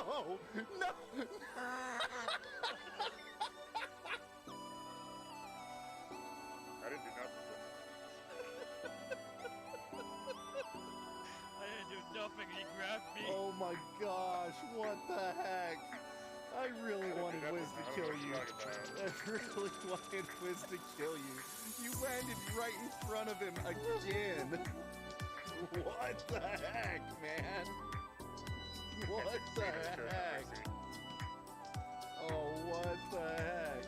No! I didn't do nothing. I didn't do nothing, he grabbed me. Oh my gosh, what the heck? I really wanted Wiz to kill you. I really wanted Wiz to kill you. You landed right in front of him again. What the heck, man? What the heck? Oh, what the heck?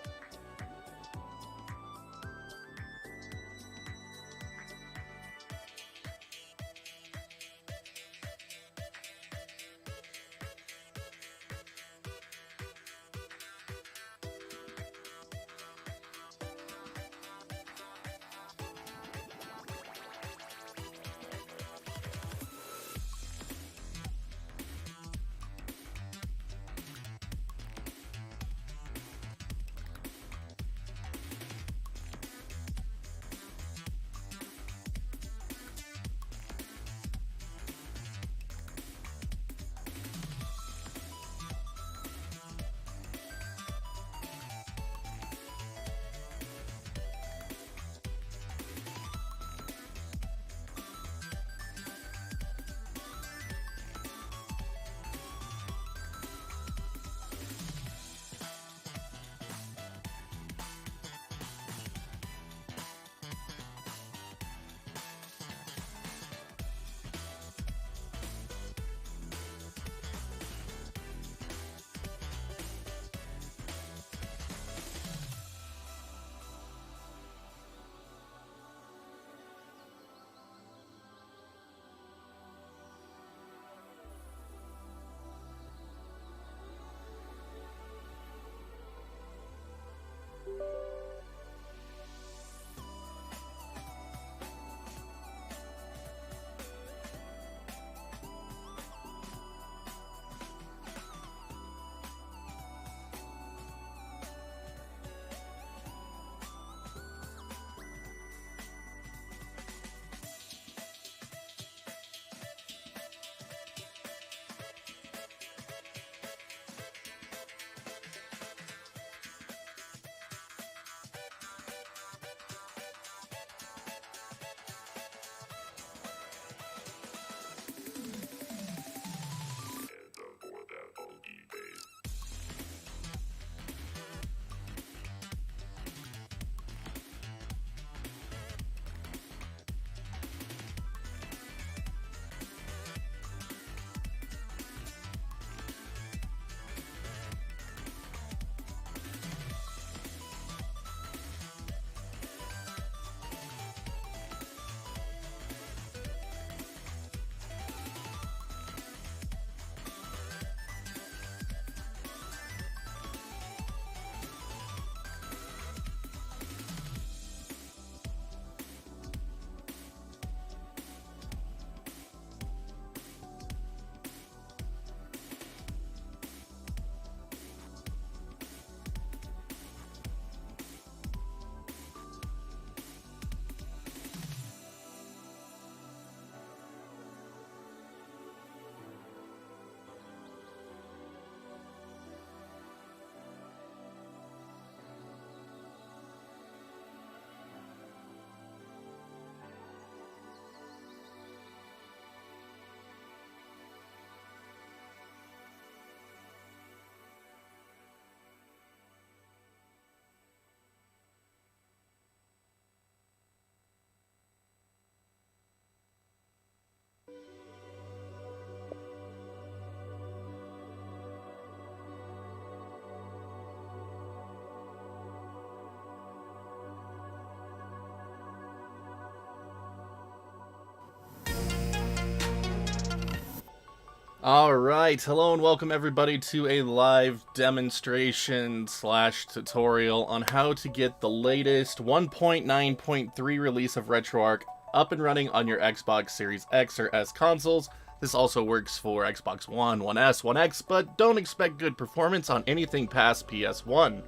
Alright, hello and welcome everybody to a live demonstration / tutorial on how to get the latest 1.9.3 release of Retroarch up and running on your Xbox Series X or S consoles. This also works for Xbox One, One S, One X, but don't expect good performance on anything past PS1.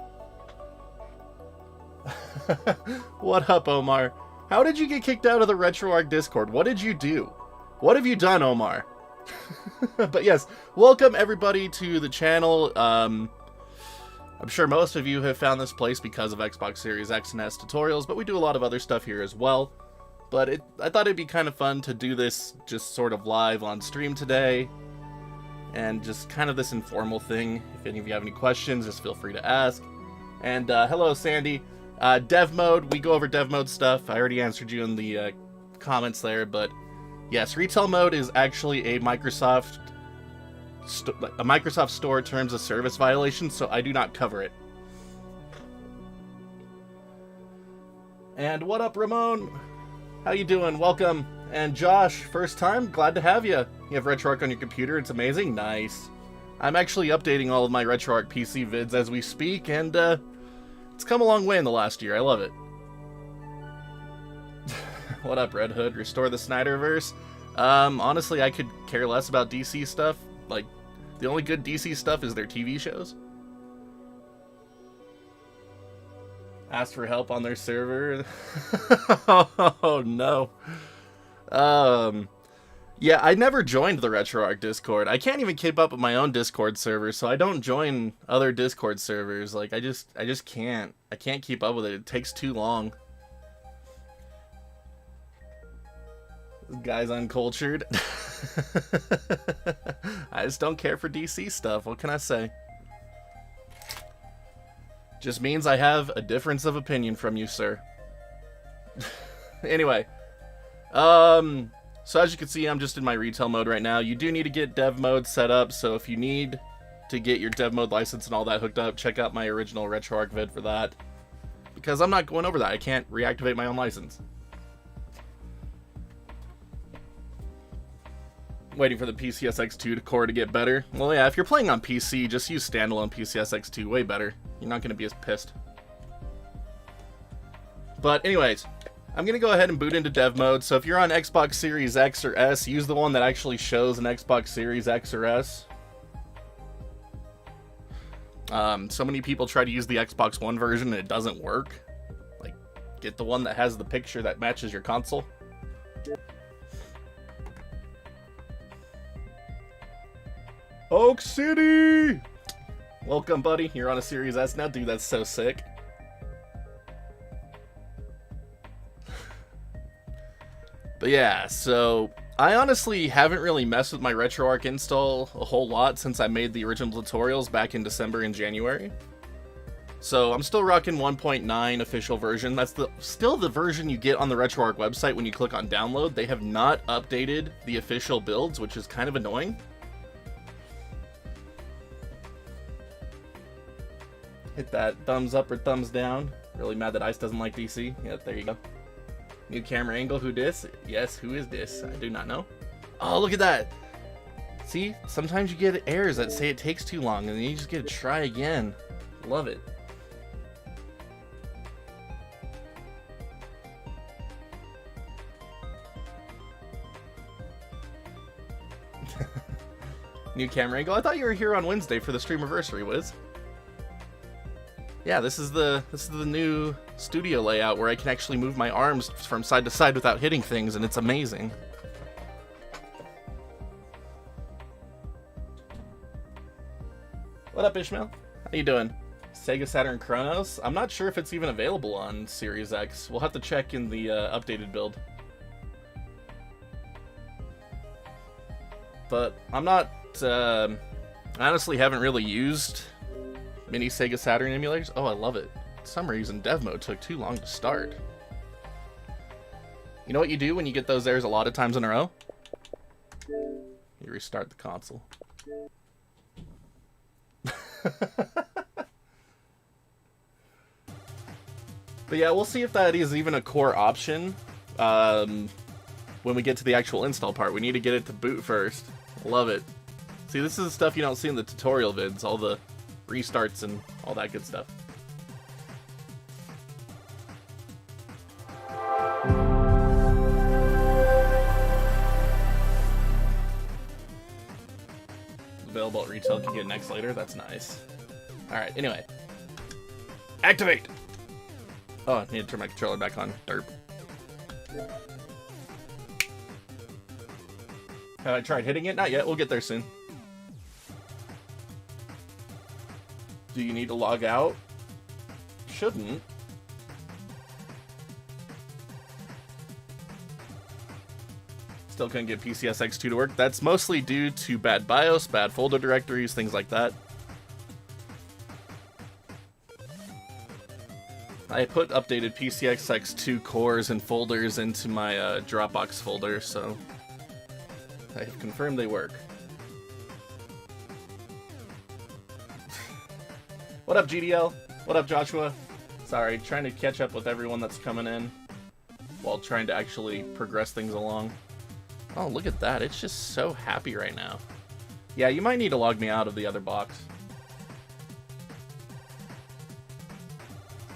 What up, Omar? How did you get kicked out of the Retroarch Discord? What did you do? What have you done, Omar? But yes, welcome everybody to the channel. I'm sure most of you have found this place because of Xbox Series X and S tutorials, but we do a lot of other stuff here as well. But I thought it'd be kind of fun to do this just sort of live on stream today, and just kind of this informal thing. If any of you have any questions, just feel free to ask. And hello, Sandy. Dev mode, we go over dev mode stuff. I already answered you in the comments there, but yes, retail mode is actually a Microsoft Store terms of service violation, so I do not cover it. And what up, Ramon? How you doing? Welcome. And Josh, first time, glad to have you. You have Retroarch on your computer, it's amazing. Nice. I'm actually updating all of my Retroarch PC vids as we speak, and it's come a long way in the last year. I love it. What up, Red Hood? Restore the Snyderverse. Honestly, I could care less about DC stuff. Like, the only good DC stuff is their TV shows. Asked for help on their server. Oh, no. Yeah, I never joined the RetroArch Discord. I can't even keep up with my own Discord server, so I don't join other Discord servers. Like, I just can't. I can't keep up with it. It takes too long. This guy's uncultured. I just don't care for DC stuff. What can I say? Just means I have a difference of opinion from you, sir. Anyway. So as you can see, I'm just in my retail mode right now. You do need to get dev mode set up, so if you need to get your dev mode license and all that hooked up, check out my original RetroArch vid for that. Because I'm not going over that. I can't reactivate my own license. Waiting for the PCSX2 core to get better. Well, yeah, if you're playing on PC, just use standalone PCSX2, way better. You're not going to be as pissed. But anyways, I'm going to go ahead and boot into dev mode. So if you're on Xbox Series X or S, use the one that actually shows an Xbox Series X or S. So many people try to use the Xbox One version and it doesn't work. Like, get the one that has the picture that matches your console. Oak City! Welcome, buddy. You're on a Series S now? Dude, that's so sick. But yeah, so I honestly haven't really messed with my RetroArch install a whole lot since I made the original tutorials back in December and January. So I'm still rocking 1.9 official version. That's still the version you get on the RetroArch website when you click on download. They have not updated the official builds, which is kind of annoying. Hit that thumbs up or thumbs down. Really mad that Ice doesn't like DC. Yeah, there you go. New camera angle, who dis? Yes, who is this? I do not know. Oh, look at that. See, sometimes you get errors that say it takes too long, and then you just get to try again. Love it. New camera angle. I thought you were here on Wednesday for the streamiversary, Wiz. Yeah, this is the new studio layout where I can actually move my arms from side to side without hitting things, and it's amazing. What up, Ishmael? How you doing? SegaSaturn Chronos? I'm not sure if it's even available on Series X. We'll have to check in the updated build. But I'm not... I honestly haven't really used mini Sega Saturn emulators. Oh, I love it. For some reason, dev mode took too long to start. You know what you do when you get those errors a lot of times in a row? You restart the console. But yeah, we'll see if that is even a core option when we get to the actual install part. We need to get it to boot first. Love it. See, this is the stuff you don't see in the tutorial vids, all the restarts and all that good stuff. Available at retail, can get next later. That's nice. Alright, anyway. Activate! Oh, I need to turn my controller back on. Derp. Have I tried hitting it? Not yet. We'll get there soon. Do you need to log out? Shouldn't. Still couldn't get PCSX2 to work. That's mostly due to bad BIOS, bad folder directories, things like that. I put updated PCSX2 cores and folders into my Dropbox folder, so I have confirmed they work. What up, GDL? What up, Joshua? Sorry, trying to catch up with everyone that's coming in while trying to actually progress things along. Oh, look at that. It's just so happy right now. Yeah, you might need to log me out of the other box.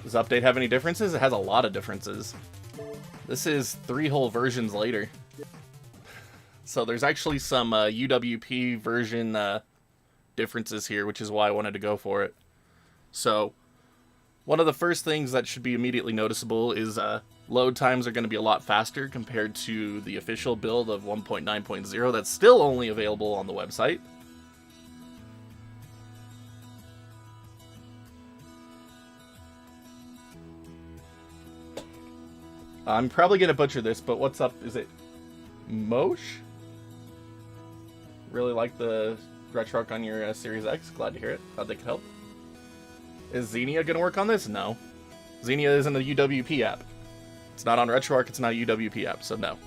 Does update have any differences? It has a lot of differences. This is 3 whole versions later. So there's actually some UWP version differences here, which is why I wanted to go for it. So one of the first things that should be immediately noticeable is load times are going to be a lot faster compared to the official build of 1.9.0 that's still only available on the website. I'm probably going to butcher this, but what's up? Is it Mosh? Really like the Retroarch on your Series X. Glad to hear it. Glad they could help. Is Xenia going to work on this? No. Xenia isn't a UWP app. It's not on Retroarch, it's not a UWP app, so no.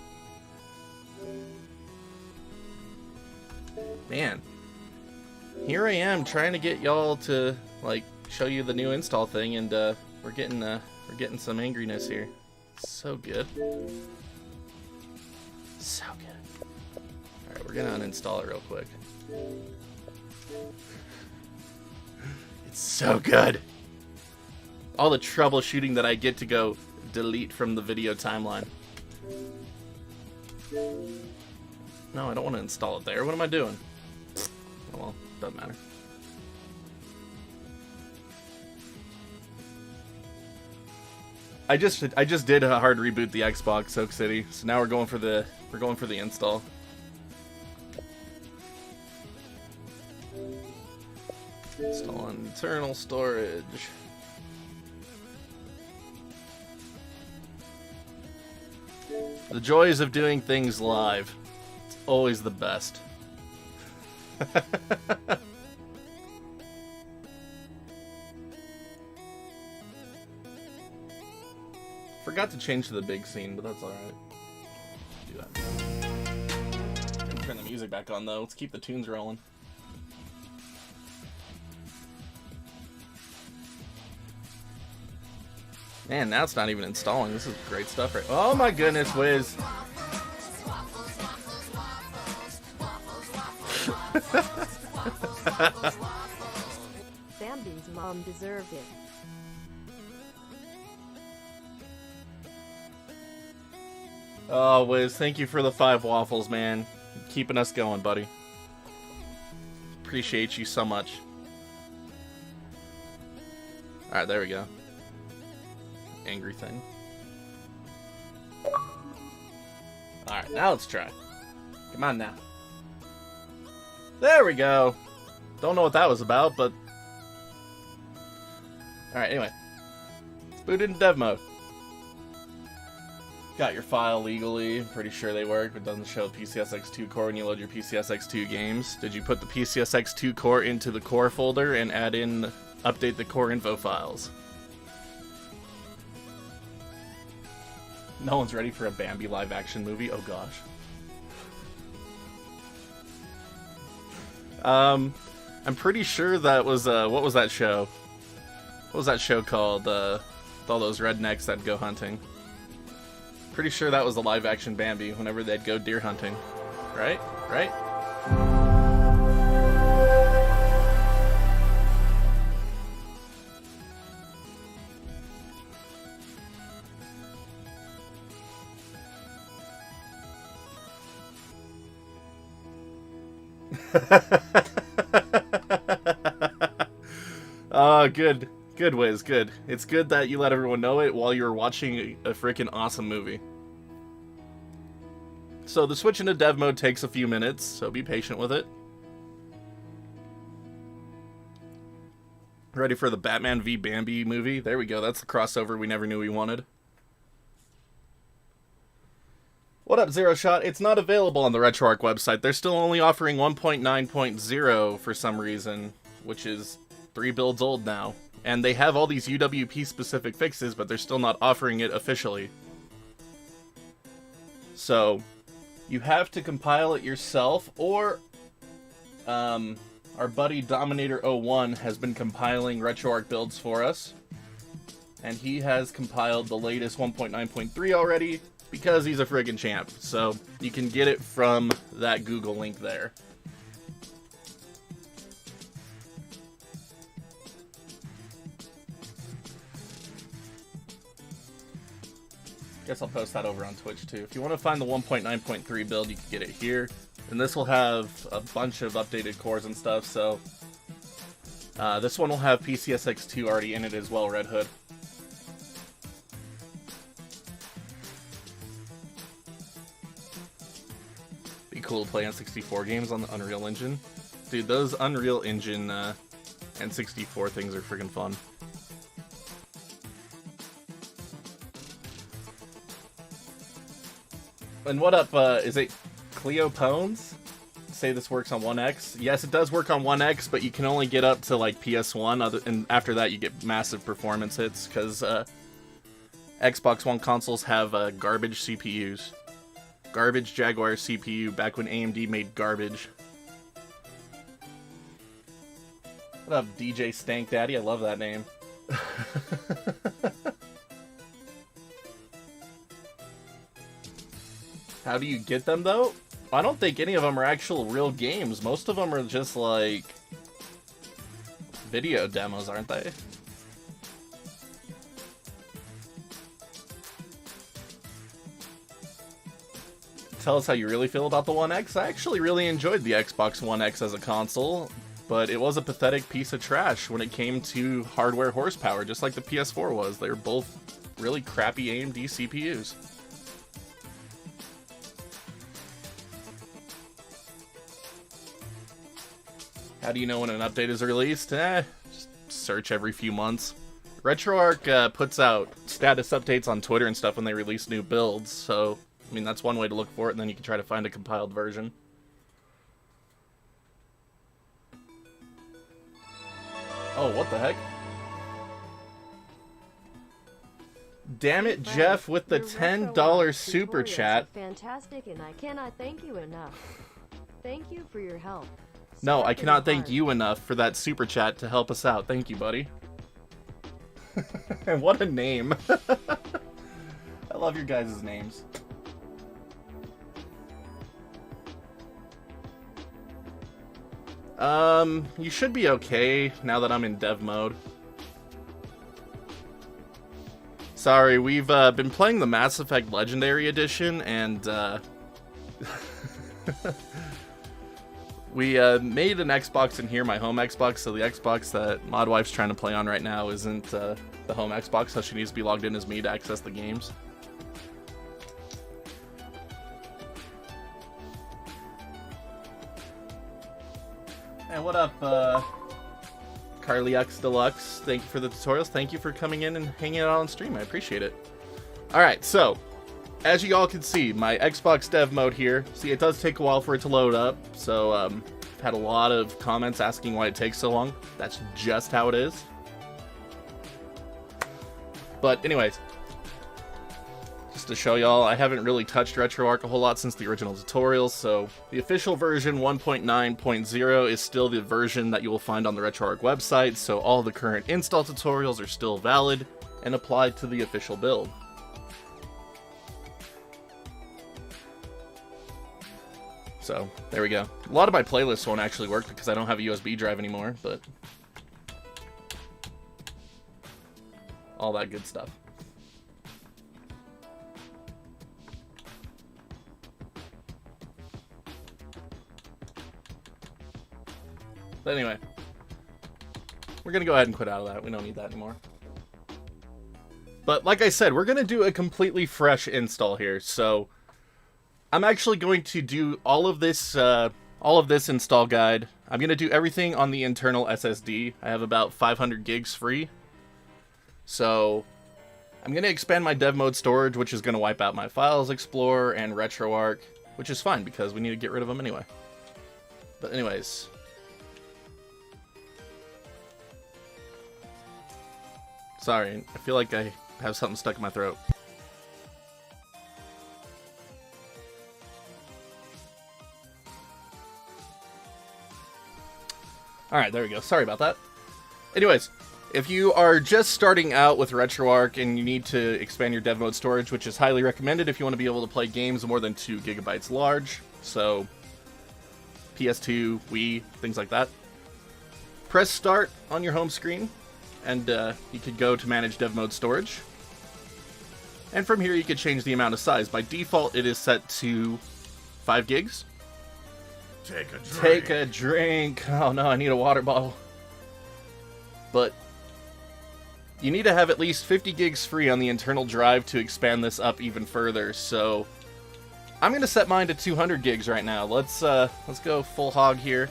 Man. Here I am trying to get y'all to, like, show you the new install thing, and we're getting some angriness here. So good. So good. Alright, we're gonna uninstall it real quick. It's so good. All the troubleshooting that I get to go delete from the video timeline. No, I don't want to install it there. What am I doing? Oh, well, doesn't matter. I just did a hard reboot the Xbox Oak City, so now we're going for the install. Install on internal storage. The joys of doing things live. It's always the best. Forgot to change to the big scene, but that's alright. Do that. Turn the music back on though. Let's keep the tunes rolling. Man, now it's not even installing. This is great stuff right. Oh my goodness, Wiz. Bambi's mom deserved it. Oh, Wiz, thank you for the 5 waffles, man. Keeping us going, buddy. Appreciate you so much. Alright, there we go. Angry thing. Alright, now let's try. Come on now. There we go. Don't know what that was about, but... Alright, anyway. Let's boot into dev mode. Got your file legally. I'm pretty sure they work, but it doesn't show PCSX2 core when you load your PCSX2 games. Did you put the PCSX2 core into the core folder and update the core info files? No one's ready for a Bambi live action movie? Oh gosh. I'm pretty sure that was, what was that show? What was that show called, with all those rednecks that go hunting? Pretty sure that was the live action Bambi whenever they'd go deer hunting. Right? Right? Good. Good, Wiz, good. It's good that you let everyone know it while you were watching a freaking awesome movie. So the switch into dev mode takes a few minutes, so be patient with it. Ready for the Batman v Bambi movie? There we go, that's the crossover we never knew we wanted. What up, Zero Shot? It's not available on the Retroarch website. They're still only offering 1.9.0 for some reason, which is 3 builds old now. And they have all these UWP-specific fixes, but they're still not offering it officially. So, you have to compile it yourself, or our buddy Dominator01 has been compiling Retroarch builds for us. And he has compiled the latest 1.9.3 already, because he's a friggin' champ. So, you can get it from that Google link there. Guess I'll post that over on Twitch too. If you want to find the 1.9.3 build, you can get it here. And this will have a bunch of updated cores and stuff, so... this one will have PCSX2 already in it as well, Red Hood. Be cool to play N64 games on the Unreal Engine. Dude, those Unreal Engine N64 things are freaking fun. And what up, is it Cleo Pones? Say this works on 1X? Yes, it does work on 1X, but you can only get up to, like, PS1, and after that you get massive performance hits, because Xbox One consoles have garbage CPUs. Garbage Jaguar CPU, back when AMD made garbage. What up, DJ Stank Daddy? I love that name. How do you get them, though? I don't think any of them are actual real games. Most of them are just, like, video demos, aren't they? Tell us how you really feel about the One X. I actually really enjoyed the Xbox One X as a console, but it was a pathetic piece of trash when it came to hardware horsepower, just like the PS4 was. They were both really crappy AMD CPUs. How do you know when an update is released? Just search every few months. RetroArch puts out status updates on Twitter and stuff when they release new builds, so... I mean, that's one way to look for it, and then you can try to find a compiled version. Oh, what the heck? Damn it, Jeff, with the $10 super chat. Fantastic, and I cannot thank you enough. Thank you for your help. No, I cannot thank you enough for that super chat to help us out. Thank you, buddy. And what a name. I love your guys' names. You should be okay now that I'm in dev mode. Sorry, we've been playing the Mass Effect Legendary Edition, and we made an Xbox in here, my home Xbox, so the Xbox that Modwife's trying to play on right now isn't the home Xbox, so she needs to be logged in as me to access the games. And what up, Carly X Deluxe? Thank you for the tutorials. Thank you for coming in and hanging out on stream. I appreciate it. Alright, so, as you all can see, my Xbox dev mode here. See, it does take a while for it to load up, so, I've had a lot of comments asking why it takes so long. That's just how it is. But, anyways, just to show y'all, I haven't really touched RetroArch a whole lot since the original tutorials, so the official version 1.9.0 is still the version that you will find on the RetroArch website, so all the current install tutorials are still valid and applied to the official build. So, there we go. A lot of my playlists won't actually work because I don't have a USB drive anymore, but all that good stuff. But anyway, we're going to go ahead and quit out of that. We don't need that anymore. But like I said, we're going to do a completely fresh install here. So I'm actually going to do all of this install guide. I'm going to do everything on the internal SSD. I have about 500 gigs free. So I'm going to expand my dev mode storage, which is going to wipe out my Files Explorer and Retroarch, which is fine because we need to get rid of them anyway. But anyways. Sorry, I feel like I have something stuck in my throat. Alright, there we go. Sorry about that. Anyways, if you are just starting out with RetroArch and you need to expand your dev mode storage, which is highly recommended if you want to be able to play games more than 2 gigabytes large, so PS2, Wii, things like that, press start on your home screen, and you could go to manage dev mode storage. And from here you could change the amount of size. By default it is set to 5 gigs. Take a drink. Oh no, I need a water bottle. But you need to have at least 50 gigs free on the internal drive to expand this up even further. So I'm gonna set mine to 200 gigs right now. Let's go full hog here.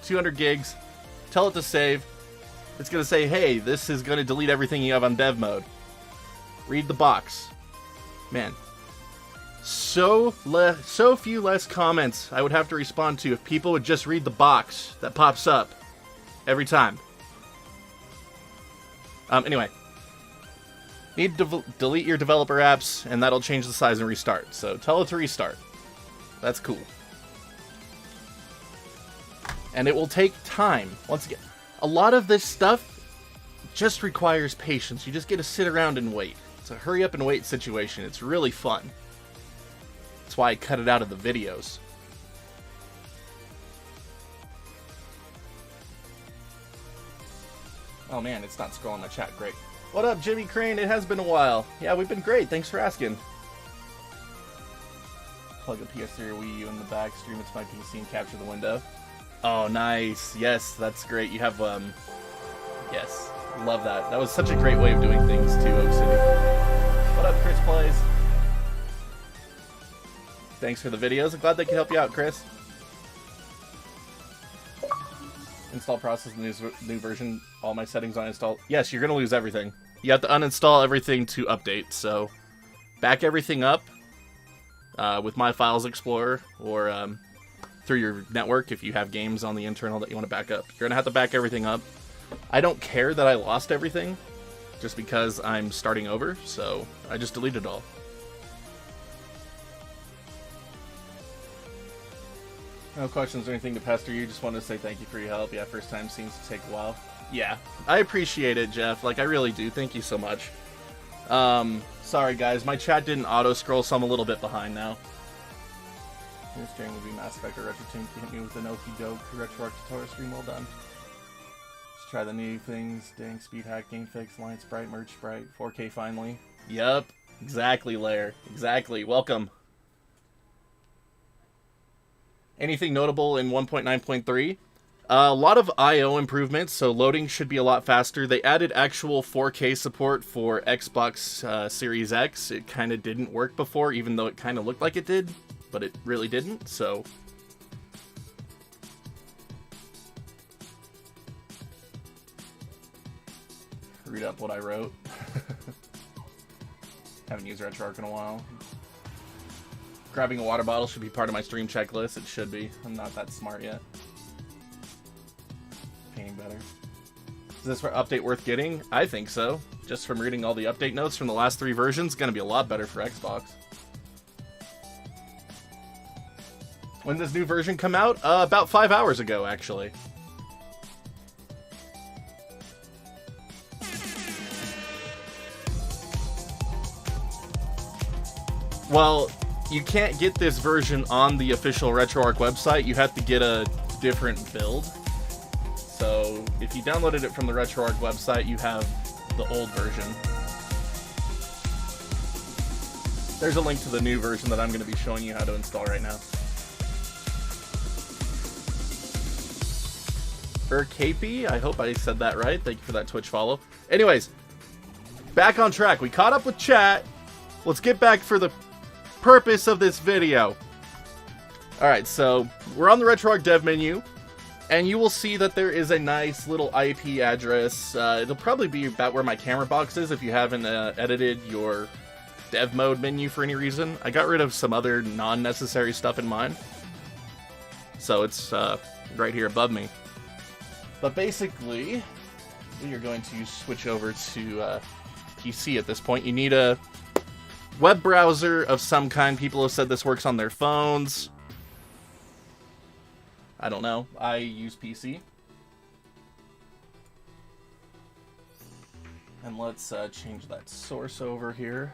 200 gigs. Tell it to save. It's gonna say, hey, this is gonna delete everything you have on dev mode. Read the box. Man. So few less comments I would have to respond to if people would just read the box that pops up every time. Anyway. Need to delete your developer apps, and that'll change the size and restart. So tell it to restart. That's cool. And it will take time. Once again, a lot of this stuff just requires patience. You just get to sit around and wait. It's a hurry up and wait situation. It's really fun. That's why I cut it out of the videos. Oh man, it's not scrolling my chat. Great. What up, Jimmy Crane? It has been a while. Yeah, we've been great. Thanks for asking. Plug a PS3 or Wii U in the back, stream it to my PC and capture the window. Oh, nice. Yes, that's great. You have, yes. Love that. That was such a great way of doing things, too, Oak City. What up, Chris Plays? Thanks for the videos. I'm glad they could help you out, Chris. Install process, new version. All my settings uninstalled. Yes, you're going to lose everything. You have to uninstall everything to update, so back everything up with My Files Explorer or through your network if you have games on the internal that you want to back up. You're going to have to back everything up. I don't care that I lost everything just because I'm starting over, so I just deleted it all. No questions or anything to pass through you. Just wanted to say thank you for your help. Yeah, first time seems to take a while. Yeah, I appreciate it, Jeff. Like, I really do. Thank you so much. Sorry, guys. My chat didn't auto-scroll, so I'm a little bit behind now. This stream would be Mass Effect or Retro Team. Hit me with an okie doke RetroArch tutorial stream. Well done. Just try the new things. Dang, speed hack, game fix, line sprite, merge sprite, 4K finally. Yup. Exactly, Lair. Exactly. Welcome. Anything notable in 1.9.3? A lot of I/O improvements, so loading should be a lot faster. They added actual 4K support for Xbox Series X. It kind of didn't work before, even though it kind of looked like it did, but it really didn't, so... Read up what I wrote. Haven't used RetroArch in a while. Grabbing a water bottle should be part of my stream checklist. It should be. I'm not that smart yet. Painting better. Is this update worth getting? I think so. Just from reading all the update notes from the last 3 versions, it's going to be a lot better for Xbox. When does this new version come out? About 5 hours ago, actually. Well... You can't get this version on the official RetroArch website. You have to get a different build. So if you downloaded it from the RetroArch website, you have the old version. There's a link to the new version that I'm going to be showing you how to install right now. Urkapi, I hope I said that right. Thank you for that Twitch follow. Anyways, back on track. We caught up with chat. Let's get back for the purpose of this video. Alright, so we're on the Retroarch dev menu, and you will see that there is a nice little IP address. It'll probably be about where my camera box is if you haven't edited your dev mode menu for any reason. I got rid of some other non-necessary stuff in mine. So it's right here above me. But basically, we are going to switch over to PC at this point. You need a web browser of some kind. People have said this works on their phones. I don't know. I use PC. And let's change that source over here.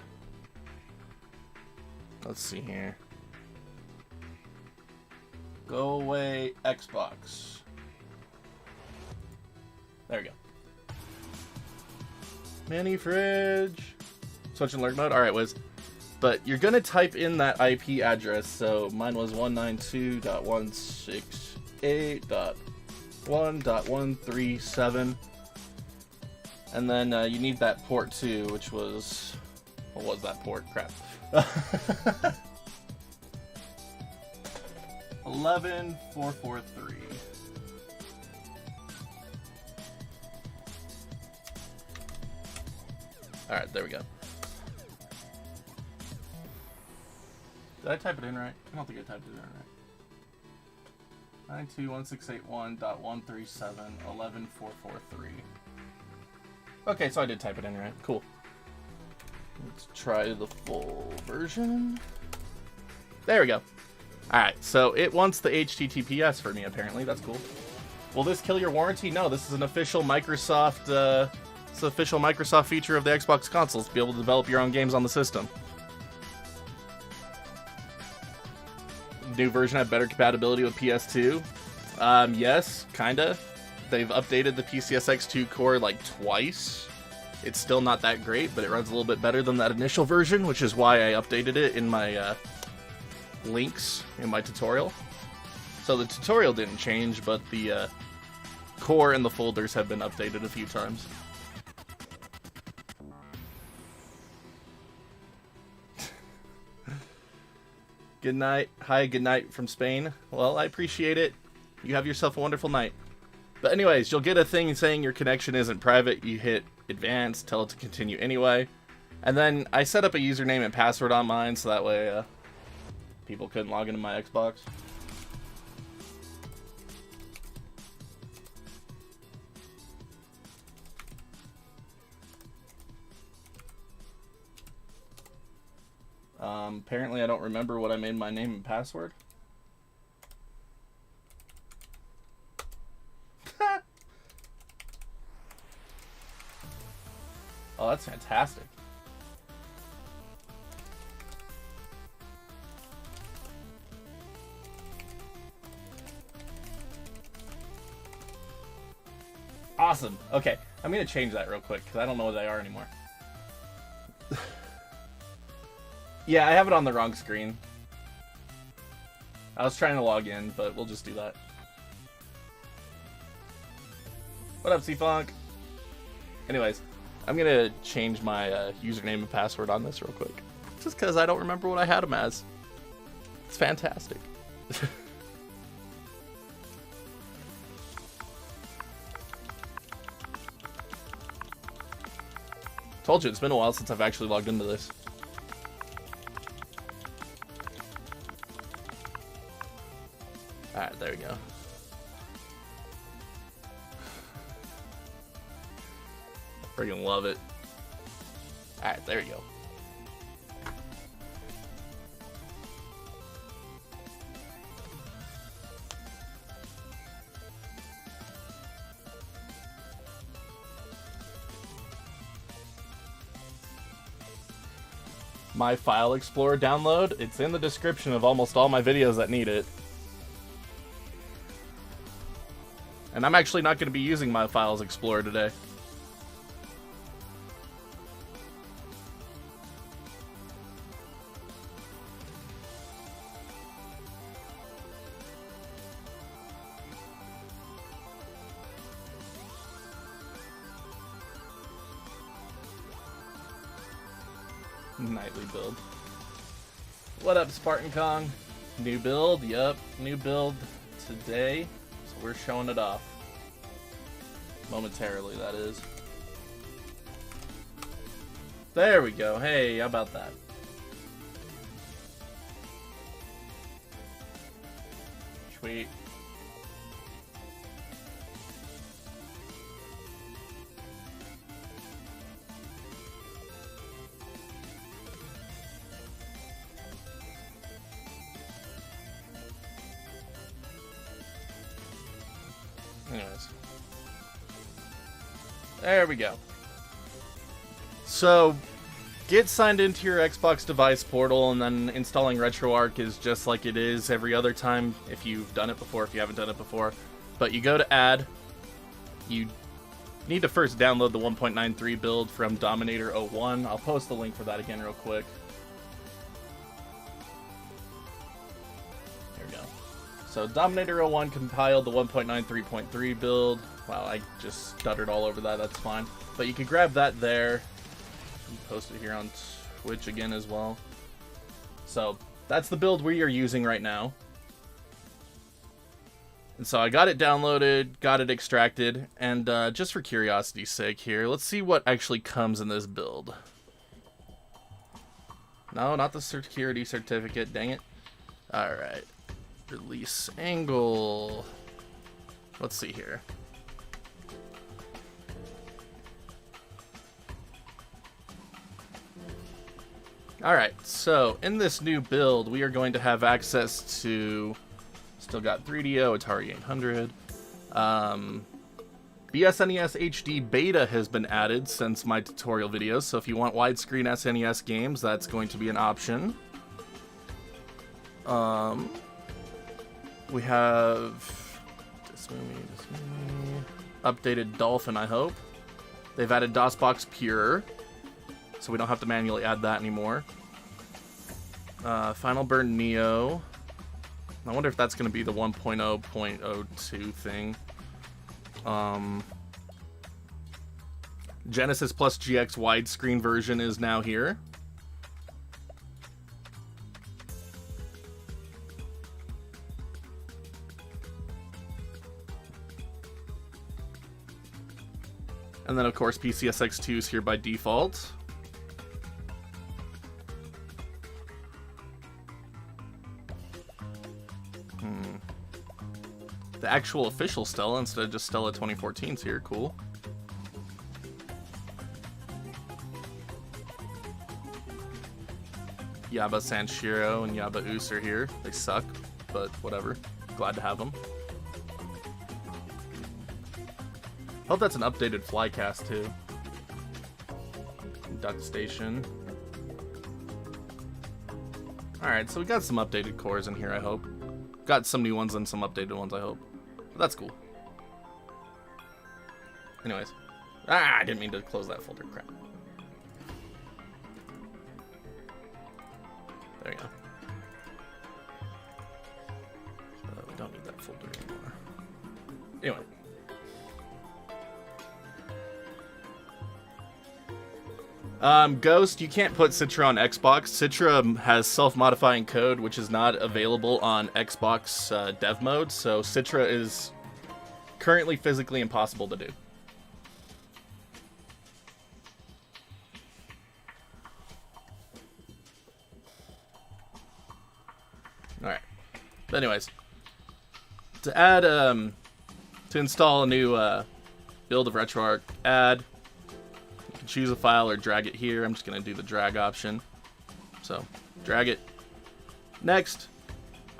Let's see here. Go away, Xbox. There we go. Mini fridge. Switch and lurk mode. Alright, Wiz. But you're going to type in that IP address. So mine was 192.168.1.137. And then you need that port too, which was... What was that port? Crap. 11443. Alright, there we go. Did I type it in right? I don't think I typed it in right. 92.168.1.137.11443. Okay, so I did type it in right. Cool. Let's try the full version. There we go. Alright, so it wants the HTTPS for me, apparently. That's cool. Will this kill your warranty? No, this is an official Microsoft, it's an official Microsoft feature of the Xbox consoles to be able to develop your own games on the system. New version have better compatibility with PS2? Yes, kinda. They've updated the PCSX2 core like twice. It's still not that great, but it runs a little bit better than that initial version, which is why I updated it in my links in my tutorial. So the tutorial didn't change, but the core and the folders have been updated a few times. Good night. Hi, good night from Spain. Well, I appreciate it. You have yourself a wonderful night. But anyways, you'll get a thing saying your connection isn't private. You hit advanced, tell it to continue anyway. And then I set up a username and password on mine so that way people couldn't log into my Xbox. Apparently I don't remember what I made my name and password. Oh, that's fantastic. Awesome. Okay, I'm going to change that real quick because I don't know what they are anymore. Yeah, I have it on the wrong screen. I was trying to log in, but we'll just do that. What up, C-Funk? Anyways, I'm going to change my username and password on this real quick. Just because I don't remember what I had them as. It's fantastic. Told you, it's been a while since I've actually logged into this. Alright, there we go. Freaking love it. Alright, there we go. My File Explorer download, it's in the description of almost all my videos that need it. And I'm actually not going to be using my Files Explorer today. Nightly build. What up, Spartan Kong? New build? Yup, new build today. So we're showing it off. Momentarily, that is. There we go. Hey, how about that? Sweet. Anyways. There we go. So, get signed into your Xbox device portal, and then installing Retroarch is just like it is every other time if you've done it before, if you haven't done it before. But you go to add, you need to first download the 1.93 build from Dominator01. I'll post the link for that again real quick. Here we go. So Dominator01 compiled the 1.93.3 build. Wow, I just stuttered all over that, that's fine. But you can grab that there. Post it here on Twitch again as well. So that's the build we are using right now. And so I got it downloaded, got it extracted, and just for curiosity's sake here, let's see what actually comes in this build. No, not the security certificate, dang it. Alright. Release angle. Let's see here. Alright, so in this new build, we are going to have access to, still got 3DO, Atari 800. BSNES HD Beta has been added since my tutorial videos, so if you want widescreen SNES games, that's going to be an option. We have updated Dolphin, I hope. They've added DOSBox Pure, so we don't have to manually add that anymore. Final Burn Neo. I wonder if that's going to be the 1.0.02 thing. Genesis plus GX widescreen version is now here. And then, of course, PCSX2 is here by default. The actual official Stella instead of just Stella 2014 is here. Cool. Yaba Sanshiro and Yaba Us are here. They suck, but whatever. Glad to have them. Hope that's an updated Flycast too. Duck Station. Alright, so we got some updated cores in here, I hope. Got some new ones and some updated ones, I hope. But that's cool. Anyways. I didn't mean to close that folder. Crap. There you go. We don't need that folder anymore. Anyway. Ghost, you can't put Citra on Xbox. Citra has self-modifying code, which is not available on Xbox dev mode, so Citra is currently physically impossible to do. Alright. But anyways, to add, to install a new build of RetroArch, add. Choose a file or drag it here. I'm just going to do the drag option. So, drag it. Next,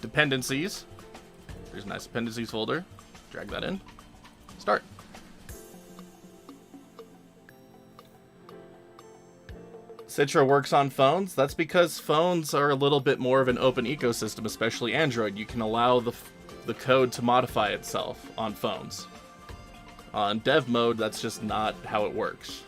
dependencies. There's a nice dependencies folder. Drag that in. Start. Citra works on phones. That's because phones are a little bit more of an open ecosystem, especially Android. You can allow the code to modify itself on phones. On dev mode, that's just not how it works.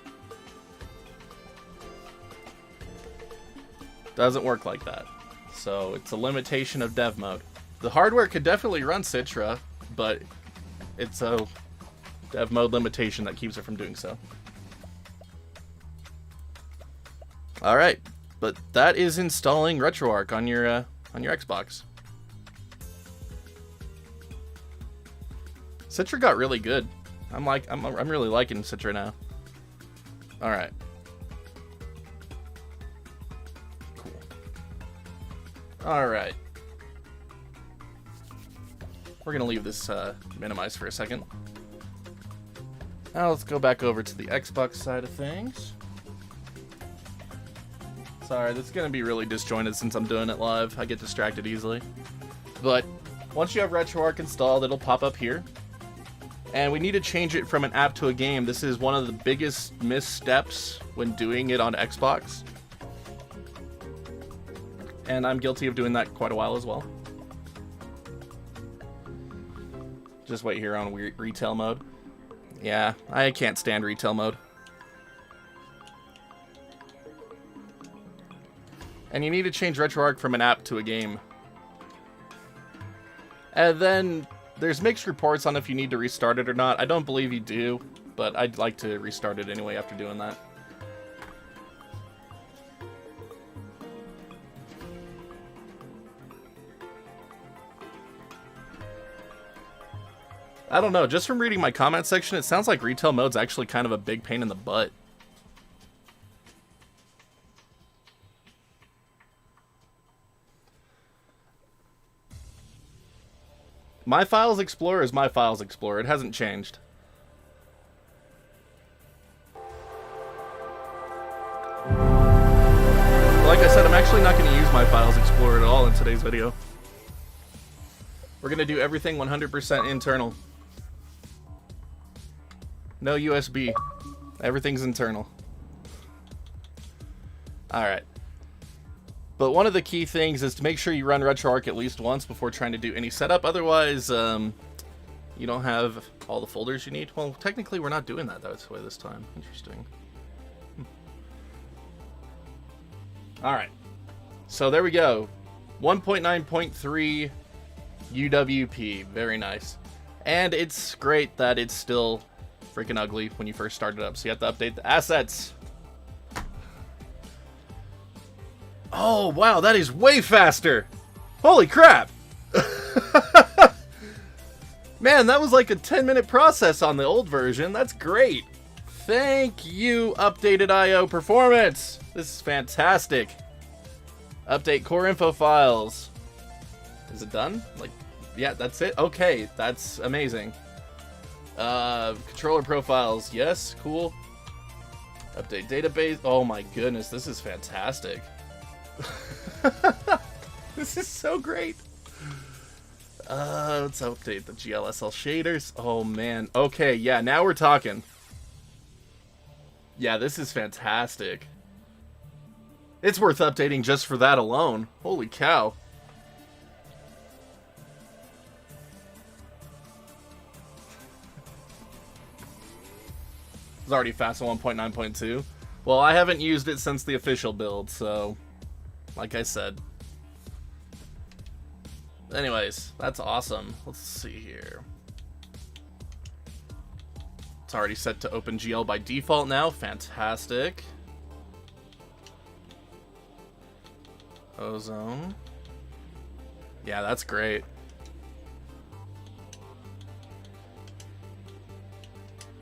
Doesn't work like that. So it's a limitation of dev mode. The hardware could definitely run Citra, but it's a dev mode limitation that keeps it from doing so. Alright, But that is installing RetroArch on your Xbox. Citra got really good. I'm really liking Citra now. All right. Cool. All right. We're gonna leave this minimized for a second. Now let's go back over to the Xbox side of things. Sorry, this is going to be really disjointed since I'm doing it live. I get distracted easily. But once you have RetroArch installed, it'll pop up here. And we need to change it from an app to a game. This is one of the biggest missteps when doing it on Xbox. And I'm guilty of doing that quite a while as well. Just wait here on retail mode. Yeah, I can't stand retail mode. And you need to change RetroArch from an app to a game. And then there's mixed reports on if you need to restart it or not. I don't believe you do, but I'd like to restart it anyway after doing that. I don't know, just from reading my comment section, it sounds like retail mode's actually kind of a big pain in the butt. My Files Explorer is My Files Explorer. It hasn't changed. Like I said, I'm actually not going to use My Files Explorer at all in today's video. We're going to do everything 100% internal. No USB. Everything's internal. Alright. But one of the key things is to make sure you run RetroArch at least once before trying to do any setup. Otherwise, you don't have all the folders you need. Well, technically, we're not doing that this way this time. Interesting. Alright. So there we go. 1.9.3 UWP. Very nice. And it's great that it's still freaking ugly when you first start it up. So you have to update the assets. Oh, wow, that is way faster. Holy crap. Man, that was like a 10-minute process on the old version. That's great. Thank you, updated IO performance. This is fantastic. Update core info files. Is it done? Like, yeah, that's it. Okay, that's amazing. Controller profiles. Yes, cool. Update database. Oh my goodness, this is fantastic. This is so great. Let's update the GLSL shaders. Oh man. Okay, yeah, now we're talking. Yeah, this is fantastic. It's worth updating just for that alone. Holy cow. It's already fast on 1.9.2. Well, I haven't used it since the official build, so like I said. Anyways, that's awesome. Let's see here. It's already set to OpenGL by default now. Fantastic. Ozone. Yeah, that's great.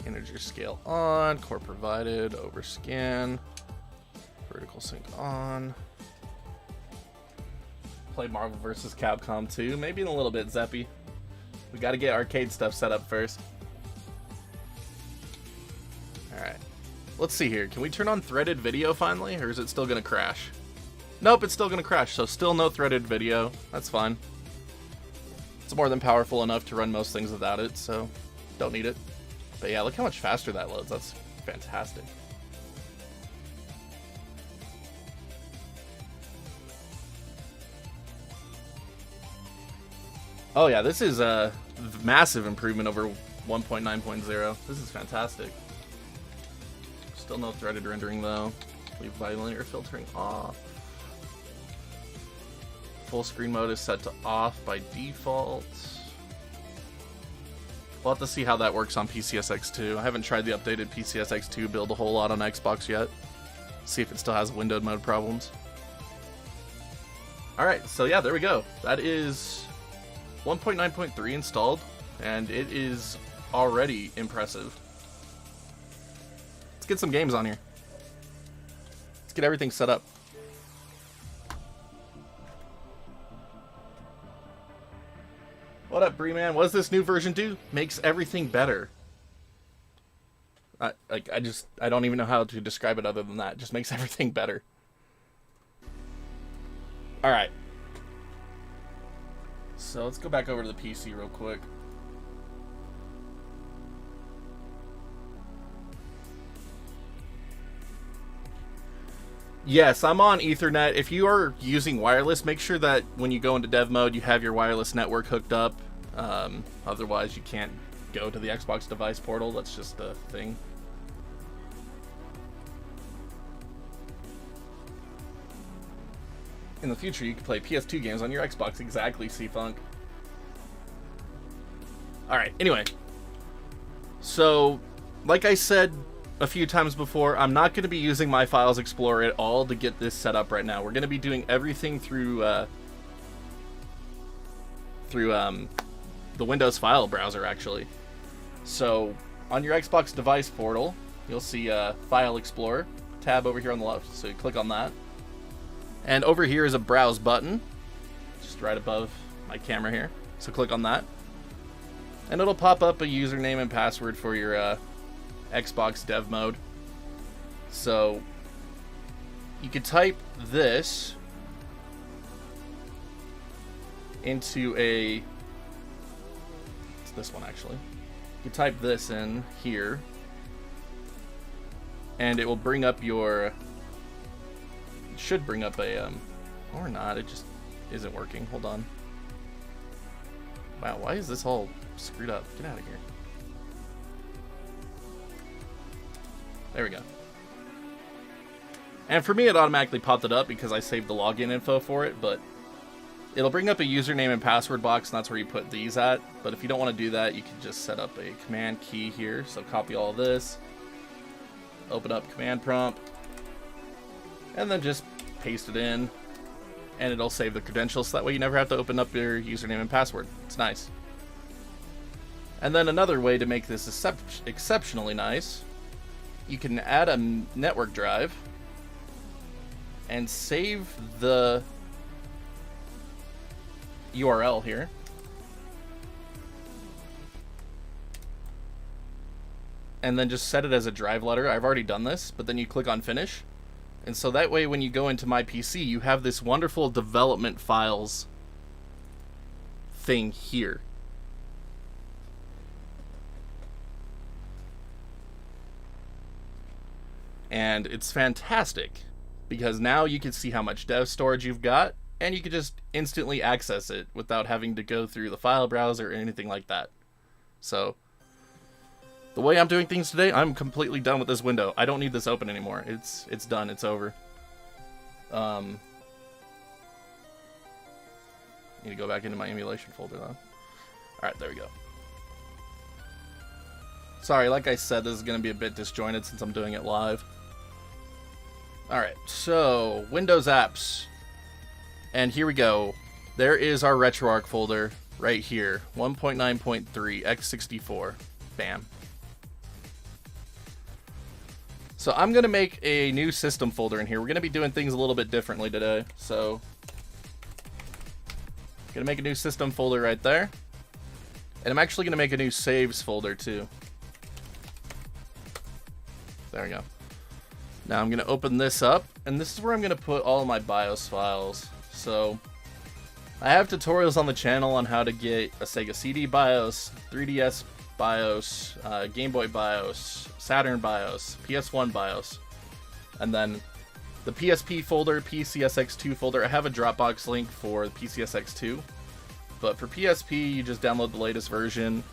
Integer scale on. Core provided. Overscan. Vertical sync on. Play Marvel vs. Capcom 2. Maybe in a little bit, Zeppy. We gotta get arcade stuff set up first. Alright. Let's see here. Can we turn on threaded video finally? Or is it still gonna crash? Nope, it's still gonna crash. So still no threaded video. That's fine. It's more than powerful enough to run most things without it, so don't need it. But yeah, look how much faster that loads. That's fantastic. Oh yeah, this is a massive improvement over 1.9.0. This is fantastic. Still no threaded rendering though. Leave bilinear filtering off. Full screen mode is set to off by default. We'll have to see how that works on PCSX2. I haven't tried the updated PCSX2 build a whole lot on Xbox yet. See if it still has windowed mode problems. Alright, so yeah, there we go. That is 1.9.3 installed, and it is already impressive. Let's get some games on here. Let's get everything set up. What up, Bree-Man? What does this new version do? Makes everything better. I don't even know how to describe it other than that. It just makes everything better. Alright. So let's go back over to the PC real quick. Yes, I'm on Ethernet. If you are using wireless, make sure that when you go into dev mode, you have your wireless network hooked up. Otherwise, you can't go to the Xbox device portal. That's just a thing. In the future, you can play PS2 games on your Xbox. Exactly, C-Funk. Alright, anyway. So, like I said a few times before, I'm not going to be using My Files Explorer at all to get this set up right now. We're going to be doing everything through the Windows file browser, actually. So, on your Xbox device portal, you'll see File Explorer tab over here on the left. So you click on that. And over here is a Browse button, just right above my camera here. So click on that. And it'll pop up a username and password for your Xbox dev mode. So you could type this into a... It's this one, actually. You can type this in here, and it will bring up your... should bring up a or not, it just isn't working. Hold on. Wow, why is this all screwed up? Get out of here. There we go. And for me, it automatically popped it up because I saved the login info for it, but it'll bring up a username and password box, and that's where you put these at. But if you don't want to do that, you can just set up a command key here. So copy all this, open up command prompt, and then just paste it in, and it'll save the credentials, so that way you never have to open up your username and password. It's nice. And then another way to make this exceptionally nice, you can add a network drive and save the URL here. And then just set it as a drive letter. I've already done this, but then you click on finish. And so that way when you go into my PC, you have this wonderful development files thing here. And it's fantastic because now you can see how much dev storage you've got, and you can just instantly access it without having to go through the file browser or anything like that. So the way I'm doing things today, I'm completely done with this window. I don't need this open anymore. It's done. It's over. Need to go back into my emulation folder though. Alright, there we go. Sorry, like I said, this is going to be a bit disjointed since I'm doing it live. Alright, so Windows apps. And here we go. There is our Retroarch folder right here. 1.9.3 x64. Bam. So I'm going to make a new system folder in here. We're going to be doing things a little bit differently today. So I'm going to make a new system folder right there. And I'm actually going to make a new saves folder too. There we go. Now I'm going to open this up, and this is where I'm going to put all of my BIOS files. So I have tutorials on the channel on how to get a Sega CD BIOS, 3DS BIOS, Game Boy BIOS, Saturn BIOS, PS1 BIOS, and then the PSP folder, PCSX2 folder. I have a Dropbox link for the PCSX2, but for PSP, you just download the latest version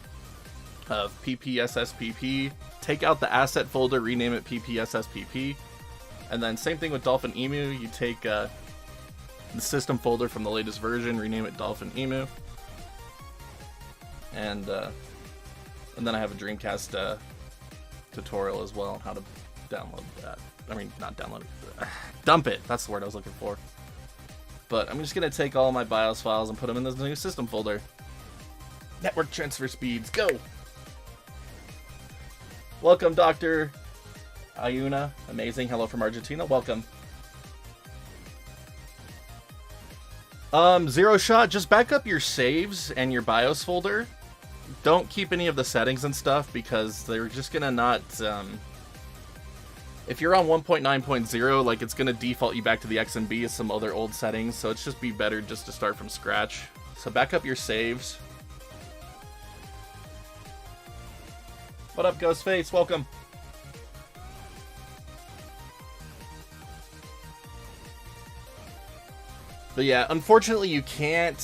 of PPSSPP, take out the asset folder, rename it PPSSPP, and then same thing with Dolphin Emu. You take the system folder from the latest version, rename it Dolphin Emu, and then I have a Dreamcast tutorial as well on how to download that. I mean, not download it, dump it. That's the word I was looking for. but I'm just going to take all my BIOS files and put them in this new system folder. Network transfer speeds, go! Welcome, Dr. Ayuna. Amazing. Hello from Argentina. Welcome. Zero Shot, just back up your saves and your BIOS folder. Don't keep any of the settings and stuff because they're just gonna not, if you're on 1.9.0, like, it's gonna default you back to the XMB as some other old settings, so it's just be better just to start from scratch. So back up your saves. What up, Ghostface? Welcome. But yeah, unfortunately you can't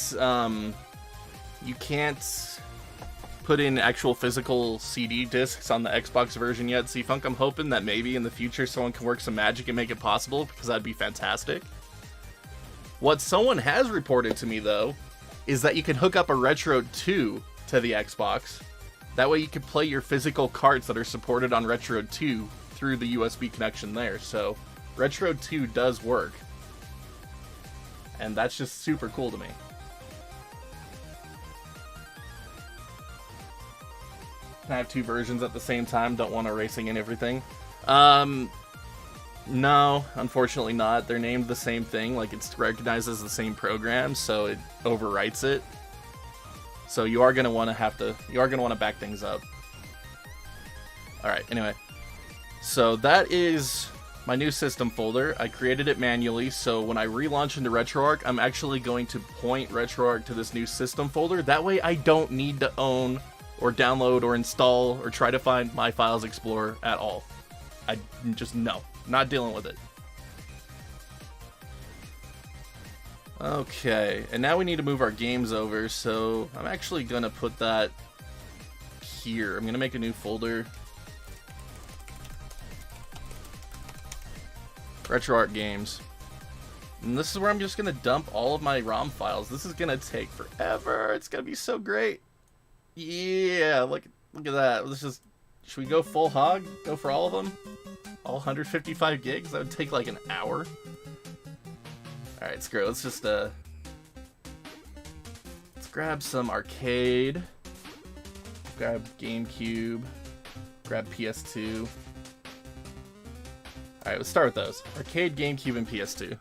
put in actual physical CD discs on the Xbox version yet, C-Funk. I'm hoping that maybe in the future someone can work some magic and make it possible, because that'd be fantastic. What someone has reported to me, though, is that you can hook up a Retro 2 to the Xbox. That way you can play your physical carts that are supported on Retro 2 through the USB connection there. So Retro 2 does work. And that's just super cool to me. Can I have two versions at the same time? Don't want erasing and everything. No, unfortunately not. They're named the same thing, like it's recognized as the same program, so it overwrites it. So you are gonna want to back things up. All right. Anyway, so that is my new system folder. I created it manually, so when I relaunch into Retroarch, I'm actually going to point Retroarch to this new system folder. That way I don't need to own or download or install or try to find My Files Explorer at all. I just, no, not dealing with it. Okay, and now we need to move our games over, so I'm actually going to put that here. I'm going to make a new folder. Retroarch games. And this is where I'm just going to dump all of my ROM files. This is going to take forever. It's going to be so great. Yeah, look at that. Let's just, should we go full hog? Go for all of them? All 155 gigs? That would take like an hour. Alright, screw it. Let's just, let's grab some arcade. Grab GameCube. Grab PS2. Alright, let's start with those. Arcade, GameCube, and PS2.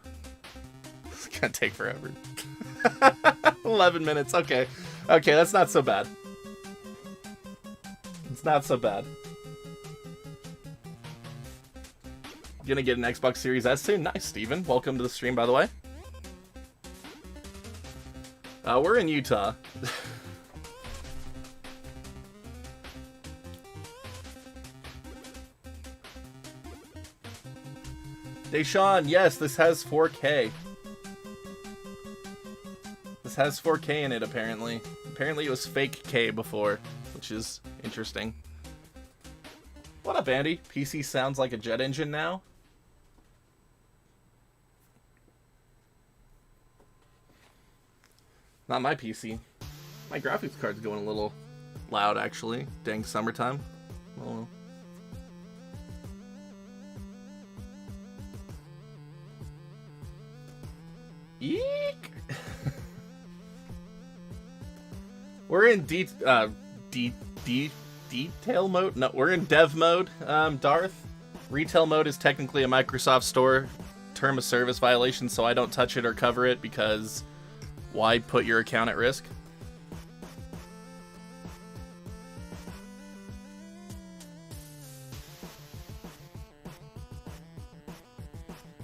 It's gonna take forever. 11 minutes, okay. Okay, that's not so bad. It's not so bad. Gonna get an Xbox Series S soon. Nice, Steven. Welcome to the stream, by the way. We're in Utah. Deshaun, yes, this has 4K. This has 4K in it, apparently. Apparently it was fake K before, which is interesting. What up, Andy? PC sounds like a jet engine now? Not my PC. My graphics card's going a little loud, actually. Dang summertime. Oh. Eek! We're in detail mode? No, we're in dev mode, Darth. Retail mode is technically a Microsoft Store term of service violation, so I don't touch it or cover it because why put your account at risk?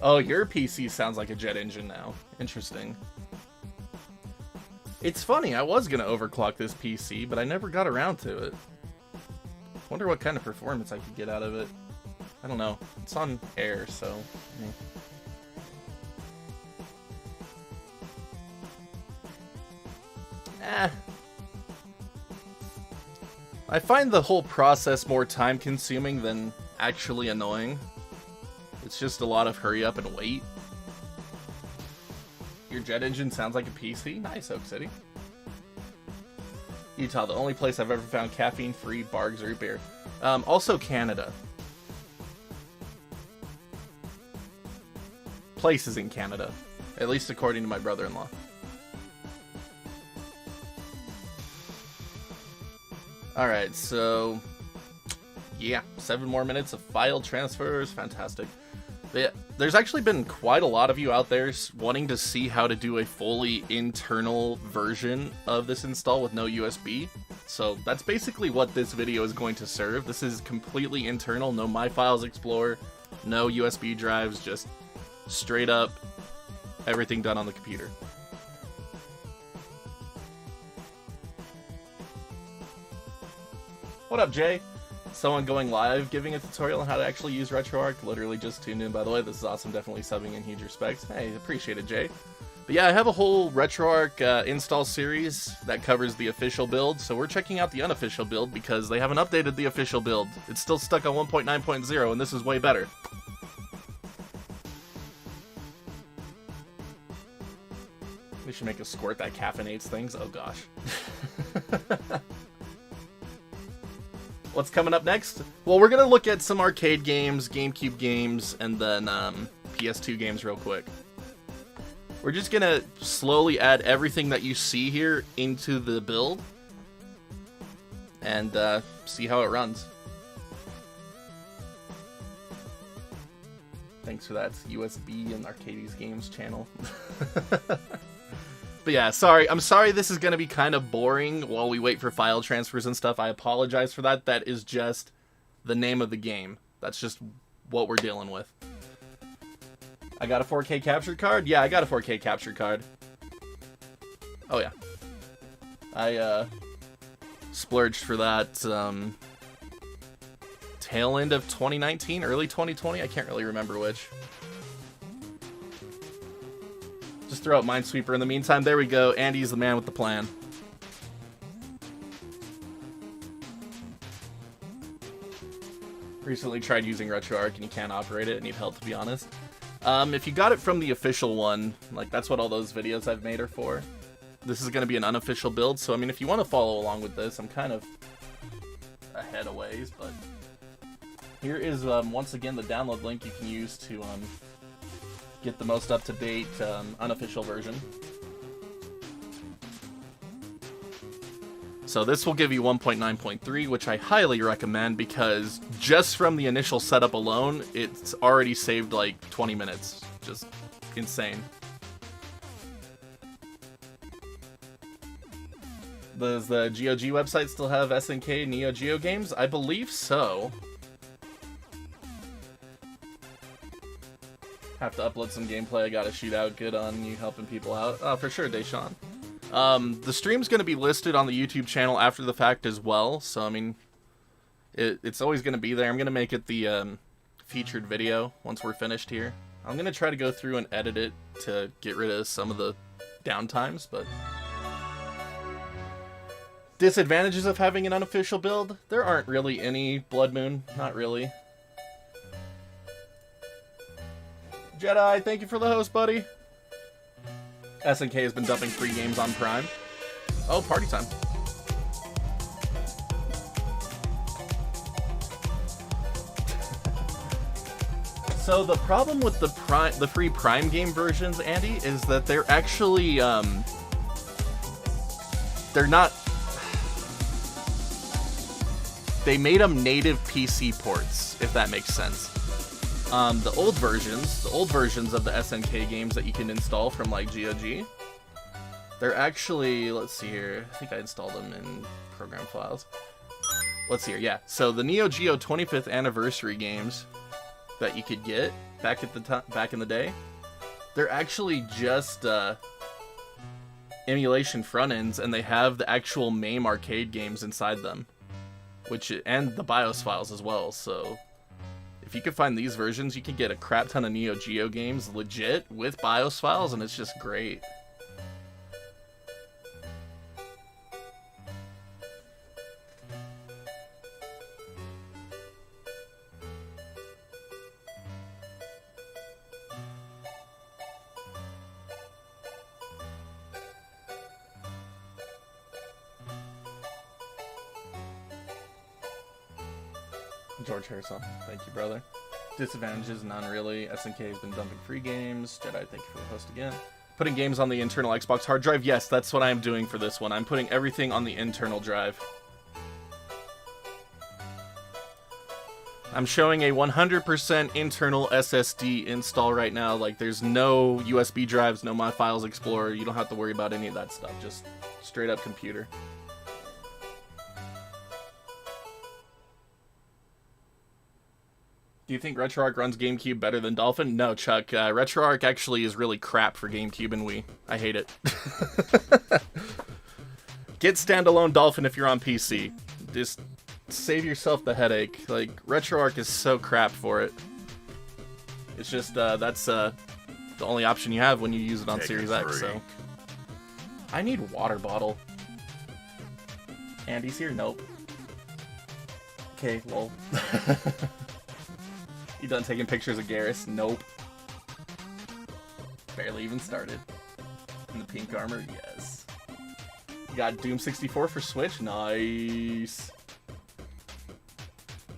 Oh, your PC sounds like a jet engine now. Interesting. It's funny, I was gonna overclock this PC, but I never got around to it. Wonder what kind of performance I could get out of it. I don't know. It's on air, so... I find the whole process more time-consuming than actually annoying. It's just a lot of hurry up and wait. Your jet engine sounds like a PC? Nice, Oak City. Utah, the only place I've ever found caffeine-free Barg's root beer. Also Canada. Places in Canada. At least according to my brother-in-law. Alright, so... yeah, 7 more minutes of file transfers. Fantastic. But yeah, there's actually been quite a lot of you out there wanting to see how to do a fully internal version of this install with no USB. So that's basically what this video is going to serve. This is completely internal, no My Files Explorer, no USB drives, just straight up everything done on the computer. What up, Jay? Someone going live giving a tutorial on how to actually use RetroArch. Literally just tuned in, by the way. This is awesome. Definitely subbing in huge respects. Hey, appreciate it, Jay. But yeah, I have a whole RetroArch install series that covers the official build. So we're checking out the unofficial build because they haven't updated the official build. It's still stuck on 1.9.0, and this is way better. We should make a squirt that caffeinates things. Oh gosh. What's coming up next? Well, we're gonna look at some arcade games, GameCube games, and then PS2 games real quick. We're just gonna slowly add everything that you see here into the build and see how it runs. Thanks for that USB and Arcades Games channel. But yeah, I'm sorry this is going to be kind of boring while we wait for file transfers and stuff. I apologize for that. That is just the name of the game. That's just what we're dealing with. I got a 4K capture card? Yeah, I got a 4K capture card. Oh yeah. I splurged for that tail end of 2019, early 2020. I can't really remember which. Just throw out Minesweeper in the meantime. There we go. Andy's the man with the plan. Recently tried using RetroArch and you can't operate it. I need help, to be honest. If you got it from the official one, like that's what all those videos I've made are for. This is going to be an unofficial build, so I mean, if you want to follow along with this, I'm kind of ahead a ways, but here is once again the download link you can use to get the most up-to-date unofficial version. So this will give you 1.9.3, which I highly recommend because just from the initial setup alone, it's already saved like 20 minutes. Just insane. Does the GOG website still have SNK Neo Geo games? I believe so. Have to upload some gameplay. I got a shootout. Good on you helping people out. Oh, for sure, Deshaun. The stream's going to be listed on the YouTube channel after the fact as well. So, I mean, it's always going to be there. I'm going to make it the featured video once we're finished here. I'm going to try to go through and edit it to get rid of some of the downtimes, but... Disadvantages of having an unofficial build? There aren't really any, Blood Moon. Not really. Jedi, thank you for the host, buddy. SNK has been dumping free games on Prime. Oh, party time. So the problem with the free Prime game versions, Andy, is that they're actually they're not. They made them native PC ports, if that makes sense. The old versions of the SNK games that you can install from like GOG, they're actually, let's see here, I think I installed them in program files. Let's see here, yeah. So the Neo Geo 25th anniversary games that you could get back in the day, they're actually just emulation front ends, and they have the actual MAME arcade games inside them, and the BIOS files as well. So if you can find these versions, you can get a crap ton of Neo Geo games legit with BIOS files, and it's just great. George Harrison, thank you, brother. Disadvantages, none really. SNK has been dumping free games. Jedi, thank you for the host again. Putting games on the internal Xbox hard drive. Yes, that's what I'm doing for this one. I'm putting everything on the internal drive. I'm showing a 100% internal SSD install right now. Like, there's no USB drives, no My Files Explorer. You don't have to worry about any of that stuff. Just straight up computer. Do you think RetroArch runs GameCube better than Dolphin? No, Chuck. RetroArch actually is really crap for GameCube and Wii. I hate it. Get standalone Dolphin if you're on PC. Just save yourself the headache. Like, RetroArch is so crap for it. It's just, that's the only option you have when you use it on Series X, so. I need water bottle. Andy's here? Nope. Okay, lol. You done taking pictures of Garrus? Nope. Barely even started. In the pink armor? Yes. You got Doom 64 for Switch? Nice.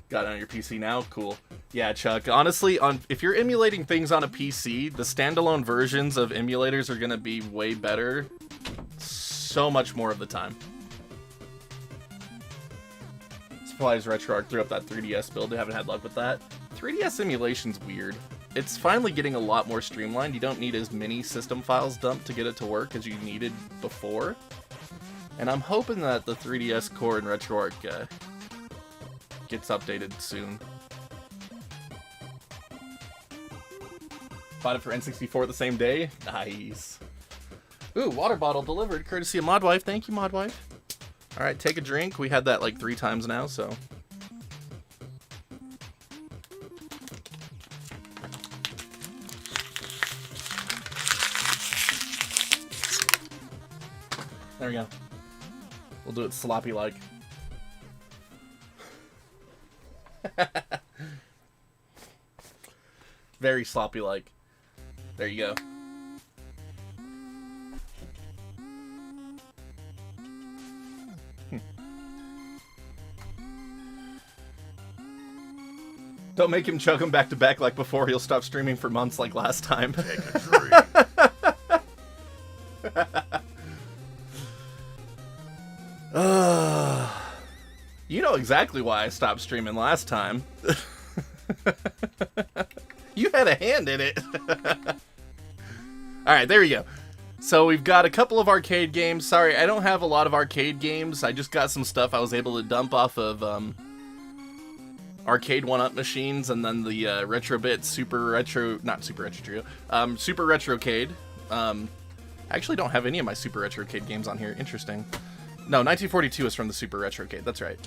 Got it on your PC now? Cool. Yeah, Chuck. Honestly, if you're emulating things on a PC, the standalone versions of emulators are going to be way better so much more of the time. Supplies RetroArch threw up that 3DS build. I haven't had luck with that. 3DS emulation's weird. It's finally getting a lot more streamlined. You don't need as many system files dumped to get it to work as you needed before. And I'm hoping that the 3DS core in RetroArch gets updated soon. Bought it for N64 the same day? Nice. Ooh, water bottle delivered, courtesy of Modwife. Thank you, Modwife. Alright, take a drink. We had that like 3 times now, so... There we go. We'll do it sloppy-like. Very sloppy-like. There you go. Don't make him chug them back to back like before. He'll stop streaming for months like last time. Take a drink. You know exactly why I stopped streaming last time. You had a hand in it. Alright, there we go. So we've got a couple of arcade games. Sorry, I don't have a lot of arcade games. I just got some stuff I was able to dump off of arcade 1-up machines, and then the RetroBit Super Retrocade. I actually don't have any of my Super Retrocade games on here. Interesting. No, 1942 is from the Super Retrocade. That's right.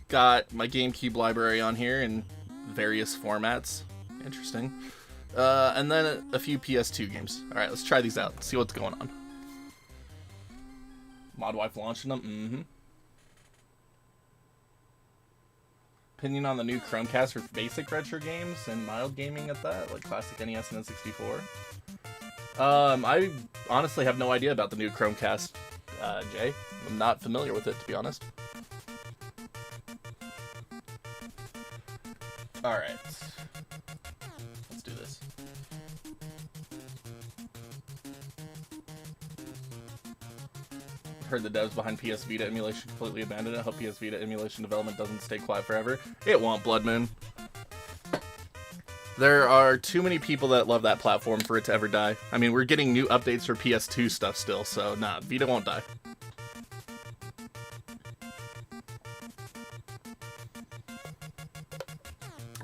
Got my GameCube library on here in various formats. Interesting. And then a few PS2 games. All right, let's try these out. See what's going on. Modwife launching them. Mm-hmm. Opinion on the new Chromecast for basic retro games and mild gaming at that, like classic NES and N64. I honestly have no idea about the new Chromecast, Jay. I'm not familiar with it, to be honest. Alright. Let's do this. Heard the devs behind PS Vita emulation completely abandoned it. I hope PS Vita emulation development doesn't stay quiet forever. It won't, Blood Moon. There are too many people that love that platform for it to ever die. I mean, we're getting new updates for PS2 stuff still, so nah, Vita won't die.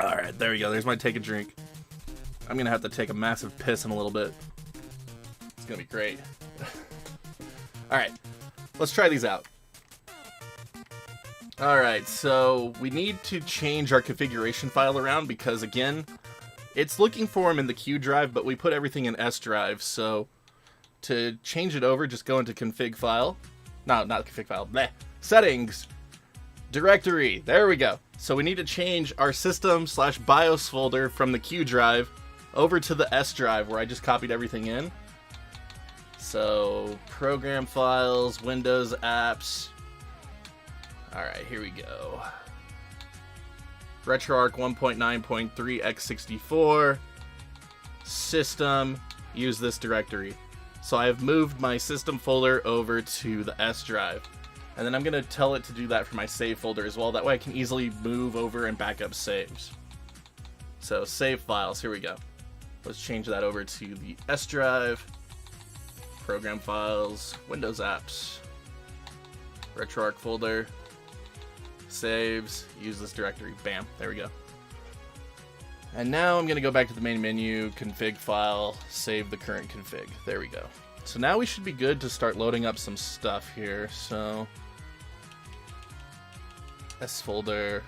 Alright, there we go. There's my take a drink. I'm gonna have to take a massive piss in a little bit. It's gonna be great. Alright, let's try these out. Alright, so we need to change our configuration file around because, again, it's looking for them in the Q drive, but we put everything in S drive, so to change it over, just go into config file. No, not config file. Bleh. Settings. Directory. There we go. So we need to change our system/BIOS folder from the Q drive over to the S drive where I just copied everything in. So program files, Windows apps. Alright, here we go. RetroArch 1.9.3 x64, system, use this directory. So I have moved my system folder over to the S drive. And then I'm going to tell it to do that for my save folder as well. That way I can easily move over and back up saves. So save files, here we go. Let's change that over to the S drive. Program files, Windows apps, RetroArch folder, saves, use this directory. Bam, there we go. And now I'm going to go back to the main menu, config file, save the current config. There we go. So now we should be good to start loading up some stuff here. So S folder,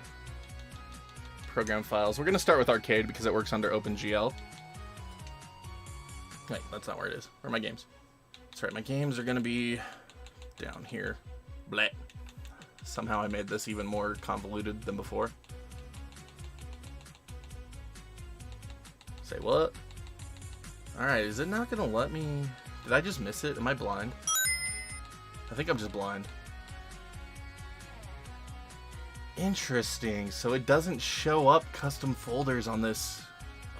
program files. We're going to start with Arcade because it works under OpenGL. Wait, that's not where it is. Where are my games? That's right, my games are going to be down here. Bleh. Somehow I made this even more convoluted than before. Say what? Alright, is it not gonna let me... Did I just miss it? Am I blind? I think I'm just blind. Interesting, so it doesn't show up custom folders on this.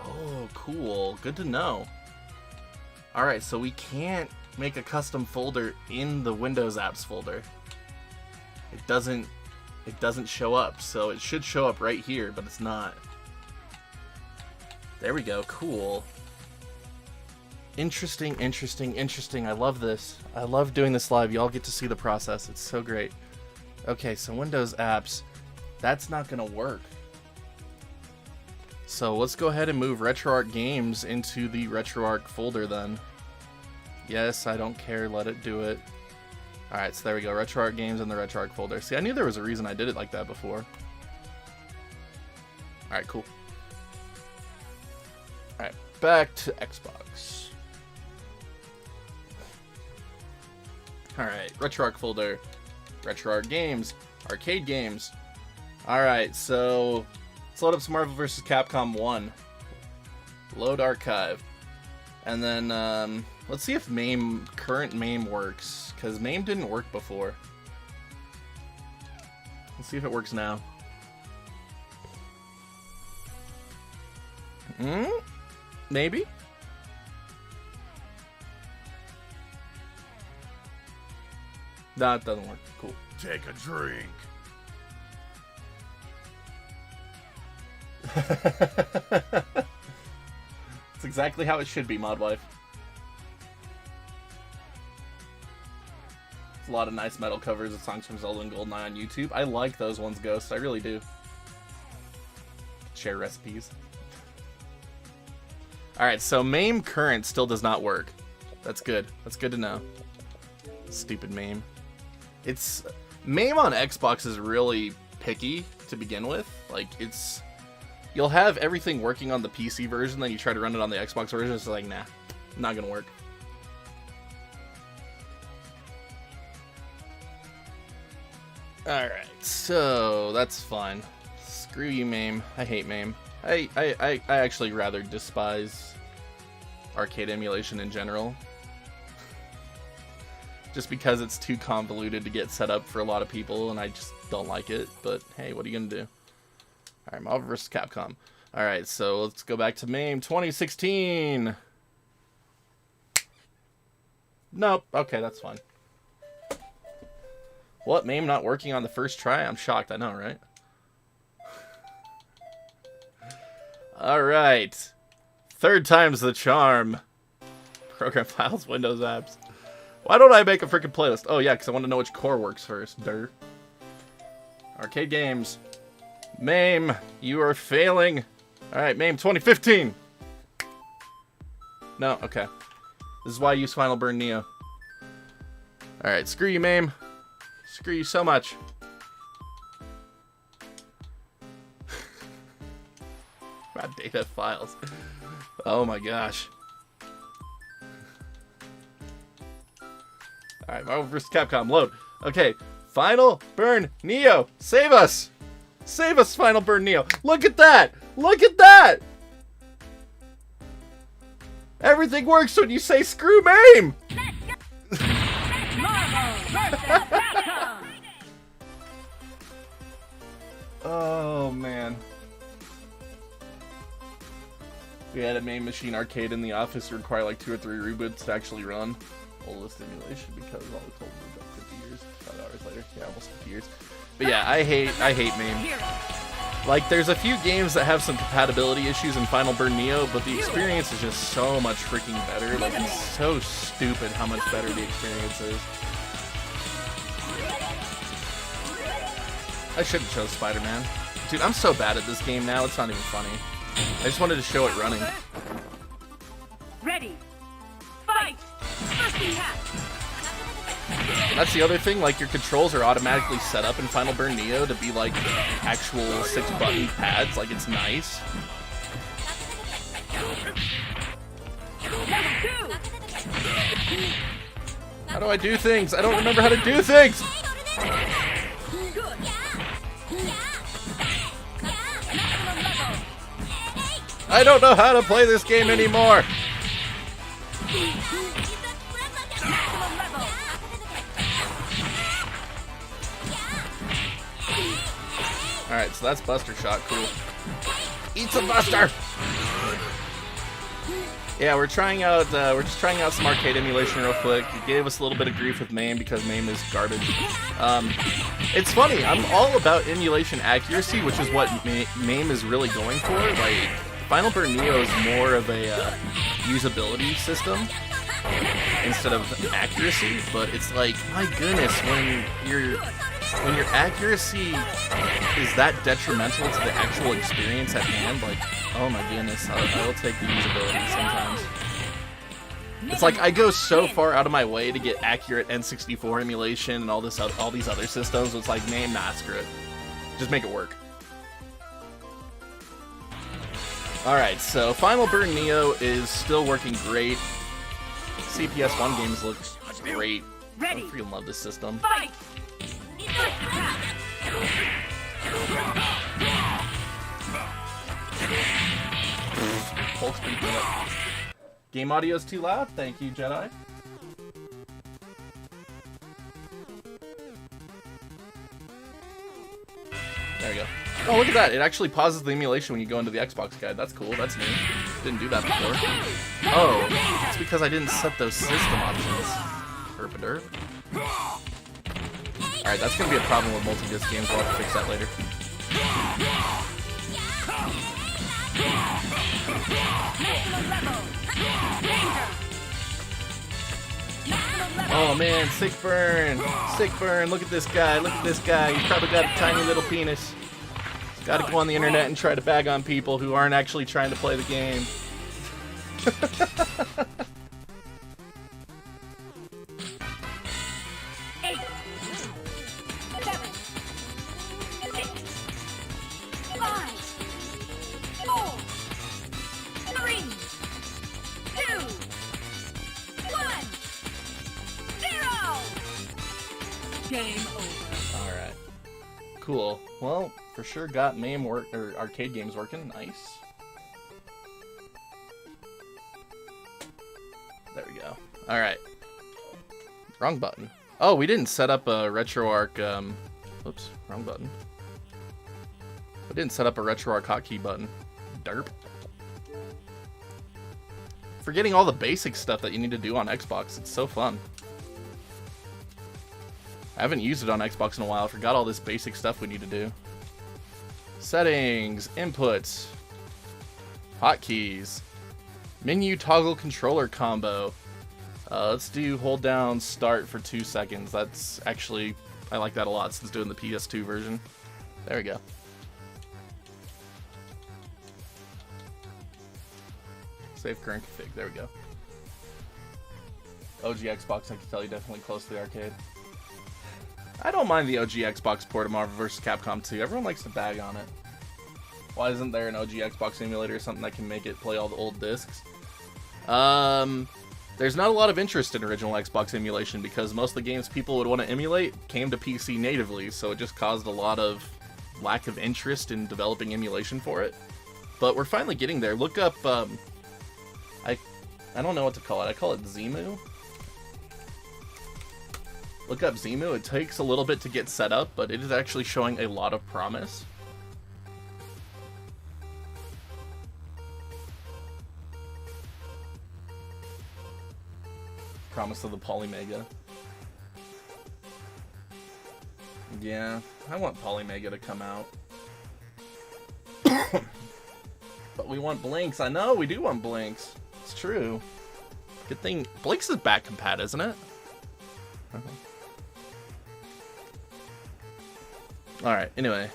Oh, cool. Good to know. Alright, so we can't make a custom folder in the Windows apps folder. It doesn't show up, so it should show up right here, but it's not. There we go, cool. Interesting, interesting, interesting. I love this. I love doing this live. Y'all get to see the process. It's so great. Okay, so Windows apps, that's not gonna work. So let's go ahead and move RetroArch games into the RetroArch folder then. Yes, I don't care, let it do it. Alright, so there we go, RetroArch games in the RetroArch folder. See, I knew there was a reason I did it like that before. Alright, cool. Alright, back to Xbox. Alright, RetroArch folder, RetroArch games, arcade games. Alright, so let's load up some Marvel vs. Capcom 1. Load archive. And then, let's see if current MAME works, because MAME didn't work before. Let's see if it works now. Maybe? No, it doesn't work. Cool. Take a drink. It's exactly how it should be, Modwife. There's a lot of nice metal covers of songs from Zelda and GoldenEye on YouTube. I like those ones, Ghost. I really do. Share recipes. Alright, so MAME current still does not work. That's good. That's good to know. Stupid MAME. It's... MAME on Xbox is really picky to begin with. Like, it's... You'll have everything working on the PC version, then you try to run it on the Xbox version, it's like, nah, not gonna work. Alright, so that's fine. Screw you, MAME. I hate MAME. I actually rather despise arcade emulation in general. Just because it's too convoluted to get set up for a lot of people, and I just don't like it. But hey, what are you gonna do? Alright, Marvel vs. Capcom. Alright, so let's go back to MAME 2016. Nope. Okay, that's fine. What? MAME not working on the first try? I'm shocked, I know, right? Alright. Third time's the charm. Program files, Windows apps. Why don't I make a freaking playlist? Oh yeah, because I want to know which core works first. Durr. Arcade games. MAME, you are failing. Alright, MAME 2015. No, okay. This is why I use Final Burn Neo. Alright, screw you, MAME. Screw you so much. Bad data files. Oh my gosh. Alright, Marvel vs. Capcom, load. Okay, Final Burn Neo. Save us! Save us, Final Burn Neo. Look at that! Look at that! Everything works when you say screw MAME! Oh, man. We had a main machine arcade in the office to require like 2 or 3 reboots to actually run. Oldest emulation because all the told me about 50 years, 5 hours later. Yeah, almost 50 years. But yeah, I hate MAME. Like, there's a few games that have some compatibility issues in Final Burn Neo, but the experience is just so much freaking better. Like, it's so stupid how much better the experience is. I should have chose Spider-Man. Dude, I'm so bad at this game now, it's not even funny. I just wanted to show it running. Ready. Fight! That's the other thing, like, your controls are automatically set up in Final Burn Neo to be like actual 6-button pads, like it's nice. How do I do things? I don't remember how to do things! I don't know how to play this game anymore! Alright, so that's Buster Shot, cool. Eat some Buster! Yeah, we're just trying out some arcade emulation real quick. It gave us a little bit of grief with MAME because MAME is garbage. It's funny, I'm all about emulation accuracy, which is what MAME is really going for. Like, Final Burn Neo is more of a usability system instead of accuracy, but it's like, my goodness, when your accuracy is that detrimental to the actual experience at hand, like, oh my goodness, I'll take the usability sometimes. It's like, I go so far out of my way to get accurate N64 emulation and all these other systems, it's like, MAME, nah, screw it. Just make it work. Alright, so Final Burn Neo is still working great. CPS1 games look great. I freaking love this system. Fight! Hulk's pretty good. Game audio's too loud? Thank you, Jedi. There we go. Oh, look at that. It actually pauses the emulation when you go into the Xbox guide. That's cool. That's new. Didn't do that before. Oh, it's because I didn't set those system options. Herpaderp. Alright, that's going to be a problem with multi-disc games. We'll have to fix that later. Oh man, sick burn! Sick burn! Look at this guy! Look at this guy! He's probably got a tiny little penis. He's got to go on the internet and try to bag on people who aren't actually trying to play the game. 8, 7, 6, 5, 4, 3, 2, 1, 0. Game over. Alright. Cool. Well, for sure got MAME work or arcade games working. Nice. There we go. Alright. Wrong button. Oh, we didn't set up a Retroarch, oops, wrong button. We didn't set up a Retroarch hotkey button. Derp. Forgetting all the basic stuff that you need to do on Xbox. It's so fun. I haven't used it on Xbox in a while. I forgot all this basic stuff we need to do. Settings, inputs, hotkeys, menu toggle controller combo. Let's do hold down start for 2 seconds. That's actually, I like that a lot since doing the PS2 version. There we go. Save current config. There we go. OG Xbox, I can tell you, definitely close to the arcade. I don't mind the OG Xbox port of Marvel vs. Capcom 2. Everyone likes to bag on it. Why isn't there an OG Xbox emulator or something that can make it play all the old discs? There's not a lot of interest in original Xbox emulation because most of the games people would want to emulate came to PC natively, so it just caused a lot of lack of interest in developing emulation for it. But we're finally getting there. Look up, I don't know what to call it. I call it Zemu. Look up Zemu. It takes a little bit to get set up, but it is actually showing a lot of promise. Promise of the Polymega. Yeah, I want Polymega to come out. But we want Blinks. I know, we do want Blinks. It's true. Good thing. Blinks is back compat, isn't it? Alright, anyway.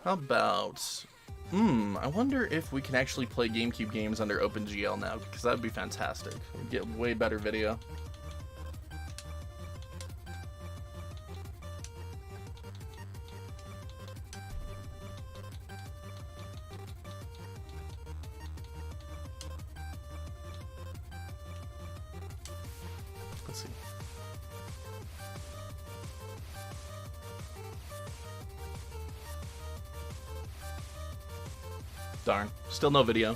How about... I wonder if we can actually play GameCube games under OpenGL now, because that would be fantastic. We'd get way better video. Let's see. Darn. Still no video.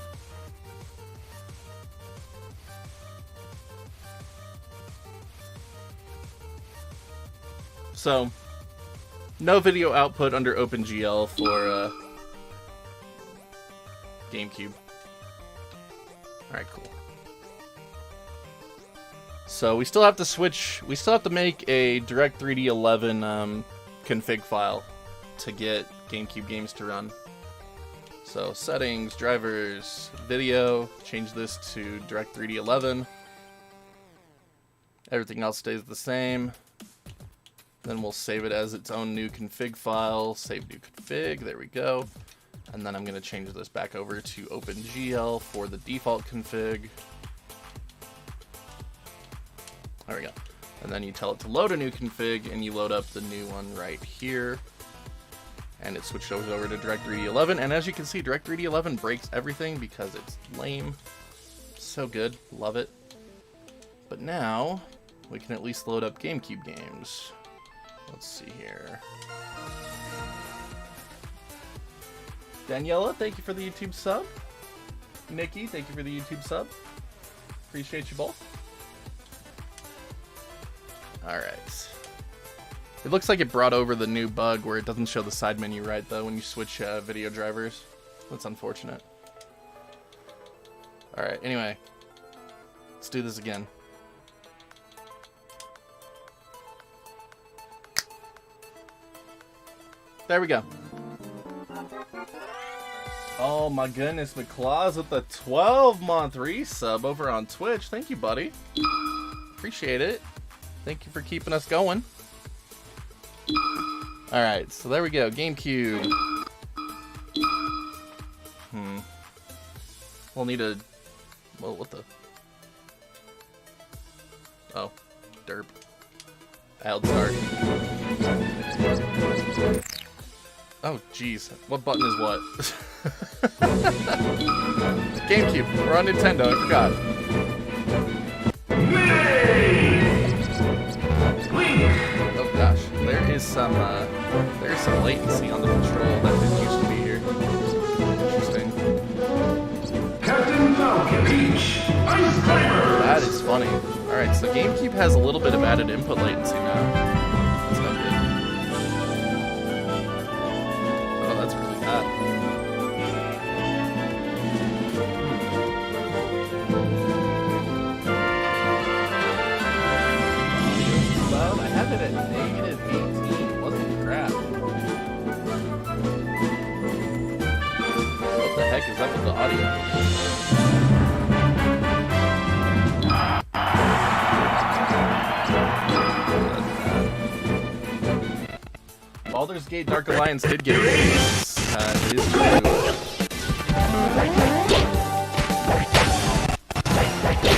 So, no video output under OpenGL for GameCube. Alright, cool. So we still have to switch, we still have to make a Direct3D 11 config file to get GameCube games to run. So settings, drivers, video, change this to Direct3D 11. Everything else stays the same. Then we'll save it as its own new config file, save new config, there we go. And then I'm going to change this back over to OpenGL for the default config. There we go. And then you tell it to load a new config, and you load up the new one right here. And it switched over to Direct3D 11. And as you can see, Direct3D 11 breaks everything because it's lame. So good. Love it. But now, we can at least load up GameCube games. Let's see here. Daniela, thank you for the YouTube sub. Nikki, thank you for the YouTube sub. Appreciate you both. Alright. It looks like it brought over the new bug where it doesn't show the side menu right, though, when you switch video drivers. That's unfortunate. Alright, anyway. Let's do this again. There we go. Oh my goodness, McClaws with the 12-month resub over on Twitch. Thank you, buddy. Appreciate it. Thank you for keeping us going. Alright, so there we go. GameCube. We'll need a... Well, what the... Oh. Derp. I held start. Oh, jeez. What button is what? GameCube. We're on Nintendo. I forgot. Oh gosh. There's some latency on the control that didn't used to be here. Interesting. Captain Falcon Beach, Ice Climber. That is funny. Alright, so GameCube has a little bit of added input latency now. That's not good. Oh, that's really bad. Well, I have it at -18. What the crap? What the heck is up with the audio? Baldur's Gate Dark Alliance did get released. It is true.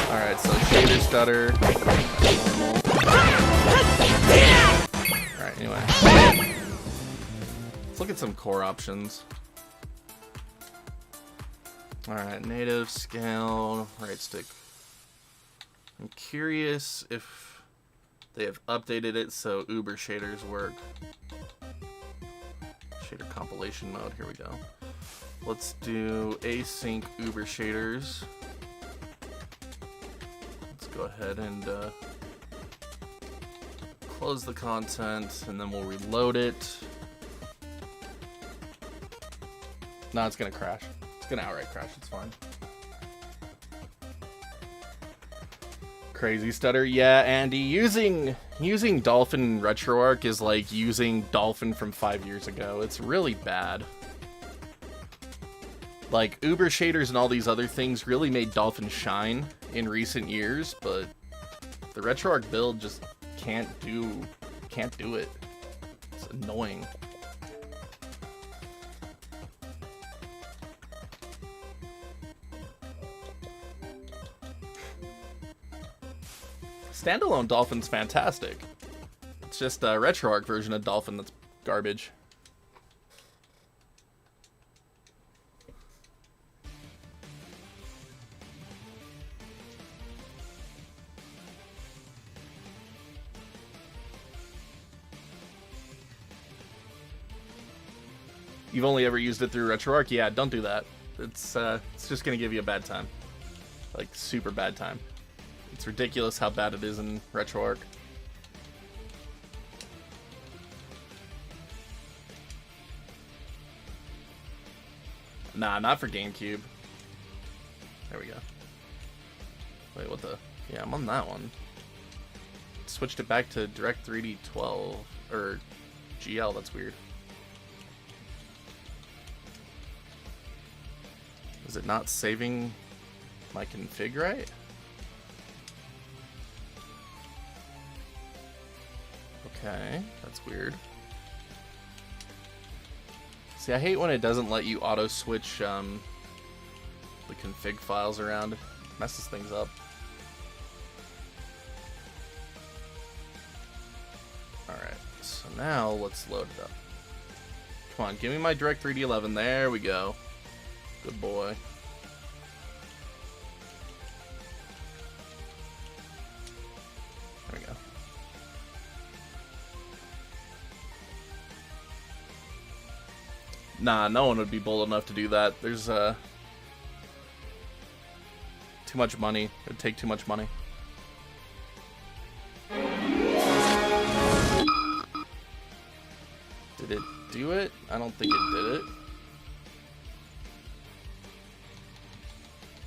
Alright, so shader stutter. Alright, anyway. Let's look at some core options. Alright, native, scale, right stick. I'm curious if they have updated it so Uber shaders work. Shader compilation mode, here we go. Let's do async Uber shaders. Let's go ahead and close the content, and then we'll reload it. No, it's gonna crash. It's gonna outright crash, it's fine. Crazy Stutter. Yeah, Andy, using Dolphin in RetroArch is like using Dolphin from 5 years ago. It's really bad. Like, Uber shaders and all these other things really made Dolphin shine in recent years, but the RetroArch build just can't do it. It's annoying. Standalone Dolphin's fantastic. It's just a RetroArch version of Dolphin that's garbage. You've only ever used it through RetroArch? Yeah, don't do that. It's just gonna give you a bad time. Like, super bad time. It's ridiculous how bad it is in RetroArch. Nah, not for GameCube. There we go. Wait, what the? Yeah, I'm on that one. Switched it back to Direct3D 12. Or GL, that's weird. Is it not saving my config right? Okay, that's weird. See, I hate when it doesn't let you auto-switch the config files around. It messes things up. Alright, so now let's load it up. Come on, give me my Direct3D 11. There we go. Good boy. There we go. Nah, no one would be bold enough to do that. There's too much money. It'd take too much money. Did it do it? I don't think it did it.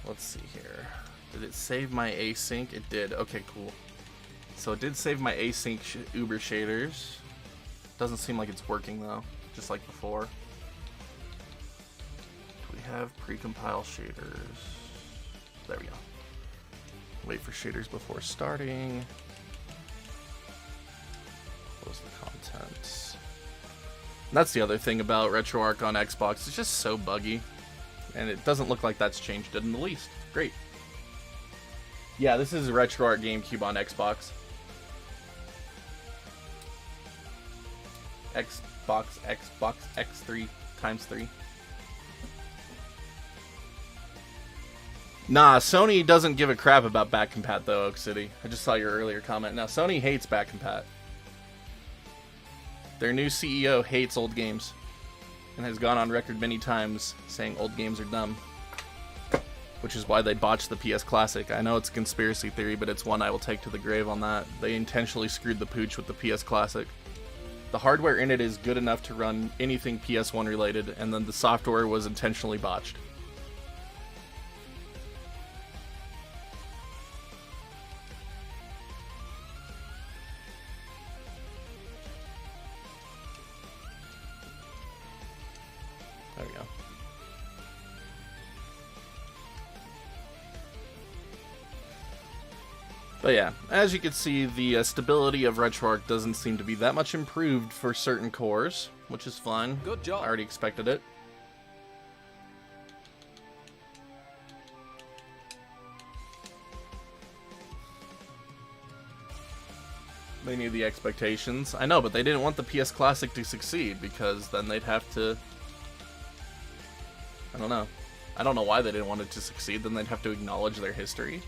Let's see here. Did it save my async? It did. Okay, cool. So it did save my async Uber shaders. Doesn't seem like it's working though, just like before. Do we have precompile shaders? There we go. Wait for shaders before starting. Close the contents. And that's the other thing about RetroArch on Xbox. It's just so buggy. And it doesn't look like that's changed it in the least. Great. Yeah, this is RetroArch GameCube on Xbox. Xbox X3 times 3. Nah, Sony doesn't give a crap about back compat though, Oak City. I just saw your earlier comment. Now, Sony hates back compat. Their new CEO hates old games. And has gone on record many times saying old games are dumb. Which is why they botched the PS Classic. I know it's a conspiracy theory, but it's one I will take to the grave on that. They intentionally screwed the pooch with the PS Classic. The hardware in it is good enough to run anything PS1 related, and then the software was intentionally botched. There we go. But yeah, as you can see, the stability of RetroArch doesn't seem to be that much improved for certain cores, which is fine. Good job. I already expected it. They knew the expectations. I know, but they didn't want the PS Classic to succeed, because then they'd have to... I don't know. I don't know why they didn't want it to succeed, then they'd have to acknowledge their history.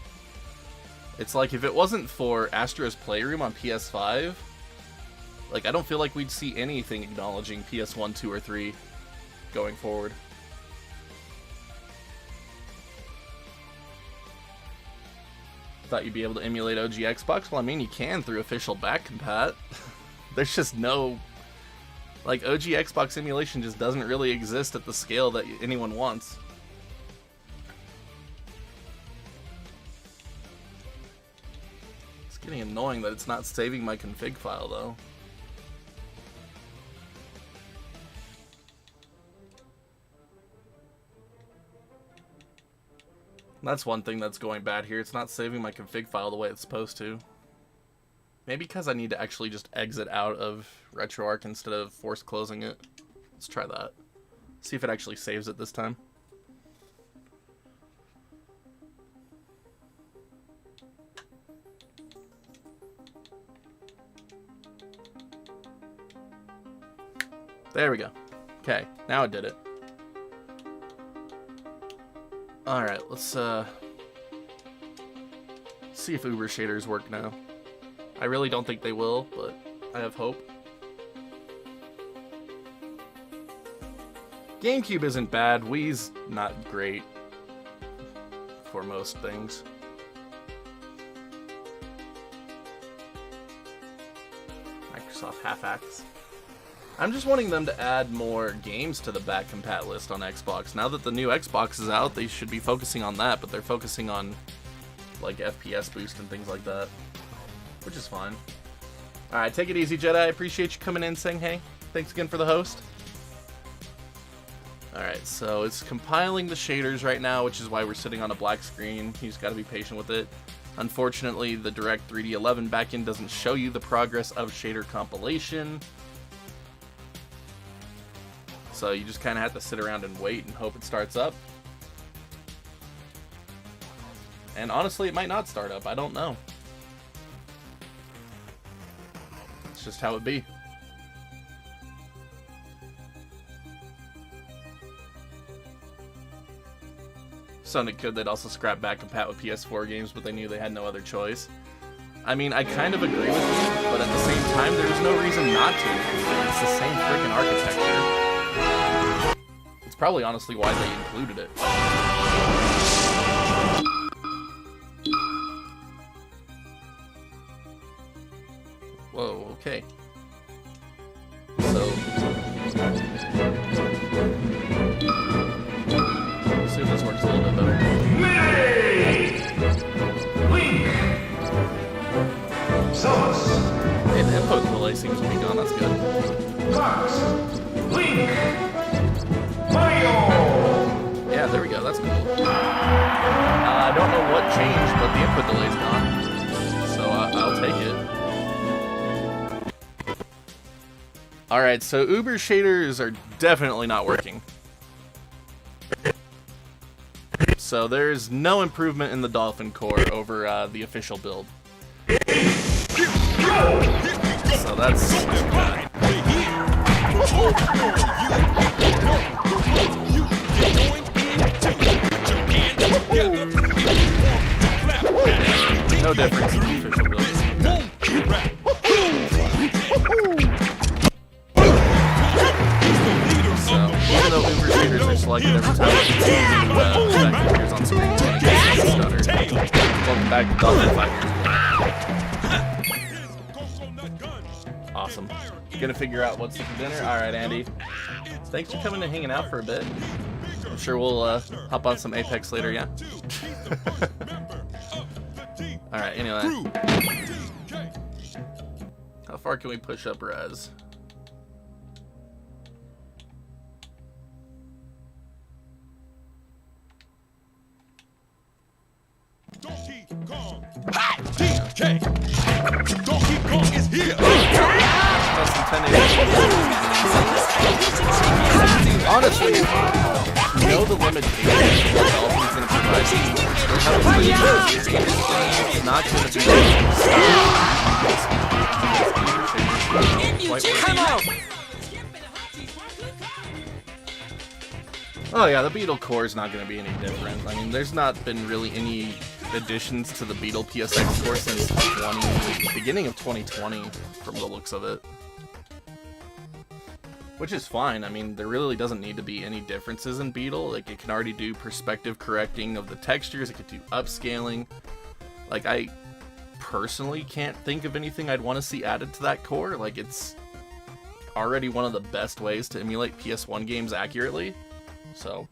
It's like, if it wasn't for Astro's Playroom on PS5, like, I don't feel like we'd see anything acknowledging PS1, 2, or 3 going forward. Thought you'd be able to emulate OG Xbox? Well, I mean, you can through official back compat. There's just no... Like, OG Xbox emulation just doesn't really exist at the scale that anyone wants. getting annoying that it's not saving my config file, though. That's one thing that's going bad here. It's not saving my config file the way it's supposed to. Maybe because I need to actually just exit out of Retroarch instead of force closing it. Let's try that. See if it actually saves it this time. There we go. Okay, now it did it. Alright, let's see if Uber shaders work now. I really don't think they will, but I have hope. GameCube isn't bad. Wii's not great for most things. Microsoft half-acts. I'm just wanting them to add more games to the back compat list on Xbox. Now that the new Xbox is out, they should be focusing on that, but they're focusing on like FPS boost and things like that, which is fine. Alright, take it easy, Jedi. I appreciate you coming in saying hey. Thanks again for the host. Alright, so it's compiling the shaders right now, which is why we're sitting on a black screen. You just gotta be patient with it. Unfortunately, the Direct 3D11 backend doesn't show you the progress of shader compilation. So you just kind of have to sit around and wait and hope it starts up. And honestly, it might not start up. I don't know. It's just how it be. Sounded good. They'd also scrap back compat with PS4 games, but they knew they had no other choice. I mean, I kind of agree with you, but at the same time, there's no reason not to. It's the same freaking architecture. It's probably honestly why they included it. Whoa, okay. So, let's see if this works a little bit better. Link. Sauce. Hey, the input delay seems to be gone, that's good. Fox. Link. Mario. Yeah, there we go, that's cool. I don't know what changed, but the input delay's gone. So I'll take it. Alright, so Uber shaders are definitely not working. So there's no improvement in the Dolphin core over the official build. So that's too bad. No difference in the official build. So, even though Uber shaders are selected every time it appears on screen, it's stutter. Welcome back to Dolphin Fighter. Awesome. Gonna figure out what's for dinner? Alright, Andy. Thanks for coming and hanging out for a bit. I'm sure we'll hop on some Apex later, yeah? Alright, anyway. How far can we push up res? Donkey Kong. Hi, DK. Donkey Kong is here. Honestly, you know the limitations that Dolphin's going to provide you. It's not going to be come out! Oh yeah, the Beetle core is not going to be any different. I mean, there's not been really any additions to the Beetle PSX core since the beginning of 2020, from the looks of it. Which is fine. I mean, there really doesn't need to be any differences in Beetle. Like, it can already do perspective correcting of the textures. It could do upscaling. Like, I personally can't think of anything I'd want to see added to that core. Like, it's already one of the best ways to emulate PS1 games accurately. So,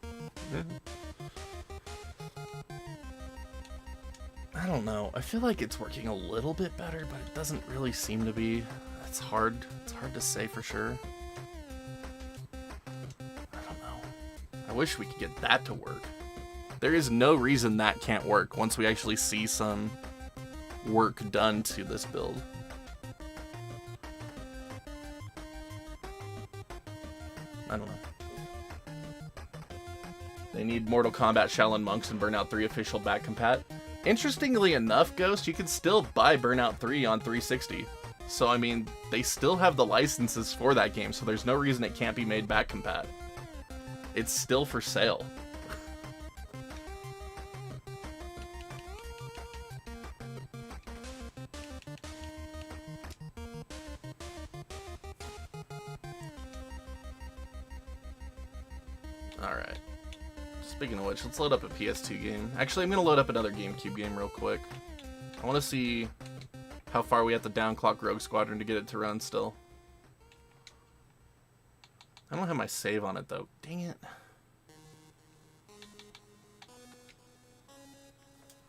I don't know. I feel like it's working a little bit better, but it doesn't really seem to be. It's hard to say for sure. I don't know. I wish we could get that to work. There is no reason that can't work once we actually see some work done to this build. I don't know. They need Mortal Kombat Shaolin Monks and Burnout 3 official back compat. Interestingly enough, Ghost, you can still buy Burnout 3 on 360. So, I mean, they still have the licenses for that game, so there's no reason it can't be made back compat. It's still for sale. Alright. Speaking of which, let's load up a PS2 game. Actually, I'm going to load up another GameCube game real quick. I want to see how far we have to downclock Rogue Squadron to get it to run still. I don't have my save on it, though. Dang it.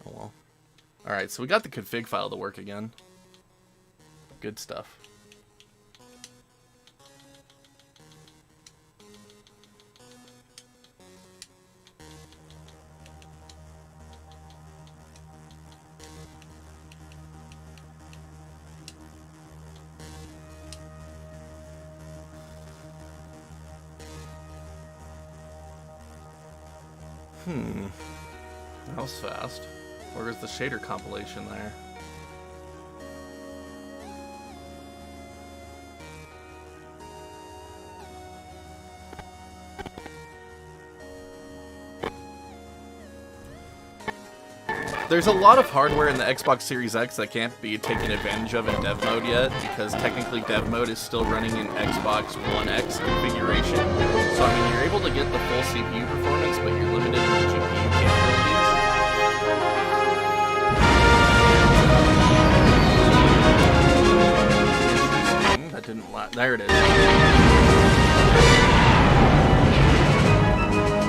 Oh well. Alright, so we got the config file to work again. Good stuff. That was fast. Where is the shader compilation there? There's a lot of hardware in the Xbox Series X that can't be taken advantage of in dev mode yet, because technically dev mode is still running in Xbox One X configuration. So I mean, you're able to get the full CPU performance, but you're limited in the GPU capabilities. Interesting. That didn't there it is.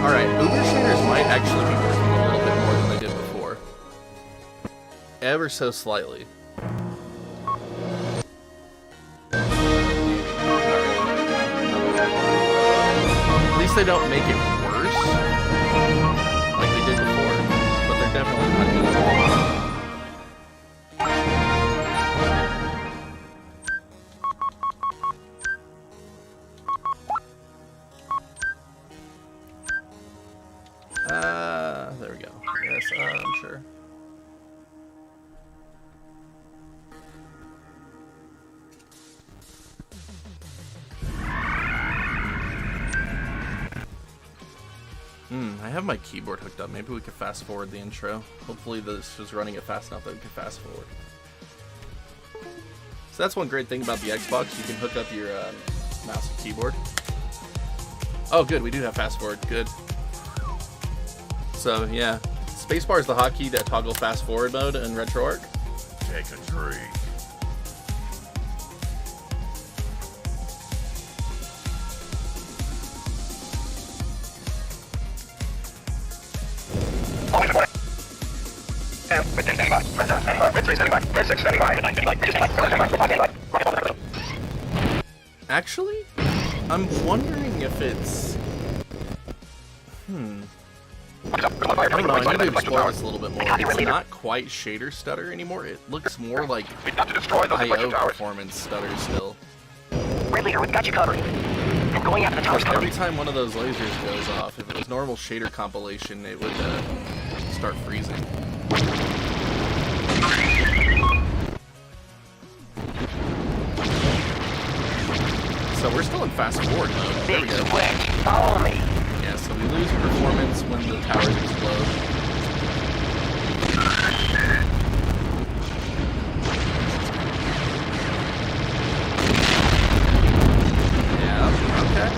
Alright, Uber shaders might actually be working a little bit more than they did before. Ever so slightly. At least they don't make it worse like they did before, but they're definitely not good. There we go. Yes, I'm sure. I have my keyboard hooked up. Maybe we could fast forward the intro. Hopefully this is running it fast enough that we can fast forward. So that's one great thing about the Xbox. You can hook up your mouse and keyboard. Oh, good. We do have fast forward. Good. So, yeah. Spacebar is the hotkey that toggle fast forward mode in Retroarch. Take a drink. Actually, I'm wondering if it's... I don't know, I need to explore this a little bit more. It's not quite shader stutter anymore. It looks more like I/O performance stutter still. Red leader, we've got you covered. I'm going after the tower's cover. Every time one of those lasers goes off, if it was normal shader compilation, it would start freezing. So we're still in fast forward mode. There we go. Follow me. Yeah, so we lose performance when the towers explode. Yeah, okay.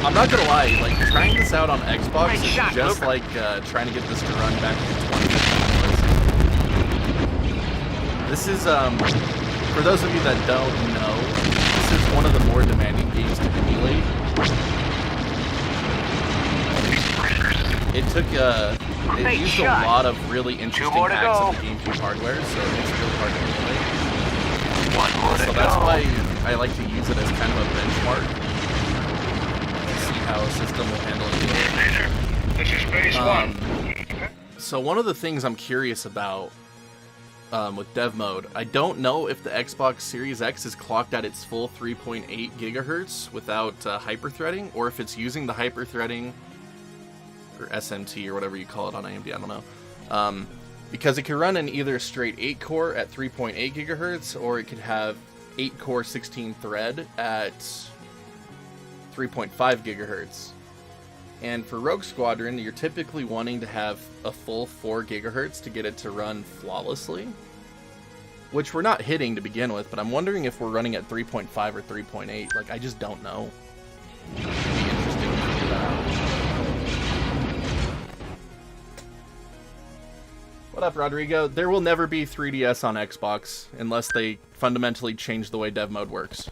I'm not gonna lie, like, trying this out on Xbox is just like trying to get this to run back in 2015. This is, for those of you that don't know, this is one of the more demanding games to emulate. It took It used a lot of really interesting hacks of the GameCube hardware, so it makes it really hard to emulate. So that's why I like to use it as kind of a benchmark to see how a system will handle it. This is base one. So one of the things I'm curious about with dev mode, I don't know if the Xbox Series X is clocked at its full 3.8 gigahertz without hyperthreading, or if it's using the hyperthreading, or SMT, or whatever you call it on AMD, I don't know. Because it can run in either a straight 8-core at 3.8 gigahertz, or it could have 8-core 16-thread at 3.5 gigahertz. And for Rogue Squadron, you're typically wanting to have a full 4 gigahertz to get it to run flawlessly, which we're not hitting to begin with, but I'm wondering if we're running at 3.5 or 3.8. Like, I just don't know. It'd be interesting to figure that out. What up, Rodrigo? There will never be 3DS on Xbox unless they fundamentally change the way dev mode works.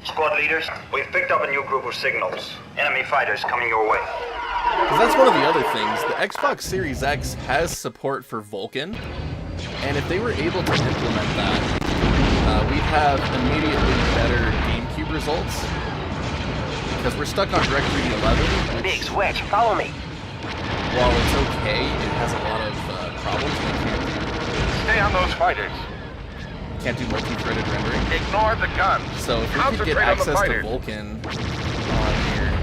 Squad leaders, we've picked up a new group of signals. Enemy fighters coming your way. Because that's one of the other things. The Xbox Series X has support for Vulkan, and if they were able to implement that, we'd have immediately better GameCube results. Because we're stuck on DirectX 11, Big switch, follow me. While it's okay, it has a lot of problems. Stay on those fighters. Can't do multi-threaded rendering. Ignore the guns. So if we could get access to Vulkan on here,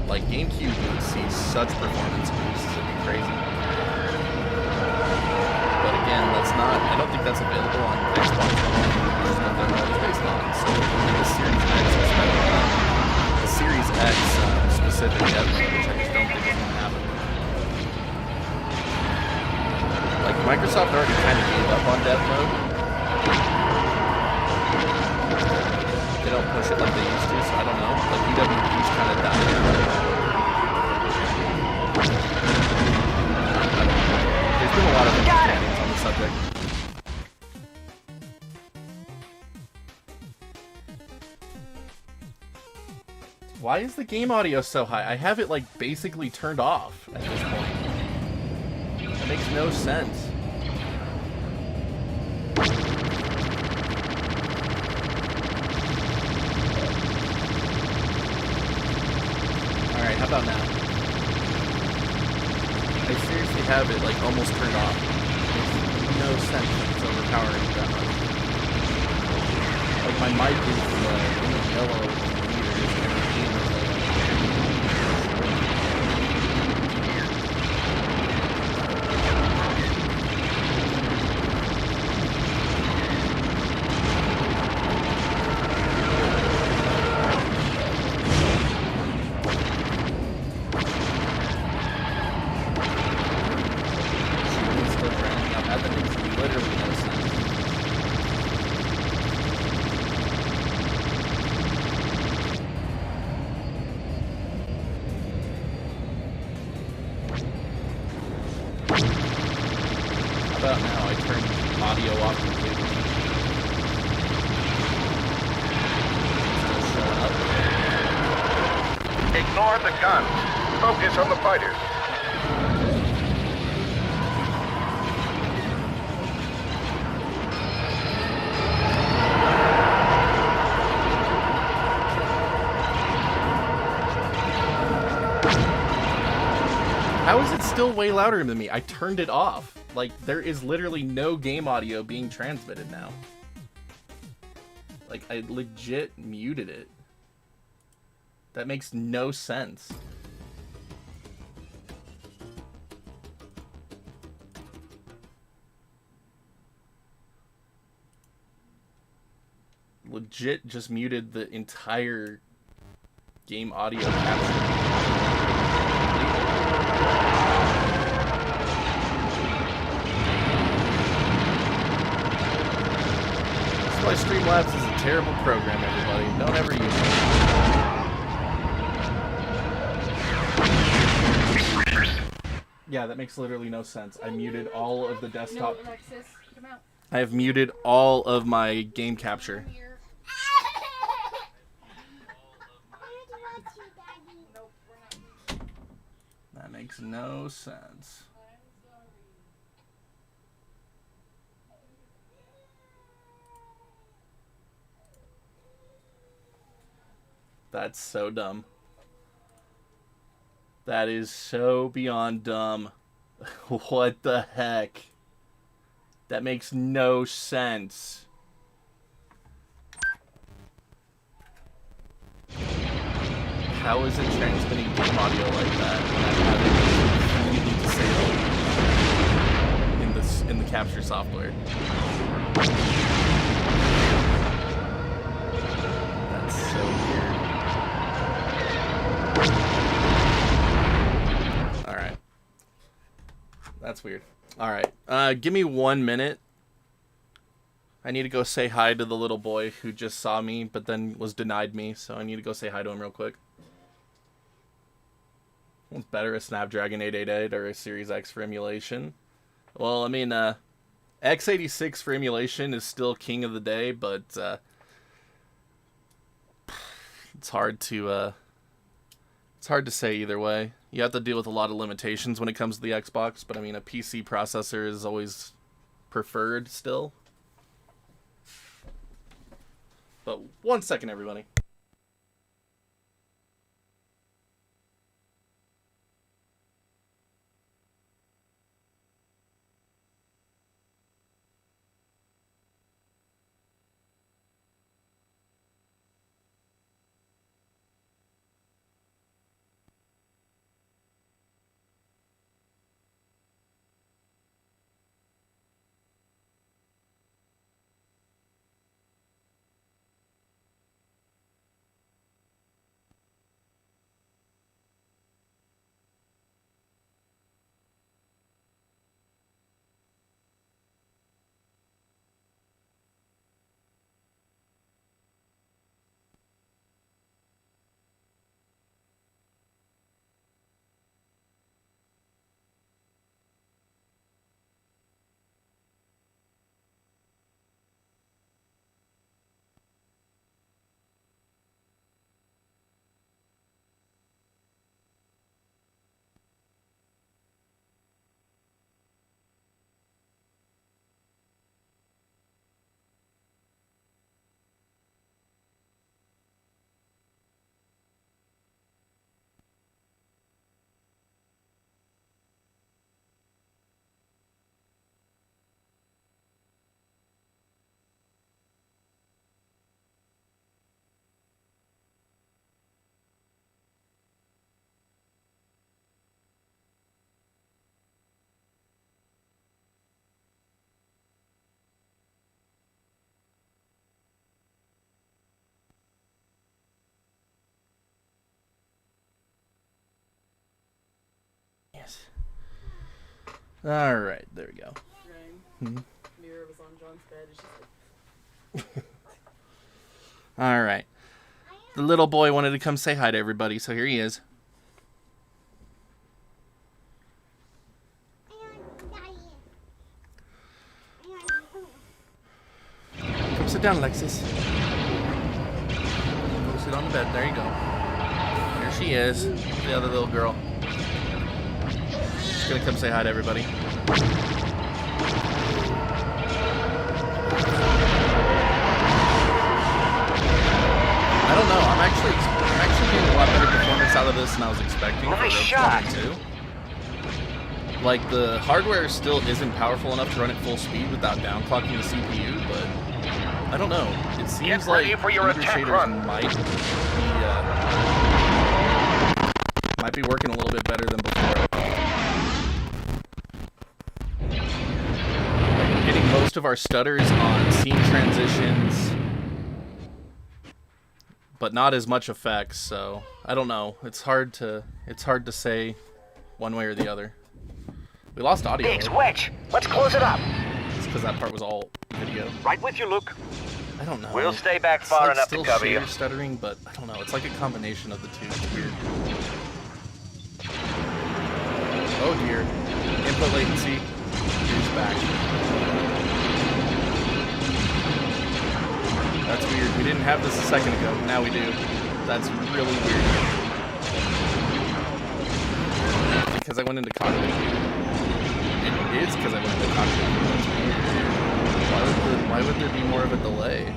like GameCube would see such performance boosts, it'd be crazy. But again, that's not. I don't think that's available on Xbox One, which is what they're always based on. So the Series X is better than that. The Series X specific dev mode, which I just don't think is gonna happen. Like Microsoft already kind of gave up on dev mode. They don't push it like they used to, so I don't know. Like UWP's kind of died out. There's been a lot of opinions on the subject. Why is the game audio so high? I have it like basically turned off at this point. That makes no sense. Alright, how about now? I seriously have it like almost turned off. Makes no sense that it's overpowering that much. Like my mic is in the yellow meters and the game is Ignore the guns. Focus on the fighters. How is it still way louder than me? I turned it off. Like, there is literally no game audio being transmitted now. Like, I legit muted it. That makes no sense. Legit just muted the entire game audio capture. That's why Streamlabs is a terrible program, everybody. Don't ever use it. Yeah, that makes literally no sense. I muted all of the desktop. I have muted all of my game capture. makes no sense. That's so dumb. That is so beyond dumb. What the heck? That makes no sense. How is it transmitting game audio like that when I have it disabled in the capture software? That's so weird. All right. That's weird. All right. Give me 1 minute. I need to go say hi to the little boy who just saw me but then was denied me, so I need to go say hi to him real quick. What's better, a Snapdragon 888 or a Series X for emulation? Well, I mean, x86 for emulation is still king of the day, but it's hard to say either way. You have to deal with a lot of limitations when it comes to the Xbox, but I mean, a PC processor is always preferred still. But 1 second, everybody. All right, there we go. Mirror was on John's bed. It's just like... All right. The little boy wanted to come say hi to everybody, so here he is. Come sit down, Alexis. Go sit on the bed. There you go. Here she is, the other little girl. She's gonna come say hi to everybody. I don't know. I'm actually getting a lot better performance out of this than I was expecting. Nice shot. Like, the hardware still isn't powerful enough to run at full speed without downclocking the CPU, but I don't know. It seems like computer shaders might be working a little bit better than before. Getting most of our stutters on scene transitions, but not as much effects, so I don't know. It's hard to say one way or the other. We lost audio. Big switch. Let's close it up. It's because that part was all video. Right with you, Luke. I don't know. We'll stay back far enough to cover you. Still stuttering, but I don't know. It's like a combination of the two. It's weird. Oh dear. Input latency. Here's back. That's weird. We didn't have this a second ago. Now we do. That's really weird. because I went into cockpit. It is because I went into cockpit. Why would there be more of a delay?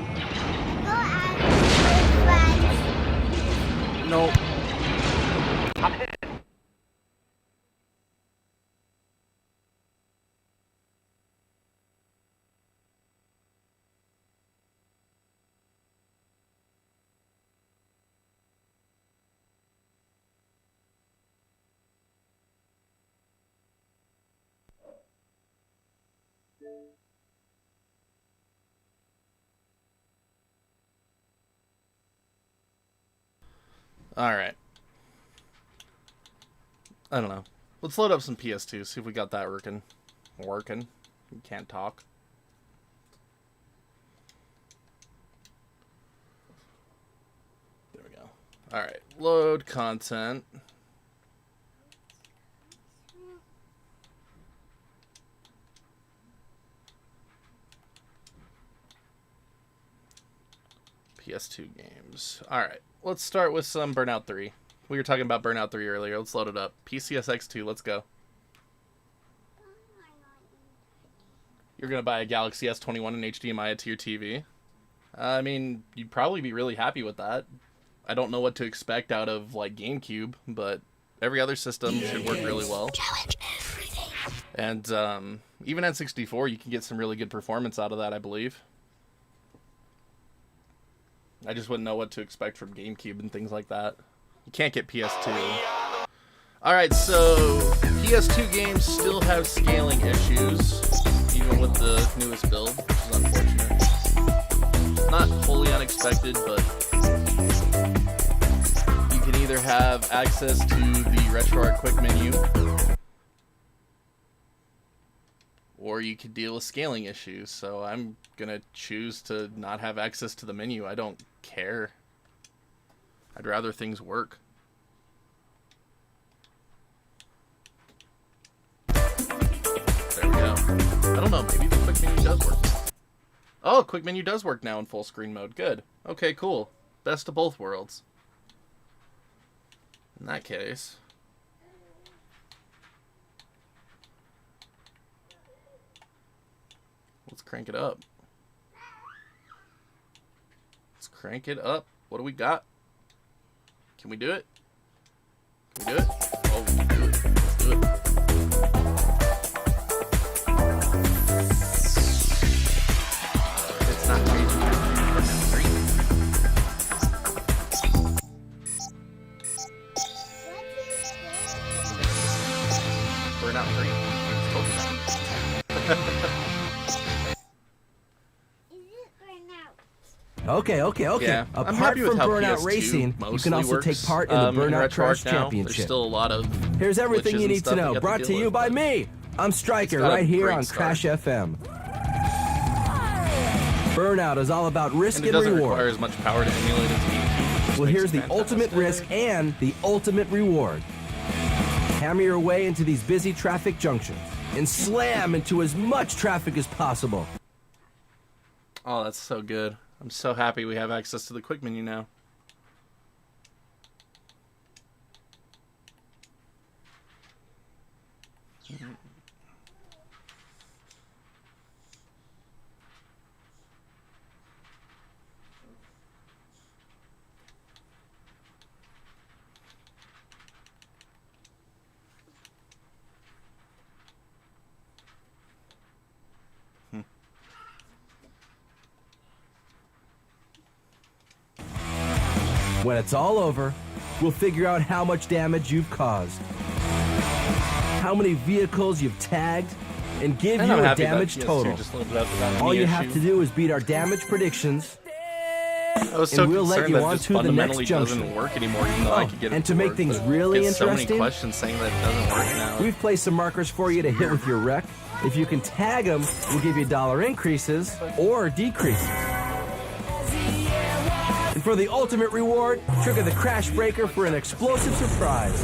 No. Alright. I don't know. Let's load up some PS2, see if we got that working. You can't talk. There we go. Alright. Load content. PS2 games. Alright. Let's start with some Burnout 3. We were talking about Burnout 3 earlier. Let's load it up. PCSX2, let's go. You're going to buy a Galaxy S21 and HDMI it to your TV. I mean, you'd probably be really happy with that. I don't know what to expect out of, like, GameCube, but every other system should work really well. And even N64, you can get some really good performance out of that, I believe. I just wouldn't know what to expect from GameCube and things like that. You can't get PS2. Alright, so PS2 games still have scaling issues, even with the newest build, which is unfortunate. Not wholly unexpected, but you can either have access to the Retroarch quick menu, or you could deal with scaling issues. So I'm gonna choose to not have access to the menu. I don't care. I'd rather things work. There we go. I don't know, maybe the quick menu does work. Oh, quick menu does work now in full screen mode. Good. Okay, cool. Best of both worlds. In that case, let's crank it up. Let's crank it up. What do we got? Can we do it? Can we do it? Oh, we can do it. Let's do it. It's not crazy. Burnout 3. Burnout 3. Okay. Yeah, I'm Apart happy with from how Burnout PS2 Racing, you can also works, take part in the Burnout Trash now. Championship. There's still a lot of Here's everything glitches you and need stuff to you know. have Brought to deal you with, by but me. I'm Striker it's got a right here great on start. Crash FM. Burnout is all about risk And and it doesn't reward. require as much power to emulate as GameCube. Well, here's the ultimate risk and the ultimate reward. Hammer your way into these busy traffic junctions and slam into as much traffic as possible. Oh, that's so good. I'm so happy we have access to the quick menu now. When it's all over, we'll figure out how much damage you've caused, how many vehicles you've tagged, and give you a damage total. All you have to do is beat our damage predictions, I was so and we'll let concerned you that it on just to the next fundamentally junction. doesn't work anymore, even though I could get it and to make work, things but really get so many interesting, questions saying that it doesn't work now. we've placed some markers for you to hit with your wreck. If you can tag them, we'll give you dollar increases or decreases. And for the ultimate reward, trigger the crash breaker for an explosive surprise.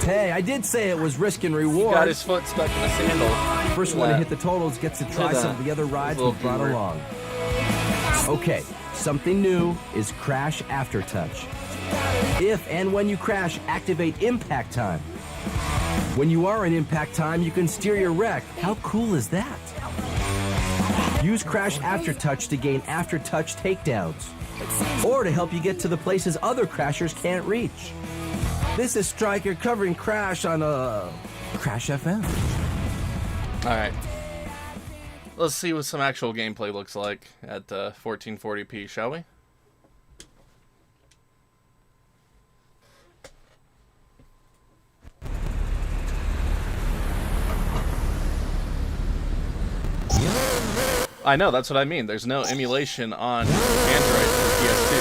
Hey, I did say it was risk and reward. He got his foot stuck in a sandal. First one to hit the totals gets to try some of the other rides we brought along. Okay, something new is Crash Aftertouch. If and when you crash, activate Impact Time. When you are in impact time, you can steer your wreck. How cool is that? Use Crash Aftertouch to gain aftertouch takedowns, or to help you get to the places other crashers can't reach. This is Striker covering Crash on Crash FM. Alright. Let's see what some actual gameplay looks like at 1440p, shall we? I know, that's what I mean. There's no emulation on Android for PS2.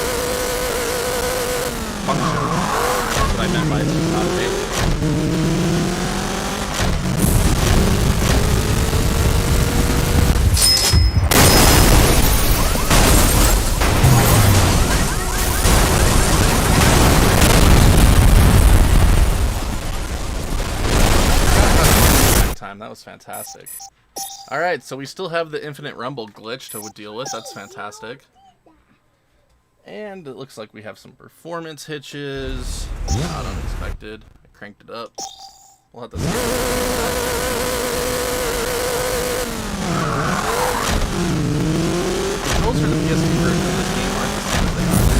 Function. That's what I meant by it's not available. Time. That was fantastic. Alright, so we still have the Infinite Rumble glitch to deal with. That's fantastic. And it looks like we have some performance hitches. Not unexpected. I cranked it up. We'll have to see. The controls for the PS2 version of this game aren't the same as they are there.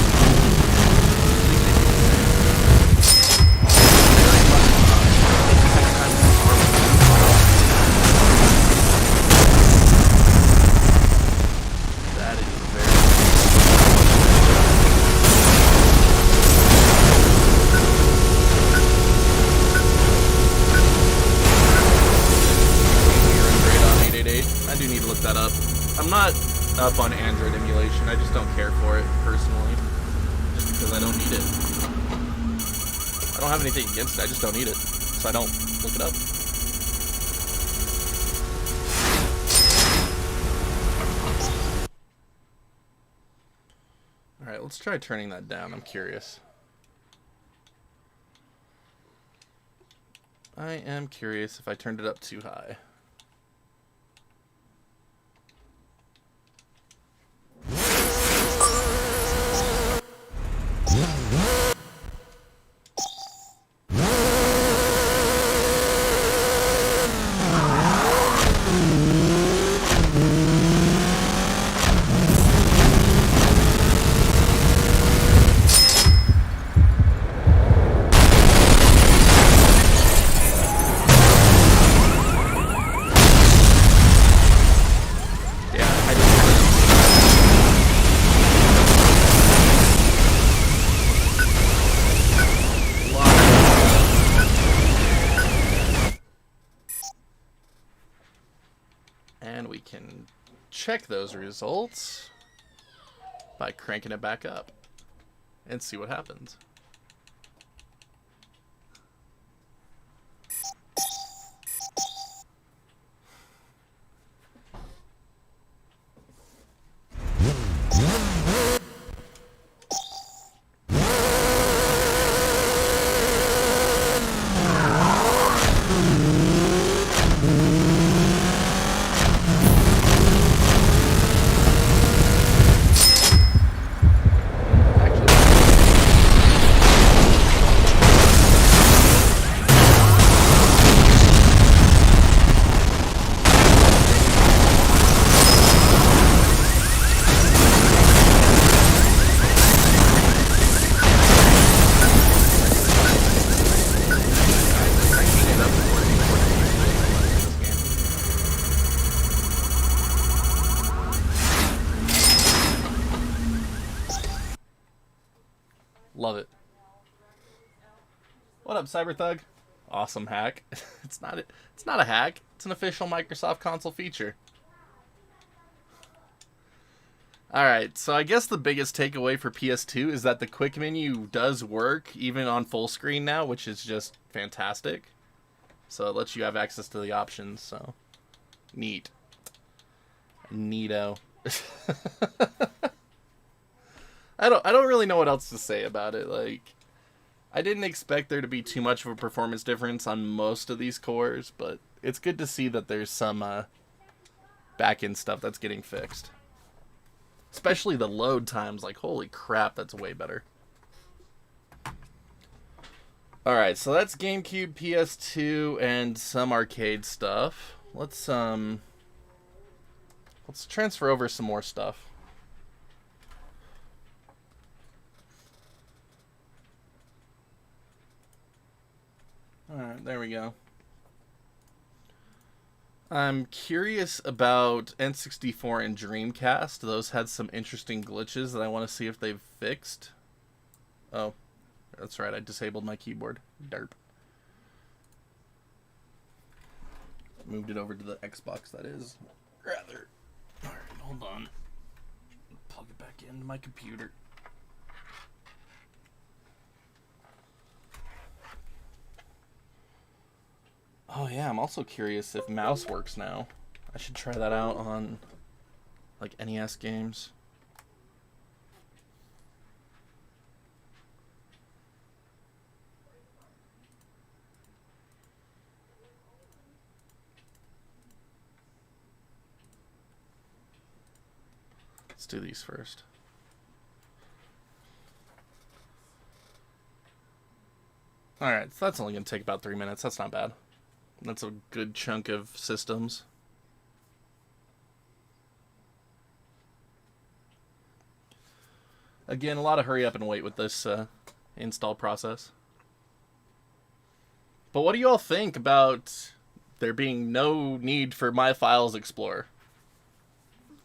I'm not up on Android emulation. I just don't care for it personally, just because I don't need it. I don't have anything against it. I just don't need it, so I don't look it up. All right, let's try turning that down. I'm curious. I am curious if I turned it up too high. Check those results by cranking it back up and see what happens. Love it. What up, Cyberthug? Awesome hack. It's not a hack. It's an official Microsoft console feature. Alright, so I guess the biggest takeaway for PS2 is that the quick menu does work even on full screen now, which is just fantastic. So it lets you have access to the options, so neat. Neato. I don't really know what else to say about it. Like, I didn't expect there to be too much of a performance difference on most of these cores, but it's good to see that there's some back-end stuff that's getting fixed. Especially the load times, like, holy crap, that's way better. Alright, so that's GameCube, PS2, and some arcade stuff. Let's transfer over some more stuff. Alright, there we go. I'm curious about N64 and Dreamcast. Those had some interesting glitches that I want to see if they've fixed. Oh, that's right, I disabled my keyboard. Derp. Moved it over to the Xbox, that is. Rather. Alright, hold on. Plug it back into my computer. Oh yeah, I'm also curious if mouse works now. I should try that out on, like, NES games. Let's do these first. Alright, so that's only going to take about 3 minutes. That's not bad. That's a good chunk of systems. Again, a lot of hurry up and wait with this install process. But what do you all think about there being no need for My Files Explorer?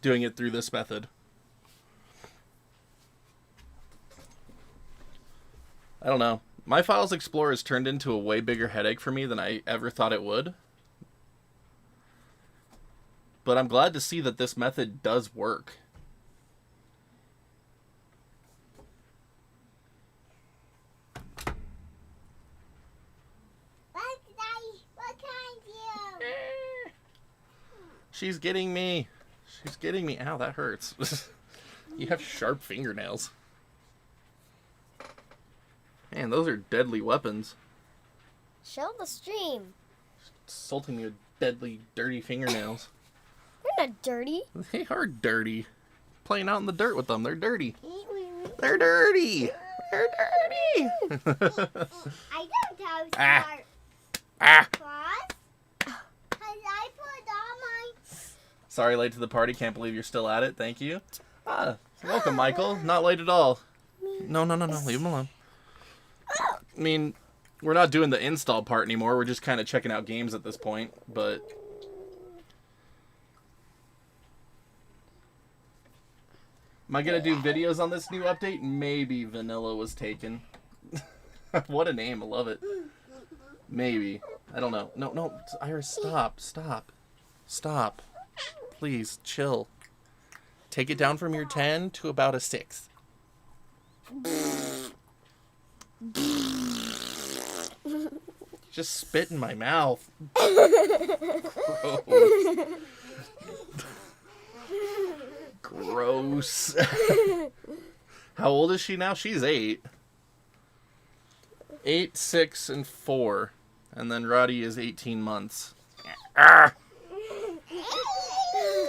Doing it through this method. I don't know. My Files Explorer has turned into a way bigger headache for me than I ever thought it would. But I'm glad to see that this method does work. What kind you? She's getting me. She's getting me. Ow, that hurts. You have sharp fingernails. Man, those are deadly weapons. Show the stream. Insulting me with deadly, dirty fingernails. They're not dirty. They are dirty. Playing out in the dirt with them. They're dirty. They're dirty. They're dirty. I don't have Ah. Cause I put on my... Sorry, late to the party. Can't believe you're still at it. Thank you. Welcome, Michael. Not late at all. No. Leave him alone. I mean, we're not doing the install part anymore. We're just kind of checking out games at this point, but... Am I going to do videos on this new update? Maybe Vanilla was taken. What a name. I love it. Maybe. I don't know. No. Iris, stop. Please, chill. Take it down from your 10 to about a 6. Just spit in my mouth. Gross. How old is she now? She's 8. 8, 6, and 4. And then Roddy is 18 months.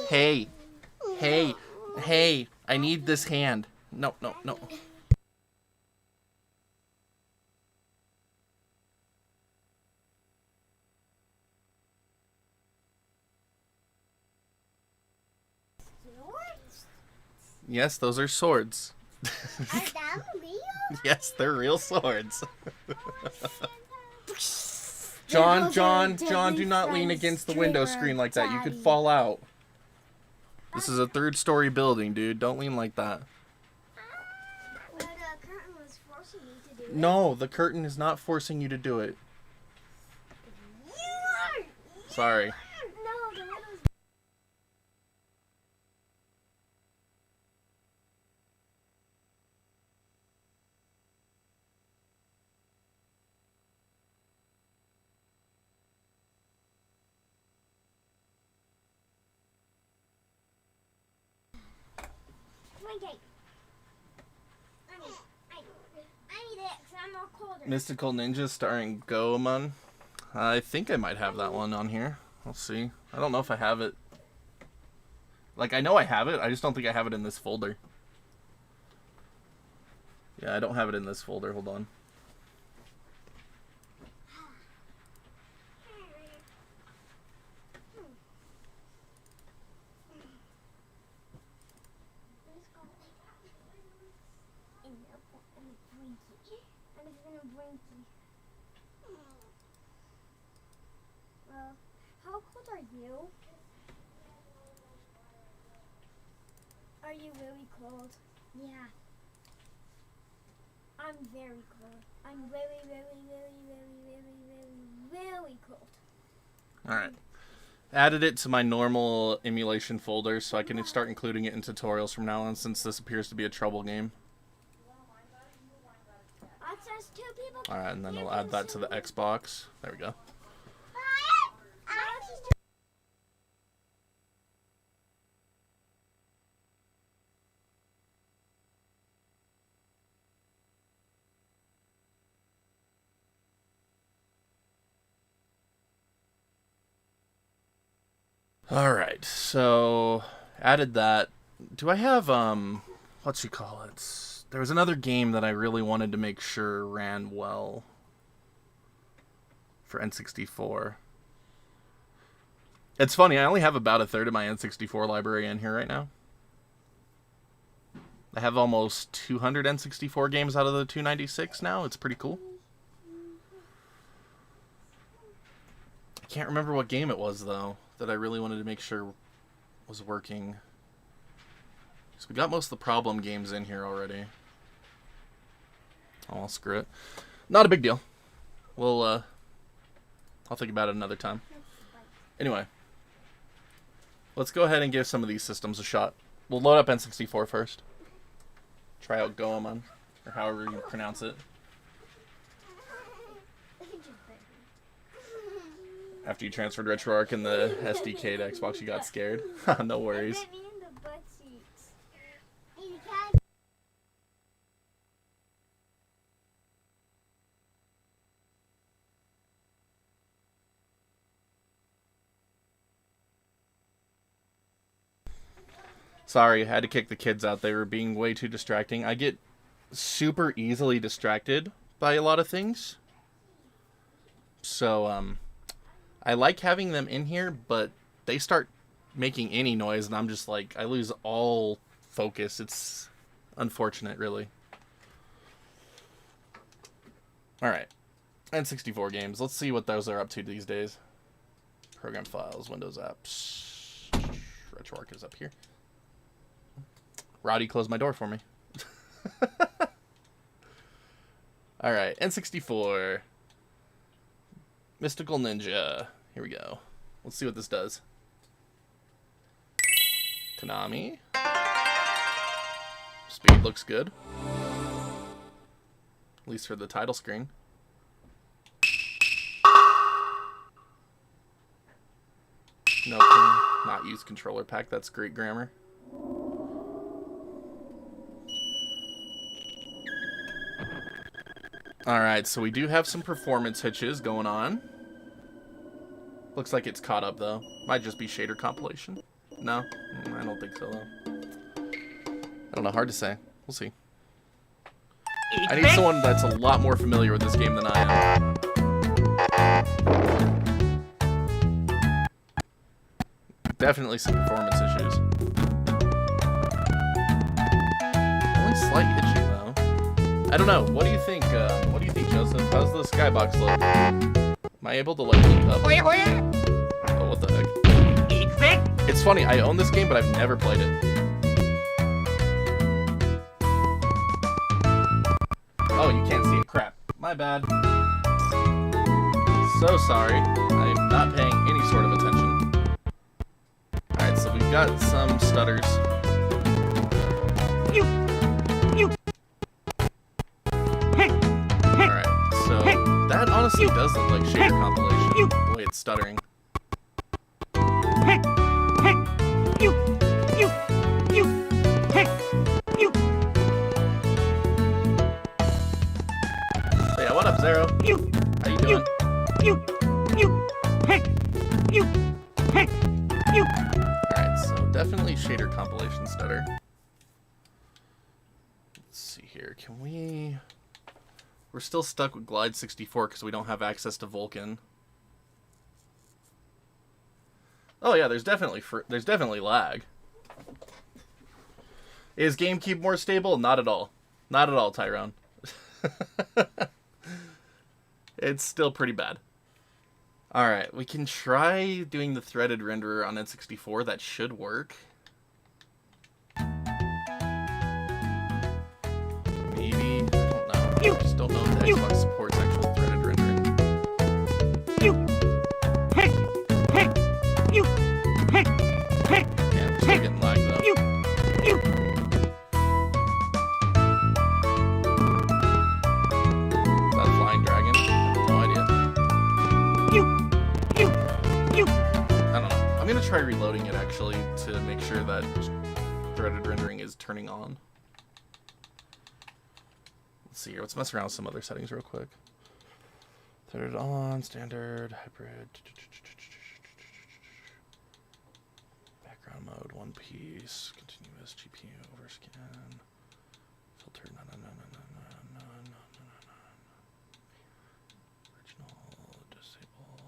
Hey. I need this hand. No. Yes, those are swords. Are them real? Yes, they're real swords. John, do not lean against the window screen like that. You could fall out. This is a 3rd-story building, dude. Don't lean like that. Well, the curtain was forcing me to do it. No, the curtain is not forcing you to do it. Sorry. No, the window's... I need it because I'm more colder. Mystical Ninja starring Goemon. I think I might have that one on here. We'll see. I don't know if I have it. Like, I know I have it. I just don't think I have it in this folder. Yeah, I don't have it in this folder. Hold on. You? Are you really cold? Yeah. I'm very cold. I'm really, really, really, really, really, really, really cold. Alright. Added it to my normal emulation folder so I can start including it in tutorials from now on, since this appears to be a trouble game. Alright, and then we'll add that to the Xbox. There we go. Alright, so added that. Do I have, what you call it? There was another game that I really wanted to make sure ran well for N64. It's funny, I only have about a third of my N64 library in here right now. I have almost 200 N64 games out of the 296 now. It's pretty cool. I can't remember what game it was, though, that I really wanted to make sure was working. So we got most of the problem games in here already. Oh, well, screw it. Not a big deal. We'll, I'll think about it another time. Anyway. Let's go ahead and give some of these systems a shot. We'll load up N64 first. Try out Goemon, or however you pronounce it. After you transferred Retroarch and the SDK to Xbox, you got scared. No worries. Sorry, I had to kick the kids out. They were being way too distracting. I get super easily distracted by a lot of things. So, I like having them in here, but they start making any noise, and I'm just like, I lose all focus. It's unfortunate, really. Alright. N64 games. Let's see what those are up to these days. Program files, Windows apps. Retroarch is up here. Roddy closed my door for me. Alright, N64. Mystical Ninja. Here we go. Let's see what this does. Konami. Speed looks good. At least for the title screen. No, can not use controller pack. That's great grammar. Alright, so we do have some performance hitches going on. Looks like it's caught up, though. Might just be shader compilation. No? I don't think so, though. I don't know, hard to say. We'll see. I need someone that's a lot more familiar with this game than I am. Definitely some performance issues. Only slight itching, though. I don't know. What do you think? What do you think, Joseph? How's the skybox look? Am I able to like look up? Oh, what the heck? It's funny. I own this game, but I've never played it. Oh, you can't see it. Crap. My bad. So sorry. I am not paying any sort of attention. All right, so we've got some stutters. That honestly does look like shader compilation. Boy, it's stuttering. Yeah, what up, Zero? How you doing? Alright, so definitely shader compilation stutter. Let's see here. Can we... We're still stuck with Glide 64 because we don't have access to Vulkan. Oh yeah, there's definitely lag. Is GameCube more stable? Not at all. Not at all, Tyrone. It's still pretty bad. Alright, we can try doing the threaded renderer on N64. That should work. Maybe. I don't know. I just don't know if the Xbox supports actual threaded rendering. Yeah, we're still getting lag though. That flying dragon? I have no idea. I don't know. I'm gonna try reloading it actually to make sure that threaded rendering is turning on. Let's see here. Let's mess around with some other settings real quick. Threaded on, standard, hybrid. Background mode, one piece, continuous GPU overscan, filter, no. Original, disable,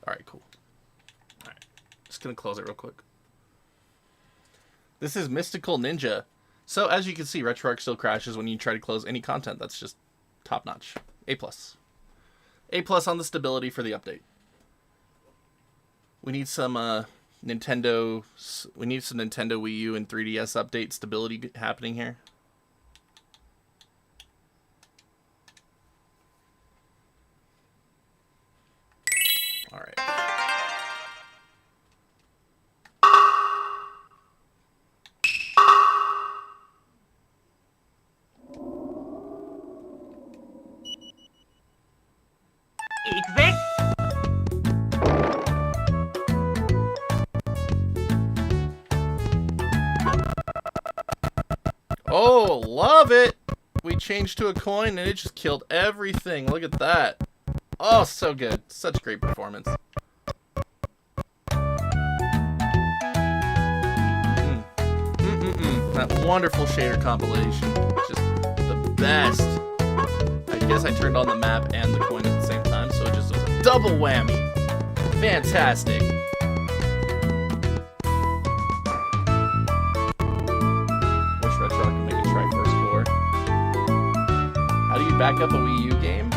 Alright, cool. Alright, just gonna close it real quick. This is Mystical Ninja. So, as you can see, Retroarch still crashes when you try to close any content. That's just top-notch. A+. A+ on the stability for the update. We need some Nintendo Wii U and 3DS update stability happening here. All right. Oh, love it! We changed to a coin and it just killed everything. Look at that. Oh, so good. Such great performance. That wonderful shader compilation. Just the best. I guess I turned on the map and the coin at the same time, so it just was a double whammy. Fantastic. Wish Retroarch could make a Triforce Core. How do you back up a Wii U game?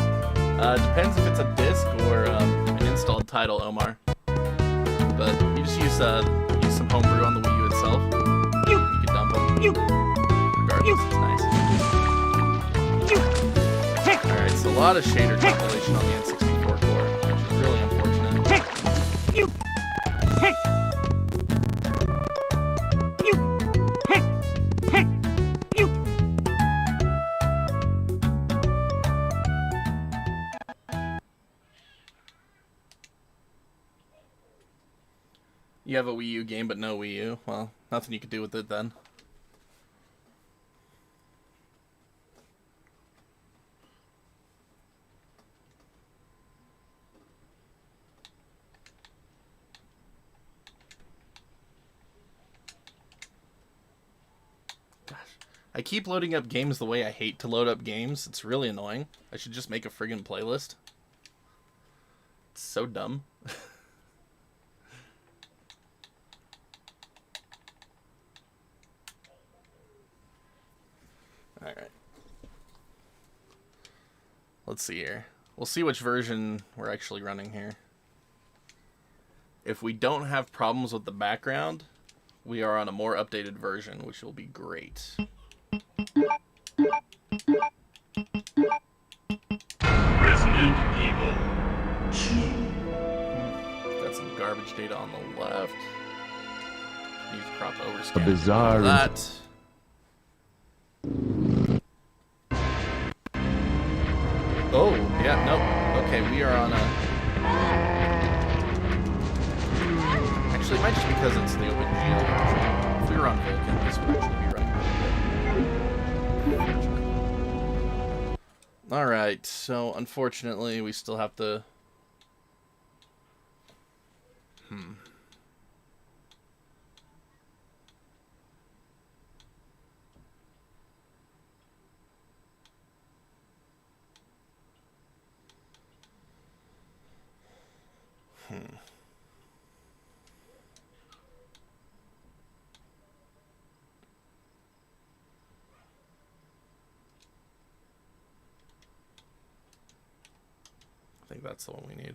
Depends if it's a disc or an installed title, Omar. But you just use some homebrew on the Wii U itself. You can dump them. Regardless, it's nice. Alright, so a lot of shader compilation on the N64 core, which is really unfortunate. You have a Wii U game but no Wii U? Well, nothing you could do with it then. Gosh, I keep loading up games the way I hate to load up games. It's really annoying. I should just make a friggin' playlist. It's so dumb. Alright. Let's see here. We'll see which version we're actually running here. If we don't have problems with the background, we are on a more updated version, which will be great. Resident Evil 2. Got some garbage data on the left. Use crop overscan. A bizarre. That. Oh, yeah, nope. Okay, we are on a... Actually, it might just be because it's the OpenGL version. If we were on Vulkan, this would actually be running really good. Alright, so unfortunately, we still have to... I think that's the one we need.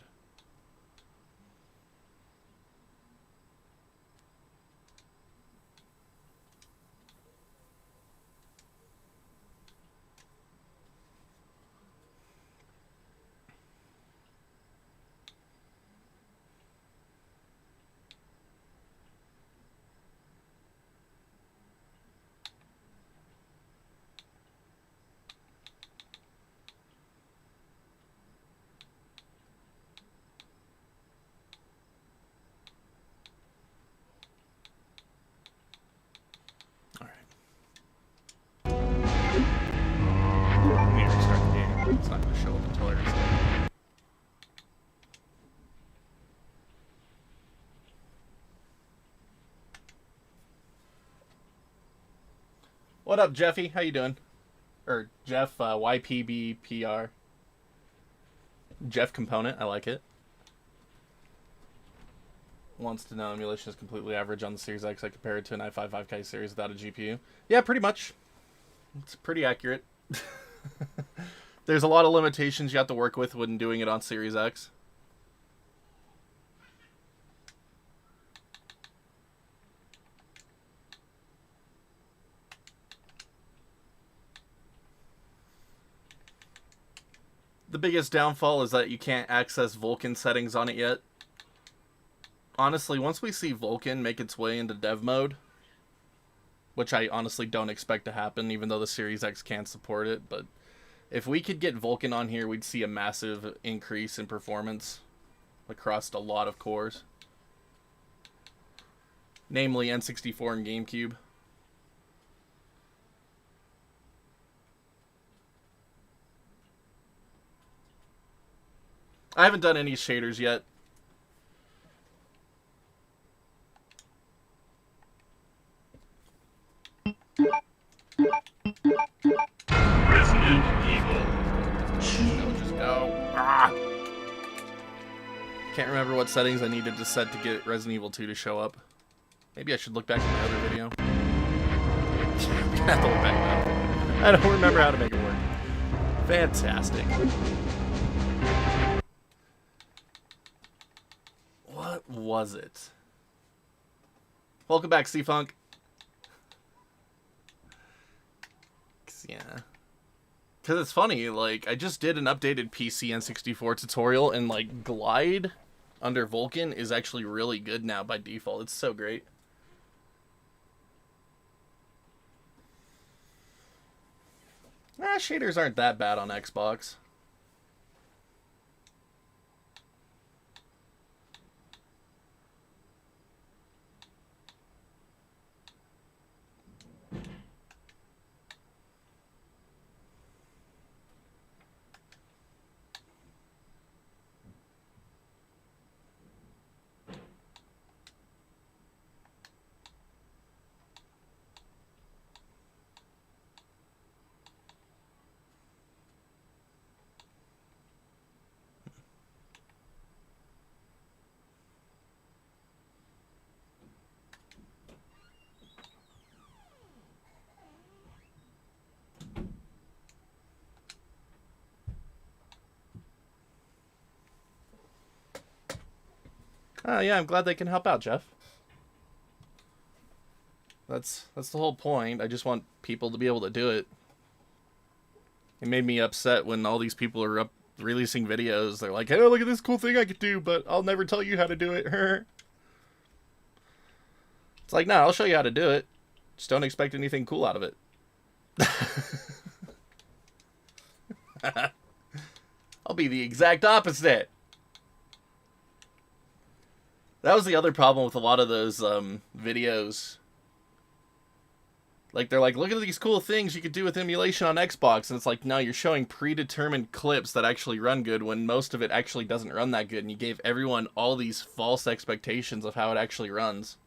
It's not going to show up until I restart. What up, Jeffy? How you doing? Or Jeff, YPBPR. Jeff Component, I like it. Wants to know emulation is completely average on the Series X. I compare it to an i5-5K series without a GPU. Yeah, pretty much. It's pretty accurate. There's a lot of limitations you have to work with when doing it on Series X. The biggest downfall is that you can't access Vulkan settings on it yet. Honestly, once we see Vulkan make its way into dev mode, which I honestly don't expect to happen, even though the Series X can't support it, but if we could get Vulkan on here, we'd see a massive increase in performance across a lot of cores. Namely N64 and GameCube. I haven't done any shaders yet. Resident Evil 2. Just go. Ah! Can't remember what settings I needed to set to get Resident Evil 2 to show up. Maybe I should look back at my other video. I have to look back now. I don't remember how to make it work. Fantastic. What was it? Welcome back, C-Funk. Yeah. Because it's funny, like, I just did an updated PC N64 tutorial, and, like, Glide under Vulkan is actually really good now by default. It's so great. Nah, shaders aren't that bad on Xbox. Oh, yeah, I'm glad they can help out, Jeff. That's the whole point. I just want people to be able to do it. It made me upset when all these people are releasing videos. They're like, hey, look at this cool thing I could do, but I'll never tell you how to do it. It's like, no, I'll show you how to do it. Just don't expect anything cool out of it. I'll be the exact opposite. That was the other problem with a lot of those videos. Like, they're like, look at these cool things you could do with emulation on Xbox. And it's like, no, you're showing predetermined clips that actually run good when most of it actually doesn't run that good. And you gave everyone all these false expectations of how it actually runs.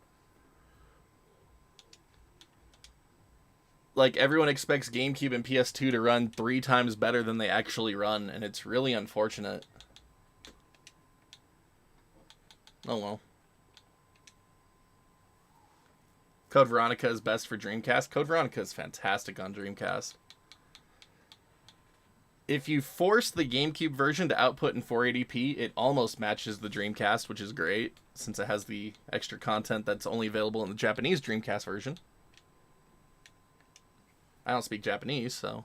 Like, everyone expects GameCube and PS2 to run 3 times better than they actually run. And it's really unfortunate. Oh well. Code Veronica is best for Dreamcast. Code Veronica is fantastic on Dreamcast. if you force the GameCube version to output in 480p, it almost matches the Dreamcast, which is great, since it has the extra content that's only available in the Japanese Dreamcast version. I don't speak Japanese, so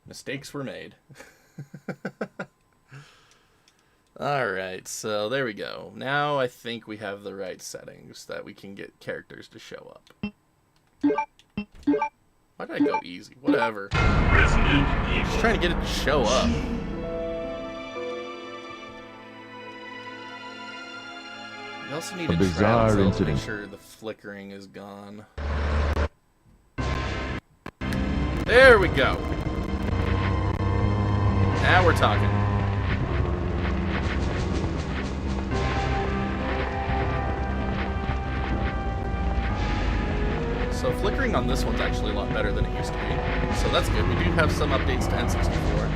mistakes were made. Alright, so there we go. Now I think we have the right settings that we can get characters to show up. Why did I go easy? Whatever. Just trying to get it to show up. We also need to try to make sure the flickering is gone. There we go. Now we're talking. So flickering on this one's actually a lot better than it used to be. So that's good. We do have some updates to N64.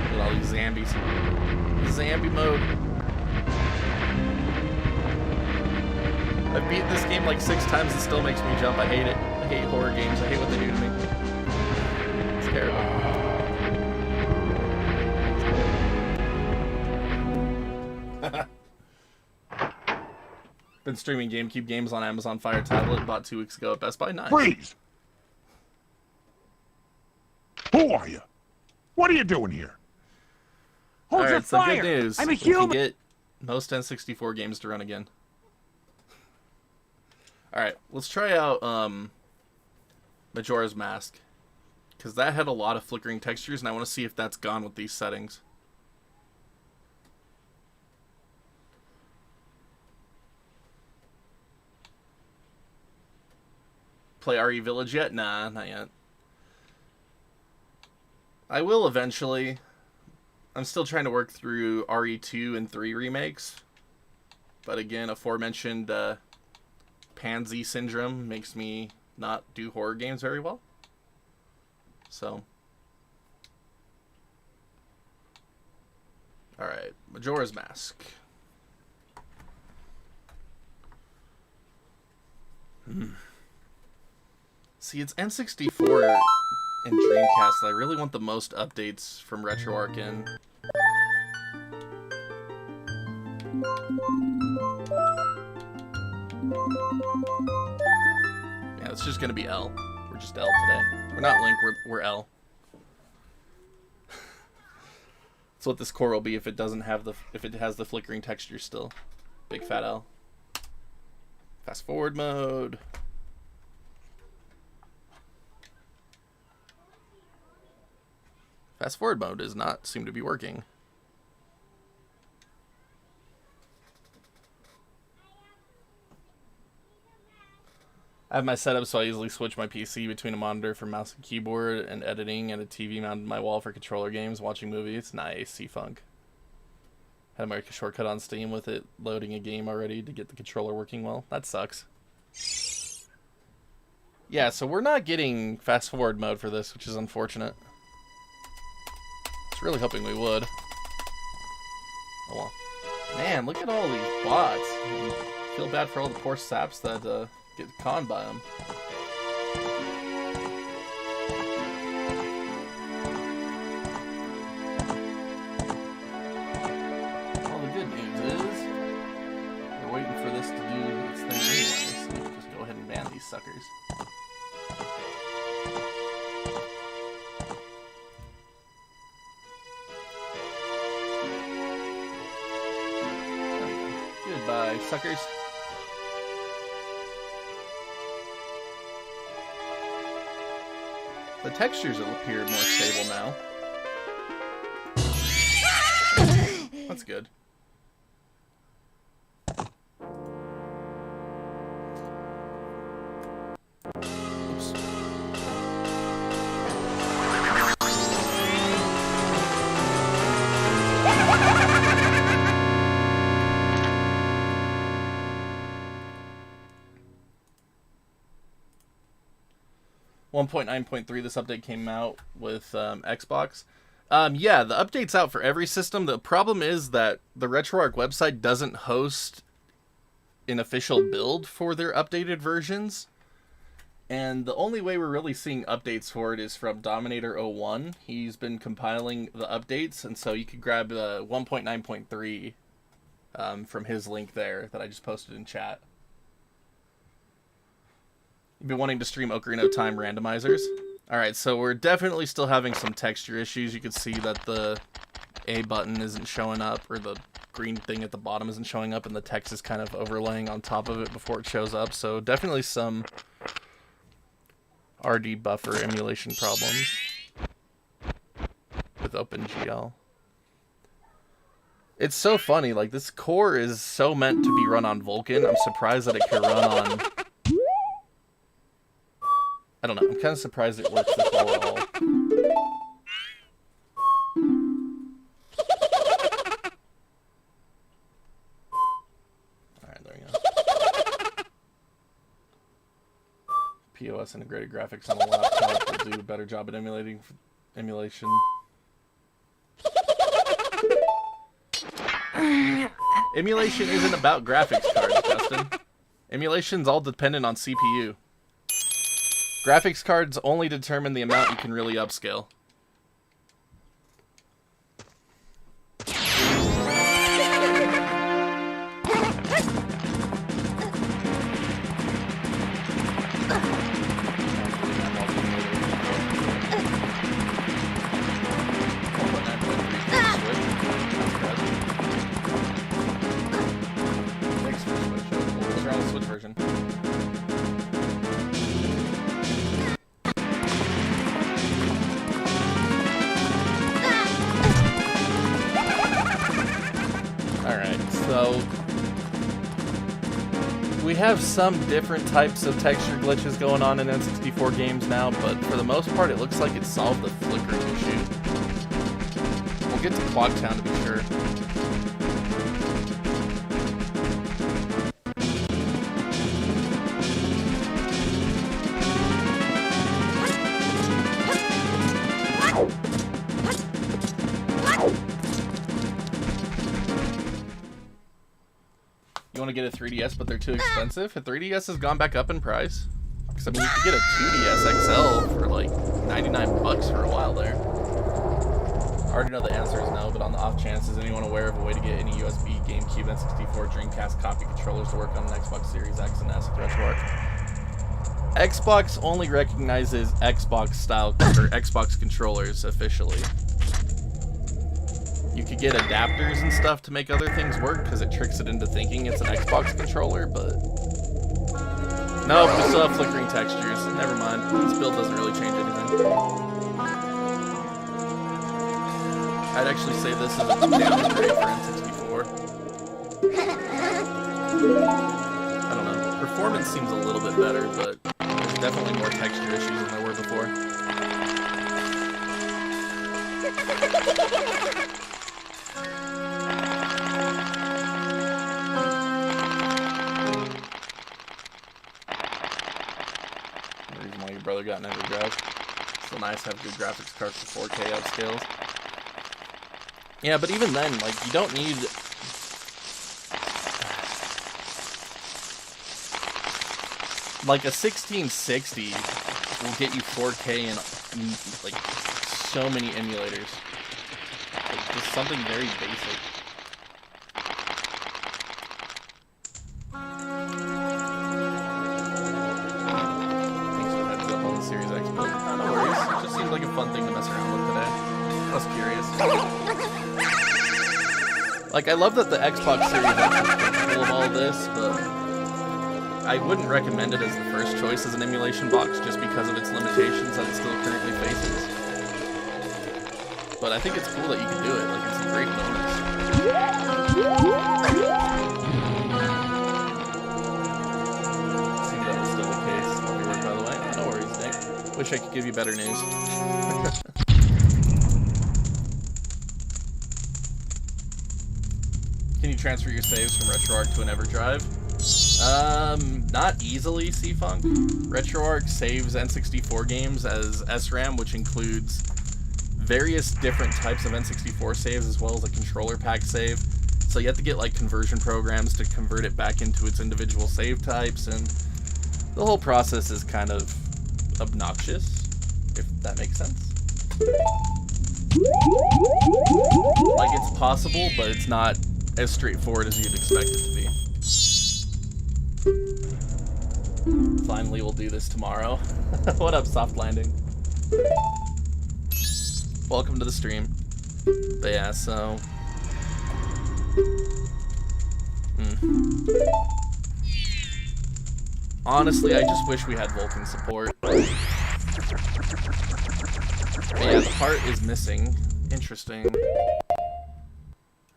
Look at all these zombies. Zombie mode. I've beaten this game like 6 times. It still makes me jump. I hate it. I hate horror games. I hate what they do to me. It's terrible. Been streaming GameCube games on Amazon Fire Tablet. Bought 2 weeks ago at Best Buy. Nice. Freeze! Who are you? What are you doing here? Hold your fire! Good news. I'm a we human. can get most N64 games to run again. Alright, let's try out Majora's Mask. Because that had a lot of flickering textures, and I want to see if that's gone with these settings. Play RE Village yet? Nah, not yet. I will eventually. I'm still trying to work through RE2 and 3 remakes. But again, aforementioned Pansy syndrome makes me not do horror games very well. So. Alright, Majora's Mask. See, it's N64 and Dreamcast. I really want the most updates from Retroarch in. Yeah, it's just gonna be L. We're just L today. We're not Link, we're L. That's what this core will be if it doesn't have if it has the flickering texture still. Big fat L. Fast forward mode. Fast forward mode does not seem to be working. I have my setup so I easily switch my PC between a monitor for mouse and keyboard and editing and a TV mounted on my wall for controller games, watching movies. Nice, C-Funk. Had my shortcut on Steam with it loading a game already to get the controller working well. That sucks. Yeah, so we're not getting fast forward mode for this, which is unfortunate. Really hoping we would. Oh well. Man, look at all these bots. I feel bad for all the poor saps that get conned by them. Well, the good news is we're waiting for this to do its thing anyway, so we can just go ahead and ban these suckers. Goodbye, suckers. The textures will appear more stable now. That's good. Oops. 1.9.3, this update came out with Xbox. Yeah, the update's out for every system. The problem is that the RetroArch website doesn't host an official build for their updated versions. And the only way we're really seeing updates for it is from Dominator01. He's been compiling the updates, and so you could grab 1.9.3 from his link there that I just posted in chat. You've been wanting to stream Ocarina of Time randomizers? Alright, so we're definitely still having some texture issues. You can see that the A button isn't showing up, or the green thing at the bottom isn't showing up, and the text is kind of overlaying on top of it before it shows up. So definitely some RD buffer emulation problems with OpenGL. It's so funny, like, this core is so meant to be run on Vulkan. I'm surprised that it can run on... I don't know, I'm kind of surprised it works this well at all. Alright, there we go. POS integrated graphics on a laptop will do a better job at emulation. Emulation isn't about graphics cards, Justin. Emulation's all dependent on CPU. Graphics cards only determine the amount you can really upscale. We have some different types of texture glitches going on in N64 games now, but for the most part it looks like it solved the flickering issue. We'll get to Clocktown to be sure. Want to get a 3DS, but they're too expensive. A 3DS has gone back up in price. Because I mean, you could get a 2DS XL for like $99 for a while there. I already know the answer is no, but on the off chance, is anyone aware of a way to get any USB, GameCube, N64, Dreamcast copy controllers to work on an Xbox Series X and S with Retroarch? Xbox only recognizes Xbox style or Xbox controllers officially. You could get adapters and stuff to make other things work because it tricks it into thinking it's an Xbox controller, but... Nope, we still have flickering textures. Never mind. This build doesn't really change anything. I'd actually say this is a downgrade for N64. I don't know. Performance seems a little bit better, but there's definitely more texture issues than there were before. Brother got an overdrive. Still nice to have good graphics cards for 4K upscales. Yeah, but even then, like, you don't need... Like, a 1660 will get you 4K in, like, so many emulators. Like, just something very basic. Like a fun thing to mess around with today. I was curious. Like, I love that the Xbox Series X is capable of all this, but I wouldn't recommend it as the first choice as an emulation box just because of its limitations that it still currently faces. But I think it's cool that you can do it. Like, it's a great bonus. See if that was still the case. Love your work, by the way. No worries, Nick. Wish I could give you better news. Can you transfer your saves from Retroarch to an EverDrive? Not easily, C-Funk. Retroarch saves N64 games as SRAM, which includes various different types of N64 saves as well as a controller pack save. So you have to get like conversion programs to convert it back into its individual save types, and The whole process is kind of obnoxious, if that makes sense. Like, it's possible, but it's not as straightforward as you'd expect it to be. Finally, we'll do this tomorrow. What up, Soft Landing? Welcome to the stream. But yeah, so... Honestly, I just wish we had Vulcan support. But yeah, the part is missing. Interesting.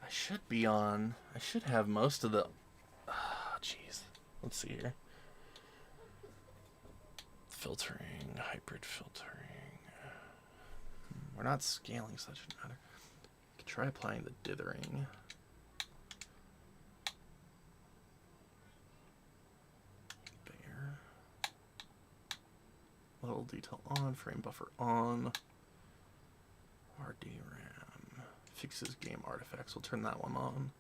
I should be on... I should have most of the... Ah, jeez. Let's see here. Filtering, hybrid filtering. We're not scaling, so that shouldn't matter. I could try applying the dithering. Bigger. Level detail on, frame buffer on. RDRAM. Fixes game artifacts. We'll turn that one on.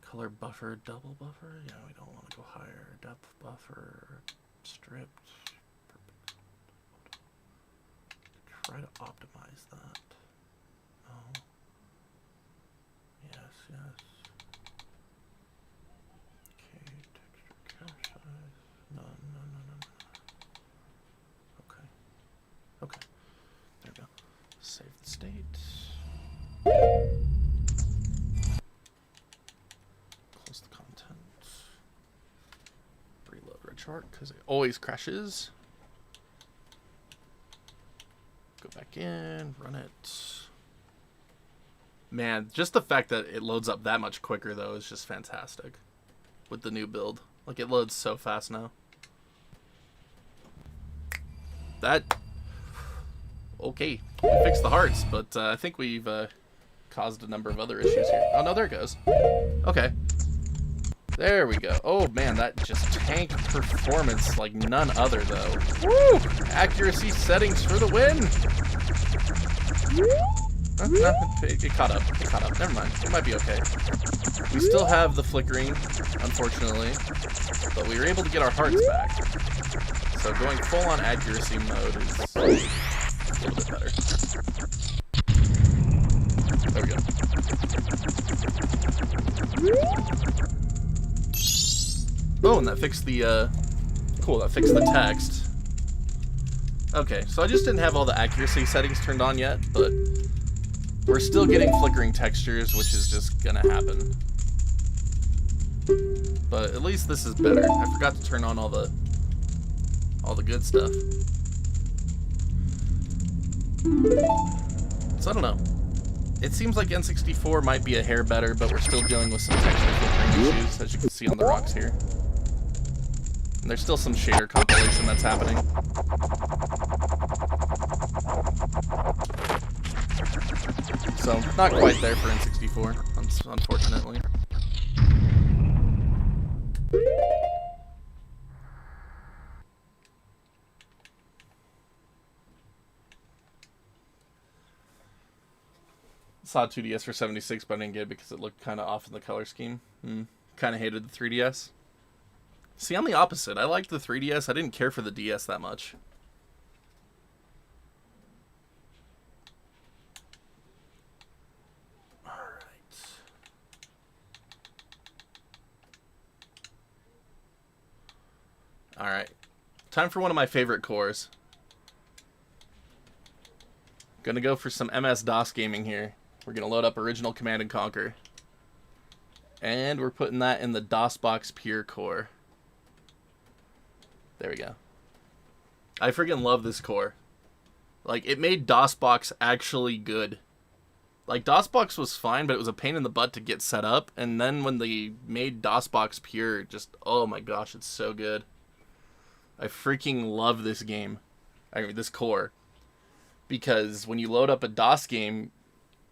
Color buffer, double buffer. Yeah, we don't want to go higher. Depth buffer, stripped. Try to optimize that. No. Yes, yes. Okay, texture cache size. No. Okay. Okay. There we go. Save the state. Close the content. Reload Retroarch because it always crashes. Go back in, run it. Man, just the fact that it loads up that much quicker, though, is just fantastic. With the new build. Like, it loads so fast now. That... Okay. We fixed the hearts, but I think we've caused a number of other issues here. Oh, no, there it goes. Okay. There we go. Oh, man, that just tanked performance like none other, though. Woo! Accuracy settings for the win! It caught up. It caught up. Never mind. It might be okay. We still have the flickering, unfortunately, but we were able to get our hearts back. So going full-on accuracy mode is a little bit better. There we go. Oh, and that fixed the, cool, that fixed the text. Okay, so I just didn't have all the accuracy settings turned on yet, but we're still getting flickering textures, which is just gonna happen. But at least this is better. I forgot to turn on all the good stuff. So I don't know. It seems like N64 might be a hair better, but we're still dealing with some texture filtering issues, as you can see on the rocks here. And there's still some shader compilation that's happening. So, not quite there for N64, unfortunately. Saw 2DS for 76, but I didn't get it because it looked kind of off in the color scheme. Kind of hated the 3DS. See, I'm the opposite. I liked the 3DS. I didn't care for the DS that much. Alright. Time for one of my favorite cores. Gonna go for some MS-DOS gaming here. We're gonna load up original CommandAndConquer. And we're putting that in the DOSBox Pure core. There we go. I freaking love this core. Like, it made DOSBox actually good. Like, DOSBox was fine, but it was a pain in the butt to get set up. And then when they made DOSBox Pure, just, oh my gosh, it's so good. I freaking love this game. I mean, this core. Because when you load up a DOS game,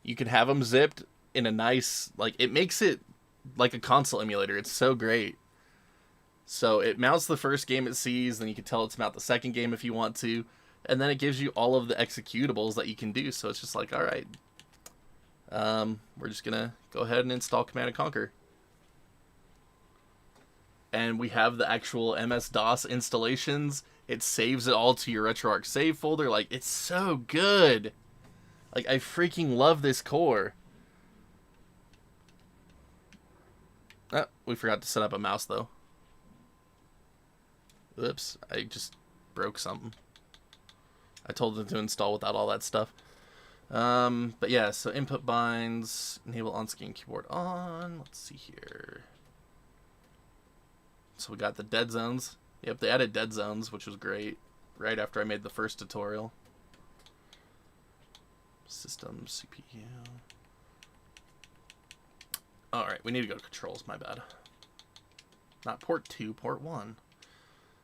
you can have them zipped in a nice, like, it makes it like a console emulator. It's so great. So it mounts the first game it sees, then you can tell it to mount the second game if you want to, and then it gives you all of the executables that you can do. So it's just like, all right, we're just gonna go ahead and install CommandAndConquer. and we have the actual MS-DOS installations, it saves it all to your RetroArch save folder. Like, it's so good. Like, I freaking love this core. Oh, we forgot to set up a mouse, though. Oops, I just broke something. I told them to install without all that stuff. But yeah, so input binds, enable on-screen keyboard on. Let's see here. So we got the dead zones. Yep, they added dead zones, which was great. Right after I made the first tutorial. System, CPU. Alright, we need to go to controls, my bad. Not port 2, port 1.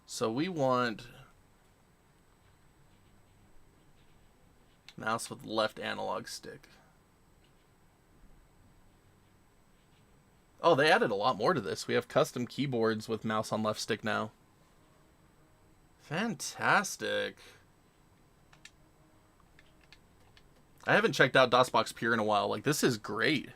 So we want mouse with left analog stick. Oh, they added a lot more to this. We have custom keyboards with mouse on left stick now. Fantastic. I haven't checked out DOSBox Pure in a while. Like, this is great.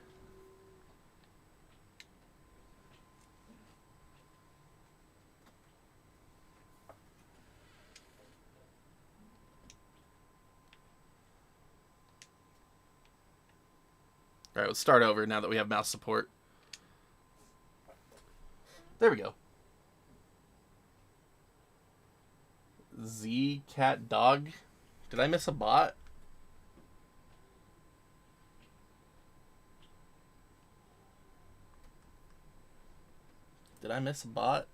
Alright, let's start over now that we have mouse support. There we go. Z-Cat Dog. Did I miss a bot? Did I miss a bot?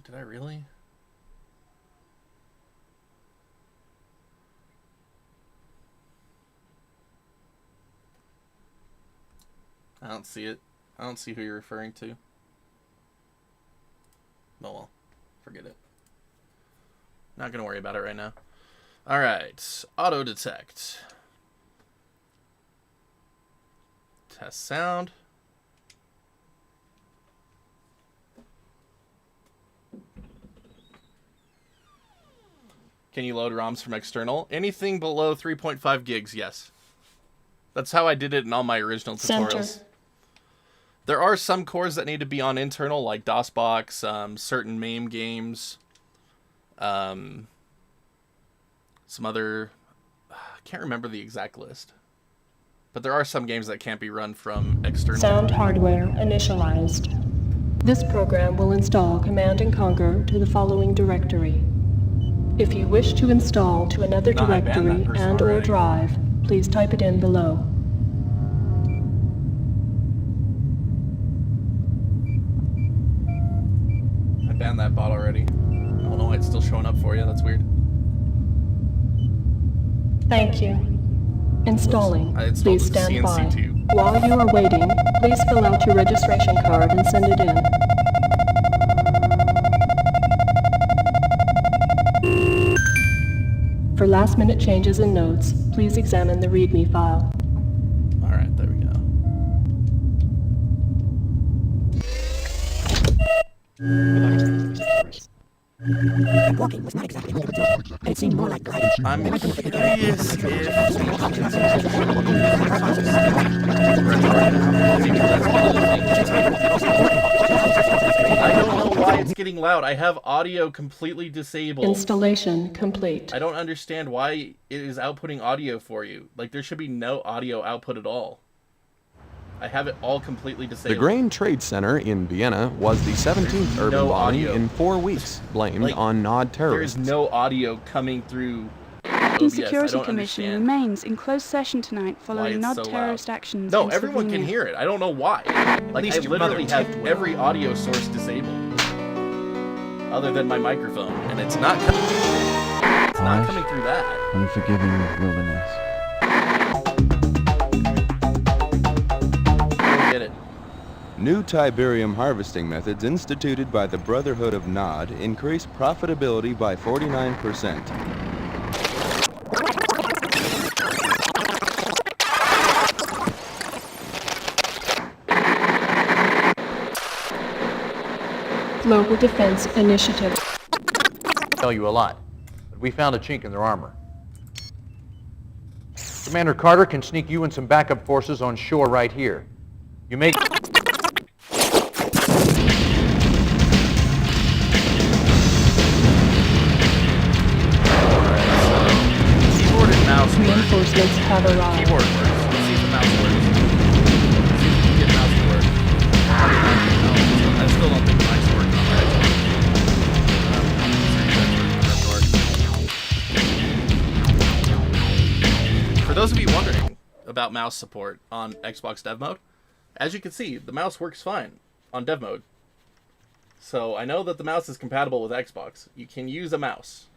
Did I really? I don't see it. I don't see who you're referring to. Oh well, forget it. Not gonna worry about it right now. Alright, auto detect. Test sound. Can you load ROMs from external? Anything below 3.5 gigs, yes. That's how I did it in all my original tutorials. There are some cores that need to be on internal, like DOSBox, certain MAME games, some other, I can't remember the exact list. But there are some games that can't be run from external. Sound hardware initialized. This program will install CommandAndConquer to the following directory. If you wish to install to another directory and/or drive, please type it in below. I banned that bot already. I don't know why it's still showing up for you. That's weird. Thank you. Installing. Please stand by. While you are waiting, please fill out your registration card and send it in. For last-minute changes and notes, please examine the README file. All right, there we go. Walking was not exactly moving. It seemed more like gliding. I'm curious I don't know why it's getting loud. I have audio completely disabled. Installation complete. I don't understand why it is outputting audio for you. Like, there should be no audio output at all. I have it all completely disabled. The Grain Trade Center in Vienna was the 17th urban bombing in 4 weeks, blamed on Nod terrorists. There is no audio coming through The Security Commission remains in closed session tonight following Nod terrorist actions. No, everyone can hear it. I don't know why. Like, I literally have every audio source disabled, other than my microphone, and it's not coming. It's not coming through that. Unforgiving wilderness. Get it. New Tiberium harvesting methods instituted by the Brotherhood of Nod increase profitability by 49%. Global Defense Initiative. Tell you a lot, but we found a chink in their armor. Commander Carter can sneak you and some backup forces on shore right here. You may... Reinforcements have arrived. Keyboard works. Let's see if the mouse works. Let's see if we can get mouse to work. I still don't think mice work on my Xbox. For those of you wondering about mouse support on Xbox Dev Mode, as you can see, the mouse works fine on Dev Mode. So I know that the mouse is compatible with Xbox. You can use a mouse.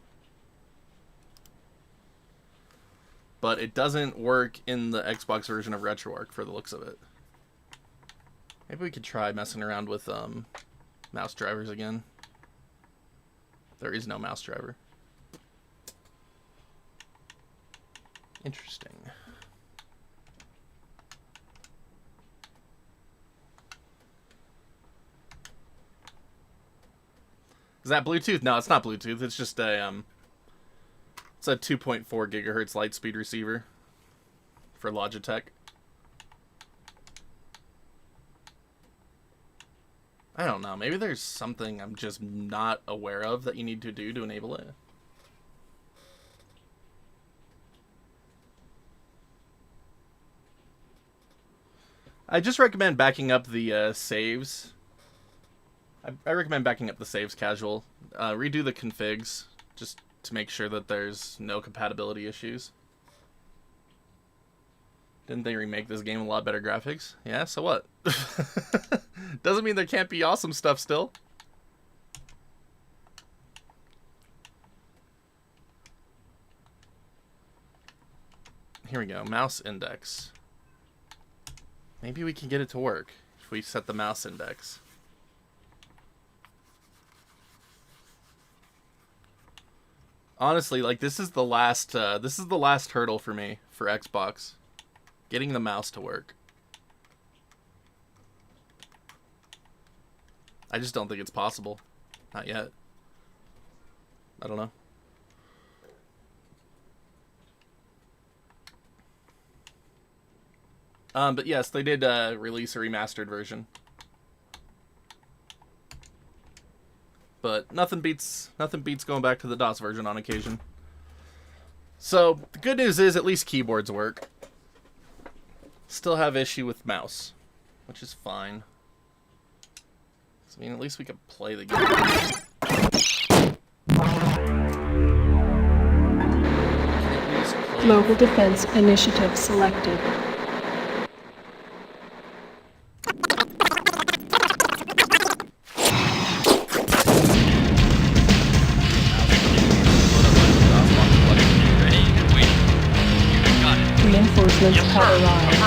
But it doesn't work in the Xbox version of Retroarch for the looks of it. Maybe we could try messing around with mouse drivers again. There is no mouse driver. Interesting. Is that Bluetooth? No, it's not Bluetooth. It's just a it's a 2.4 gigahertz Lightspeed receiver for Logitech. I don't know. Maybe there's something I'm just not aware of that you need to do to enable it. I just recommend backing up the saves. I recommend backing up the saves casual. Redo the configs just to make sure that there's no compatibility issues. Didn't they remake this game with a lot better graphics? Yeah, so what? Doesn't mean there can't be awesome stuff still. Here we go, mouse index. Maybe we can get it to work if we set the mouse index. Honestly, like this is the last hurdle for me for Xbox. Getting the mouse to work. I just don't think it's possible. Not yet. I don't know. But yes, they did release a remastered version. But nothing beats going back to the DOS version on occasion. So the good news is at least keyboards work. Still have issue with mouse, which is fine. I mean, at least we can play the game. Global Defense Initiative selected. Reinforcements have arrived.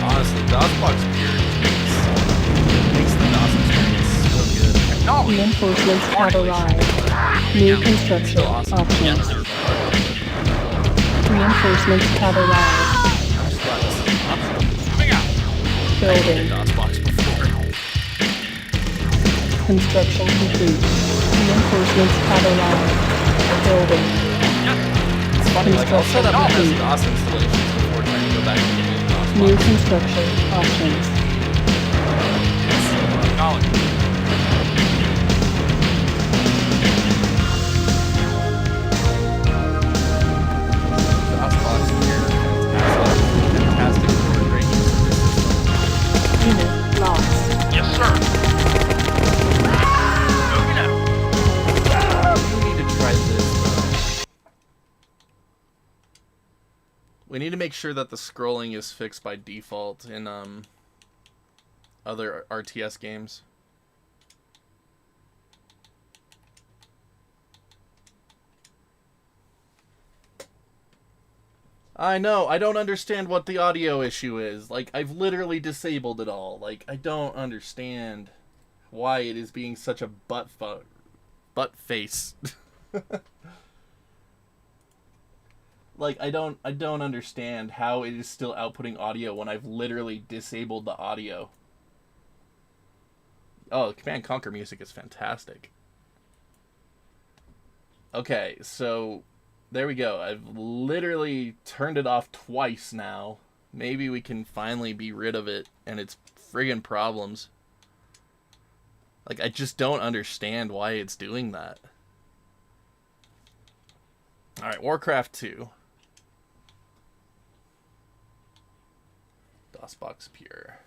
Honestly, DOSBox gear makes the DOS experience so good. Reinforcements have arrived. New construction options. Reinforcements have arrived. Building. Construction complete. Reinforcements have arrived. Building. It's funny, like I'll set up as DOS installations before trying to go back to the main DOS. New construction options. DOSBox here has fantastic word ratings for this system. Unit lost. Yes, sir. We need to make sure that the scrolling is fixed by default in other RTS games. I know, I don't understand what the audio issue is. Like, I've literally disabled it all. Like, I don't understand why it is being such a butt face. Like, I don't understand how it is still outputting audio when I've literally disabled the audio. Oh, CommandAndConquer music is fantastic. Okay, so there we go. I've literally turned it off twice now. Maybe we can finally be rid of it and its friggin' problems. Like, I just don't understand why it's doing that. Alright, Warcraft 2. DOSBox Pure.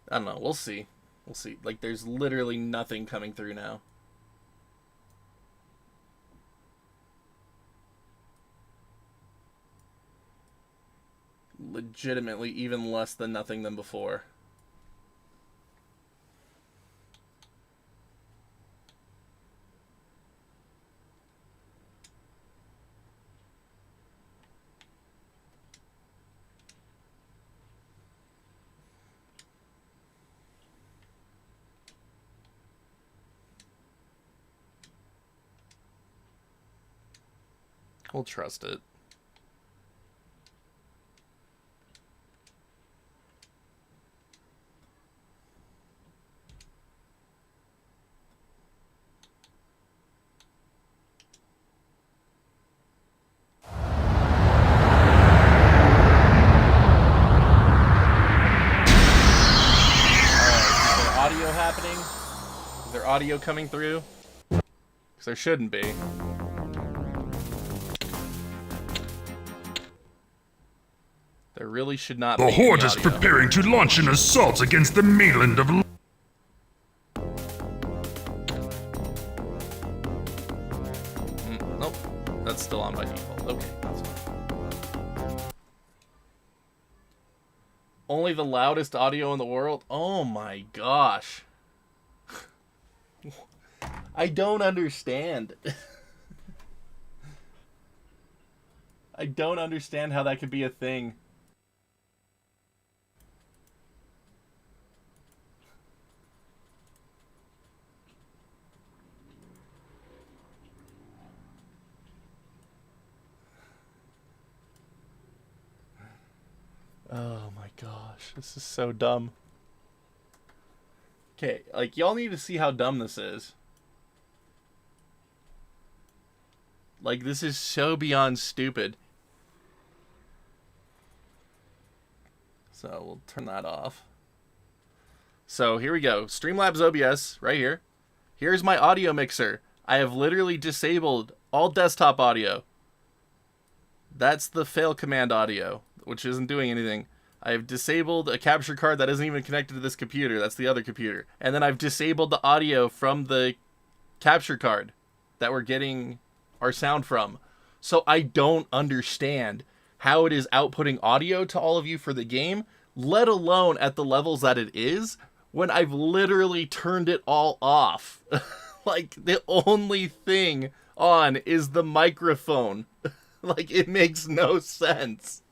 I don't know, we'll see. We'll see. Like, there's literally nothing coming through now. Legitimately even less than nothing than before. We'll trust it. Is there audio coming through? Because there shouldn't be. There really should not be. The Horde is preparing to launch an assault against the mainland of... Nope. That's still on by default. Okay, that's fine. Only the loudest audio in the world? Oh my gosh. I don't understand. I don't understand how that could be a thing. Oh my gosh, this is so dumb. Okay, like, y'all need to see how dumb this is. Like, this is so beyond stupid. So, we'll turn that off. So, here we go. Streamlabs OBS, right here. Here's my audio mixer. I have literally disabled all desktop audio. That's the fail command audio, which isn't doing anything. I've disabled a capture card that isn't even connected to this computer. That's the other computer. And then I've disabled the audio from the capture card that we're getting our sound from. So I don't understand how it is outputting audio to all of you for the game, let alone at the levels that it is, when I've literally turned it all off. Like, the only thing on is the microphone. Like, it makes no sense.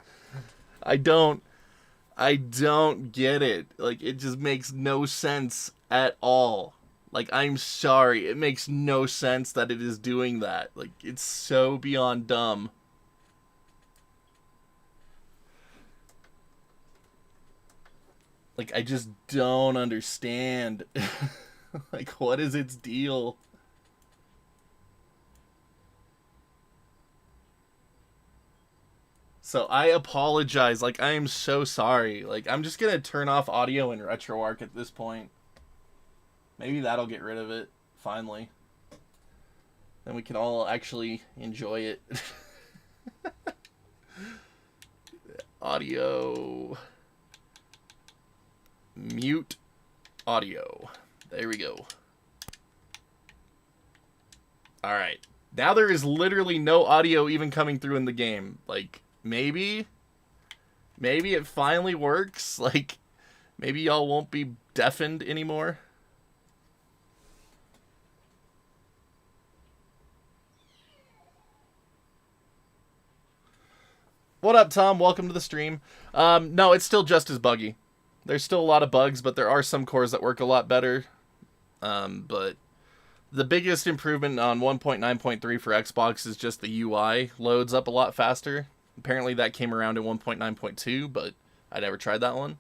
I don't get it. Like, it just makes no sense at all. Like, I'm sorry. It makes no sense that it is doing that. Like, it's so beyond dumb. Like, I just don't understand. Like, what is its deal? So I apologize. Like, I am so sorry. Like, I'm just gonna turn off audio in Retroarch at this point. Maybe that'll get rid of it, finally. Then we can all actually enjoy it. Audio. Mute audio. There we go. Alright. Now there is literally no audio even coming through in the game. Like, maybe it finally works. Like, maybe y'all won't be deafened anymore. What up, Tom? Welcome to the stream. No, it's still just as buggy. There's still a lot of bugs, but there are some cores that work a lot better. But the biggest improvement on 1.9.3 for Xbox is just the UI loads up a lot faster. Apparently that came around in 1.9.2, but I never tried that one.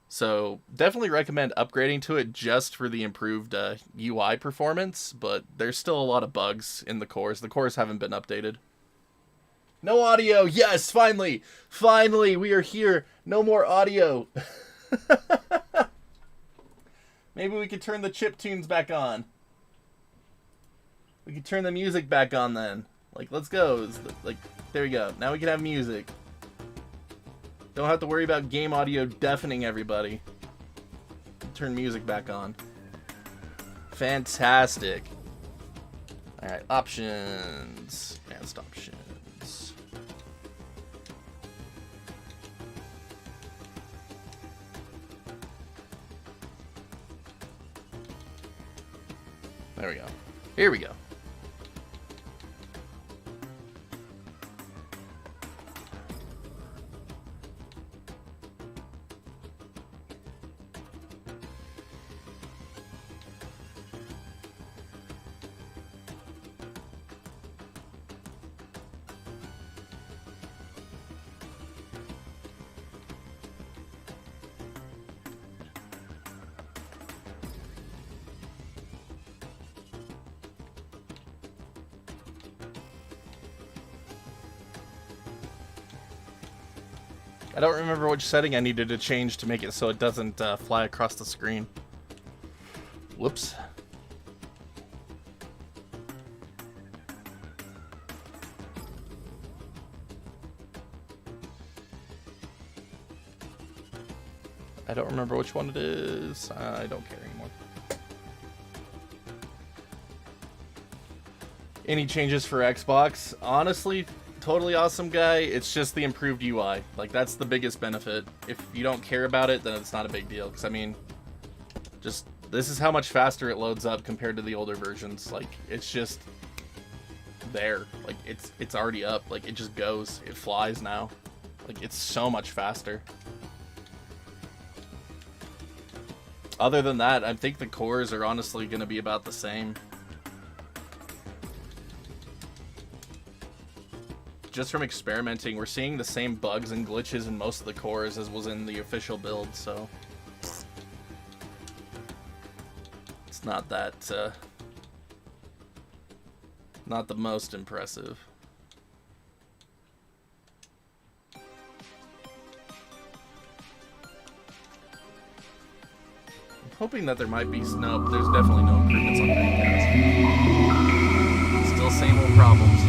So definitely recommend upgrading to it just for the improved UI performance, but there's still a lot of bugs in the cores. The cores haven't been updated. No audio! Yes, finally! Finally, we are here! No more audio! Maybe we could turn the chip tunes back on. We could turn the music back on then. Like, let's go. Like, there we go. Now we can have music. Don't have to worry about game audio deafening everybody. Turn music back on. Fantastic. Alright, options. Advanced options. There we go. Here we go. I don't remember which setting I needed to change to make it so it doesn't fly across the screen. Whoops. I don't remember which one it is. I don't care anymore. Any changes for Xbox? Honestly, totally awesome, guy. It's just the improved UI. Like, that's the biggest benefit. If you don't care about it, then it's not a big deal. Because, I mean, just, this is how much faster it loads up compared to the older versions. Like, it's just there. Like, it's already up. Like, it just goes. It flies now. Like, it's so much faster. Other than that, I think the cores are honestly going to be about the same. Just from experimenting, we're seeing the same bugs and glitches in most of the cores as was in the official build, so it's not that, not the most impressive. I'm hoping that there might be snow, but there's definitely no improvements on Dreamcast. Still same old problems.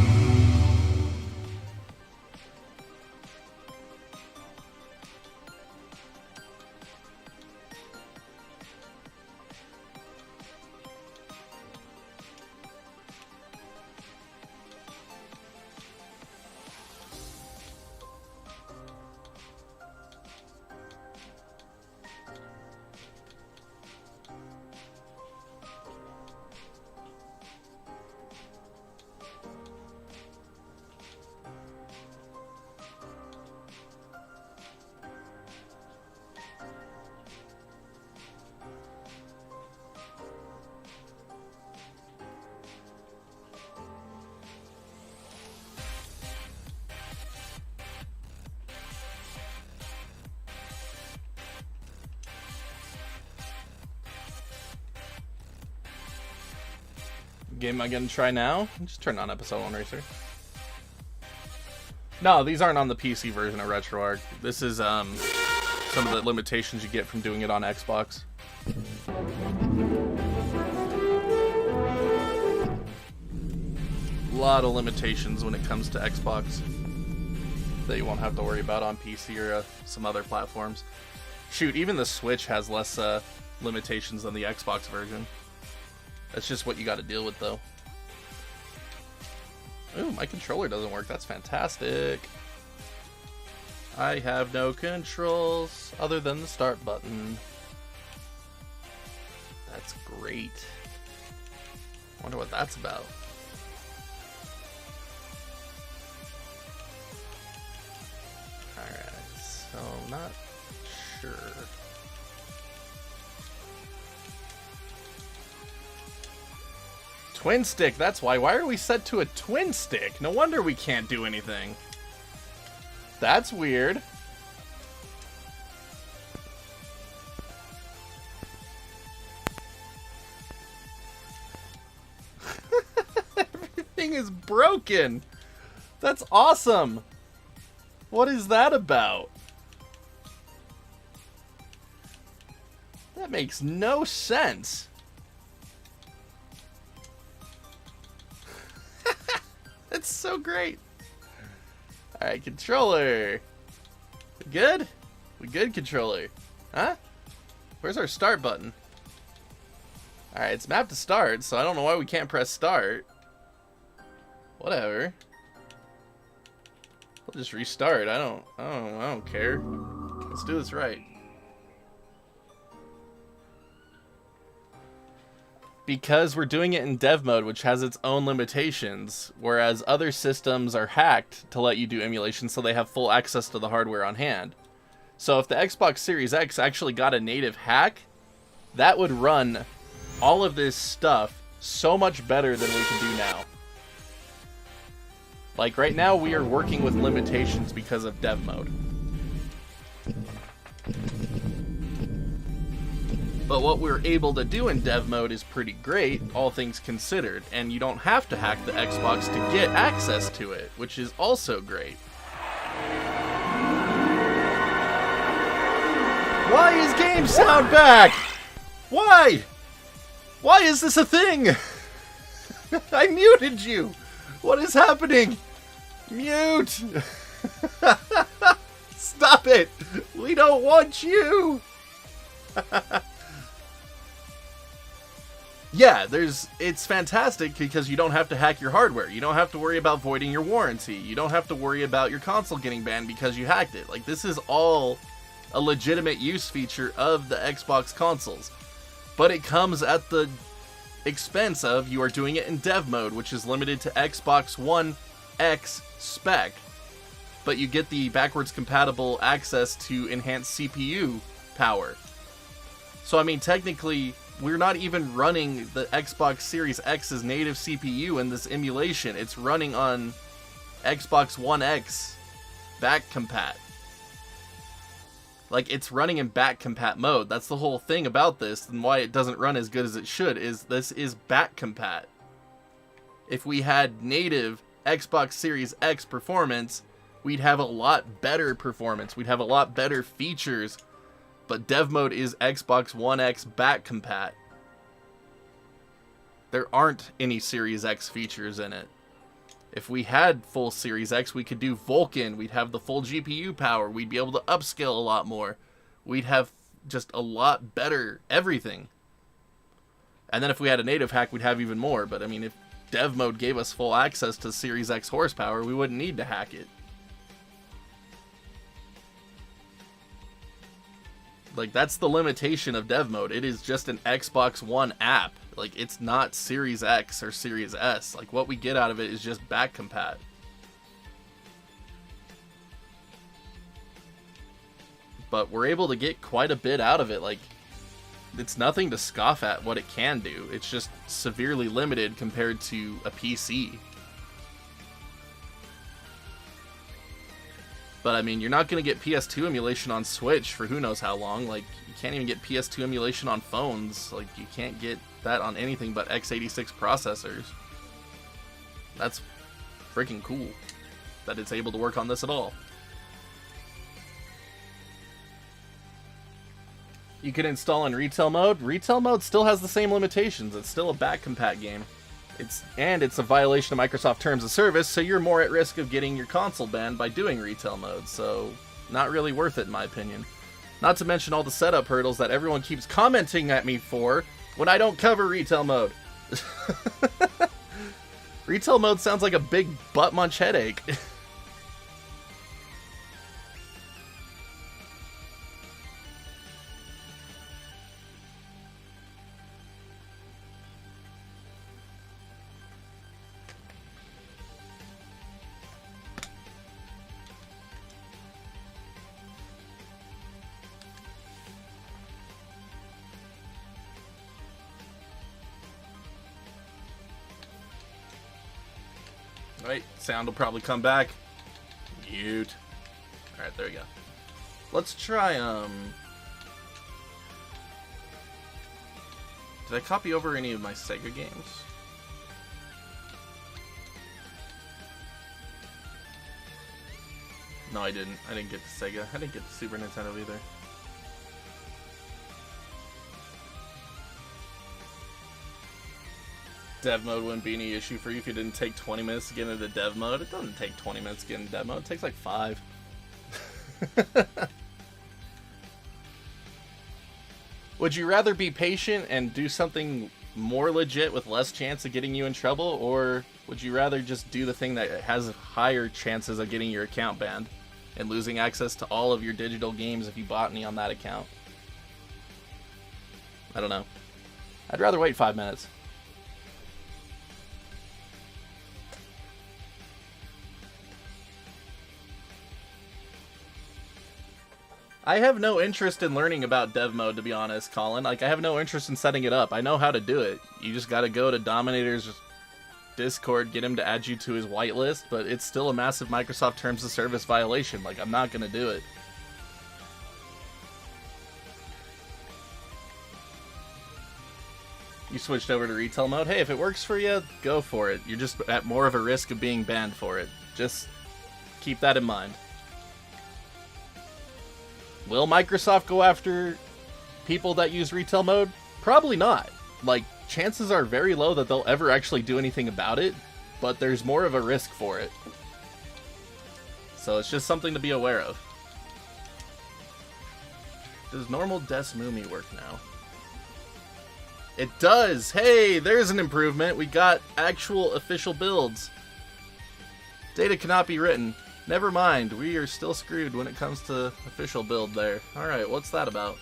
Game am I gonna try now? Just turn on episode 1 Racer. No, these aren't on the PC version of Retroarch. This is some of the limitations you get from doing it on Xbox. A lot of limitations when it comes to Xbox that you won't have to worry about on PC or some other platforms. Shoot, even the Switch has less limitations than the Xbox version. That's just what you got to deal with, though. Ooh, my controller doesn't work. That's fantastic. I have no controls other than the start button. That's great. Wonder what that's about. Alright, so not sure. Twin stick, that's why. Why are we set to a twin stick? No wonder we can't do anything. That's weird. Everything is broken. That's awesome. What is that about? The That makes no sense. That's so great. Alright, controller. We good? We good, controller? Huh? Where's our start button? Alright, it's mapped to start, so I don't know why we can't press start. Whatever. We'll just restart. I don't care. Let's do this right. Because we're doing it in dev mode, which has its own limitations, whereas other systems are hacked to let you do emulation so they have full access to the hardware on hand. So if the Xbox Series X actually got a native hack, that would run all of this stuff so much better than we can do now. Like right now we are working with limitations because of dev mode. But what we're able to do in dev mode is pretty great, all things considered, and you don't have to hack the Xbox to get access to it, which is also great. Why is game sound back? Why? Why is this a thing? I muted you. What is happening? Mute. Stop it. We don't want you. Yeah, it's fantastic because you don't have to hack your hardware. You don't have to worry about voiding your warranty. You don't have to worry about your console getting banned because you hacked it. Like, this is all a legitimate use feature of the Xbox consoles. But it comes at the expense of you are doing it in dev mode, which is limited to Xbox One X spec. But you get the backwards compatible access to enhanced CPU power. So, I mean, technically, we're not even running the Xbox Series X's native CPU in this emulation. It's running on Xbox One X back compat. Like, it's running in back compat mode. That's the whole thing about this, and why it doesn't run as good as it should, is this is back compat. If we had native Xbox Series X performance, we'd have a lot better performance. We'd have a lot better features. But dev mode is Xbox One X back compat. There aren't any Series X features in it. If we had full Series X, we could do Vulkan. We'd have the full GPU power. We'd be able to upscale a lot more. We'd have just a lot better everything. And then if we had a native hack, we'd have even more. But I mean, if dev mode gave us full access to Series X horsepower, we wouldn't need to hack it. Like, that's the limitation of dev mode. It is just an Xbox One app. Like, it's not Series X or Series S. Like, what we get out of it is just back compat. But we're able to get quite a bit out of it. Like, it's nothing to scoff at what it can do. It's just severely limited compared to a PC. But, I mean, you're not going to get PS2 emulation on Switch for who knows how long. Like, you can't even get PS2 emulation on phones. Like, you can't get that on anything but x86 processors. That's freaking cool that it's able to work on this at all. You can install in retail mode. Retail mode still has the same limitations. It's still a back compat game. It's a violation of Microsoft Terms of Service, so you're more at risk of getting your console banned by doing retail mode, so not really worth it in my opinion. Not to mention all the setup hurdles that everyone keeps commenting at me for when I don't cover retail mode. Retail mode sounds like a big butt munch headache. Right, sound will probably come back. Mute. Alright, there we go. Let's try, did I copy over any of my Sega games? No, I didn't. I didn't get the Sega. I didn't get the Super Nintendo either. Dev mode wouldn't be any issue for you if it didn't take 20 minutes to get into dev mode. It doesn't take 20 minutes to get into dev mode. It takes like 5. Would you rather be patient and do something more legit with less chance of getting you in trouble, or would you rather just do the thing that has higher chances of getting your account banned and losing access to all of your digital games if you bought any on that account? I don't know. I'd rather wait 5 minutes. I have no interest in learning about dev mode, to be honest, Colin. Like, I have no interest in setting it up. I know how to do it. You just gotta go to Dominator's Discord, get him to add you to his whitelist, but it's still a massive Microsoft Terms of Service violation. Like, I'm not gonna do it. You switched over to retail mode. Hey, if it works for you, go for it. You're just at more of a risk of being banned for it. Just keep that in mind. Will Microsoft go after people that use retail mode? Probably not. Like, chances are very low that they'll ever actually do anything about it, but there's more of a risk for it. So it's just something to be aware of. Does normal Des Mumi work now? It does! Hey, there's an improvement. We got actual official builds. Data cannot be written. Never mind, we are still screwed when it comes to official build there. Alright, what's that about?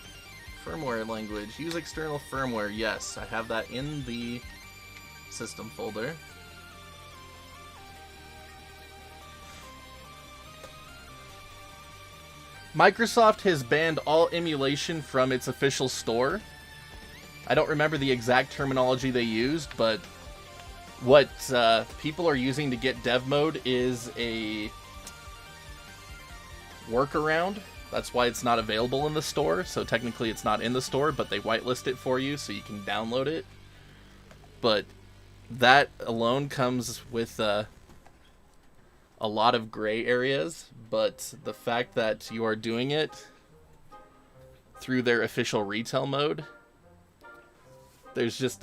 Firmware language. Use external firmware. Yes, I have that in the system folder. Microsoft has banned all emulation from its official store. I don't remember the exact terminology they used, but what people are using to get dev mode is a workaround. That's why it's not available in the store. So technically it's not in the store, but they whitelist it for you so you can download it. But that alone comes with a lot of gray areas, but the fact that you are doing it through their official retail mode, there's just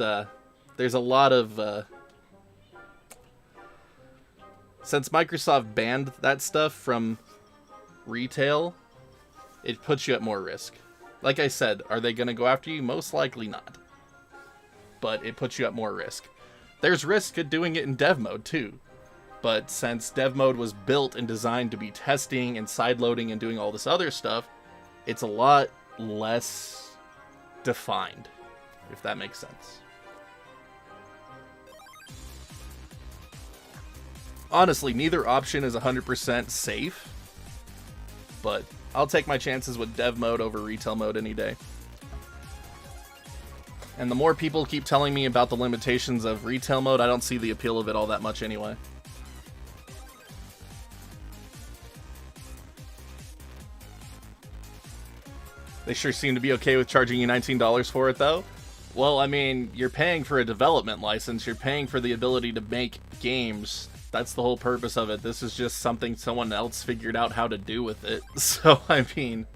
there's a lot of since Microsoft banned that stuff from retail, it puts you at more risk. Like I said, are they going to go after you? Most likely not. But it puts you at more risk. There's risk of doing it in dev mode too. But since dev mode was built and designed to be testing and sideloading and doing all this other stuff, it's a lot less defined, if that makes sense. Honestly, neither option is 100% safe, but I'll take my chances with dev mode over retail mode any day. And the more people keep telling me about the limitations of retail mode, I don't see the appeal of it all that much anyway. They sure seem to be okay with charging you $19 for it, though. Well, I mean, you're paying for a development license. You're paying for the ability to make games. That's the whole purpose of it. This is just something someone else figured out how to do with it. So, I mean,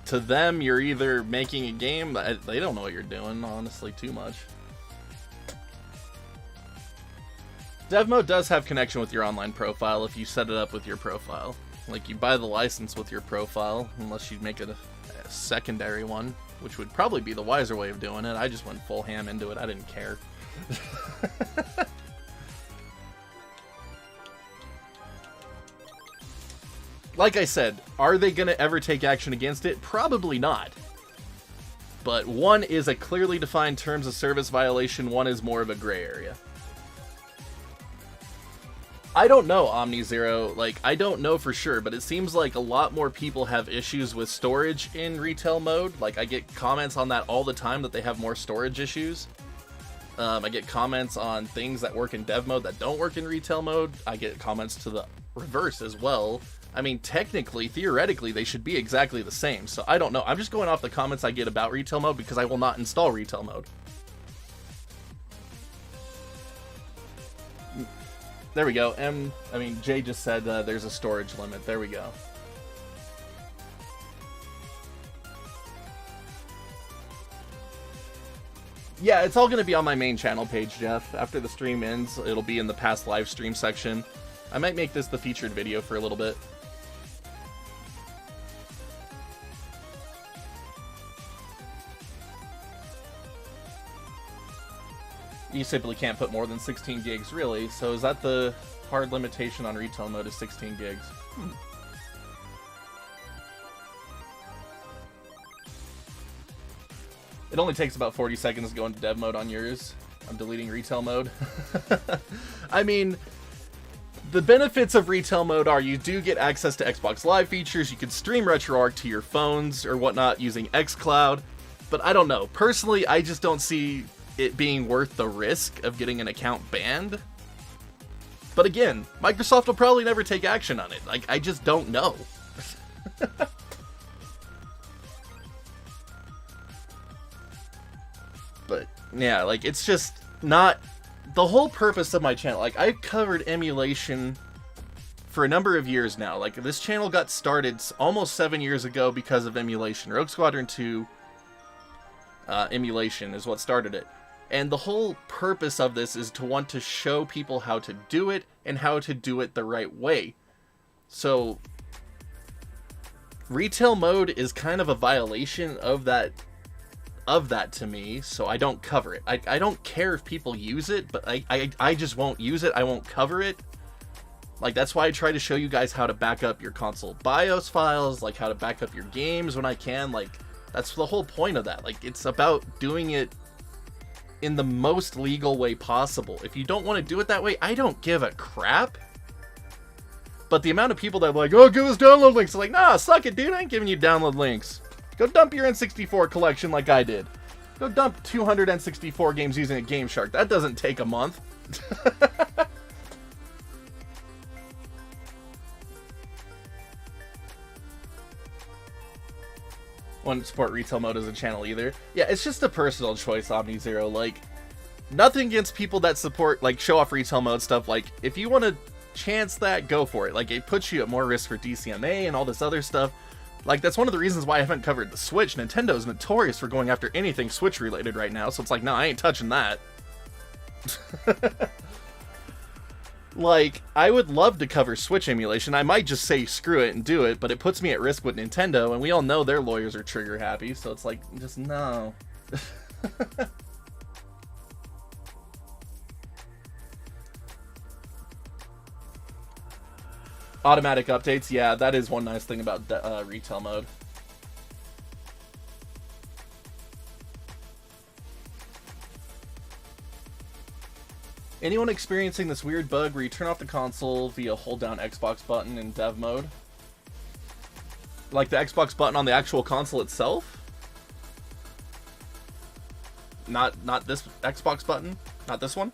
to them, you're either making a game, they don't know what you're doing, honestly, too much. Dev mode does have connection with your online profile if you set it up with your profile. Like, you buy the license with your profile, unless you make it a secondary one, which would probably be the wiser way of doing it. I just went full ham into it. I didn't care. Like I said, are they going to ever take action against it? Probably not. But one is a clearly defined terms of service violation, one is more of a gray area. I don't know, OmniZero. Like, I don't know for sure, but it seems like a lot more people have issues with storage in retail mode. Like, I get comments on that all the time that they have more storage issues. I get comments on things that work in dev mode that don't work in retail mode. I get comments to the reverse as well. I mean, technically, theoretically, they should be exactly the same. So I don't know. I'm just going off the comments I get about retail mode because I will not install retail mode. There we go. Jay just said there's a storage limit. There we go. Yeah, it's all going to be on my main channel page, Jeff. After the stream ends, it'll be in the past live stream section. I might make this the featured video for a little bit. You simply can't put more than 16 gigs, really. So is that the hard limitation on retail mode is 16 gigs? It only takes about 40 seconds to go into dev mode on yours. I'm deleting retail mode. I mean, the benefits of retail mode are you do get access to Xbox Live features, you can stream Retroarch to your phones or whatnot using xCloud, but I don't know. Personally, I just don't see it being worth the risk of getting an account banned. But again, Microsoft will probably never take action on it. Like, I just don't know. But yeah, like, it's just not the whole purpose of my channel. Like, I've covered emulation for a number of years now. Like, this channel got started almost 7 years ago because of emulation. Rogue Squadron 2 emulation is what started it. And the whole purpose of this is to want to show people how to do it and how to do it the right way. So retail mode is kind of a violation of that to me, so I don't cover it. I don't care if people use it, but I just won't use it. I won't cover it. Like, that's why I try to show you guys how to back up your console BIOS files, like how to back up your games when I can. Like, that's the whole point of that. Like, it's about doing it in the most legal way possible. If you don't want to do it that way, I don't give a crap. But the amount of people that are like, oh, give us download links, I'm like, nah, suck it, dude. I ain't giving you download links. Go dump your N64 collection like I did. Go dump 200 N64 games using a Game Shark. That doesn't take a month. Wouldn't support retail mode as a channel either. Yeah, it's just a personal choice, MegaManZero. Like, nothing against people that support, like, show off retail mode stuff. Like, if you want to chance that, go for it. Like, it puts you at more risk for DCMA and all this other stuff. Like, that's one of the reasons why I haven't covered the Switch. Nintendo's notorious for going after anything Switch related right now, so it's like, no, I ain't touching that. Like, I would love to cover Switch emulation. I might just say screw it and do it, but it puts me at risk with Nintendo, and we all know their lawyers are trigger happy, so it's like, just no. Automatic updates, yeah, that is one nice thing about retail mode. Anyone experiencing this weird bug where you turn off the console via hold down Xbox button in dev mode? Like the Xbox button on the actual console itself? Not this Xbox button? Not this one?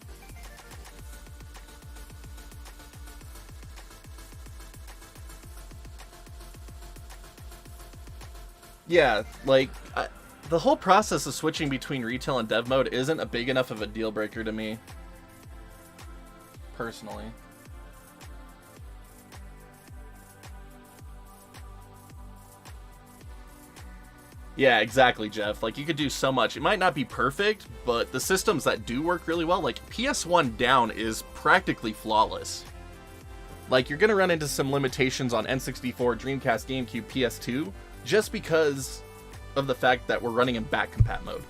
Yeah, like, the whole process of switching between retail and dev mode isn't a big enough of a deal breaker to me. Personally. Yeah, exactly, Jeff. Like, you could do so much. It might not be perfect, but the systems that do work really well, like, PS1 down is practically flawless. Like, you're gonna run into some limitations on N64, Dreamcast, GameCube, PS2, just because of the fact that we're running in back compat mode.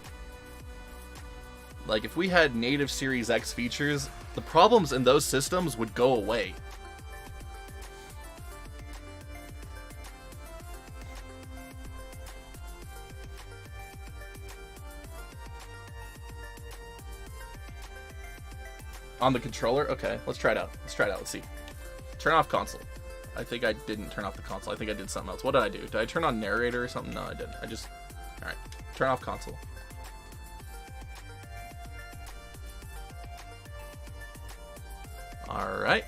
Like, if we had native Series X features, the problems in those systems would go away. On the controller? Okay, let's try it out. Let's see. Turn off console. I think I didn't turn off the console. I think I did something else. What did I do? Did I turn on narrator or something? No, I didn't. Alright. Turn off console. Alright.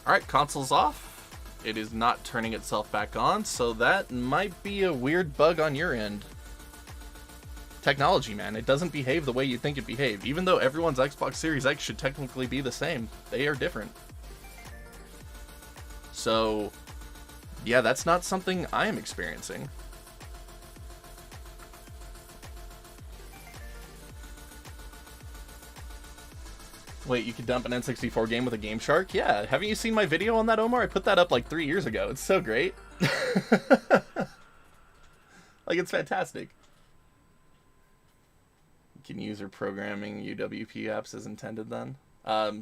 Alright, console's off. It is not turning itself back on, so that might be a weird bug on your end. Technology, man. It doesn't behave the way you think it behaved. Even though everyone's Xbox Series X should technically be the same, they are different. So, Yeah, that's not something I am experiencing. Wait, you could dump an N64 game with a Game Shark? Yeah, haven't you seen my video on that, Omar? I put that up like 3 years ago. It's so great. Like, it's fantastic. You can use your programming UWP apps as intended then.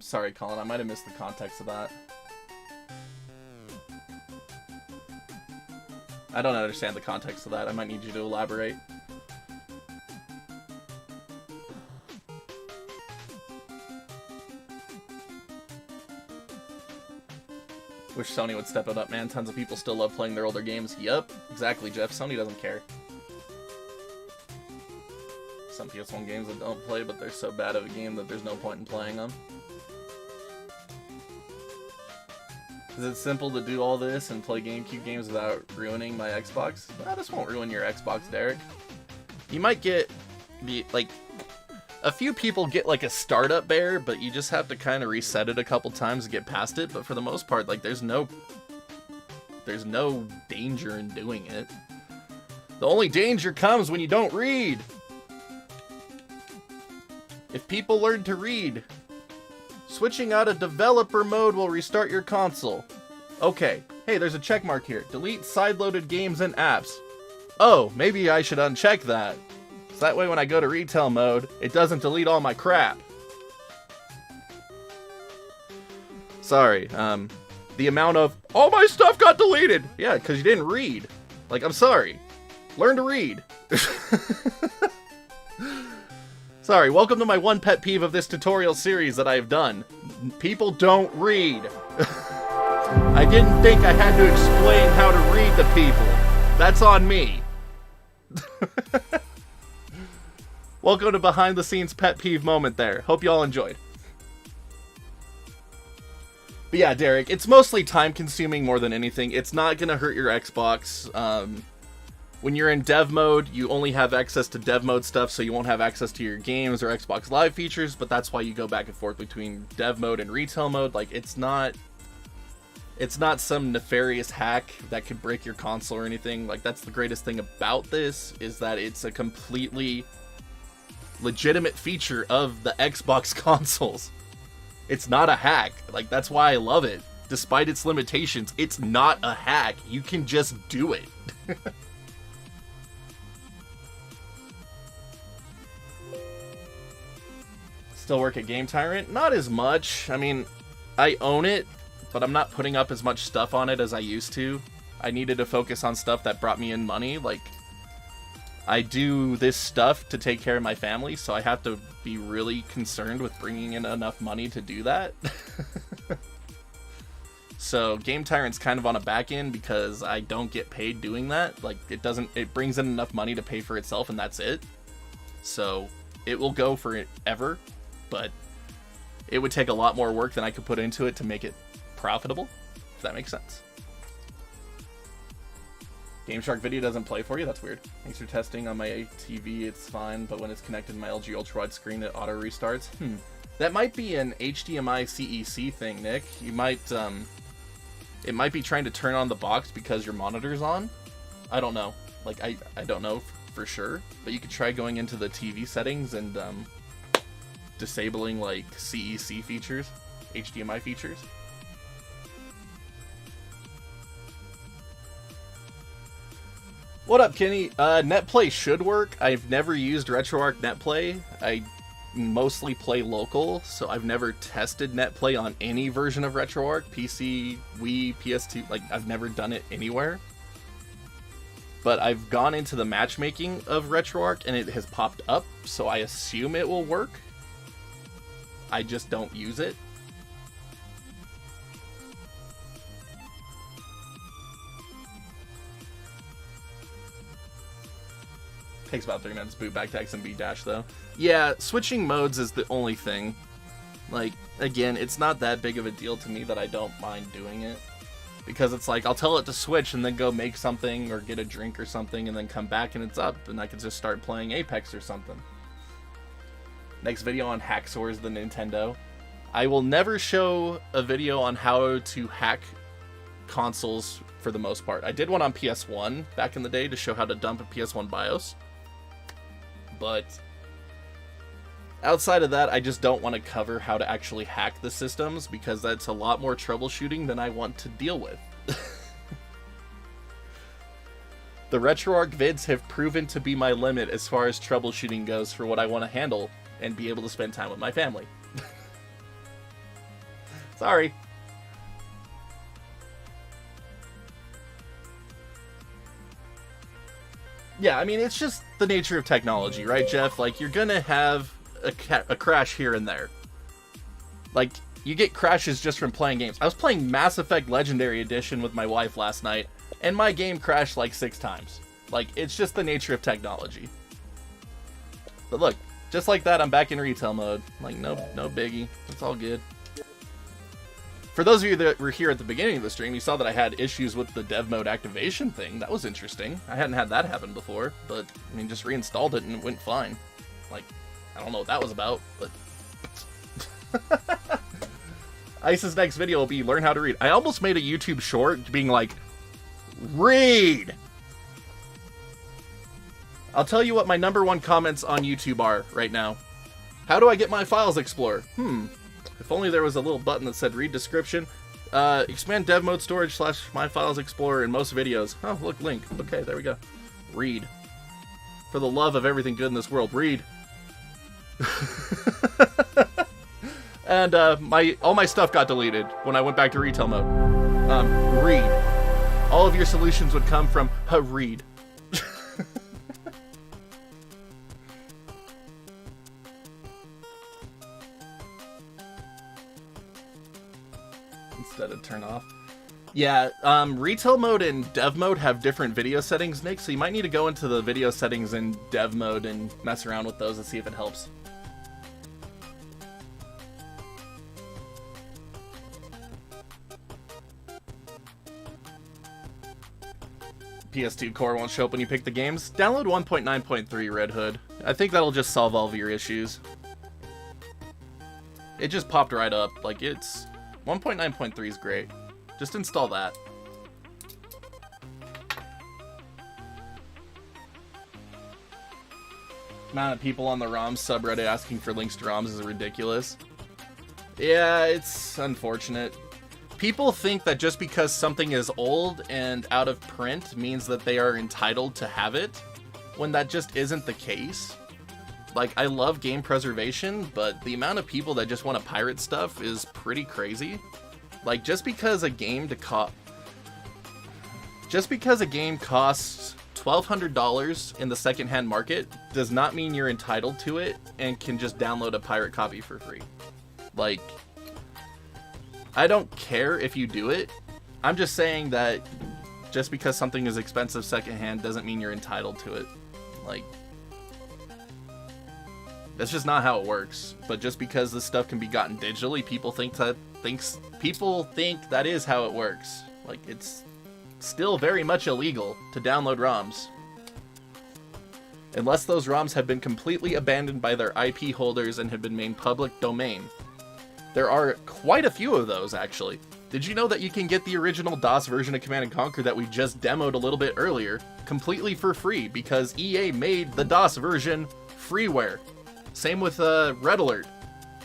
Sorry, Colin, I might have missed the context of that. I don't understand the context of that. I might need you to elaborate. Wish Sony would step it up, man. Tons of people still love playing their older games. Yup, exactly, Jeff. Sony doesn't care. Some PS1 games that don't play, but they're so bad of a game that there's no point in playing them. Is it simple to do all this and play GameCube games without ruining my Xbox? Nah, this won't ruin your Xbox, Derek. You might get a few people get like a startup bear, but you just have to kind of reset it a couple times to get past it. But for the most part, like there's no danger in doing it. The only danger comes when you don't read. If people learn to read, switching out of developer mode will restart your console. Okay, hey, there's a check mark here. Delete sideloaded games and apps. Oh, maybe I should uncheck that. So that way when I go to retail mode, it doesn't delete all my crap. Sorry, the amount of, all my stuff got deleted. Yeah, because you didn't read. Like, I'm sorry. Learn to read. Sorry, welcome to my one pet peeve of this tutorial series that I've done. People don't read. I didn't think I had to explain how to read to people. That's on me. Welcome to behind the scenes pet peeve moment there. Hope y'all enjoyed. But yeah, Derek, it's mostly time consuming more than anything. It's not gonna hurt your Xbox. When you're in dev mode, you only have access to dev mode stuff, so you won't have access to your games or Xbox Live features, but that's why you go back and forth between dev mode and retail mode. Like, it's not some nefarious hack that could break your console or anything. Like, that's the greatest thing about this, is that it's a completely legitimate feature of the Xbox consoles. It's not a hack. Like, that's why I love it. Despite its limitations, it's not a hack. You can just do it. Still work at Game Tyrant? Not as much. I mean, I own it, but I'm not putting up as much stuff on it as I used to. I needed to focus on stuff that brought me in money. Like, I do this stuff to take care of my family, so I have to be really concerned with bringing in enough money to do that. So Game Tyrant's kind of on a back end because I don't get paid doing that. Like, it brings in enough money to pay for itself, and that's it. So it will go forever, but it would take a lot more work than I could put into it to make it profitable, if that makes sense. Game Shark video doesn't play for you? That's weird. Thanks for testing on my TV, it's fine, but when it's connected to my LG ultra-wide screen, it auto-restarts. That might be an HDMI CEC thing, Nick. You might, it might be trying to turn on the box because your monitor's on. I don't know. Like, I don't know for sure, but you could try going into the TV settings and, disabling, like, CEC features, HDMI features. What up, Kenny? NetPlay should work. I've never used RetroArch NetPlay. I mostly play local, so I've never tested NetPlay on any version of RetroArch. PC, Wii, PS2, like, I've never done it anywhere. But I've gone into the matchmaking of RetroArch, and it has popped up, so I assume it will work. I just don't use it. Takes about 3 minutes to boot back to XMB dash though. Yeah, switching modes is the only thing. Like, again, it's not that big of a deal to me that I don't mind doing it. Because it's like, I'll tell it to switch and then go make something or get a drink or something and then come back and it's up. And I can just start playing Apex or something. Next video on Hacksaws the Nintendo. I will never show a video on how to hack consoles for the most part. I did one on PS1 back in the day to show how to dump a PS1 BIOS. But outside of that, I just don't want to cover how to actually hack the systems because that's a lot more troubleshooting than I want to deal with. The Retroarch vids have proven to be my limit as far as troubleshooting goes for what I want to handle and be able to spend time with my family. Sorry. Yeah, I mean, it's just the nature of technology, right, Jeff? Like, you're gonna have a crash here and there. Like, you get crashes just from playing games. I was playing Mass Effect Legendary Edition with my wife last night, and my game crashed like 6 times. Like, it's just the nature of technology. But look, just like that, I'm back in retail mode. Like, no biggie. It's all good. For those of you that were here at the beginning of the stream, you saw that I had issues with the dev mode activation thing. That was interesting. I hadn't had that happen before, but, I mean, just reinstalled it and it went fine. Like, I don't know what that was about, but... Ice's next video will be learn how to read. I almost made a YouTube short being like, read! I'll tell you what my #1 comments on YouTube are right now. How do I get my Files Explorer? If only there was a little button that said read description. Expand dev mode storage / my Files Explorer in most videos. Oh, look, link. Okay, there we go. Read. For the love of everything good in this world, read. And all my stuff got deleted when I went back to retail mode. Read. All of your solutions would come from read. Instead of turn off. Yeah, retail mode and dev mode have different video settings, Nick, so you might need to go into the video settings in dev mode and mess around with those and see if it helps. PS2 core won't show up when you pick the games. Download 1.9.3 Red Hood. I think that'll just solve all of your issues. It just popped right up. Like, it's... 1.9.3 is great. Just install that. Amount of people on the ROMs subreddit asking for links to ROMs is ridiculous. Yeah, it's unfortunate. People think that just because something is old and out of print means that they are entitled to have it, when that just isn't the case. Like, I love game preservation, but the amount of people that just want to pirate stuff is pretty crazy. Like, just because a game costs $1,200 in the secondhand market does not mean you're entitled to it and can just download a pirate copy for free. Like, I don't care if you do it. I'm just saying that just because something is expensive secondhand doesn't mean you're entitled to it. Like, that's just not how it works. But just because this stuff can be gotten digitally, people think that is how it works. Like, it's still very much illegal to download ROMs. Unless those ROMs have been completely abandoned by their IP holders and have been made public domain. There are quite a few of those, actually. Did you know that you can get the original DOS version of Command & Conquer that we just demoed a little bit earlier completely for free because EA made the DOS version freeware? Same with Red Alert.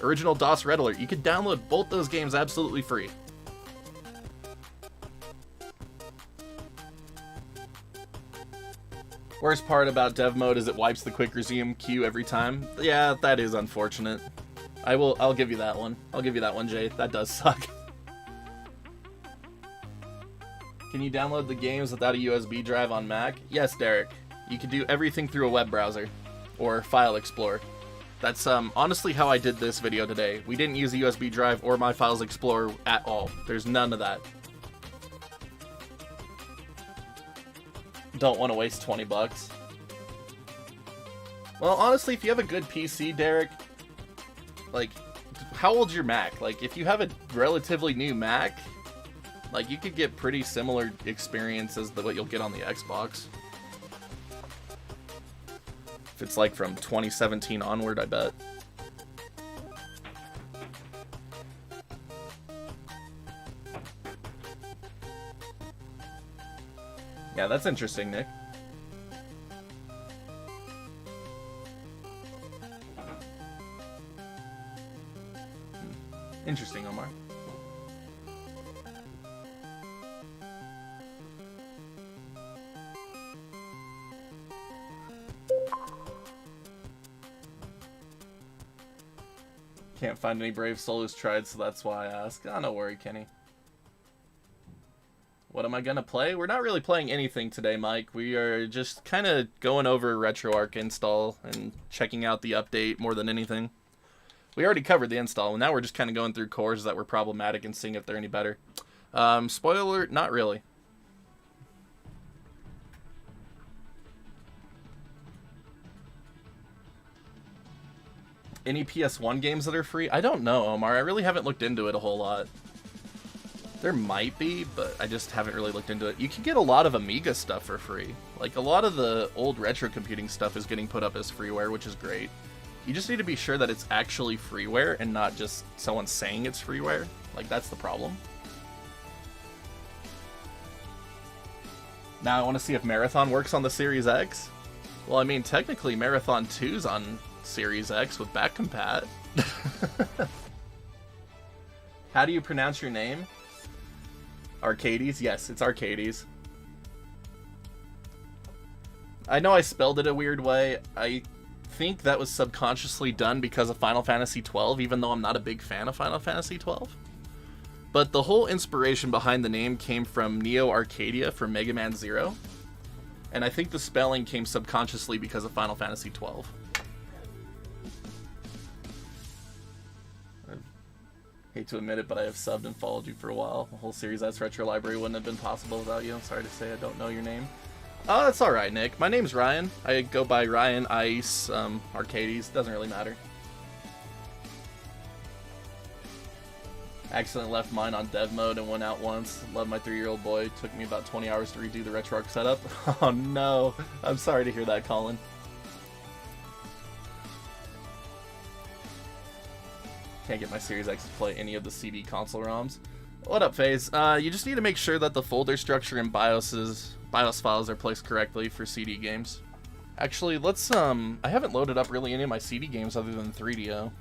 Original DOS Red Alert. You could download both those games absolutely free. Worst part about dev mode is it wipes the quick resume queue every time. Yeah, that is unfortunate. I'll give you that one. I'll give you that one, Jay. That does suck. Can you download the games without a USB drive on Mac? Yes, Derek. You can do everything through a web browser or File Explorer. That's honestly how I did this video today. We didn't use a USB drive or my Files Explorer at all. There's none of that. Don't want to waste 20 bucks. Well, honestly, if you have a good PC, Derek, like, how old's your Mac? Like, if you have a relatively new Mac, like, you could get pretty similar experience as what you'll get on the Xbox. If it's like from 2017 onward, I bet. Yeah, that's interesting, Nick. Interesting, Omar. Can't find any brave solos tried, so that's why I ask. Oh, no worry, Kenny. What am I gonna play? We're not really playing anything today, Mike. We are just kind of going over Retroarch install and checking out the update more than anything. We already covered the install, and now we're just kind of going through cores that were problematic and seeing if they're any better. Spoiler alert, not really. Any PS1 games that are free? I don't know, Omar. I really haven't looked into it a whole lot. There might be, but I just haven't really looked into it. You can get a lot of Amiga stuff for free. Like, a lot of the old retro computing stuff is getting put up as freeware, which is great. You just need to be sure that it's actually freeware and not just someone saying it's freeware. Like, that's the problem. Now I want to see if Marathon works on the Series X. Well, I mean, technically Marathon 2's on Series X with back compat. How do you pronounce your name? Archades? Yes, it's Archades. I know I spelled it a weird way. I think that was subconsciously done because of Final Fantasy XII, even though I'm not a big fan of Final Fantasy XII. But the whole inspiration behind the name came from Neo Arcadia from MegaManZero. And I think the spelling came subconsciously because of Final Fantasy XII. I hate to admit it, but I have subbed and followed you for a while. The whole Series S Retro Library wouldn't have been possible without you. I'm sorry to say I don't know your name. Oh, that's alright, Nick. My name's Ryan. I go by Ryan, Ice, Arcades. Doesn't really matter. Accidentally left mine on dev mode and went out once. Love my 3-year-old boy. Took me about 20 hours to redo the Retroarch setup. Oh no. I'm sorry to hear that, Colin. Can't get my Series X to play any of the CD console ROMs. What up, FaZe? You just need to make sure that the folder structure and BIOS files are placed correctly for CD games. Actually, let's, I haven't loaded up really any of my CD games other than 3DO.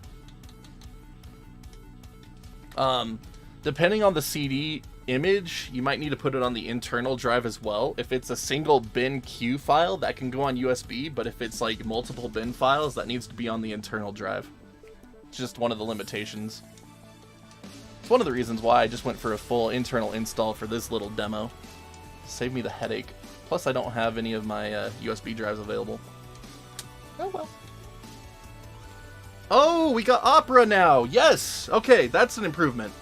Depending on the CD image, you might need to put it on the internal drive as well. If it's a single bin Q file, that can go on USB, but if it's like multiple bin files, that needs to be on the internal drive. It's just one of the limitations. It's one of the reasons why I just went for a full internal install for this little demo. Save me the headache. Plus, I don't have any of my USB drives available. Oh well. Oh, we got Opera now! Yes! Okay, that's an improvement.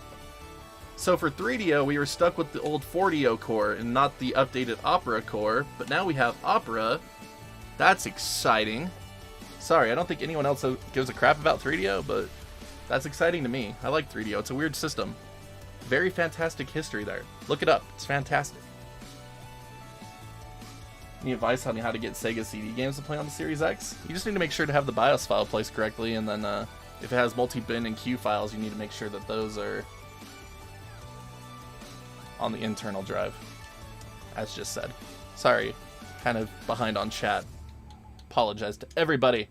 So for 3DO, we were stuck with the old 4DO core and not the updated Opera core, but now we have Opera. That's exciting. Sorry, I don't think anyone else gives a crap about 3DO, but that's exciting to me. I like 3DO. It's a weird system. Very fantastic history there. Look it up. It's fantastic. Any advice on how to get Sega CD games to play on the Series X? You just need to make sure to have the BIOS file placed correctly, and then if it has multi-bin and Q files, you need to make sure that those are on the internal drive, as just said. Sorry, kind of behind on chat. Apologize to everybody.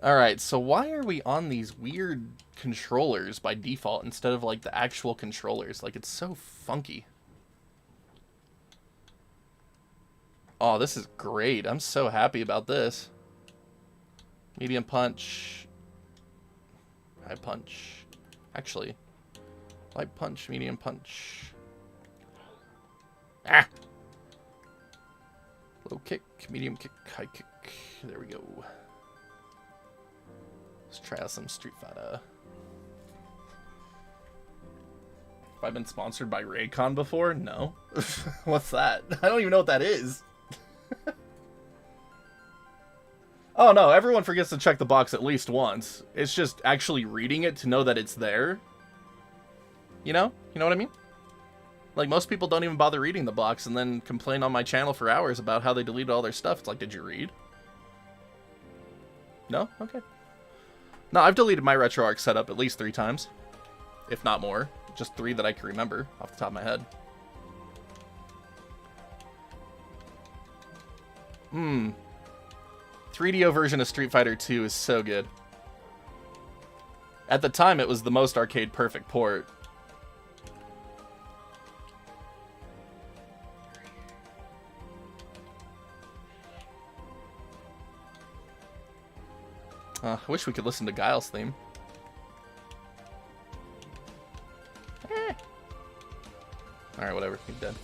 Alright, so why are we on these weird controllers by default instead of like the actual controllers? Like, it's so funky. Oh, this is great. I'm so happy about this. Medium punch. High punch. Actually, light punch, medium punch. Ah! Low kick, medium kick, high kick. There we go. Let's try out some Street Fighter. Have I been sponsored by Raycon before? No. What's that? I don't even know what that is. Oh no, everyone forgets to check the box at least once. It's just actually reading it to know that it's there. You know? You know what I mean? Like, most people don't even bother reading the box and then complain on my channel for hours about how they deleted all their stuff. It's like, did you read? No? Okay. No, I've deleted my RetroArch setup at least 3 times. If not more. Just 3 that I can remember off the top of my head. 3DO version of Street Fighter 2 is so good. At the time, it was the most arcade perfect port. I wish we could listen to Guile's theme. Alright, whatever. He's dead.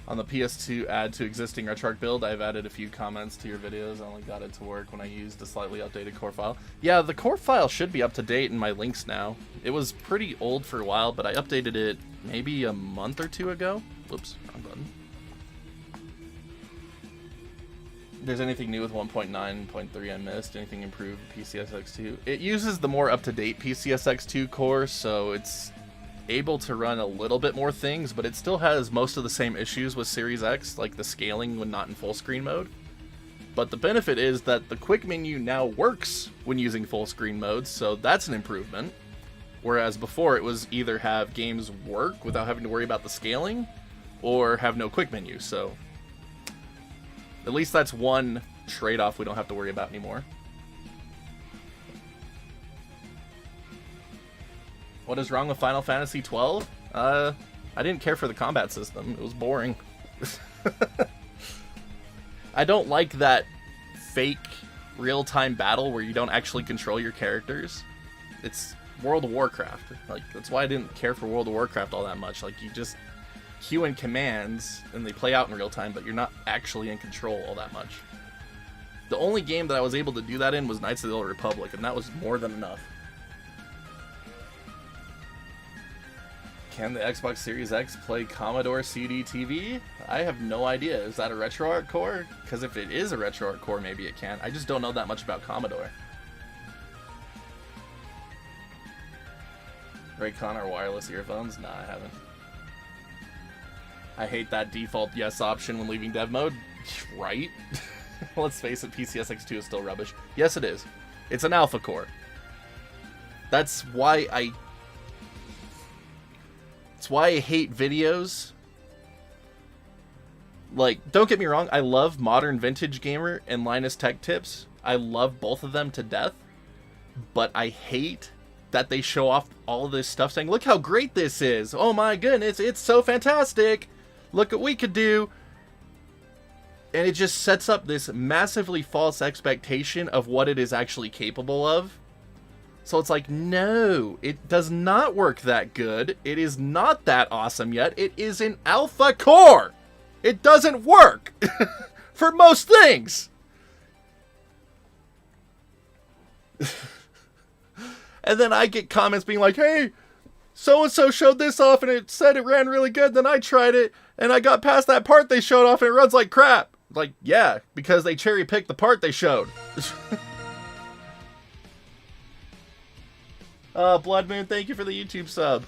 On the PS2 add to existing Retroarch build, I've added a few comments to your videos. I only got it to work when I used a slightly updated core file. Yeah, the core file should be up to date in my links now. It was pretty old for a while, but I updated it maybe a month or two ago. Whoops, wrong button. If there's anything new with 1.9.3 I missed? Anything improved with PCSX2? It uses the more up-to-date PCSX2 core, so it's able to run a little bit more things, but it still has most of the same issues with Series X, like the scaling when not in full screen mode. But the benefit is that the quick menu now works when using full screen mode, so that's an improvement. Whereas before it was either have games work without having to worry about the scaling, or have no quick menu, so at least that's one trade-off we don't have to worry about anymore. What is wrong with Final Fantasy XII? I didn't care for the combat system. It was boring. I don't like that fake real-time battle where you don't actually control your characters. It's World of Warcraft. Like, that's why I didn't care for World of Warcraft all that much. Like, you just cue in commands and they play out in real time, but you're not actually in control all that much. The only game that I was able to do that in was Knights of the Old Republic, and that was more than enough. Can the Xbox Series X play Commodore CD-TV? I have no idea. Is that a RetroArch core? Because if it is a RetroArch core, maybe it can. I just don't know that much about Commodore. Raycon or wireless earphones? Nah, I haven't. I hate that default yes option when leaving dev mode. Right? Let's face it, PCSX2 is still rubbish. Yes, it is. It's an alpha core. That's why I hate videos. Like, don't get me wrong, I love Modern Vintage Gamer and Linus Tech Tips. I love both of them to death. But I hate that they show off all of this stuff saying, look how great this is. Oh my goodness, it's so fantastic. Look what we could do. And it just sets up this massively false expectation of what it is actually capable of. So it's like, no, it does not work that good. It is not that awesome yet. It is an alpha core. It doesn't work for most things. And then I get comments being like, hey, so-and-so showed this off and it said it ran really good. Then I tried it and I got past that part they showed off and it runs like crap. Like, yeah, because they cherry-picked the part they showed. Blood Moon, thank you for the YouTube sub.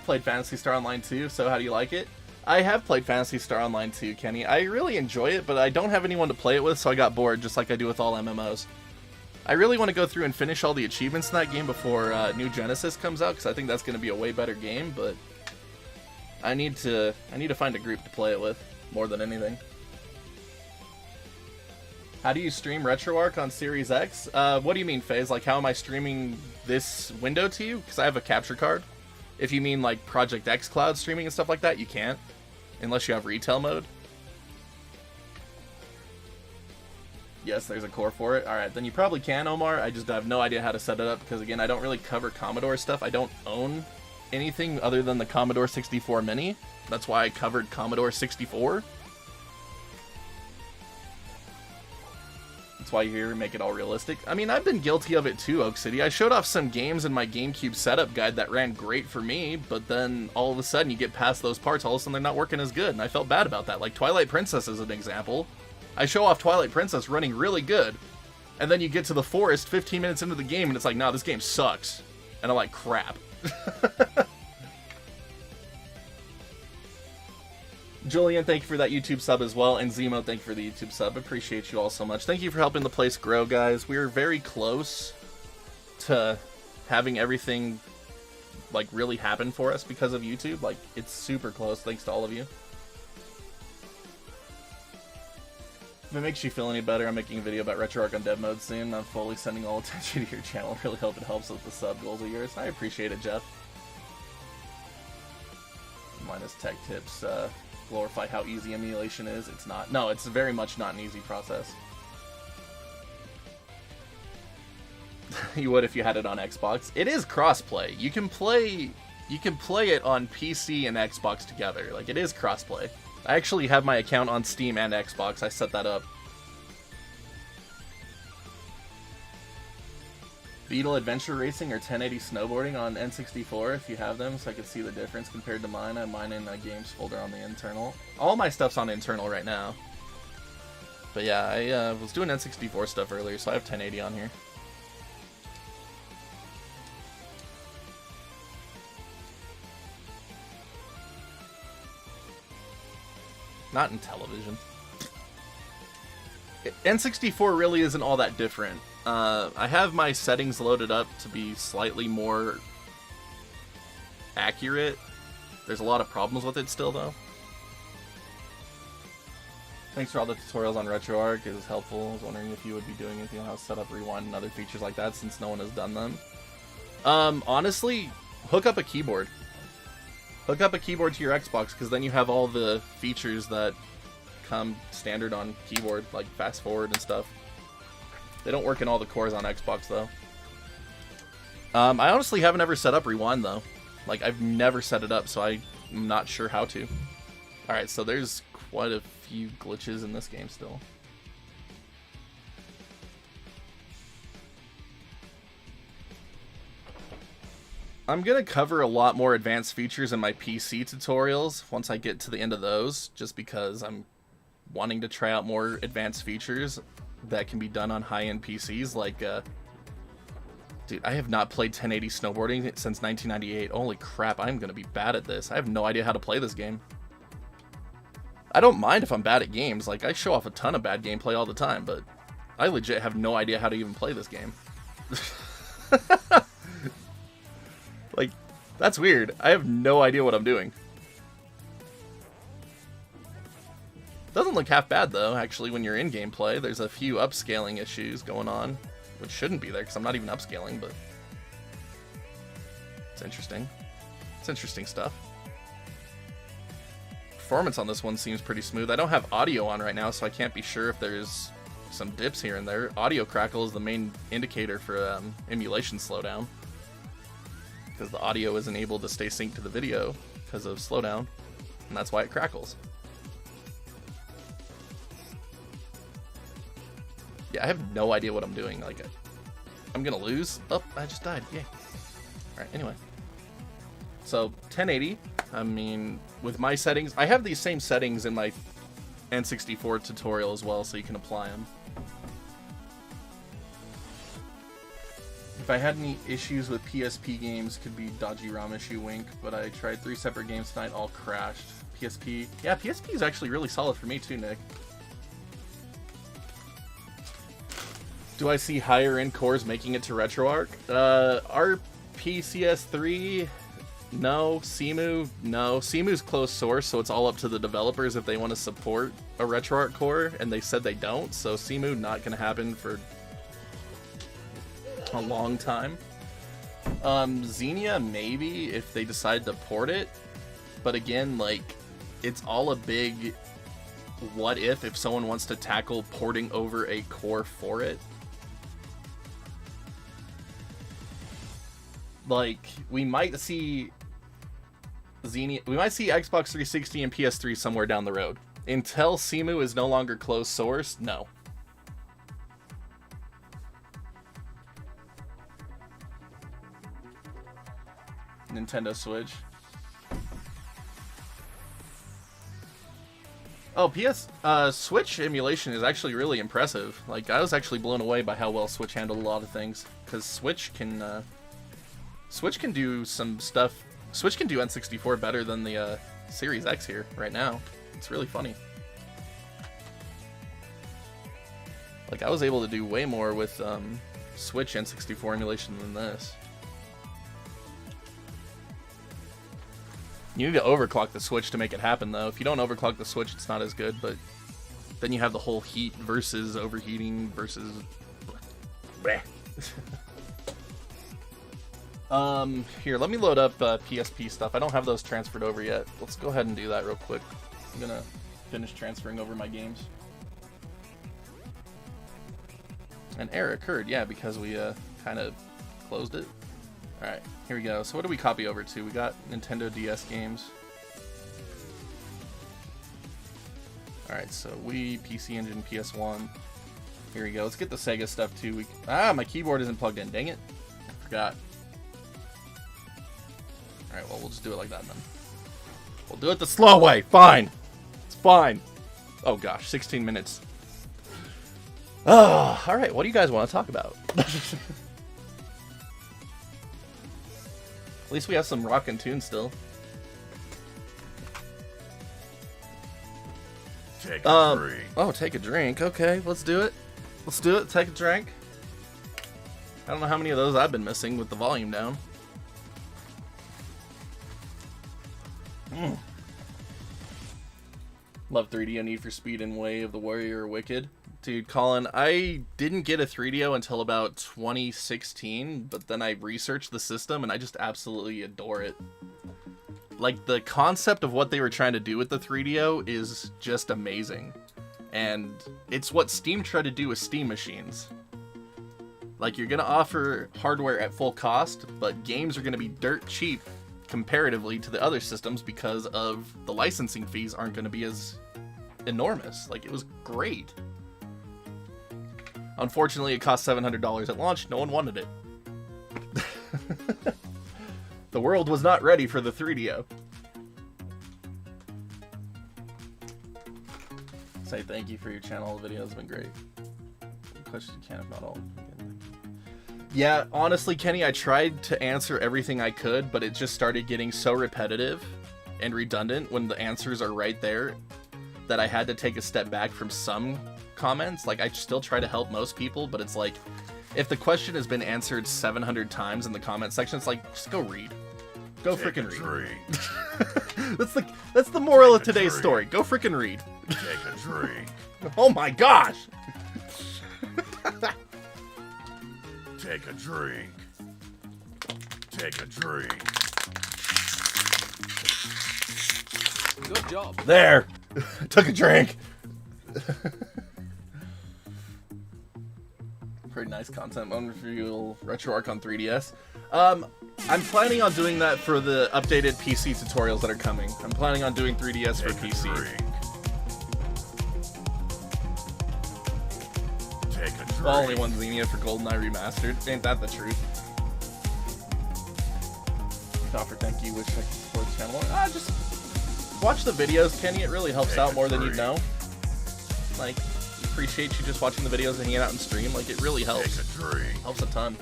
Played Phantasy Star Online 2, so how do you like it? I have played Phantasy Star Online 2, Kenny. I really enjoy it, but I don't have anyone to play it with, so I got bored, just like I do with all MMOs. I really want to go through and finish all the achievements in that game before New Genesis comes out, because I think that's going to be a way better game, but I need to find a group to play it with, more than anything. How do you stream RetroArch on Series X? What do you mean, FaZe? Like, how am I streaming this window to you? Because I have a capture card. If you mean, like, Project X Cloud streaming and stuff like that, you can't. Unless you have retail mode. Yes, there's a core for it. Alright, then you probably can, Omar. I just have no idea how to set it up, because, again, I don't really cover Commodore stuff. I don't own anything other than the Commodore 64 Mini. That's why I covered Commodore 64. That's why you're here to make it all realistic. I mean, I've been guilty of it too, Oak City. I showed off some games in my GameCube setup guide that ran great for me, but then all of a sudden you get past those parts, all of a sudden they're not working as good, and I felt bad about that. Like TwilightPrincess is an example. I show off TwilightPrincess running really good, and then you get to the forest 15 minutes into the game, and it's like, nah, this game sucks. And I'm like, crap. Julian, thank you for that YouTube sub as well, and Zemo, thank you for the YouTube sub. Appreciate you all so much. Thank you for helping the place grow, guys. We're very close to having everything like really happen for us because of YouTube. Like, it's super close, thanks to all of you. If it makes you feel any better, I'm making a video about Retroarch on dev mode soon. I'm fully sending all attention to your channel. Really hope it helps with the sub goals of yours. I appreciate it, Jeff. Minus tech tips glorify how easy emulation is. It's not. No, it's very much not an easy process. You would if you had it on Xbox. It is crossplay. You can play it on PC and Xbox together. Like, it is crossplay. I actually have my account on Steam and Xbox. I set that up. Beetle Adventure Racing or 1080 Snowboarding on N64 if you have them, so I can see the difference compared to mine. I have mine in a games folder on the internal. All my stuff's on internal right now. But yeah, I was doing N64 stuff earlier, so I have 1080 on here. Not in television. N64 really isn't all that different. I have my settings loaded up to be slightly more accurate. There's a lot of problems with it still, though. Thanks for all the tutorials on RetroArch. It was helpful. I was wondering if you would be doing anything on how to set up rewind and other features like that, since no one has done them. Honestly, hook up a keyboard. Hook up a keyboard to your Xbox, because then you have all the features that come standard on keyboard, like fast forward and stuff. They don't work in all the cores on Xbox, though. I honestly haven't ever set up rewind, though. Like, I've never set it up, so I'm not sure how to. Alright, so there's quite a few glitches in this game still. I'm going to cover a lot more advanced features in my PC tutorials once I get to the end of those, just because I'm wanting to try out more advanced features that can be done on high-end PCs, like, dude, I have not played 1080 snowboarding since 1998. Holy crap, I'm going to be bad at this. I have no idea how to play this game. I don't mind if I'm bad at games, like, I show off a ton of bad gameplay all the time, but I legit have no idea how to even play this game. Like, that's weird. I have no idea what I'm doing. Doesn't look half bad, though, actually, when you're in gameplay. There's a few upscaling issues going on, which shouldn't be there, because I'm not even upscaling, but it's interesting. It's interesting stuff. Performance on this one seems pretty smooth. I don't have audio on right now, so I can't be sure if there's some dips here and there. Audio crackle is the main indicator for emulation slowdown, because the audio isn't able to stay synced to the video because of slowdown, and that's why it crackles. Yeah, I have no idea what I'm doing. Like, I'm gonna lose. Oh, I just died. Yay. Alright, anyway. So, 1080. I mean, with my settings, I have these same settings in my N64 tutorial as well, so you can apply them. If I had any issues with PSP games, could be dodgy ROM issue, wink, but I tried 3 separate games tonight, all crashed. PSP. Yeah, PSP is actually really solid for me too, Nick. Do I see higher end cores making it to RetroArch? RPCS3, no. CMU, no. CMU's closed source, so it's all up to the developers if they want to support a RetroArch core, and they said they don't, so CMU not going to happen for a long time. Xenia, maybe, if they decide to port it, but again, like, it's all a big what if someone wants to tackle porting over a core for it. Like, we might see Xenia, we might see Xbox 360 and PS3 somewhere down the road. Until CMU is no longer closed source, no. Nintendo Switch. Oh, Switch emulation is actually really impressive. Like, I was actually blown away by how well Switch handled a lot of things. Because Switch can do some stuff. Switch can do N64 better than the Series X here, right now. It's really funny. Like, I was able to do way more with Switch N64 emulation than this. You need to overclock the Switch to make it happen, though. If you don't overclock the Switch, it's not as good, but then you have the whole heat versus overheating versus... Bleh. Here, let me load up PSP stuff. I don't have those transferred over yet. Let's go ahead and do that real quick. I'm gonna finish transferring over my games. An error occurred, yeah, because we kind of closed it. Alright, here we go. So what do we copy over to? We got Nintendo DS games. Alright, so Wii, PC Engine, PS1. Here we go. Let's get the Sega stuff too. My keyboard isn't plugged in. Dang it. I forgot. Alright, well, we'll just do it like that then. We'll do it the slow way. Fine. It's fine. Oh gosh, 16 minutes. Oh, alright, what do you guys want to talk about? At least we have some rockin' tunes still. Take a drink. Oh, take a drink. Okay, let's do it. Let's do it. Take a drink. I don't know how many of those I've been missing with the volume down. Love 3DO, Need for Speed, and Way of the Warrior Wicked. Dude, Colin, I didn't get a 3DO until about 2016, but then I researched the system and I just absolutely adore it. Like, the concept of what they were trying to do with the 3DO is just amazing. And it's what Steam tried to do with Steam machines. Like, you're gonna offer hardware at full cost, but games are gonna be dirt cheap comparatively to the other systems because of the licensing fees aren't gonna be as enormous. Like, it was great. Unfortunately, it cost $700 at launch. No one wanted it. The world was not ready for the 3DO. Say thank you for your channel. The videos have been great. Question can, if not all. Yeah, honestly, Kenny, I tried to answer everything I could, but it just started getting so repetitive and redundant when the answers are right there that I had to take a step back from some comments. Like, I still try to help most people, but it's like, if the question has been answered 700 times in the comment section, it's like, just go read. Go frickin' read. That's the moral of today's story. Go frickin' read. Take a drink. Oh my gosh! Take a drink. Take a drink. Good job. There! Took a drink! Pretty nice content. Unreal Retroarch on 3DS. I'm planning on doing that for the updated PC tutorials that are coming. I'm planning on doing 3DS for PC. Well, only one Xenia for GoldenEye Remastered. Ain't that the truth? Offer thank you. Wish I could support the channel. Just watch the videos, Kenny. It really helps out more than you'd know. Like, appreciate you just watching the videos and hanging out and stream. Like, it really helps. Helps a ton.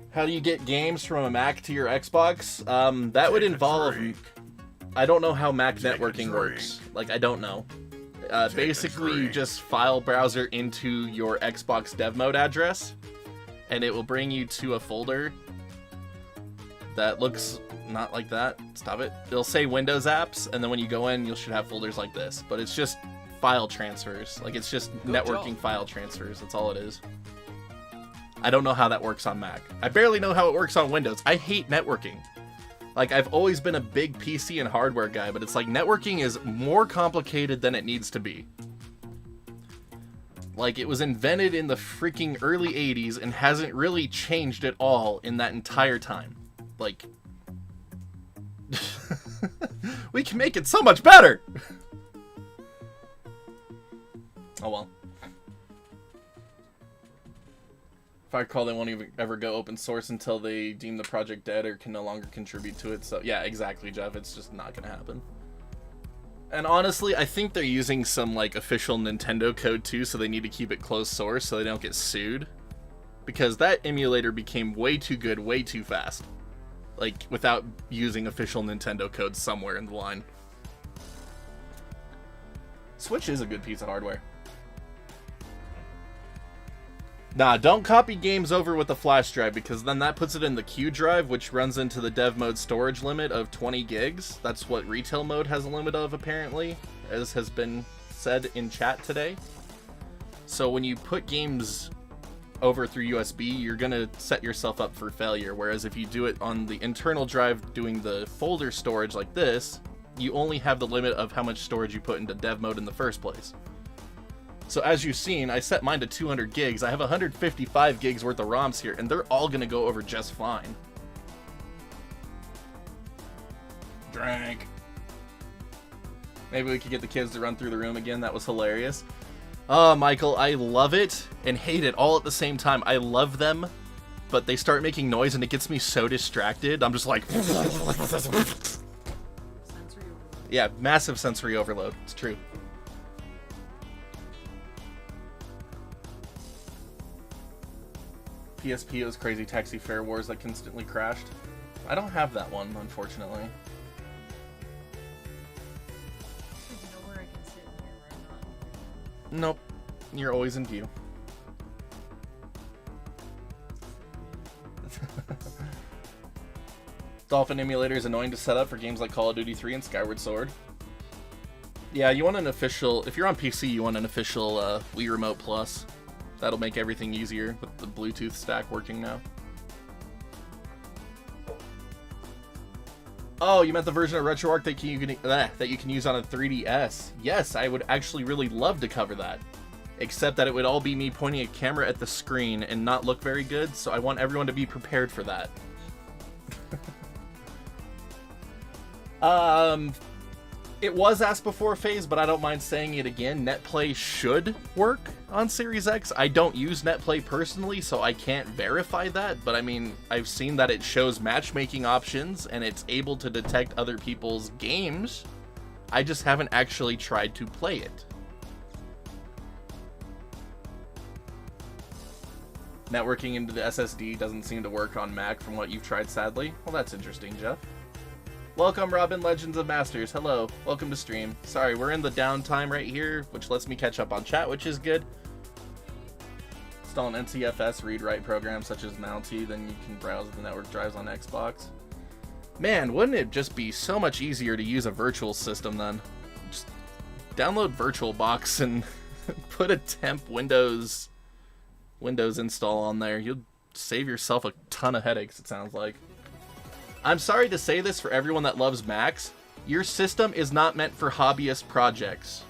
How do you get games from a Mac to your Xbox? That would involve... I don't know how Mac networking works. Like, I don't know. Basically, you just file browser into your Xbox dev mode address, and it will bring you to a folder that looks not like that. Stop it. It'll say Windows apps, and then when you go in, you should have folders like this. But it's just file transfers. Like, it's just networking file transfers. That's all it is. I don't know how that works on Mac. I barely know how it works on Windows. I hate networking. Like, I've always been a big PC and hardware guy, but it's like networking is more complicated than it needs to be. Like, it was invented in the freaking early 80s and hasn't really changed at all in that entire time. Like, we can make it so much better! Oh well. If I recall, they won't even ever go open source until they deem the project dead or can no longer contribute to it. So yeah, exactly, Jeff. It's just not gonna happen. And honestly, I think they're using some like official Nintendo code too, so they need to keep it closed source so they don't get sued. Because that emulator became way too good, way too fast. like, without using official Nintendo codes somewhere in the line. Switch is a good piece of hardware. Nah, don't copy games over with the flash drive, because then that puts it in the Q drive, which runs into the dev mode storage limit of 20 gigs. That's what retail mode has a limit of, apparently, as has been said in chat today. So when you put games over through USB, you're gonna set yourself up for failure, whereas if you do it on the internal drive doing the folder storage like this, you only have the limit of how much storage you put into dev mode in the first place. So as you've seen, I set mine to 200 gigs. I have 155 gigs worth of ROMs here, and they're all gonna go over just fine. Drank. Maybe we could get the kids to run through the room again. That was hilarious. Oh, Michael, I love it and hate it all at the same time. I love them, but they start making noise and it gets me so distracted. I'm just like... Yeah, massive sensory overload. It's true. PSP was Crazy Taxi Fare Wars that constantly crashed. I don't have that one, unfortunately. Nope. You're always in view. Dolphin emulator is annoying to set up for games like Call of Duty 3 and Skyward Sword. Yeah, you want an official... If you're on PC, you want an official Wii Remote Plus. That'll make everything easier with the Bluetooth stack working now. Oh, you meant the version of RetroArch that you can use on a 3DS. Yes, I would actually really love to cover that. Except that it would all be me pointing a camera at the screen and not look very good, so I want everyone to be prepared for that. It was asked before phase, but I don't mind saying it again. NetPlay should work on Series X. I don't use NetPlay personally, so I can't verify that, but I mean, I've seen that it shows matchmaking options and it's able to detect other people's games. I just haven't actually tried to play it. Networking into the SSD doesn't seem to work on Mac from what you've tried, sadly. Well, that's interesting, Jeff. Welcome, Robin, Legends of Masters. Hello. Welcome to stream. Sorry, we're in the downtime right here, which lets me catch up on chat, which is good. Install an NTFS read-write program such as Mounty, then you can browse the network drives on Xbox. Man, wouldn't it just be so much easier to use a virtual system then? Just download VirtualBox and put a temp Windows install on there. You'll save yourself a ton of headaches, it sounds like. I'm sorry to say this for everyone that loves Macs. Your system is not meant for hobbyist projects.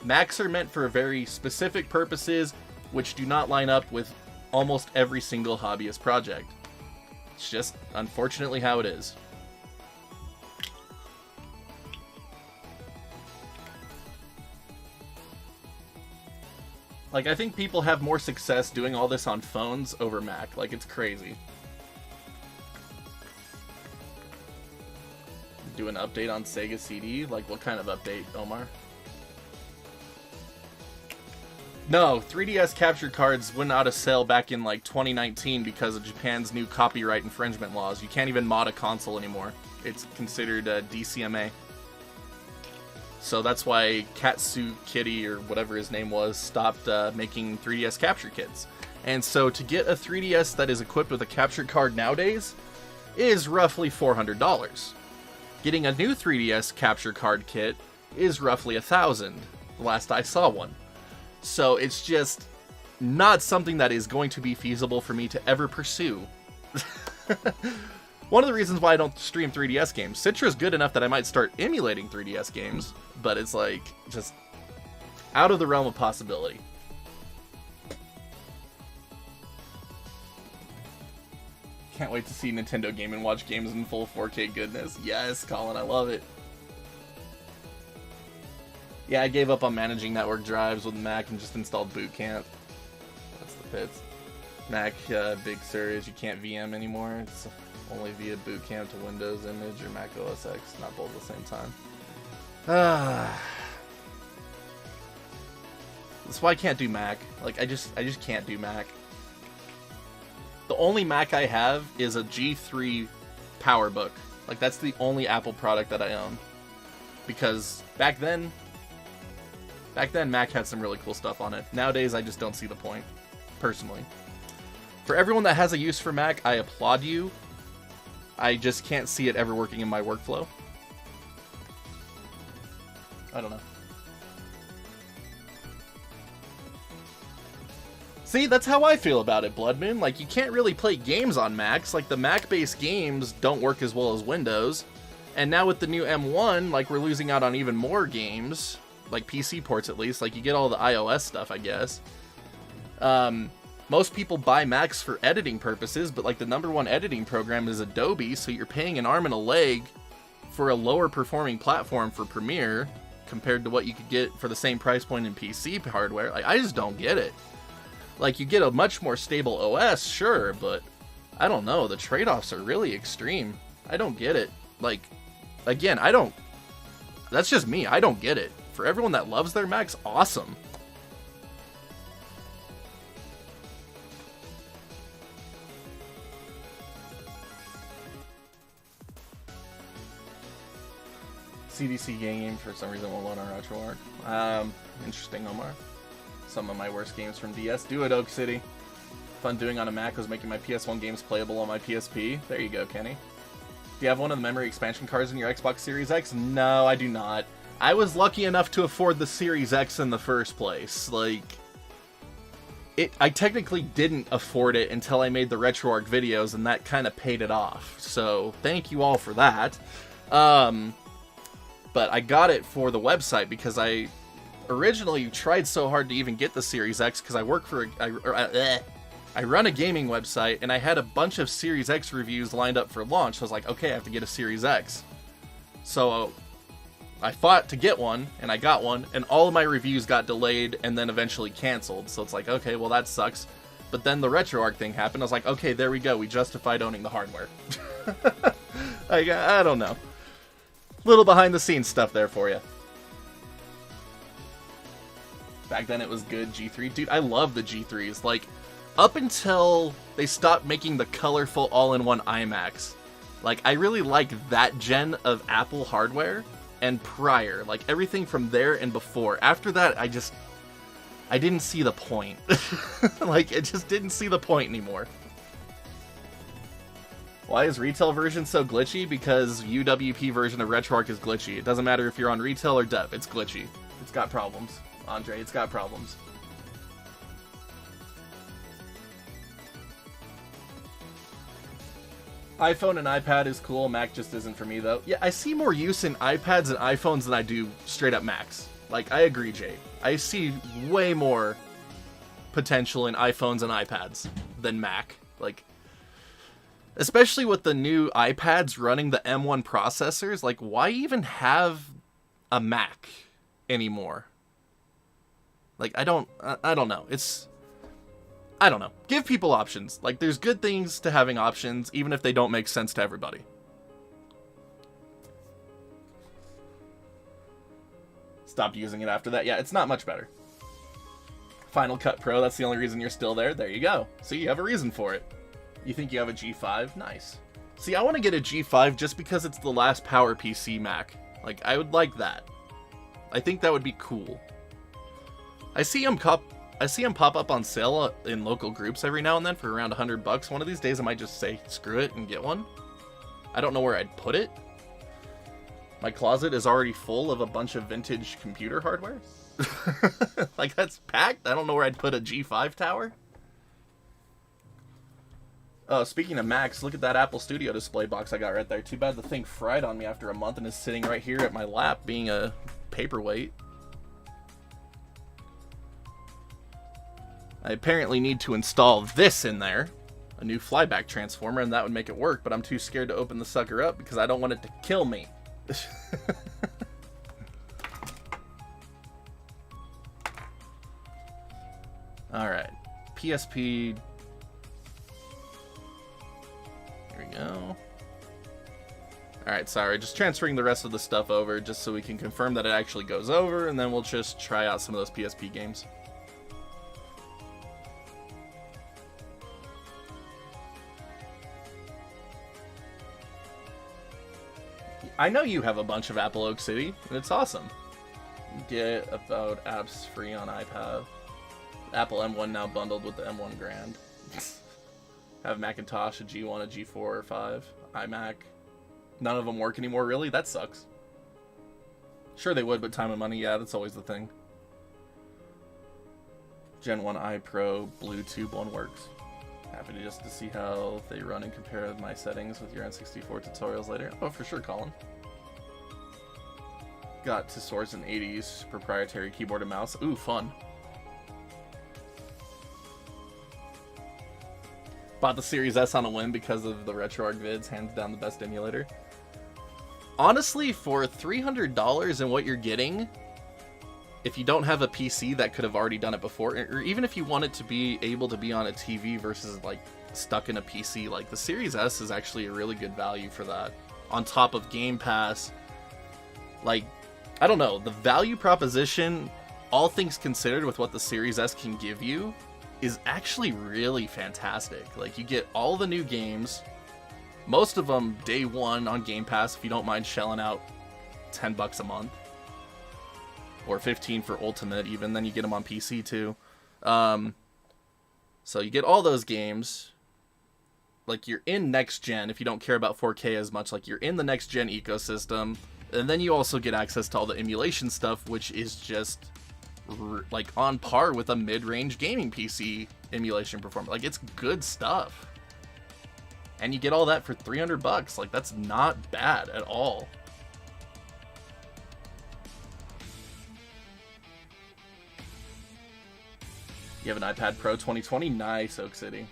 Macs are meant for very specific purposes, which do not line up with almost every single hobbyist project. It's just, unfortunately, how it is. Like, I think people have more success doing all this on phones over Mac. Like, it's crazy. Do an update on Sega CD? Like, what kind of update, Omar? No, 3DS capture cards went out of sale back in, like, 2019 because of Japan's new copyright infringement laws. You can't even mod a console anymore. It's considered DCMA. So that's why Katsu Kitty, or whatever his name was, stopped making 3DS capture kits. And so to get a 3DS that is equipped with a capture card nowadays is roughly $400. Getting a new 3DS capture card kit is roughly $1,000, the last I saw one. So it's just not something that is going to be feasible for me to ever pursue. One of the reasons why I don't stream 3DS games. Citra's good enough that I might start emulating 3DS games, but it's like, just out of the realm of possibility. Can't wait to see Nintendo Game & Watch games in full 4K goodness. Yes, Colin, I love it. Yeah, I gave up on managing network drives with Mac and just installed Boot Camp. That's the pits. Mac Big Sur is you can't VM anymore. It's only via Boot Camp to Windows Image or Mac OS X, not both at the same time. That's why I can't do Mac. Like, I just can't do Mac. The only Mac I have is a G3 PowerBook. Like, that's the only Apple product that I own. Because back then Mac had some really cool stuff on it. Nowadays, I just don't see the point, personally. For everyone that has a use for Mac, I applaud you. I just can't see it ever working in my workflow. I don't know. See, that's how I feel about it, Blood Moon. Like, you can't really play games on Macs. Like, the Mac-based games don't work as well as Windows. And now with the new M1, like, we're losing out on even more games. Like, PC ports, at least. Like, you get all the iOS stuff, I guess. Most people buy Macs for editing purposes, but, like, the #1 editing program is Adobe, so you're paying an arm and a leg for a lower-performing platform for Premiere compared to what you could get for the same price point in PC hardware. Like, I just don't get it. Like, you get a much more stable OS, sure, but I don't know. The trade-offs are really extreme. I don't get it. Like, again, I don't... That's just me. I don't get it. For everyone that loves their Macs, awesome. CDC game for some reason won't load on Retroarch. Interesting, Omar. Some of my worst games from DS. Do it, Oak City. Fun doing on a Mac was making my PS1 games playable on my PSP. There you go, Kenny. Do you have one of the memory expansion cards in your Xbox Series X? No, I do not. I was lucky enough to afford the Series X in the first place. Like, I technically didn't afford it until I made the Retroarch videos, and that kind of paid it off. So, thank you all for that. But I got it for the website because I originally tried so hard to even get the Series X because I work for I run a gaming website, and I had a bunch of Series X reviews lined up for launch. So I was like, okay, I have to get a Series X. So I fought to get one, and I got one, and all of my reviews got delayed and then eventually canceled. So it's like, okay, well, that sucks. But then the RetroArch thing happened. I was like, okay, there we go. We justified owning the hardware. I don't know. Little behind-the-scenes stuff there for you. Back then it was good, G3. Dude, I love the G3s. Like, up until they stopped making the colorful all-in-one iMacs, like, I really like that gen of Apple hardware and prior. Like, everything from there and before. After that, I didn't see the point. Like, it just didn't see the point anymore. Why is retail version so glitchy? Because UWP version of RetroArch is glitchy. It doesn't matter if you're on retail or dev, it's glitchy. It's got problems. Andre, it's got problems. iPhone and iPad is cool. Mac just isn't for me, though. Yeah, I see more use in iPads and iPhones than I do straight up Macs. Like, I agree, Jay. I see way more potential in iPhones and iPads than Mac. Like, especially with the new iPads running the M1 processors, like, why even have a Mac anymore? Like, I don't know. I don't know. Give people options. Like, there's good things to having options, even if they don't make sense to everybody. Stopped using it after that. Yeah, it's not much better. Final Cut Pro, that's the only reason you're still there. There you go. So you have a reason for it. You think you have a G5? Nice. See, I want to get a G5 just because it's the last PowerPC Mac. Like, I would like that. I think that would be cool. I see them pop up on sale in local groups every now and then for around $100. One of these days I might just say screw it and get one. I don't know where I'd put it. My closet is already full of a bunch of vintage computer hardware. Like, that's packed. I don't know where I'd put a G5 tower. Oh, speaking of Macs, look at that Apple Studio display box I got right there. Too bad the thing fried on me after a month and is sitting right here at my lap being a paperweight. I apparently need to install this in there, a new flyback transformer, and that would make it work, but I'm too scared to open the sucker up because I don't want it to kill me. Alright, PSP. Here we go. Alright, sorry, just transferring the rest of the stuff over just so we can confirm that it actually goes over, and then we'll just try out some of those PSP games. I know you have a bunch of Apple Oak City, and it's awesome. Get about apps free on iPad. Apple M1 now bundled with the M1 Grand. Have Macintosh, a G1, a G4 or 5, iMac. None of them work anymore, really? That sucks. Sure they would, but time and money, yeah, that's always the thing. Gen 1 iPro Bluetooth one works. Happy to just to see how they run and compare my settings with your N64 tutorials later. Oh, for sure, Colin. Got to source an 80s proprietary keyboard and mouse. Ooh, fun. Bought the Series S on a whim because of the Retroarch vids, hands down the best emulator. Honestly, for $300 and what you're getting, if you don't have a PC that could have already done it before, or even if you want it to be able to be on a TV versus like stuck in a PC, like the Series S is actually a really good value for that. On top of Game Pass, like, I don't know, the value proposition, all things considered with what the Series S can give you, is actually really fantastic. Like, you get all the new games, most of them day one on Game Pass if you don't mind shelling out $10 a month. Or 15 for Ultimate even, then you get them on PC too. So you get all those games. Like, you're in next gen if you don't care about 4K as much, like you're in the next gen ecosystem. And then you also get access to all the emulation stuff, which is just like on par with a mid-range gaming PC emulation performance. Like, it's good stuff. And you get all that for $300. Like, that's not bad at all. You have an iPad Pro 2020? Nice, Oak City.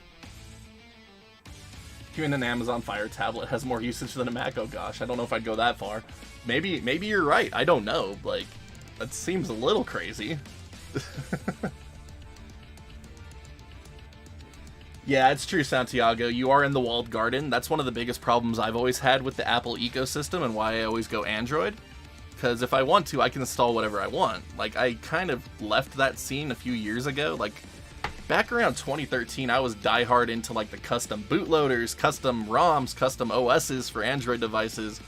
Even an Amazon Fire tablet has more usage than a Mac. Oh gosh, I don't know if I'd go that far. Maybe you're right. I don't know. Like, that seems a little crazy. Yeah, it's true, Santiago. You are in the walled garden. That's one of the biggest problems I've always had with the Apple ecosystem and why I always go Android. Because if I want to, I can install whatever I want. Like, I kind of left that scene a few years ago. Like, back around 2013, I was diehard into, like, the custom bootloaders, custom ROMs, custom OSs for Android devices.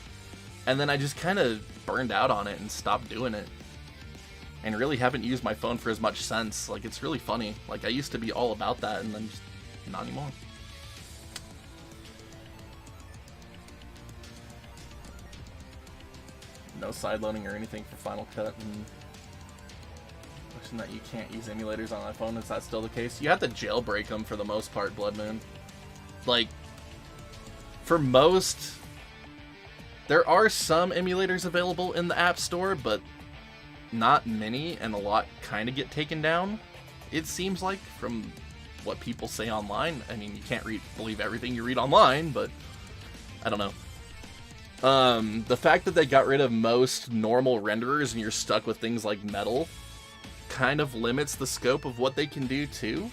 And then I just kind of burned out on it and stopped doing it. And really haven't used my phone for as much since. Like, it's really funny. Like, I used to be all about that, and then just not anymore. No sideloading or anything for Final Cut. Question that you can't use emulators on iPhone. Is that still the case? You have to jailbreak them for the most part, Blood Moon. Like, for most, there are some emulators available in the App Store, but not many, and a lot kind of get taken down, it seems like, from what people say online. I mean, you can't believe everything you read online, but I don't know. The fact that they got rid of most normal renderers and you're stuck with things like Metal kind of limits the scope of what they can do too,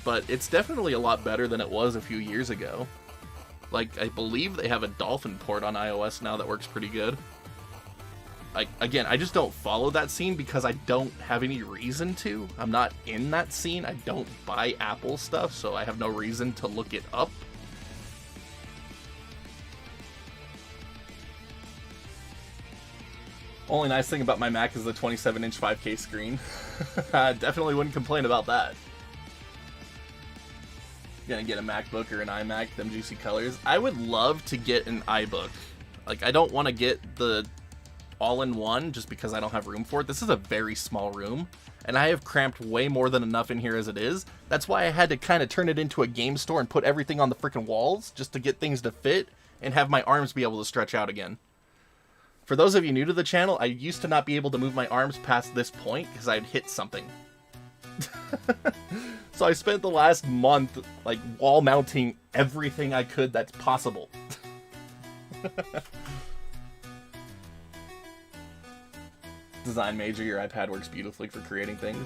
but it's definitely a lot better than it was a few years ago. Like, I believe they have a Dolphin port on iOS now that works pretty good. Again, I just don't follow that scene because I don't have any reason to. I'm not in that scene. I don't buy Apple stuff, so I have no reason to look it up. Only nice thing about my Mac is the 27-inch 5K screen. I definitely wouldn't complain about that. Gonna get a MacBook or an iMac, them juicy colors. I would love to get an iBook. Like, I don't want to get the all-in-one just because I don't have room for it. This is a very small room, and I have cramped way more than enough in here as it is. That's why I had to kind of turn it into a game store and put everything on the freaking walls just to get things to fit and have my arms be able to stretch out again. For those of you new to the channel, I used to not be able to move my arms past this point because I'd hit something. So I spent the last month, like, wall mounting everything I could that's possible. Design major, your iPad works beautifully for creating things.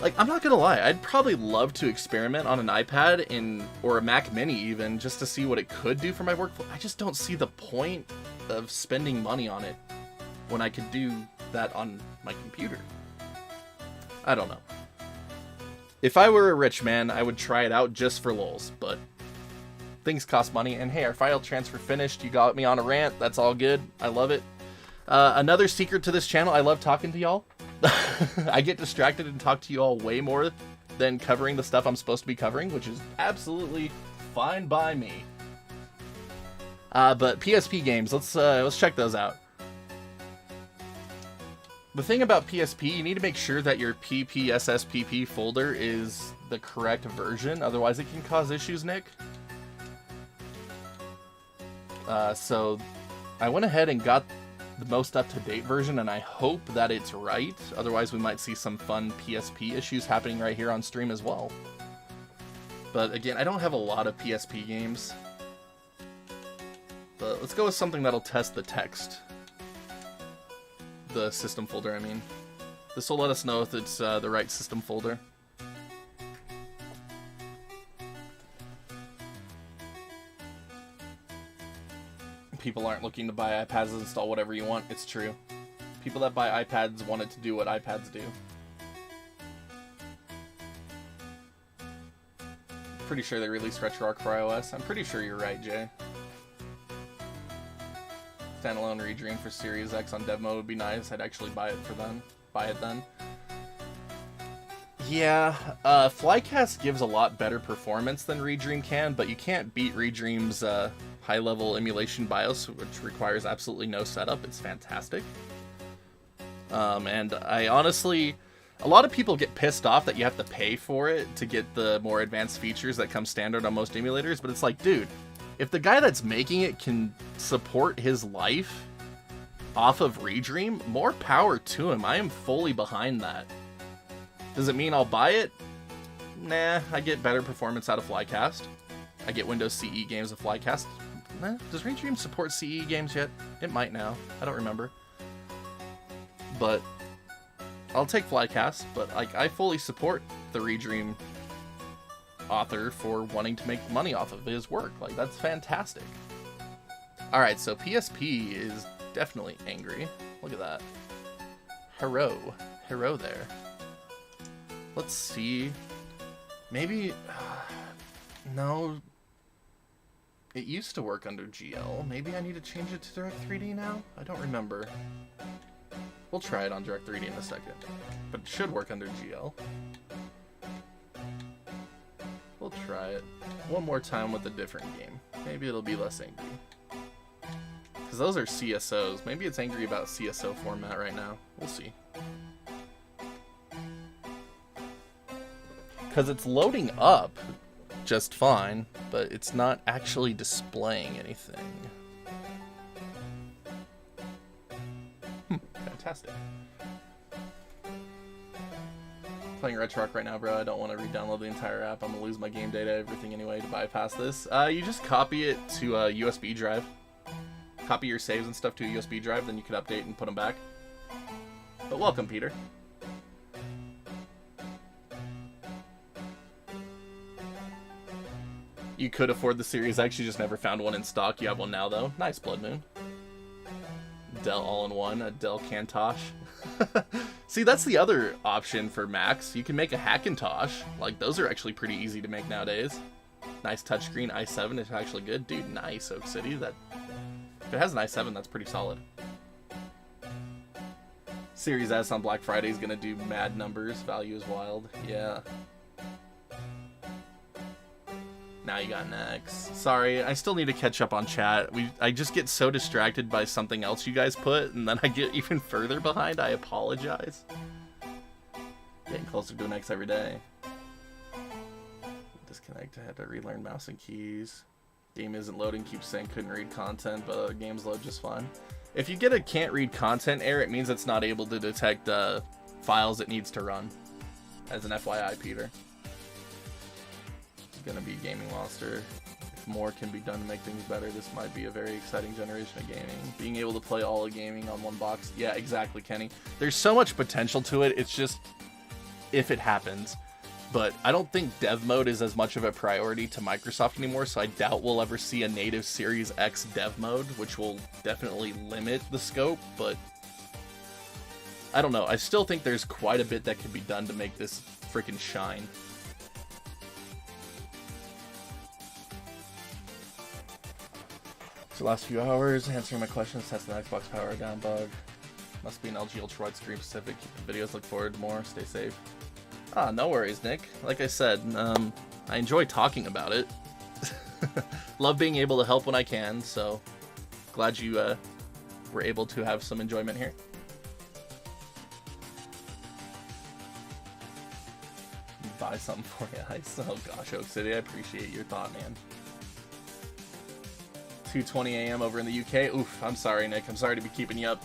Like, I'm not gonna lie, I'd probably love to experiment on an iPad or a Mac Mini even, just to see what it could do for my workflow. I just don't see the point of spending money on it when I could do that on my computer. I don't know. If I were a rich man, I would try it out just for lulz, but things cost money. And hey, our file transfer finished. You got me on a rant. That's all good. I love it. Another secret to this channel, I love talking to y'all. I get distracted and talk to you all way more than covering the stuff I'm supposed to be covering, which is absolutely fine by me. But PSP games, let's check those out. The thing about PSP, you need to make sure that your PPSSPP folder is the correct version, otherwise it can cause issues, Nick. So I went ahead and got the most up-to-date version, and I hope that it's right. Otherwise, we might see some fun PSP issues happening right here on stream as well. But again, I don't have a lot of PSP games. But let's go with something that'll test the text. The system folder, I mean. This will let us know if it's the right system folder. People aren't looking to buy iPads to install whatever you want. It's true. People that buy iPads want it to do what iPads do. Pretty sure they released Retroarch for iOS. I'm pretty sure you're right, Jay. Standalone Redream for Series X on dev mode would be nice. I'd actually buy it then. Yeah, Flycast gives a lot better performance than Redream can, but you can't beat Redream's high-level emulation BIOS, which requires absolutely no setup. It's fantastic. And I honestly... A lot of people get pissed off that you have to pay for it to get the more advanced features that come standard on most emulators, but it's like, dude, if the guy that's making it can support his life off of Redream, more power to him. I am fully behind that. Does it mean I'll buy it? Nah, I get better performance out of Flycast. I get Windows CE games of Flycast. Nah, does Redream support CE games yet? It might now. I don't remember. But I'll take Flycast, but like I fully support the Redream author for wanting to make money off of his work. Like, that's fantastic. Alright, so PSP is definitely angry. Look at that. Hero there. Let's see. Maybe... no. It used to work under GL. Maybe I need to change it to Direct3D now? I don't remember. We'll try it on Direct3D in a second. But it should work under GL. We'll try it one more time with a different game. Maybe it'll be less angry. Because those are CSOs. Maybe it's angry about CSO format right now. We'll see. Because it's loading up just fine, but it's not actually displaying anything. Fantastic. Playing Retroarch right now, bro. I don't want to re-download the entire app. I'm gonna lose my game data, everything anyway, to bypass this. You just copy it to a USB drive. Copy your saves and stuff to a USB drive, then you can update and put them back. But welcome, Peter. You could afford the Series X, you just never found one in stock. You have one now, though. Nice, Blood Moon. Dell All-in-One, a Dell Cantosh. See, that's the other option for Macs. You can make a Hackintosh. Like, those are actually pretty easy to make nowadays. Nice touchscreen, i7 is actually good. Dude, nice, Oak City. If it has an i7, that's pretty solid. Series S on Black Friday is gonna do mad numbers. Value is wild. Yeah. Now you got next. Sorry, I still need to catch up on chat. I just get so distracted by something else you guys put, and then I get even further behind. I apologize. Getting closer to an X every day. Disconnect. I had to relearn mouse and keys. Game isn't loading. Keeps saying couldn't read content, but games load just fine. If you get a can't read content error, it means it's not able to detect files it needs to run. As an FYI, Peter. Gonna be Gaming Monster. If more can be done to make things better, this might be a very exciting generation of gaming. Being able to play all of gaming on one box. Yeah, exactly, Kenny. There's so much potential to it. It's just if it happens. But I don't think dev mode is as much of a priority to Microsoft anymore, so I doubt we'll ever see a native Series X dev mode, which will definitely limit the scope, but I don't know. I still think there's quite a bit that could be done to make this freaking shine. So the last few hours, answering my questions, testing the Xbox power down bug. Must be an LG ultra-wide screen specific. Keep the videos, look forward to more. Stay safe. Ah, no worries, Nick. Like I said, I enjoy talking about it. Love being able to help when I can, so glad you were able to have some enjoyment here. Buy something for you. Oh gosh, Oak City, I appreciate your thought, man. 2:20 a.m. over in the UK. Oof, I'm sorry, Nick. I'm sorry to be keeping you up.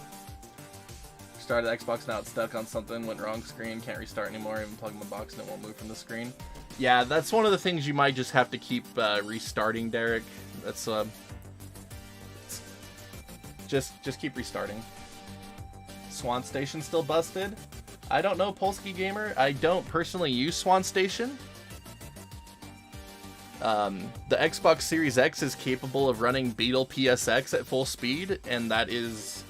Started the Xbox, now it's stuck on something, went wrong screen, can't restart anymore, even plug in the box and it won't move from the screen. Yeah, that's one of the things you might just have to keep restarting, Derek. That's just keep restarting. Swan Station still busted? I don't know, Polsky Gamer. I don't personally use Swan Station. The Xbox Series X is capable of running Beetle PSX at full speed, and that is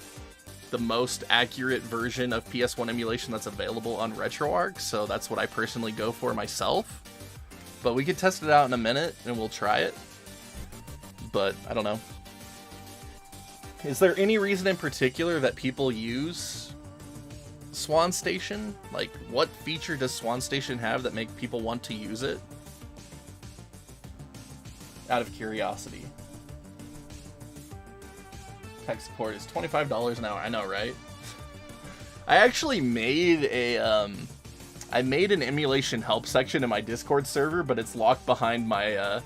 the most accurate version of PS1 emulation that's available on RetroArch, so that's what I personally go for myself. But we could test it out in a minute, and we'll try it. But, I don't know. Is there any reason in particular that people use Swan Station? Like, what feature does Swan Station have that make people want to use it? Out of curiosity. Tech support is $25 an hour. I know, right? I actually made a I made an emulation help section in my Discord server, but it's locked behind my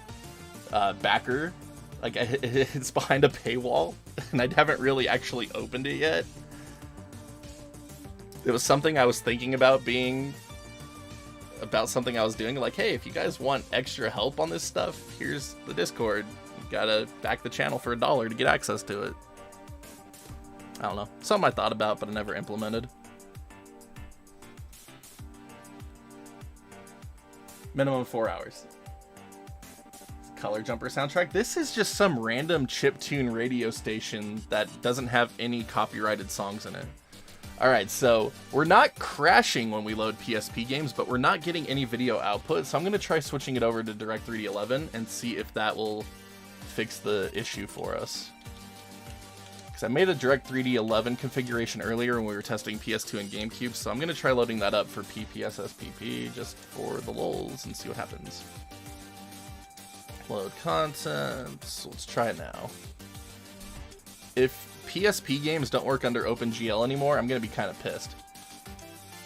backer. Like, it's behind a paywall, and I haven't really actually opened it yet. It was something I was thinking about something I was doing. Like, hey, if you guys want extra help on this stuff, here's the Discord. You gotta back the channel for $1 to get access to it. I don't know. Something I thought about, but I never implemented. Minimum 4 hours. Color Jumper soundtrack. This is just some random chiptune radio station that doesn't have any copyrighted songs in it. Alright, so we're not crashing when we load PSP games, but we're not getting any video output, so I'm going to try switching it over to Direct3D11 and see if that will fix the issue for us. Because I made a Direct3D11 configuration earlier when we were testing PS2 and GameCube, so I'm going to try loading that up for PPSSPP just for the lulz and see what happens. Load content. So let's try it now. If PSP games don't work under OpenGL anymore, I'm going to be kind of pissed.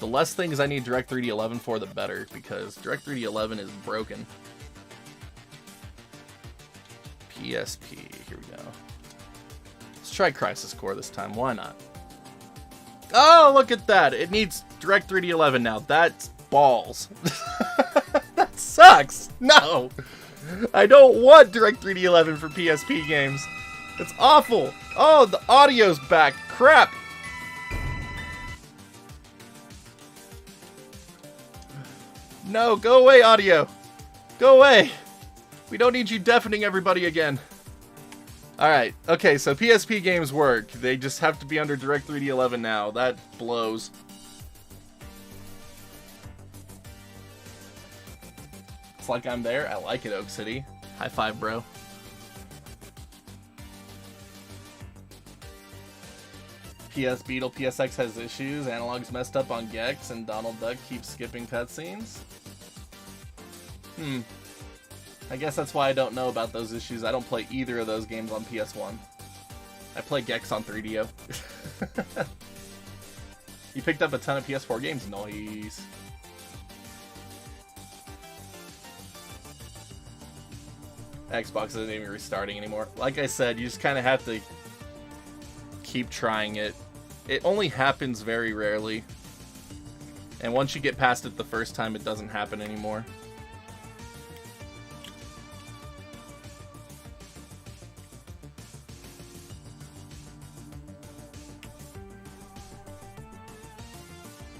The less things I need Direct3D11 for, the better, because Direct3D11 is broken. PSP, here we go. Let's try Crisis Core this time, why not? Oh, look at that! It needs Direct3D11 now. That's balls. That sucks! No! I don't want Direct3D11 for PSP games. It's awful. Oh, the audio's back. Crap. No, go away, audio. Go away. We don't need you deafening everybody again. Alright, okay, so PSP games work. They just have to be under Direct3D11 now. That blows. It's like I'm there. I like it, Oak City. High five, bro. PS Beetle PSX has issues, analog's messed up on Gex, and Donald Duck keeps skipping cutscenes. I guess that's why I don't know about those issues. I don't play either of those games on PS1. I play Gex on 3DO. You picked up a ton of PS4 games? Nice. Xbox isn't even restarting anymore. Like I said, you just kind of have to keep trying it. It only happens very rarely. And once you get past it the first time, it doesn't happen anymore.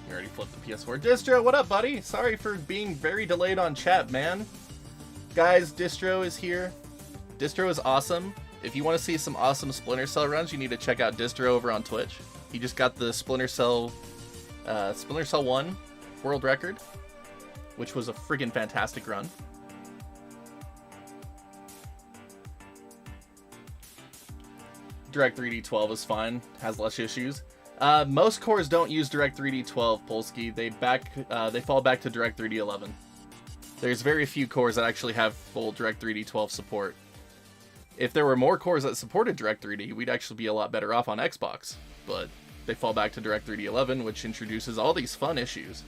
You already flipped the PS4. Distro, what up, buddy? Sorry for being very delayed on chat, man. Guys, Distro is here. Distro is awesome. If you want to see some awesome Splinter Cell runs, you need to check out Distro over on Twitch. He just got the Splinter Cell 1 world record, which was a friggin' fantastic run. DirectX 3D12 is fine, has less issues. Most cores don't use DirectX 3D12, Polsky. They fall back to DirectX 3D11. There's very few cores that actually have full DirectX 3D12 support. If there were more cores that supported DirectX 3D, we'd actually be a lot better off on Xbox. But they fall back to DirectX 3D11, which introduces all these fun issues.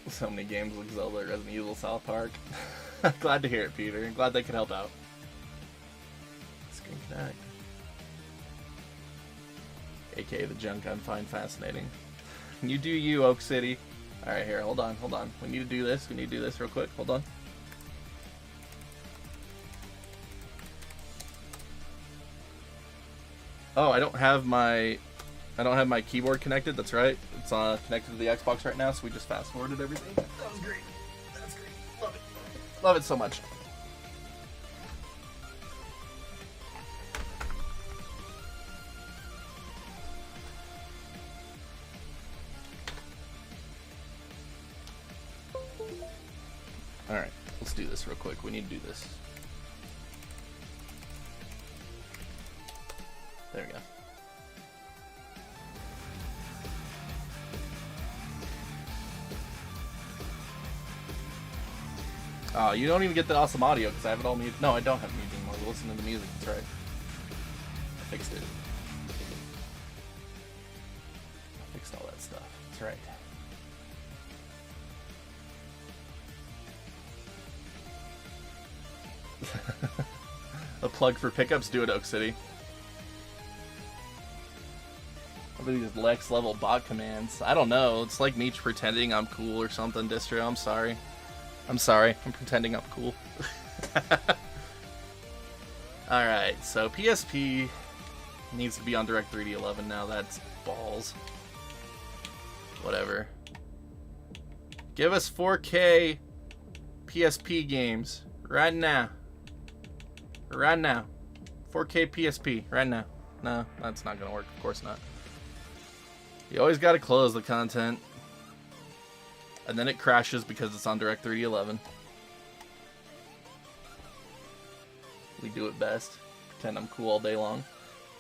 So many games like Zelda, Resident Evil, South Park. Glad to hear it, Peter. Glad they could help out. Screen Connect. AKA the junk I find fascinating. You do you, Oak City. Alright, here, hold on. We need to do this. We need to do this real quick. Hold on. Oh, I don't have my keyboard connected. That's right. It's connected to the Xbox right now, so we just fast forwarded everything. That was great. That's great. Love it. Love it so much. Alright, let's do this real quick. We need to do this. There we go. Oh, you don't even get the awesome audio because I have it all muted. No, I don't have it muted anymore. We'll listen to the music. That's right. I fixed it. I fixed all that stuff. That's right. A plug for pickups, do it, Oak City. What are these Lex level bot commands? I don't know. It's like me pretending I'm cool or something, Distro. I'm sorry. I'm sorry. I'm pretending I'm cool. Alright, so PSP needs to be on DirectX 3D11 now. That's balls. Whatever. Give us 4K PSP games right now. Right now. 4K PSP right now. No, that's not gonna work. Of course not. You always gotta close the content. And then it crashes because it's on DirectX 3D11. We do it best. Pretend I'm cool all day long.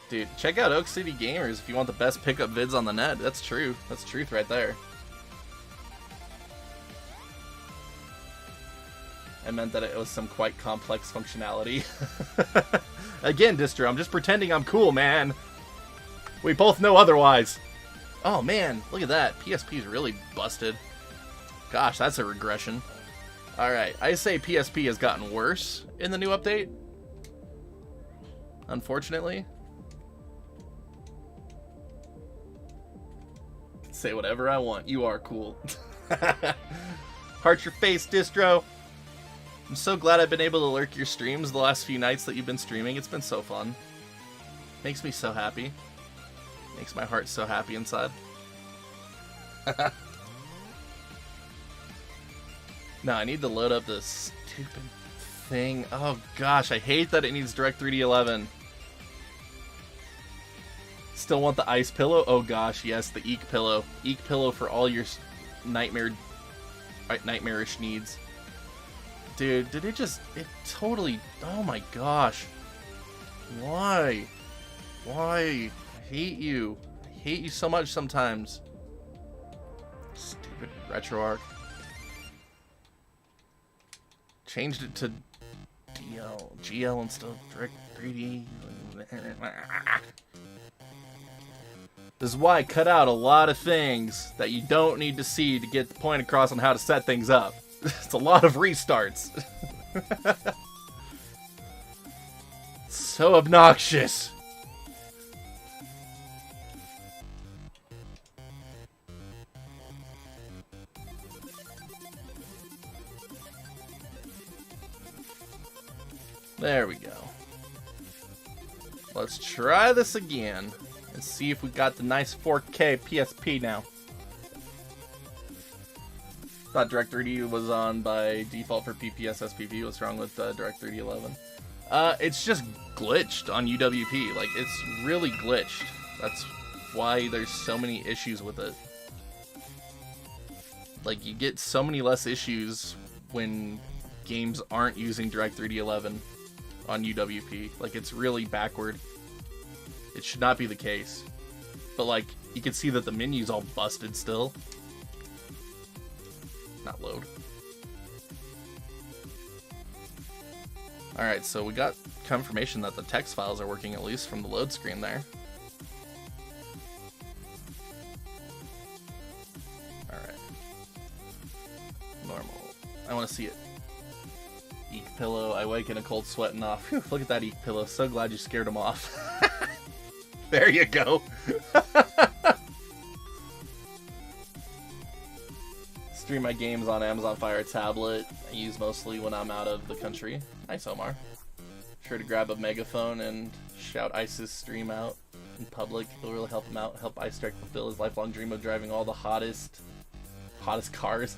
Dude, check out Oak City Gamers if you want the best pickup vids on the net. That's true. That's truth right there. I meant that it was some quite complex functionality. Again, Distro, I'm just pretending I'm cool, man. We both know otherwise. Oh, man, look at that. PSP is really busted. Gosh, that's a regression. Alright, I say PSP has gotten worse in the new update. Unfortunately. Say whatever I want. You are cool. Heart your face, Distro. I'm so glad I've been able to lurk your streams the last few nights that you've been streaming. It's been so fun. Makes me so happy. Makes my heart so happy inside. No, I need to load up this stupid thing. Oh gosh, I hate that it needs DirectX 3D11. Still want the ice pillow? Oh gosh, yes, the Eek pillow. Eek pillow for all your nightmarish needs. Dude, did it totally, oh my gosh. Why? I hate you. I hate you so much sometimes. Stupid Retroarch. Changed it to GL instead of direct 3D. This is why I cut out a lot of things that you don't need to see to get the point across on how to set things up. It's a lot of restarts. So obnoxious. There we go. Let's try this again and see if we got the nice 4K PSP now. Thought DirectX 3D was on by default for PPS SPP. What's wrong with DirectX 3D11? It's just glitched on UWP. Like, it's really glitched. That's why there's so many issues with it. Like, you get so many less issues when games aren't using Direct3D 11 on UWP. Like, it's really backward. It should not be the case. But, like, you can see that the menu's all busted still. Not load. Alright, so we got confirmation that the text files are working, at least from the load screen there. Alright. Normal. I want to see it. Eek pillow. I wake in a cold sweat and off. Whew, look at that eek pillow. So glad you scared him off. There you go. Stream my games on Amazon Fire tablet. I use mostly when I'm out of the country. Nice, Omar. Sure to grab a megaphone and shout ISIS stream out in public. It'll really help him out. Help Ice Strike fulfill his lifelong dream of driving all the hottest cars.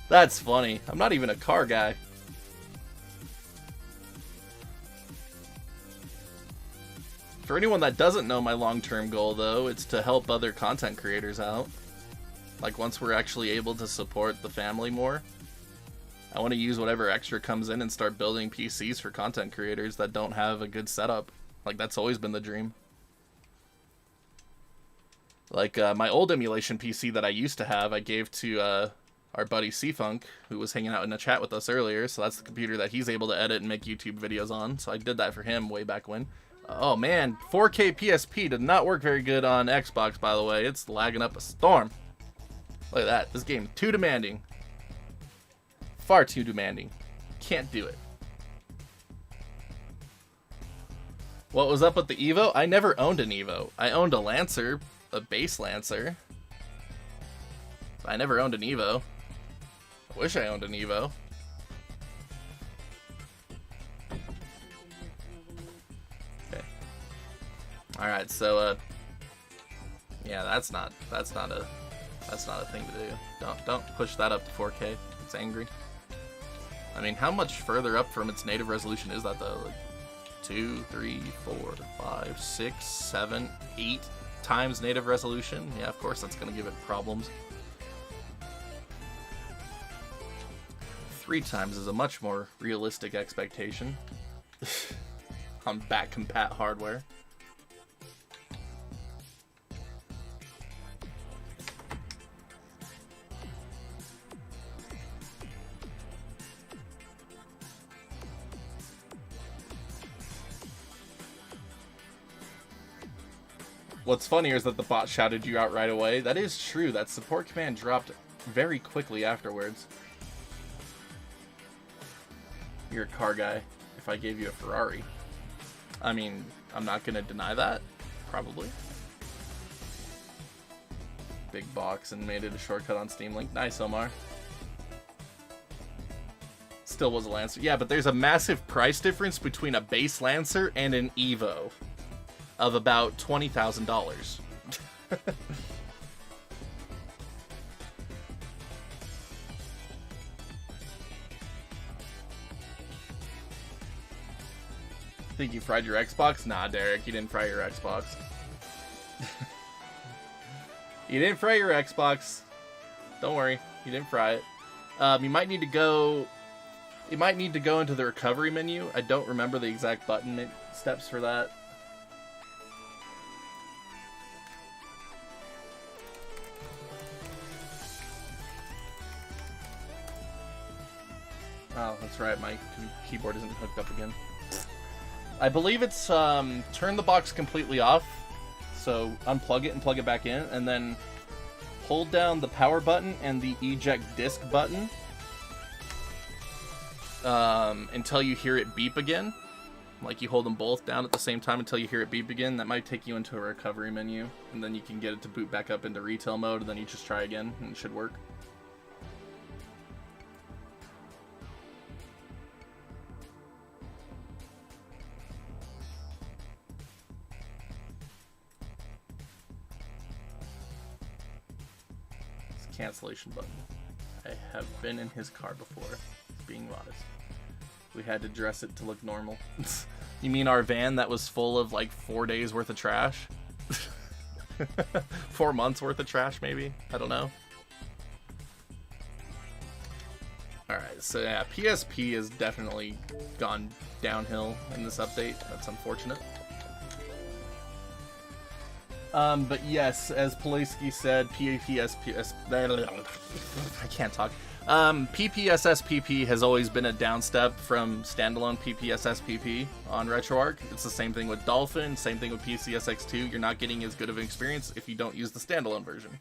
That's funny. I'm not even a car guy. For anyone that doesn't know my long-term goal, though, it's to help other content creators out. Like, once we're actually able to support the family more, I want to use whatever extra comes in and start building PCs for content creators that don't have a good setup. Like, that's always been the dream. Like, my old emulation PC that I used to have, I gave to our buddy C-Funk, who was hanging out in a chat with us earlier, so that's the computer that he's able to edit and make YouTube videos on, so I did that for him way back when. Oh man, 4K PSP did not work very good on Xbox, by the way. It's lagging up a storm. Look at that. This game is too demanding. Far too demanding. Can't do it. What was up with the Evo? I never owned an Evo. I owned a Lancer, a base Lancer. I never owned an Evo. I wish I owned an Evo. Alright, so yeah, that's not a thing to do. Don't push that up to 4K. It's angry. I mean, how much further up from its native resolution is that though? Like 2, 3, 4, 5, 6, 7, 8 times native resolution? Yeah, of course that's gonna give it problems. 3 times is a much more realistic expectation on back compat hardware. What's funnier is that the bot shouted you out right away. That is true. That support command dropped very quickly afterwards. You're a car guy. If I gave you a Ferrari. I mean, I'm not going to deny that. Probably. Big box and made it a shortcut on Steam Link. Nice, Omar. Still was a Lancer. Yeah, but there's a massive price difference between a base Lancer and an Evo. Of about $20,000. Think you fried your Xbox? Nah, Derek, you didn't fry your Xbox. You didn't fry your Xbox. Don't worry, you didn't fry it. You might need to go. You might need to go into the recovery menu. I don't remember the exact button steps for that. Oh, that's right, my keyboard isn't hooked up again. I believe it's turn the box completely off, so unplug it and plug it back in, and then hold down the power button and the eject disc button until you hear it beep again. Like, you hold them both down at the same time until you hear it beep again. That might take you into a recovery menu, and then you can get it to boot back up into retail mode, and then you just try again, and it should work. Cancellation button. I have been in his car before, being modest. We had to dress it to look normal. You mean our van that was full of like 4 days worth of trash? 4 months worth of trash, maybe? I don't know. So yeah, PSP has definitely gone downhill in this update. That's unfortunate. But yes, as Polayski said, I can't talk. PPSSPP has always been a downstep from standalone PPSSPP on RetroArch. It's the same thing with Dolphin, same thing with PCSX2. You're not getting as good of an experience if you don't use the standalone version.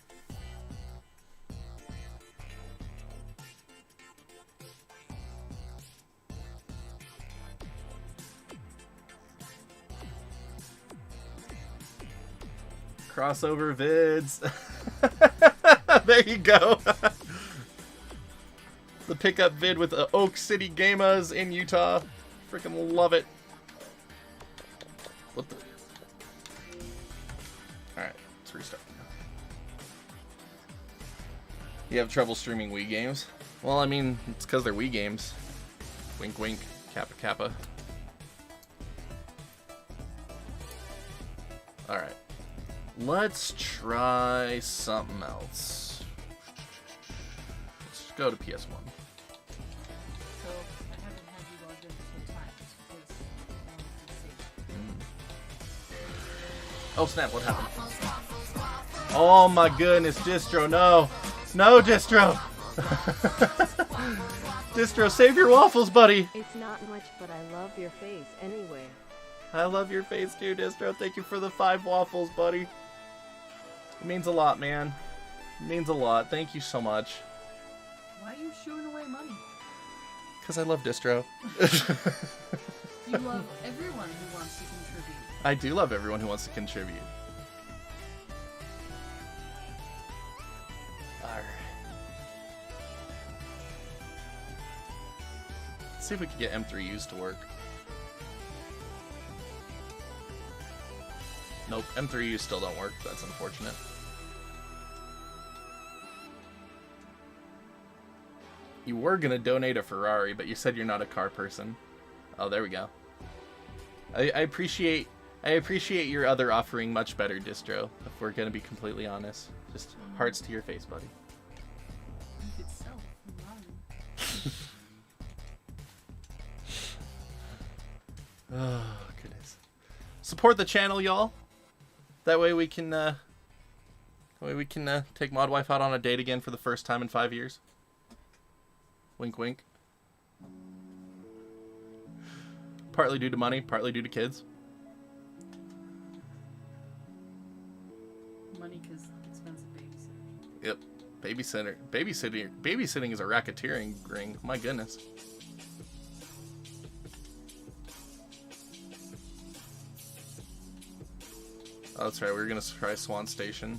Crossover vids. There you go. The pickup vid with the Oak City Gamas in Utah. Freaking love it. What the? Alright, let's restart. You have trouble streaming Wii games? Well, I mean, it's because they're Wii games. Wink wink, kappa kappa. Alright. Let's try something else. Let's go to PS1. Oh snap, what happened? Oh my goodness, Distro, no. No, Distro. Distro, save your waffles, buddy. It's not much, but I love your face anyway. I love your face too, Distro. Thank you for the 5 waffles, buddy. It means a lot, man. It means a lot. Thank you so much. Why are you shooing away money? Because I love Distro. You love everyone who wants to contribute. I do love everyone who wants to contribute. Alright. Let's see if we can get M3Us to work. Nope, M3Us still don't work. That's unfortunate. You were gonna donate a Ferrari, but you said you're not a car person. Oh, there we go. I appreciate your other offering much better, Distro, if we're gonna be completely honest. Just hearts to your face, buddy. You could sell Ferrari. Oh, goodness. Support the channel, y'all. That way we can take Modwife out on a date again for the first time in 5 years. Wink, wink. Partly due to money, partly due to kids. Money because expensive babysitter. Yep. Babysitting is a racketeering ring. My goodness. Oh, that's right. We were gonna try Swan Station.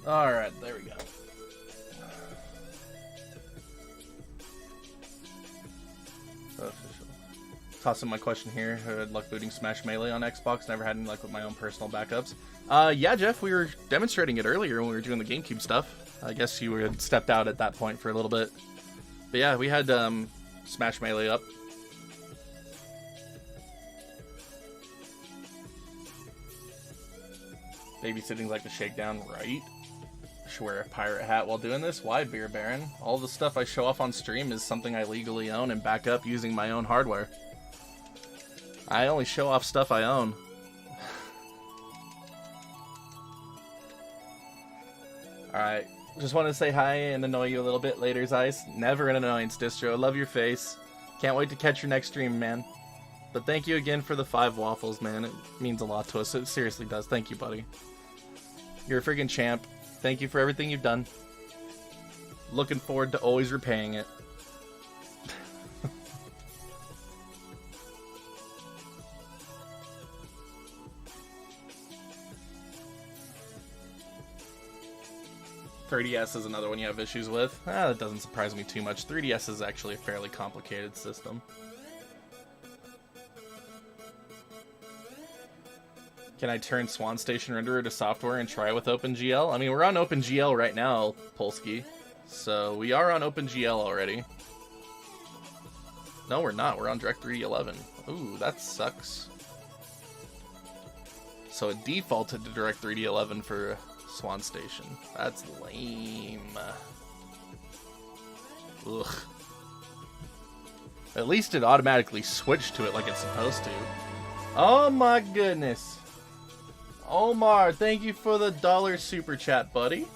Alright, there we go. Official. Tossing my question here. I had luck booting Smash Melee on Xbox. Never had any luck with my own personal backups. Yeah, Jeff, we were demonstrating it earlier when we were doing the GameCube stuff. I guess you had stepped out at that point for a little bit. But yeah, we had Smash Melee up. Babysitting's like the shakedown, right? Should wear a pirate hat while doing this? Why, Beer Baron? All the stuff I show off on stream is something I legally own and back up using my own hardware. I only show off stuff I own. Alright, just wanted to say hi and annoy you a little bit. Later's Ice. Never an annoyance, Distro. Love your face. Can't wait to catch your next stream, man. But thank you again for the 5 waffles, man. It means a lot to us. It seriously does. Thank you, buddy. You're a friggin' champ. Thank you for everything you've done. Looking forward to always repaying it. .3DS is another one you have issues with. That doesn't surprise me too much. 3DS is actually a fairly complicated system. Can I turn Swan Station Renderer to software and try it with OpenGL? I mean, we're on OpenGL right now, Polsky. So we are on OpenGL already. No, we're not. We're on Direct3D 11. Ooh, that sucks. So it defaulted to Direct3D 11 for Swan Station. That's lame. Ugh. At least it automatically switched to it like it's supposed to. Oh my goodness. Omar, thank you for the $1 super chat, buddy.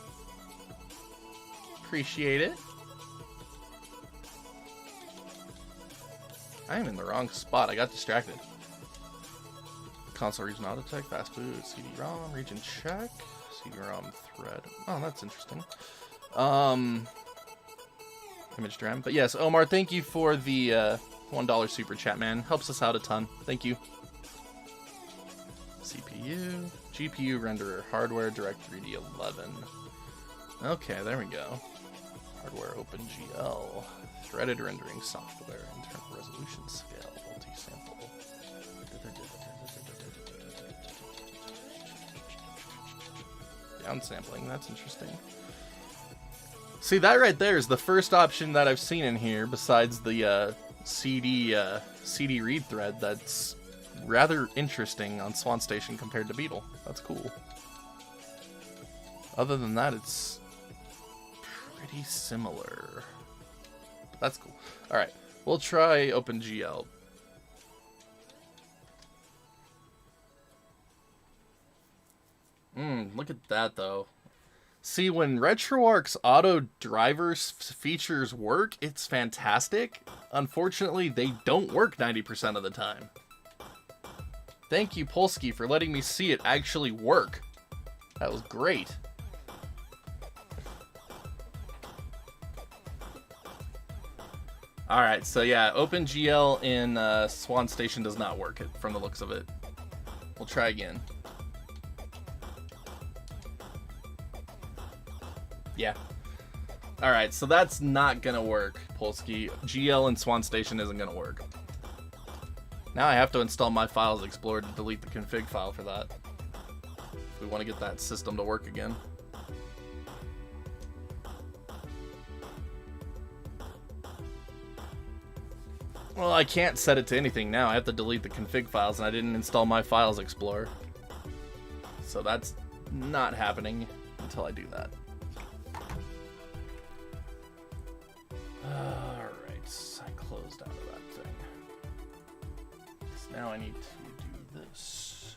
Appreciate it. I am in the wrong spot. I got distracted. Console region auto tech, fast boot, CD-ROM, region check. CD-ROM thread. Oh, that's interesting. Image DRAM. But yes, Omar, thank you for the $1 super chat, man. Helps us out a ton. Thank you. CPU, GPU renderer, hardware, Direct3D 11. Okay, there we go. Hardware, OpenGL, threaded rendering software, internal resolution scale, multi-sample. Downsampling, that's interesting. See, that right there is the first option that I've seen in here, besides the CD read thread, that's rather interesting on Swan Station compared to Beetle. That's cool. Other than that, it's pretty similar. But that's cool. Alright, we'll try OpenGL. Look at that, though. See, when Retroarch's auto drivers features work, it's fantastic. Unfortunately, they don't work 90% of the time. Thank you, Polsky, for letting me see it actually work. That was great. Alright, so yeah, OpenGL in Swan Station does not work from the looks of it. We'll try again. Yeah. Alright, so that's not gonna work, Polsky. GL in Swan Station isn't gonna work. Now I have to install My Files Explorer to delete the config file for that. If we want to get that system to work again. Well, I can't set it to anything now. I have to delete the config files, and I didn't install My Files Explorer. So that's not happening until I do that. Alright, I closed out of that thing. Now I need to do this.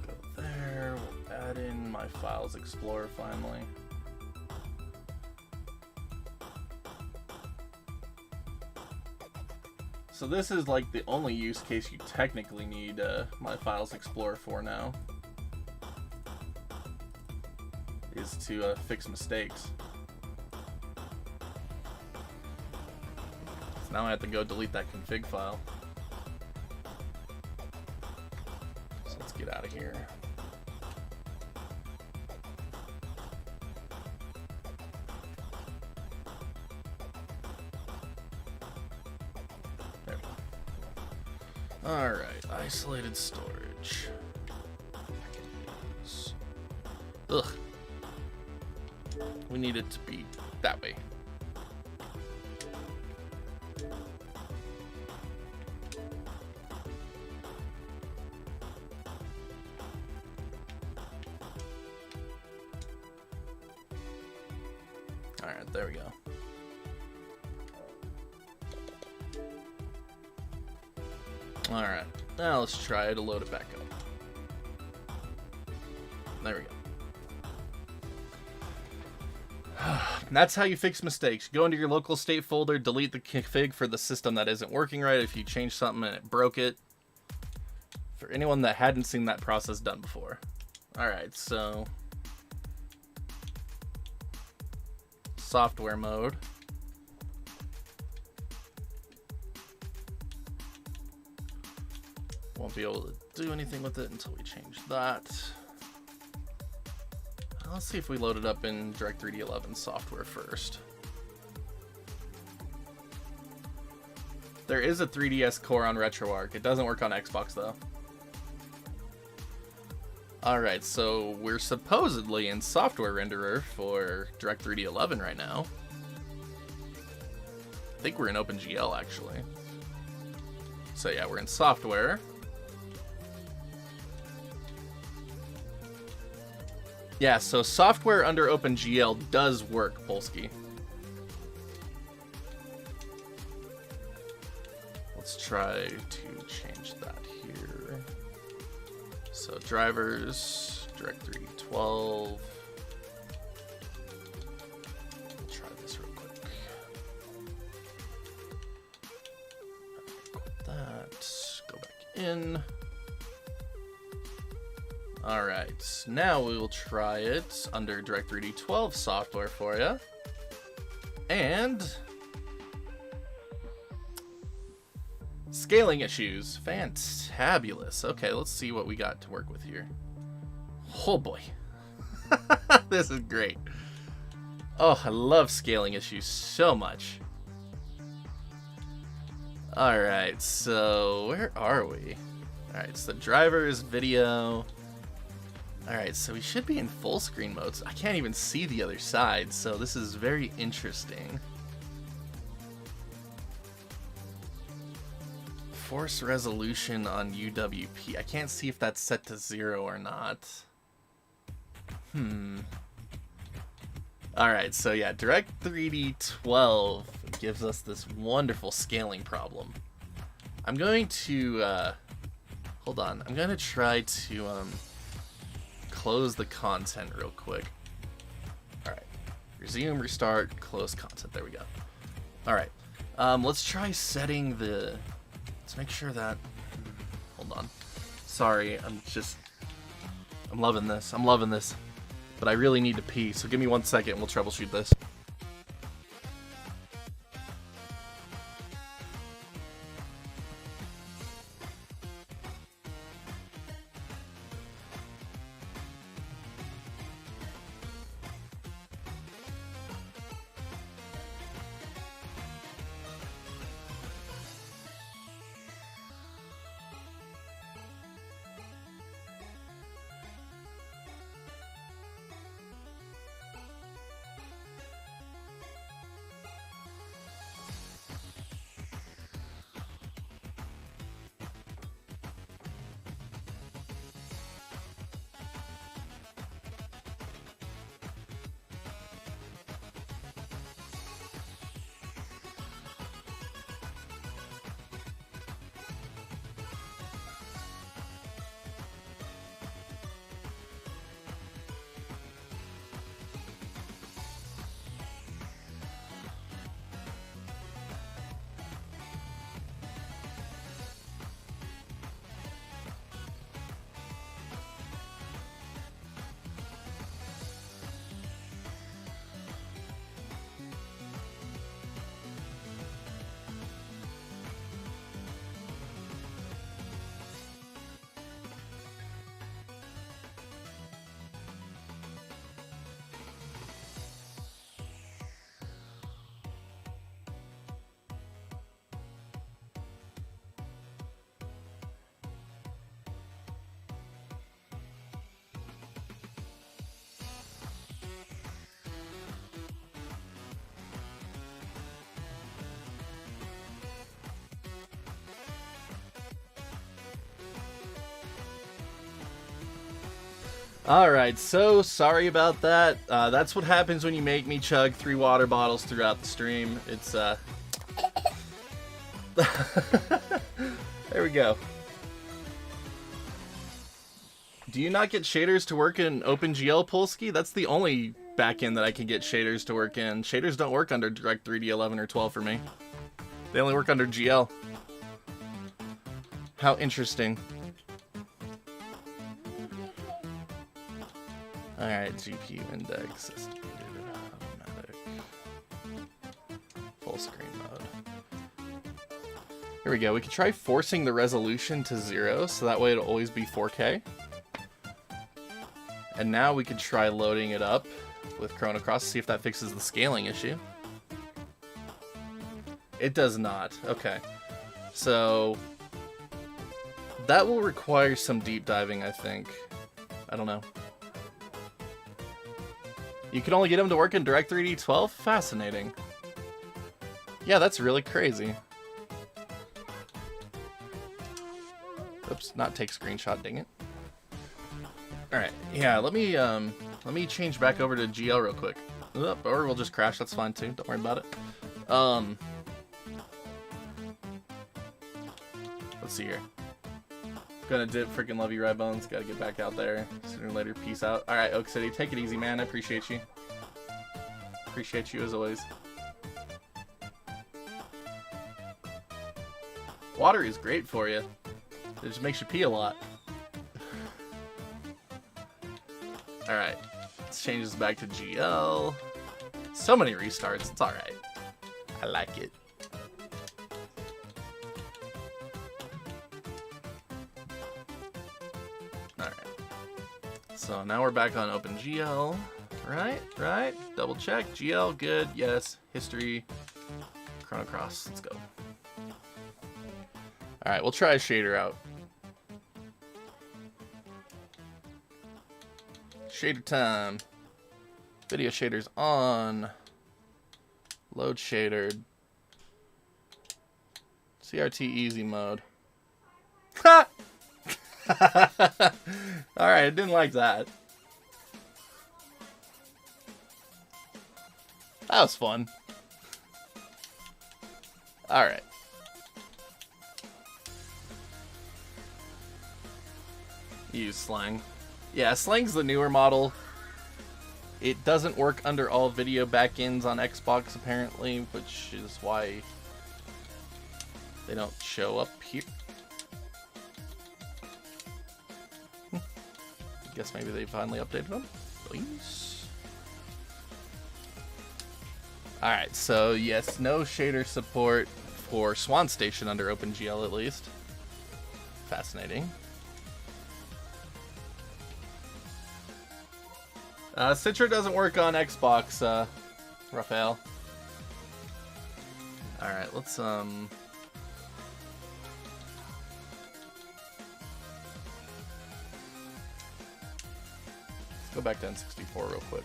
Go there, we'll add in My Files Explorer finally. So this is like the only use case you technically need My Files Explorer for now. Is to fix mistakes. So now I have to go delete that config file. So let's get out of here. There we go. Alright, isolated storage. Ugh. We need it to be that way. Alright, there we go. Alright, now let's try to load it back up. There we go. That's how you fix mistakes. Go into your local state folder, delete the config for the system that isn't working right if you changed something and it broke it. For anyone that hadn't seen that process done before. Alright, so... software mode. Won't be able to do anything with it until we change that. Let's see if we load it up in Direct3D 11 software first. There is a 3DS core on Retroarch. It doesn't work on Xbox though. Alright, so we're supposedly in software renderer for Direct3D 11 right now. I think we're in OpenGL actually. So yeah, we're in software. Yeah, so software under OpenGL does work, Polsky. Let's try to change that here. So drivers, Direct3D 12. Let's try this real quick. Quit that, go back in. Alright, now we will try it under Direct3D 12 software for you. And... scaling issues. Fantabulous. Okay, let's see what we got to work with here. Oh boy. This is great. Oh, I love scaling issues so much. Alright, so where are we? Alright, so drivers, video... Alright, so we should be in full screen mode. I can't even see the other side, so this is very interesting. Force resolution on UWP. I can't see if that's set to 0 or not. Alright, so yeah, Direct3D 12 gives us this wonderful scaling problem. I'm going to, hold on. I'm going to try to, close the content real quick. Alright. Resume, restart, close content. There we go. Alright. Let's try setting the... Let's make sure that... Hold on. Sorry, I'm loving this. I'm loving this. But I really need to pee, so give me 1 second and we'll troubleshoot this. Alright, so sorry about that. That's what happens when you make me chug 3 water bottles throughout the stream. It's, there we go. Do you not get shaders to work in OpenGL, Polsky? That's the only backend that I can get shaders to work in. Shaders don't work under Direct3D 11 or 12 for me. They only work under GL. How interesting. Alright, GPU index, estimated, automatic, full screen mode. Here we go. We could try forcing the resolution to 0, so that way it'll always be 4K. And now we could try loading it up with Chrono Cross to see if that fixes the scaling issue. It does not. Okay. So that will require some deep diving, I think. I don't know. You can only get them to work in Direct3D 12? Fascinating. Yeah, that's really crazy. Oops, not take screenshot, dang it. Alright, yeah, let me change back over to GL real quick. Or we'll just crash, that's fine too, don't worry about it. Let's see here. Gonna dip, freaking love you, Rybones. Gotta get back out there sooner or later. Peace out. Alright, Oak City, take it easy, man. I appreciate you. Appreciate you as always. Water is great for you. It just makes you pee a lot. Alright, let's change this back to GL. So many restarts, it's alright. I like it. Alright. So now we're back on OpenGL. Right? Double check. GL, good, yes. History. Chrono Cross, let's go. Alright, we'll try a shader out. Shader time. Video shaders on. Load shader. CRT easy mode. Ha! Alright, I didn't like that. That was fun. Alright. Use slang. Yeah, slang's the newer model. It doesn't work under all video backends on Xbox apparently, which is why they don't show up here. I guess maybe they finally updated them. Please. Alright, so yes, no shader support for Swan Station under OpenGL at least. Fascinating. Citra doesn't work on Xbox, Raphael. Alright, let's go back to N64 real quick.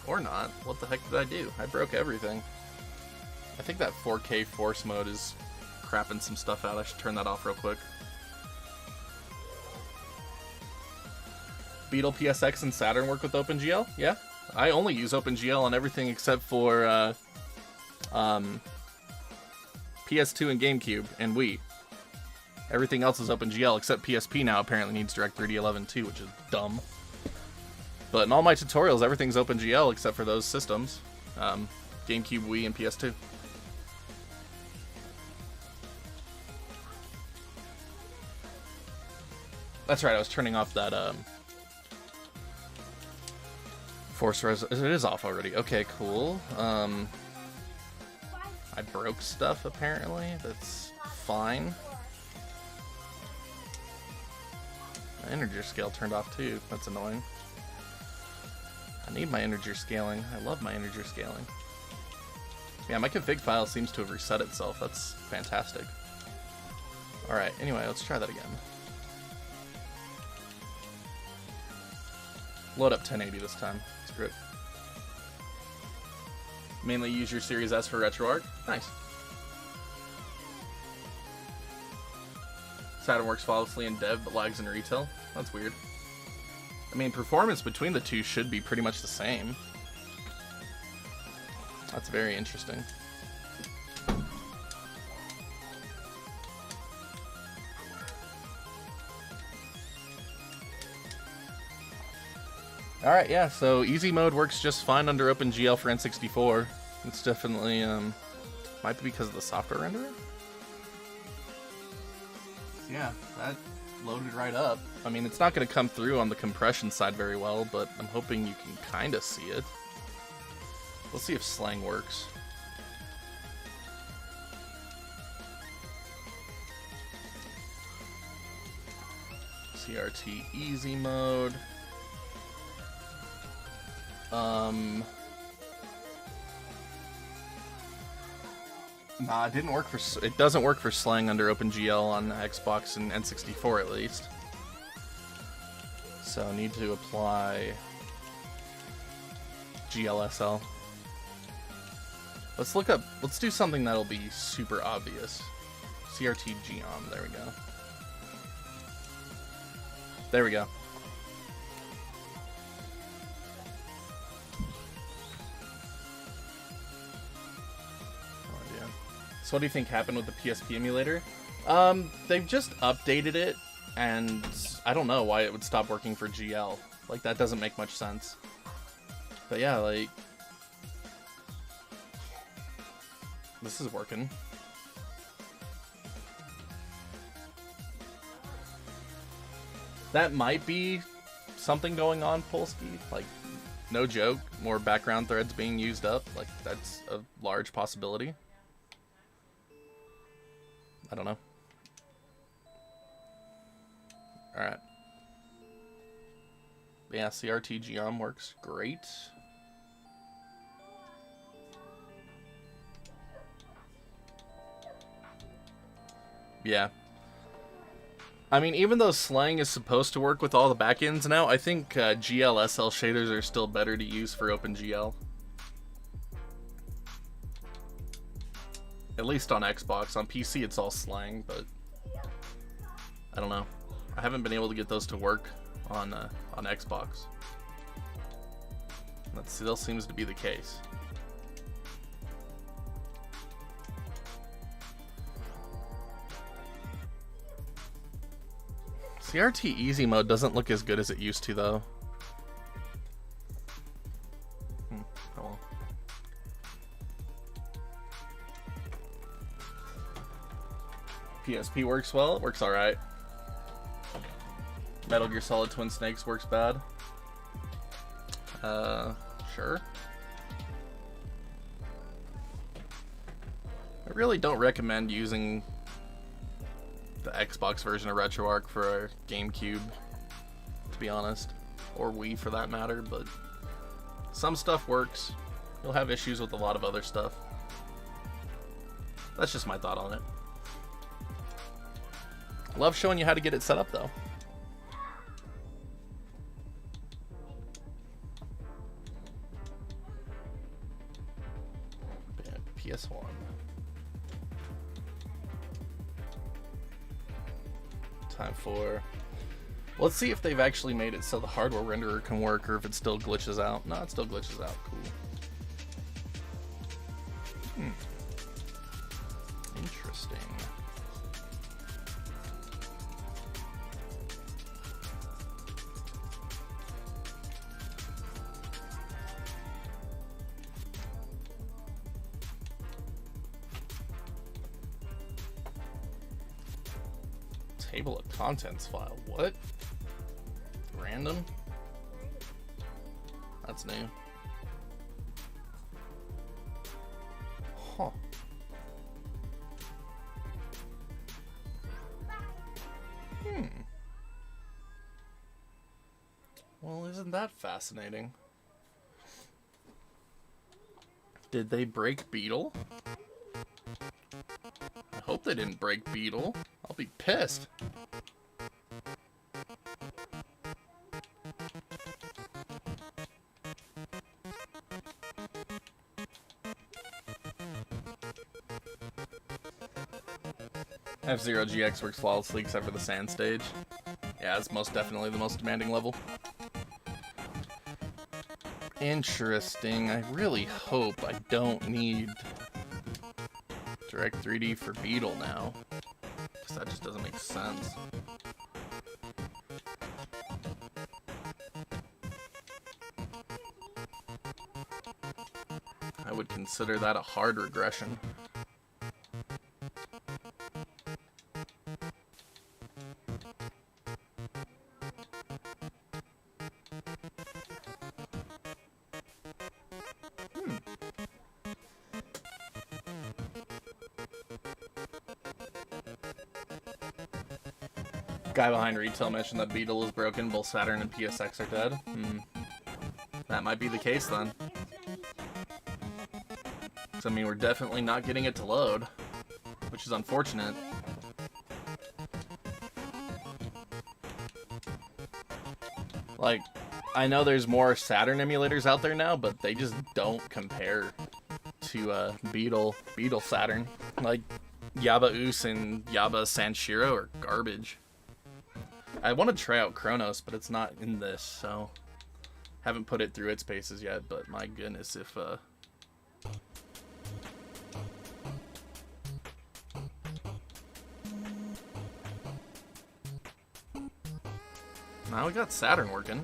Or not. What the heck did I do? I broke everything. I think that 4K force mode is crapping some stuff out. I should turn that off real quick. Beetle PSX and Saturn work with OpenGL? Yeah. I only use OpenGL on everything except for PS2 and GameCube and Wii. Everything else is OpenGL except PSP now apparently needs Direct3D 11 too, which is dumb. But in all my tutorials, everything's OpenGL except for those systems. GameCube, Wii, and PS2. That's right, I was turning off that force res. It is off already. Okay, cool. I broke stuff apparently. That's fine. My integer scale turned off too. That's annoying. I need my integer scaling. I love my integer scaling. Yeah, my config file seems to have reset itself. That's fantastic. Alright, anyway, let's try that again. Load up 1080 this time. Screw it. Mainly use your Series S for Retroarch. Nice. Saturn works flawlessly in dev but lags in retail. That's weird. I mean, performance between the two should be pretty much the same. That's very interesting. Alright, yeah, so easy mode works just fine under OpenGL for N64. It's definitely, might be because of the software renderer? Yeah, that loaded right up. I mean, it's not going to come through on the compression side very well, but I'm hoping you can kind of see it. Let's see if slang works. CRT easy mode. Nah, it didn't work for. It doesn't work for slang under OpenGL on Xbox and N64 at least. So I need to apply GLSL. Let's look up. Let's do something that'll be super obvious. CRT Geom. There we go. There we go. So what do you think happened with the PSP emulator? They've just updated it, and I don't know why it would stop working for GL. Like, that doesn't make much sense. But yeah, like, this is working. That might be something going on, Polsky. Like, no joke, more background threads being used up. Like, that's a large possibility. I don't know. Alright. Yeah, CRT Geom works great. Yeah. I mean, even though slang is supposed to work with all the backends now, I think GLSL shaders are still better to use for OpenGL. At least on Xbox. On PC, it's all slang, but I don't know. I haven't been able to get those to work on Xbox. That still seems to be the case. CRT easy mode doesn't look as good as it used to, though. Oh well. PSP works well. It works alright. MetalGearSolid Twin Snakes works bad. Sure. I really don't recommend using the Xbox version of Retroarch for a GameCube, to be honest. Or Wii for that matter, but some stuff works. You'll have issues with a lot of other stuff. That's just my thought on it. Love showing you how to get it set up, though. PS1. Time for... Let's see if they've actually made it so the hardware renderer can work, or if it still glitches out. No, it still glitches out. Cool. Interesting. Table of contents file. What? Random? That's new. Huh. Well, isn't that fascinating? Did they break Beetle? I hope they didn't break Beetle. I'll be pissed. F-Zero GX works flawlessly except for the sand stage. Yeah, it's most definitely the most demanding level. Interesting. I really hope I don't need Direct 3D for Beetle now, because that just doesn't make sense. would consider that a hard regression. Guy behind retail mentioned that Beetle is broken, both Saturn and PSX are dead. That might be the case then. So, I mean, we're definitely not getting it to load, which is unfortunate. Like, I know there's more Saturn emulators out there now, but they just don't compare to Beetle Saturn. Like, Yaba Oos and Yaba Sanshiro are garbage. I want to try out Chronos, but it's not in this, so haven't put it through its paces yet, but my goodness, if now we got Saturn working.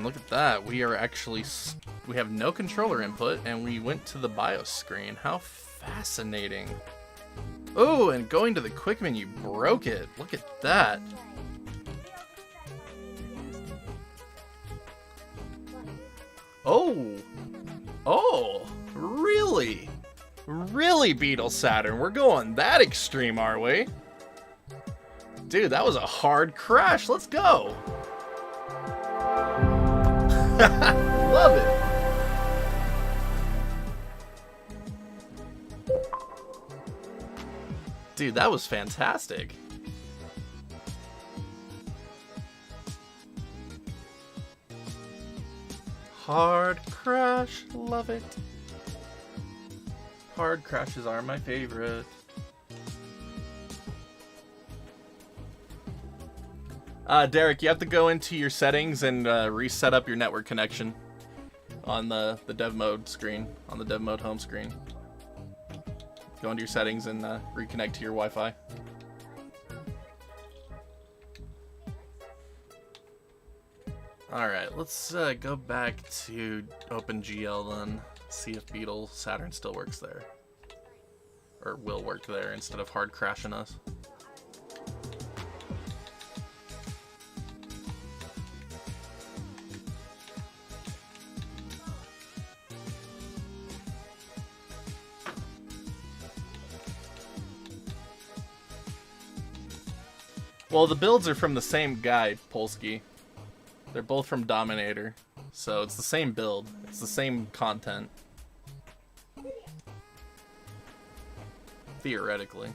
Look at that. We are actually... we have no controller input, and we went to the BIOS screen. How fascinating. Oh, and going to the quick menu broke it. Look at that. Oh. Oh, really? Really, Beetle Saturn? We're going that extreme, are we? Dude, that was a hard crash. Let's go. Love it. Dude, that was fantastic. Hard crash, love it. Hard crashes are my favorite. Derek, you have to go into your settings and reset up your network connection on the dev mode screen, on the dev mode home screen. Go into your settings and reconnect to your Wi-Fi. Alright, let's go back to OpenGL then. See if Beetle Saturn still works there. Or will work there instead of hard crashing us. Well, the builds are from the same guy, Polsky. They're both from Dominator. So it's the same build. It's the same content. Theoretically.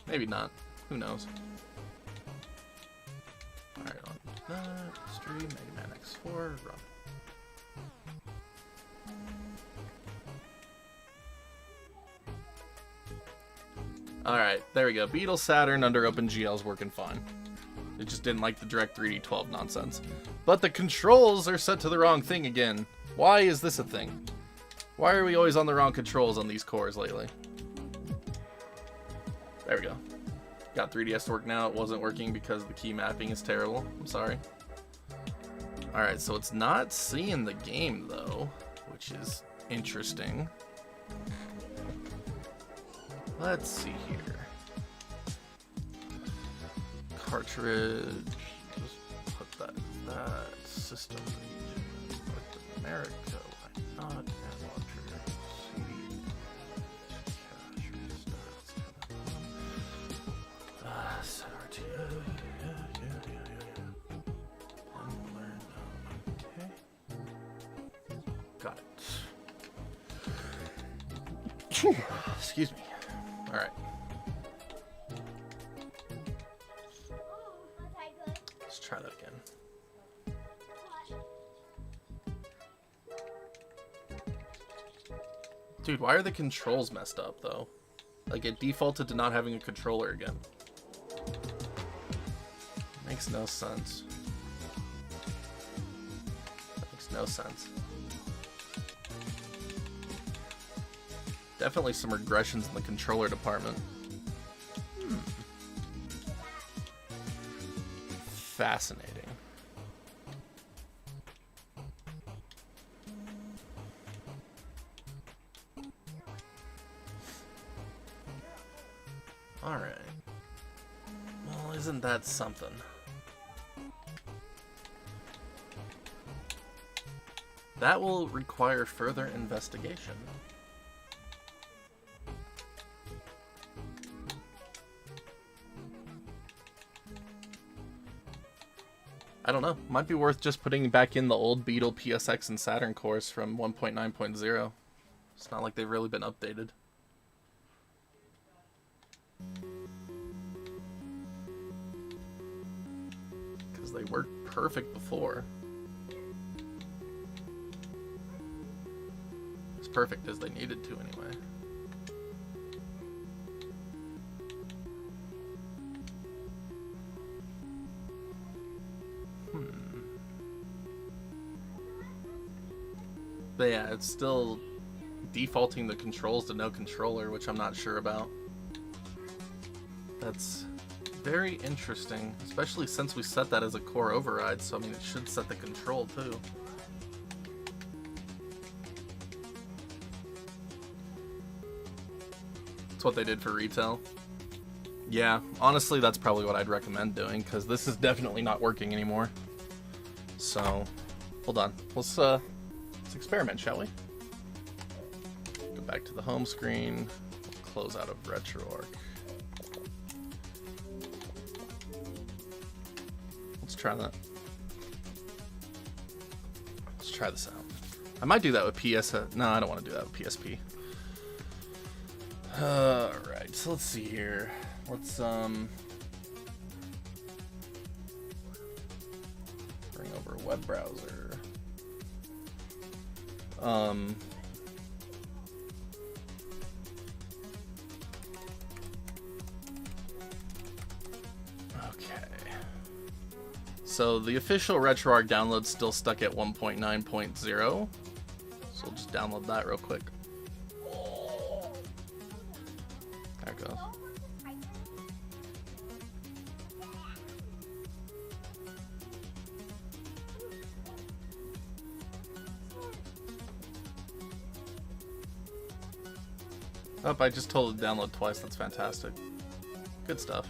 Maybe not. Who knows? Alright, on that. Stream, MegaManX 4, run. Alright, there we go. Beetle Saturn under OpenGL is working fine. It just didn't like the Direct 3D 12 nonsense. But the controls are set to the wrong thing again. Why is this a thing? Why are we always on the wrong controls on these cores lately? There we go. Got 3DS to work now. It wasn't working because the key mapping is terrible. I'm sorry. Alright, so it's not seeing the game though, which is interesting. Let's see here. Cartridge. Just put that in that. System region. North America. Why not? And launcher. CD. Cache restart. Set RTA. Yeah. Okay. Got it. Excuse me. Alright. Let's try that again. Dude, why are the controls messed up, though? Like, it defaulted to not having a controller again. Makes no sense. That makes no sense. Definitely some regressions in the controller department. fascinating. Alright. Well, isn't that something? That will require further investigation. I don't know. Might be worth just putting back in the old Beetle, PSX, and Saturn cores from 1.9.0. It's not like they've really been updated. Because they worked perfect before. As perfect as they needed to anyway. But yeah, it's still defaulting the controls to no controller, which I'm not sure about. That's very interesting, especially since we set that as a core override, so I mean it should set the control too. That's what they did for retail. Yeah, honestly that's probably what I'd recommend doing, because this is definitely not working anymore. So, hold on. Let's experiment, shall we? Go back to the home screen, close out of Retroarch. Let's try that. Let's try this out. I might do that with no, I don't want to do that with PSP. Alright, so let's see here. Let's bring over a web browser. Okay. So the official RetroArch download's still stuck at 1.9.0. So we'll just download that real quick. There it goes. Oh, I just told it to download twice. That's fantastic. Good stuff.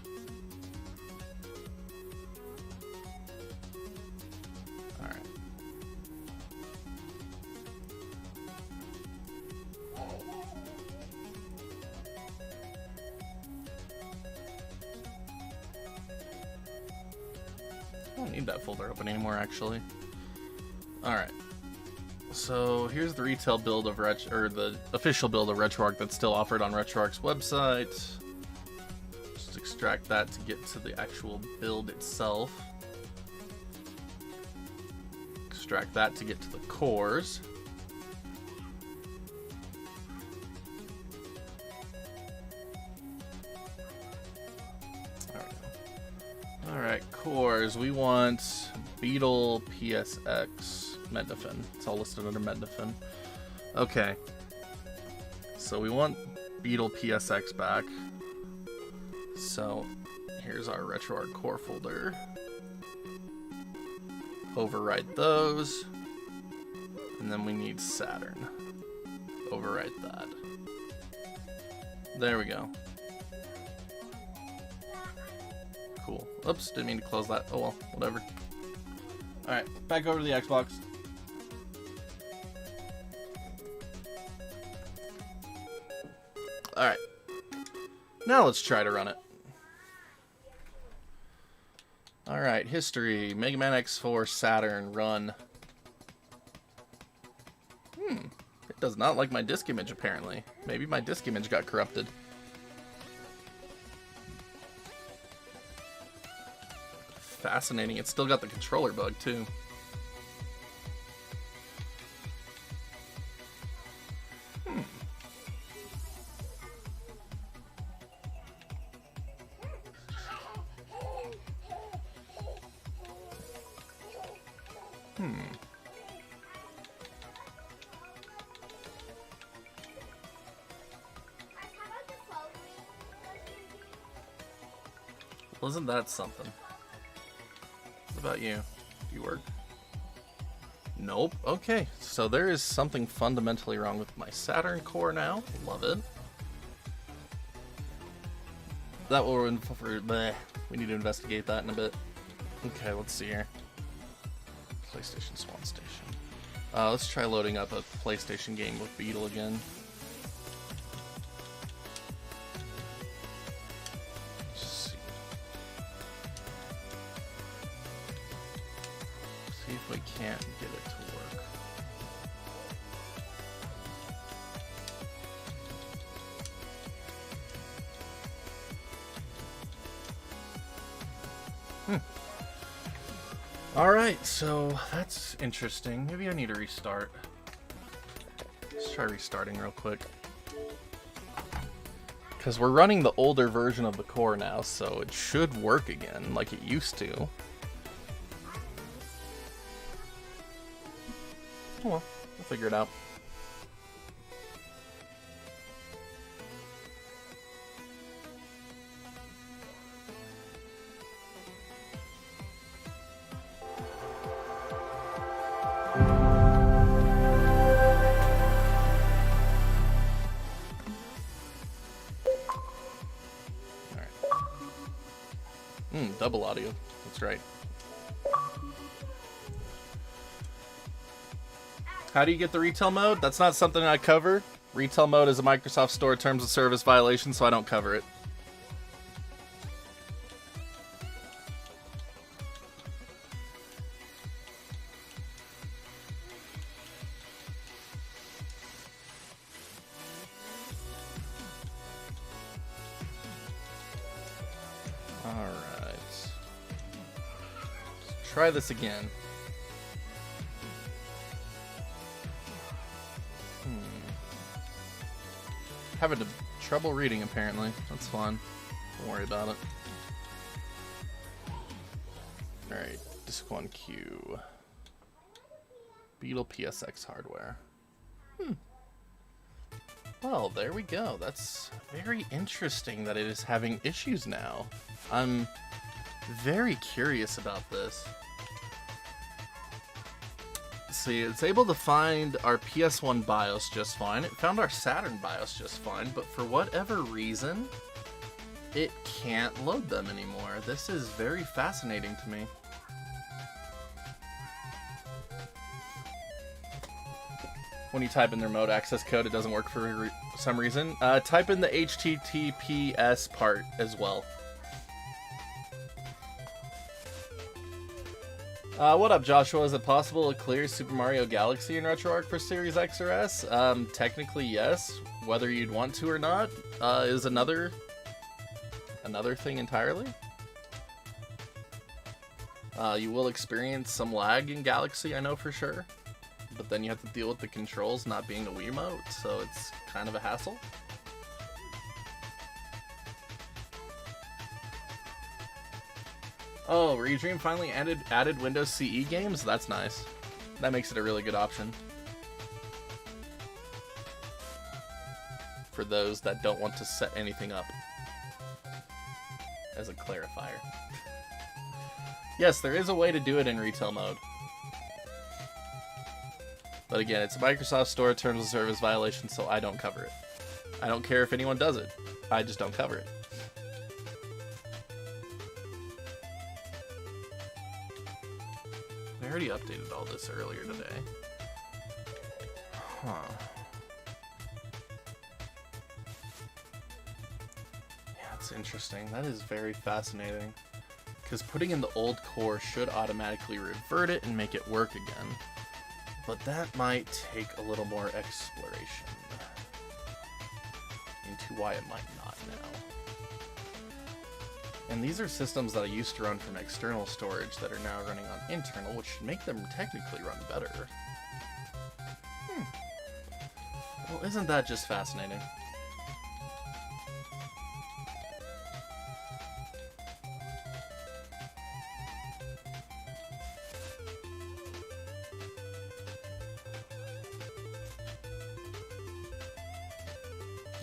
Alright. I don't need that folder open anymore, actually. Alright. So here's the retail build of the official build of RetroArch that's still offered on RetroArch's website. Just extract that to get to the actual build itself. Extract that to get to the cores. Alright, cores. We want Beetle, PSX, Medifin. It's all listed under Medifin. Okay. So we want Beetle PSX back. So here's our RetroArch core folder. Overwrite those. And then we need Saturn. Overwrite that. There we go. Cool. Oops, didn't mean to close that. Oh well, whatever. Alright, back over to the Xbox. Alright. Now let's try to run it. Alright, history. MegaManX for Saturn, run. It does not like my disk image, apparently. Maybe my disk image got corrupted. Fascinating. It's still got the controller bug, too. Wasn't that something? about you? Do you work? Nope. Okay, so there is something fundamentally wrong with my Saturn core now. Love it. That will run for... Bleh. We need to investigate that in a bit. Okay, let's see here. PlayStation Swan Station. Let's try loading up a PlayStation game with Beetle again. Let's see. See if we can't get it to work. Alright, so that's interesting. Maybe I need to restart. Let's try restarting real quick. Because we're running the older version of the core now, so it should work again like it used to. Oh well, we'll figure it out. Double audio. That's right. How do you get the retail mode? That's not something I cover. Retail mode is a Microsoft Store terms of service violation, so I don't cover it. Try this again. Having trouble reading apparently. That's fine. Don't worry about it. Alright, Disc 1Q. Beetle PSX hardware. Well, there we go. That's very interesting that it is having issues now. I'm very curious about this. See, it's able to find our PS1 BIOS just fine. It found our Saturn BIOS just fine, but for whatever reason, it can't load them anymore. This is very fascinating to me. When you type in the remote access code, it doesn't work for some reason. Type in the HTTPS part as well. What up, Joshua? Is it possible to clear Super Mario Galaxy in RetroArch for Series X or S? Technically, yes. Whether you'd want to or not is another thing entirely. You will experience some lag in Galaxy, I know for sure. But then you have to deal with the controls not being a Wiimote, so it's kind of a hassle. Oh, Redream finally added Windows CE games? That's nice. That makes it a really good option. For those that don't want to set anything up. As a clarifier. Yes, there is a way to do it in retail mode. But again, it's a Microsoft Store terms of service violation, so I don't cover it. I don't care if anyone does it. I just don't cover it. I already updated all this earlier today. Huh. Yeah, it's interesting. That is very fascinating. Because putting in the old core should automatically revert it and make it work again. But that might take a little more exploration into why it might not now. And these are systems that I used to run from external storage that are now running on internal, which should make them technically run better. Well, isn't that just fascinating?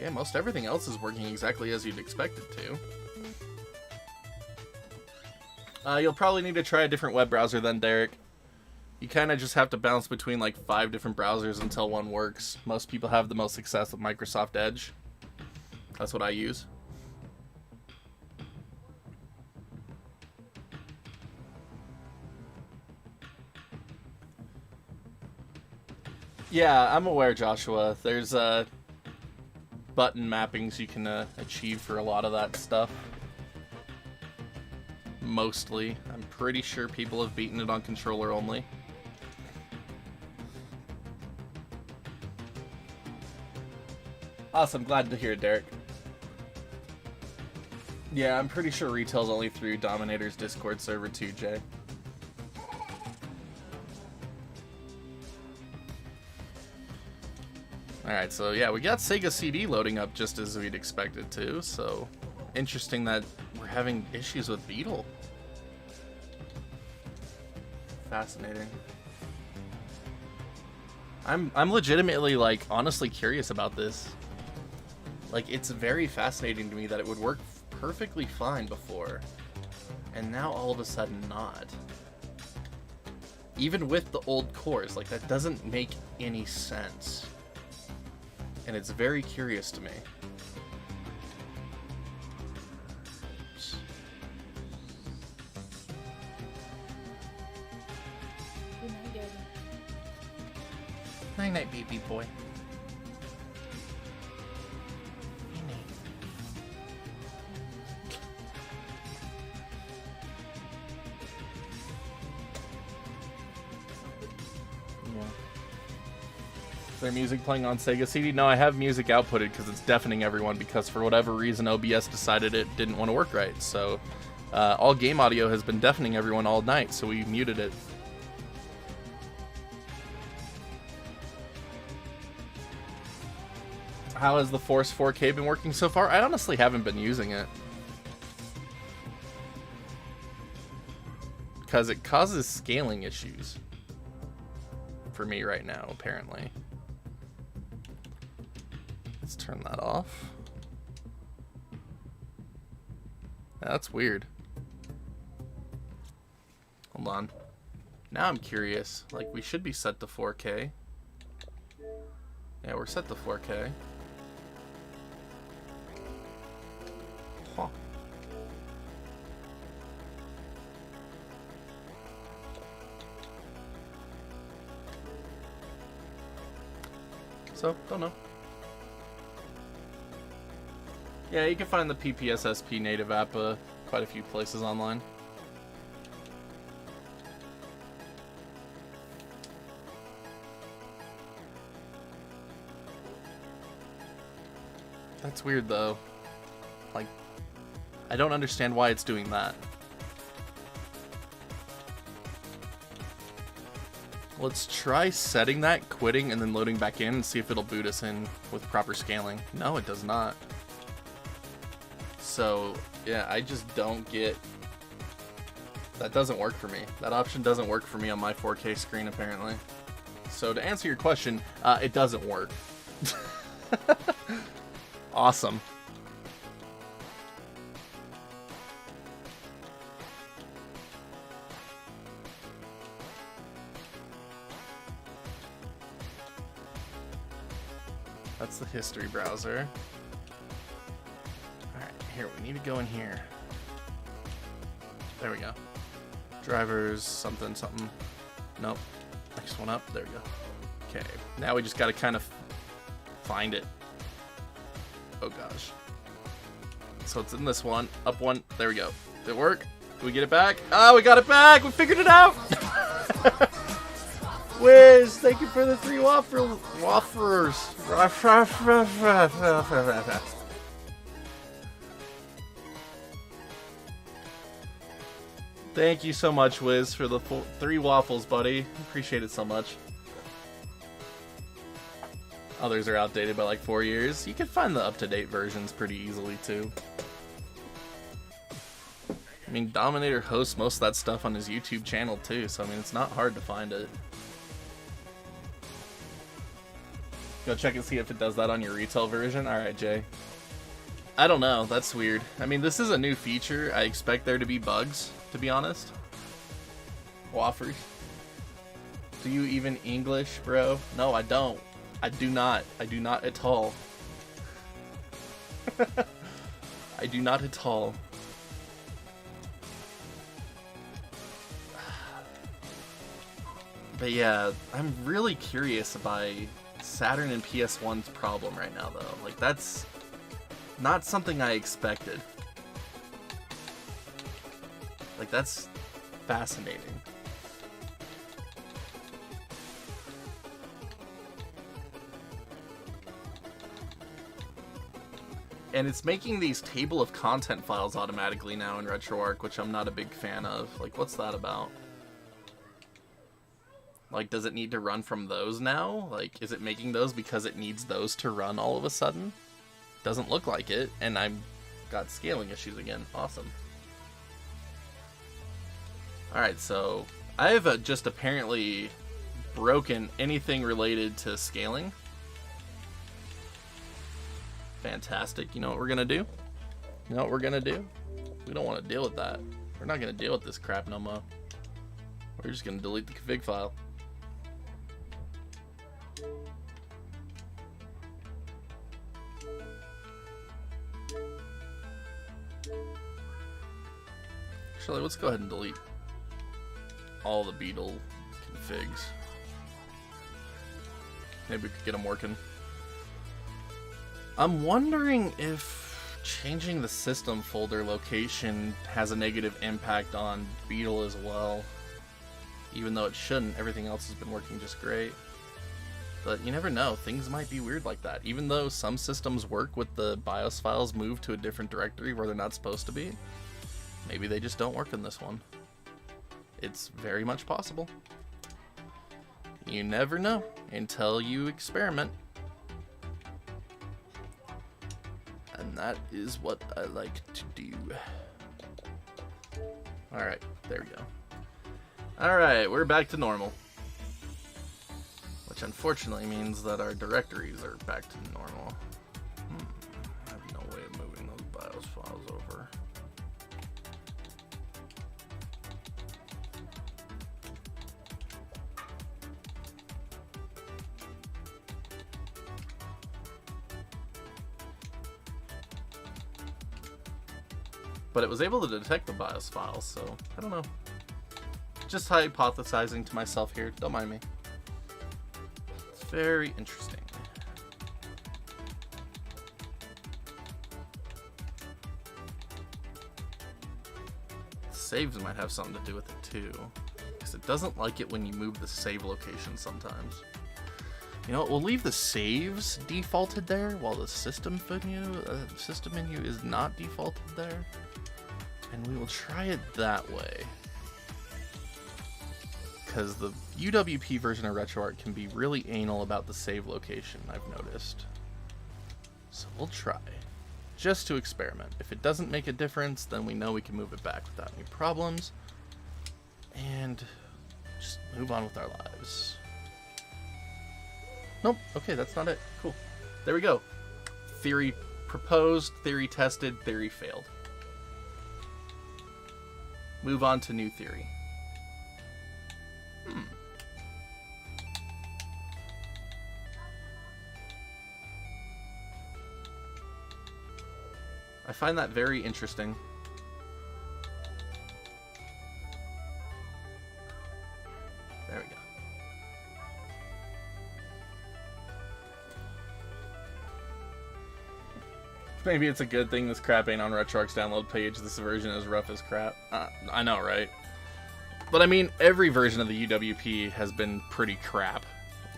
Yeah, most everything else is working exactly as you'd expect it to. You'll probably need to try a different web browser then, Derek. You kind of just have to bounce between like 5 different browsers until one works. Most people have the most success with Microsoft Edge. That's what I use. Yeah, I'm aware, Joshua. There's button mappings you can achieve for a lot of that stuff. Mostly. I'm pretty sure people have beaten it on controller only. Awesome, glad to hear it, Derek. Yeah, I'm pretty sure retail's only through Dominator's Discord server too, Jay. Alright, so yeah, we got Sega CD loading up just as we'd expected to, so interesting that we're having issues with Beetle. Fascinating. I'm legitimately, like, honestly curious about this. Like, it's very fascinating to me that it would work perfectly fine before, and now all of a sudden not. Even with the old cores, like, that doesn't make any sense. And it's very curious to me. Night night, baby boy. Their music playing on Sega CD? No, I have music outputted because it's deafening everyone because for whatever reason OBS decided it didn't want to work right. So all game audio has been deafening everyone all night, so we muted it. How has the Force 4K been working so far? I honestly haven't been using it. Because it causes scaling issues. For me right now, apparently. Let's turn that off. That's weird. Hold on. Now I'm curious. Like, we should be set to 4K. Yeah, we're set to 4K. Huh. So, don't know. Yeah, you can find the PPSSP native app quite a few places online. That's weird though. Like, I don't understand why it's doing that. Let's try setting that, quitting, and then loading back in and see if it'll boot us in with proper scaling. No, it does not. So, yeah, I just don't get... That doesn't work for me. That option doesn't work for me on my 4K screen, apparently. So, to answer your question, it doesn't work. Awesome. That's the history browser. Alright, here, we need to go in here. There we go. Drivers, something, something. Nope. Next one up. There we go. Okay, now we just gotta kind of find it. Oh gosh. So it's in this one. Up one. There we go. Did it work? Did we get it back? Oh, we got it back! We figured it out! Wiz, thank you for the 3 wafers. Thank you so much, Wiz, for the 3 waffles, buddy. Appreciate it so much. Others are outdated by like 4 years. You can find the up-to-date versions pretty easily, too. I mean, Dominator hosts most of that stuff on his YouTube channel, too, so I mean, it's not hard to find it. Go check and see if it does that on your retail version. Alright, Jay. I don't know. That's weird. I mean, this is a new feature. I expect there to be bugs. to be honest. Woffers. Do you even English, bro? No, I don't. I do not. I do not at all. I do not at all. But yeah, I'm really curious about Saturn and PS1's problem right now, though. Like, that's not something I expected. Like, that's fascinating. And it's making these table of content files automatically now in RetroArch, which I'm not a big fan of. Like, what's that about? Like, does it need to run from those now? Like, is it making those because it needs those to run all of a sudden? Doesn't look like it, and I've got scaling issues again. Awesome. Alright, so I have just apparently broken anything related to scaling. Fantastic. You know what we're gonna do? You know what we're gonna do? We don't want to deal with that. We're not gonna deal with this crap no more. We're just gonna delete the config file. Actually, let's go ahead and delete all the Beetle configs. Maybe we could get them working. I'm wondering if changing the system folder location has a negative impact on Beetle as well. Even though it shouldn't, everything else has been working just great. But you never know, things might be weird like that. Even though some systems work with the BIOS files moved to a different directory where they're not supposed to be, maybe they just don't work in this one. It's very much possible. You never know until you experiment. And that is what I like to do. Alright, there we go. Alright, we're back to normal. Which unfortunately means that our directories are back to normal. I have no way of moving those BIOS files over. But it was able to detect the BIOS files, so I don't know. Just hypothesizing to myself here, don't mind me. It's very interesting. Saves might have something to do with it too, because it doesn't like it when you move the save location sometimes. You know what, we'll leave the saves defaulted there while the system menu is not defaulted there. And we will try it that way. Because the UWP version of RetroArch can be really anal about the save location, I've noticed. So we'll try. Just to experiment. If it doesn't make a difference, then we know we can move it back without any problems. And just move on with our lives. Nope, okay, that's not it. Cool. There we go. Theory proposed, theory tested, theory failed. Move on to new theory. I find that very interesting. There we go. Maybe it's a good thing this crap ain't on RetroArch's download page. This version is rough as crap. I know, right? But I mean, every version of the UWP has been pretty crap.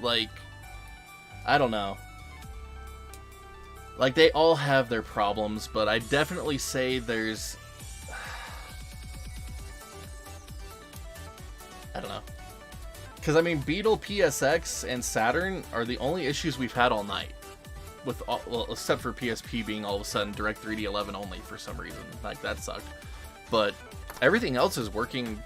Like, I don't know. Like, they all have their problems, but I definitely say there's... I don't know. Because, I mean, Beetle, PSX, and Saturn are the only issues we've had all night. With all, well, except for PSP being all of a sudden DirectX 3D11 only for some reason. Like, that sucked. But everything else is working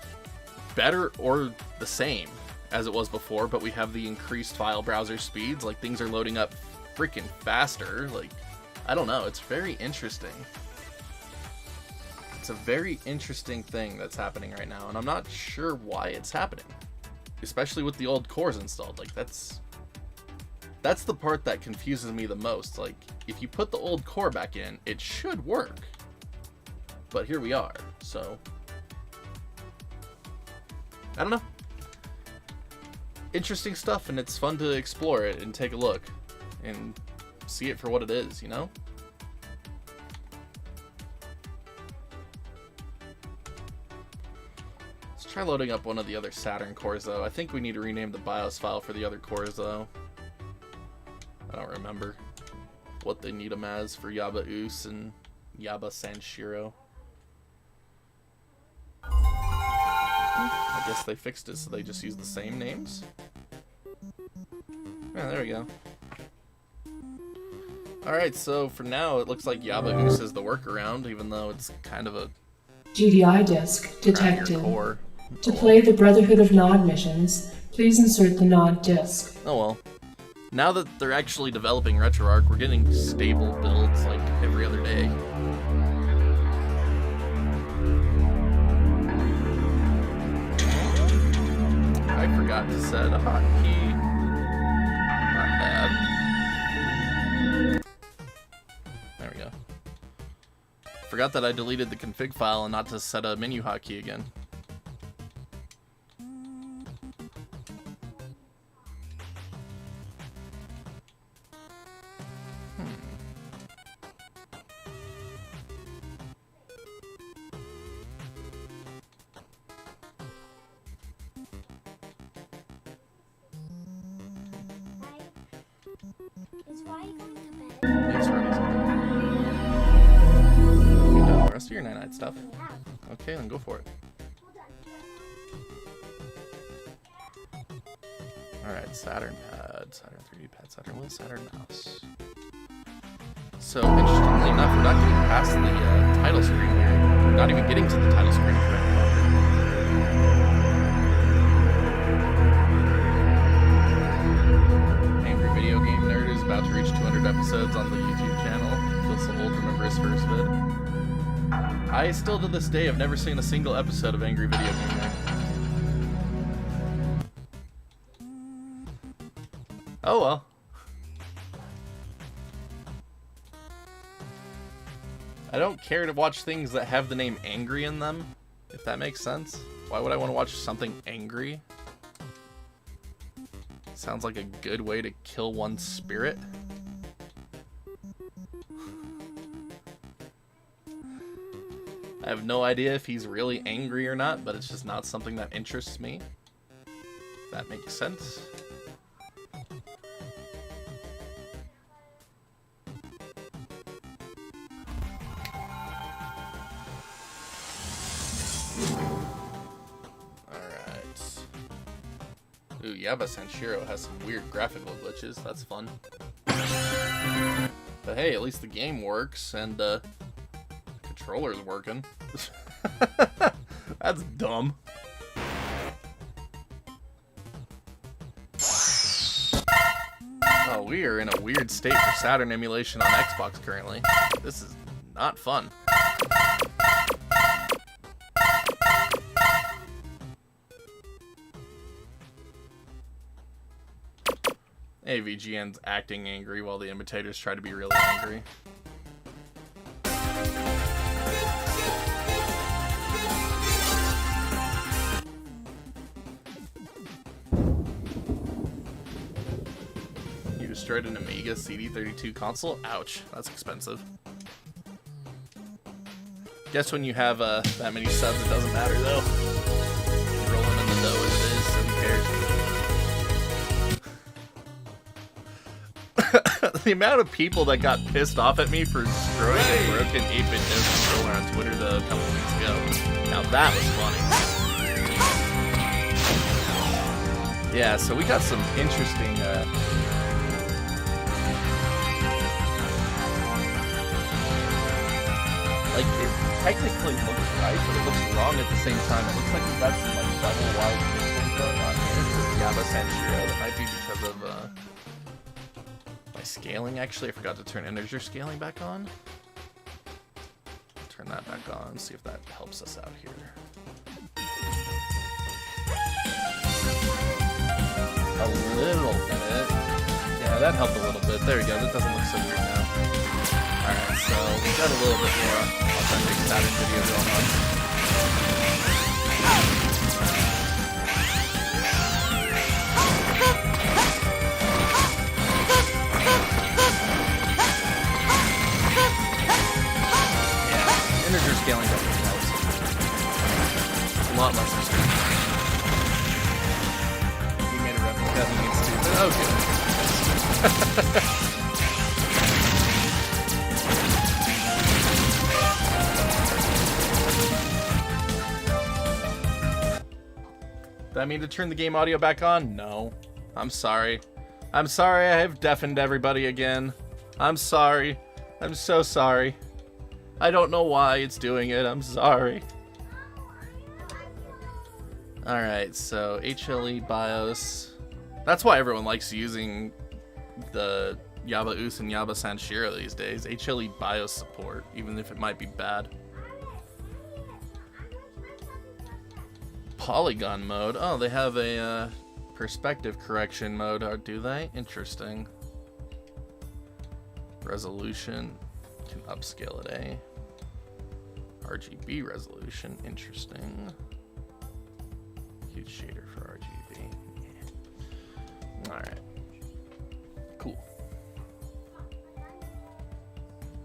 better or the same as it was before, but we have the increased file browser speeds. Like, things are loading up freaking faster. Like, I don't know. It's very interesting. It's a very interesting thing that's happening right now, and I'm not sure why it's happening. Especially with the old cores installed. Like, that's the part that confuses me the most. Like, if you put the old core back in, it should work. But here we are, so... I don't know. Interesting stuff, and it's fun to explore it and take a look. And see it for what it is, you know? Let's try loading up one of the other Saturn cores, though. I think we need to rename the BIOS file for the other cores, though. I don't remember what they need them as for Yaba Us and Yaba Sanshiro. I guess they fixed it, so they just use the same names. Yeah, there we go. Alright, so for now, it looks like Yaba Us is the workaround, even though it's kind of a... GDI disk detected. To play the Brotherhood of Nod missions, please insert the Nod disk. Oh well. Now that they're actually developing Retroarch, we're getting stable builds like every other day. I forgot to set a hotkey. Not bad. There we go. Forgot that I deleted the config file and not to set a menu hotkey again. Do your night-night stuff. Okay, then go for it. Alright, Saturn pad, Saturn 3D pad, Saturn wheel, Saturn mouse. So, interestingly enough, we're not getting past the title screen here. We're not even getting to the title screen of Angry Video Game Nerd is about to reach 200 episodes on the YouTube channel. Feels so old to remember his first vid. I still to this day have never seen a single episode of Angry Video Game Nerd. Oh well. I don't care to watch things that have the name Angry in them, if that makes sense. Why would I want to watch something angry? Sounds like a good way to kill one's spirit. I have no idea if he's really angry or not, but it's just not something that interests me. If that makes sense. Alright. Ooh, Yaba Sanshiro has some weird graphical glitches. That's fun. But hey, at least the game works, and controller's working. That's dumb. Oh, we are in a weird state for Saturn emulation on Xbox currently. This is not fun. AVGN's acting angry while the imitators try to be really angry. Destroyed an Amiga CD32 console? Ouch, that's expensive. Guess when you have that many subs, it doesn't matter though. You're rolling in the dough as it is, so who cares? The amount of people that got pissed off at me for destroying a broken 8-bit node controller on Twitter though a couple weeks ago. Now that was funny. Yeah, so we got some interesting like, it technically looks right, but it looks wrong at the same time. It looks like we've got some, like, double-wide pixels going on here for Yaba Sanshiro. That might be because of, my scaling, actually. I forgot to turn integer scaling back on. turn that back on, see if that helps us out here. A little bit. Yeah, that helped a little bit. There we go. That doesn't look so weird now. Alright, so we got a little bit more authentic Saturn video going on. Yeah, integer scaling definitely helps. A lot less restrictive. You made a replica, he gets stupid. Oh, good. Does that mean to turn the game audio back on? No. I'm sorry. I'm sorry I have deafened everybody again. I'm sorry. I'm so sorry. I don't know why it's doing it. I'm sorry. Alright, so HLE BIOS. That's why everyone likes using the Yaba Us and Yaba Sanshiro these days. HLE BIOS support, even if it might be bad. Polygon mode. Oh, they have a perspective correction mode, do they? Interesting. Resolution. Can upscale it, eh? RGB resolution. Interesting. Huge shader for RGB. Yeah. Alright. Cool.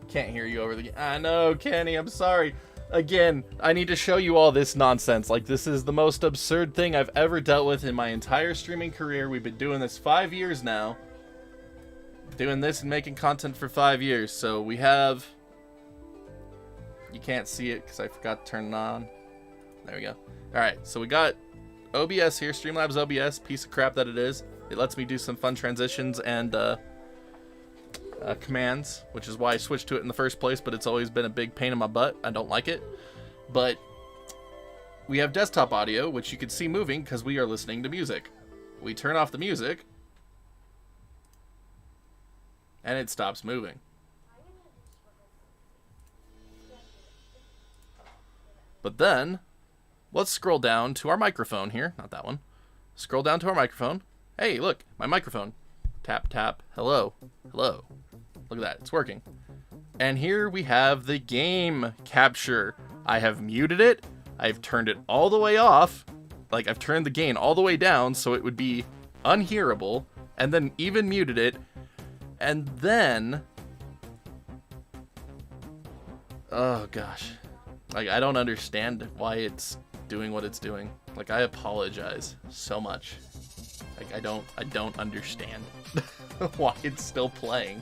Can't hear you over the... I know, Kenny, I'm sorry. Again, I need to show you all this nonsense. Like, this is the most absurd thing I've ever dealt with in my entire streaming career. We've been doing this 5 years now. Doing this and making content for 5 years. So we have... You can't see it because I forgot to turn it on. There we go. Alright, so we got OBS here. Streamlabs OBS, piece of crap that it is. It lets me do some fun transitions and commands, which is why I switched to it in the first place, but it's always been a big pain in my butt. I don't like it. But we have desktop audio, which you can see moving because we are listening to music. We turn off the music, and it stops moving. But then, let's scroll down to our microphone here. Not that one. Scroll down to our microphone. Hey, look, my microphone. Tap, tap, hello, hello. Look at that, it's working. And here we have the game capture. I have muted it. I've turned it all the way off. Like, I've turned the gain all the way down so it would be unhearable. And then even muted it. And then... Oh, gosh. Like, I don't understand why it's doing what it's doing. Like, I apologize so much. Like, I don't understand why it's still playing.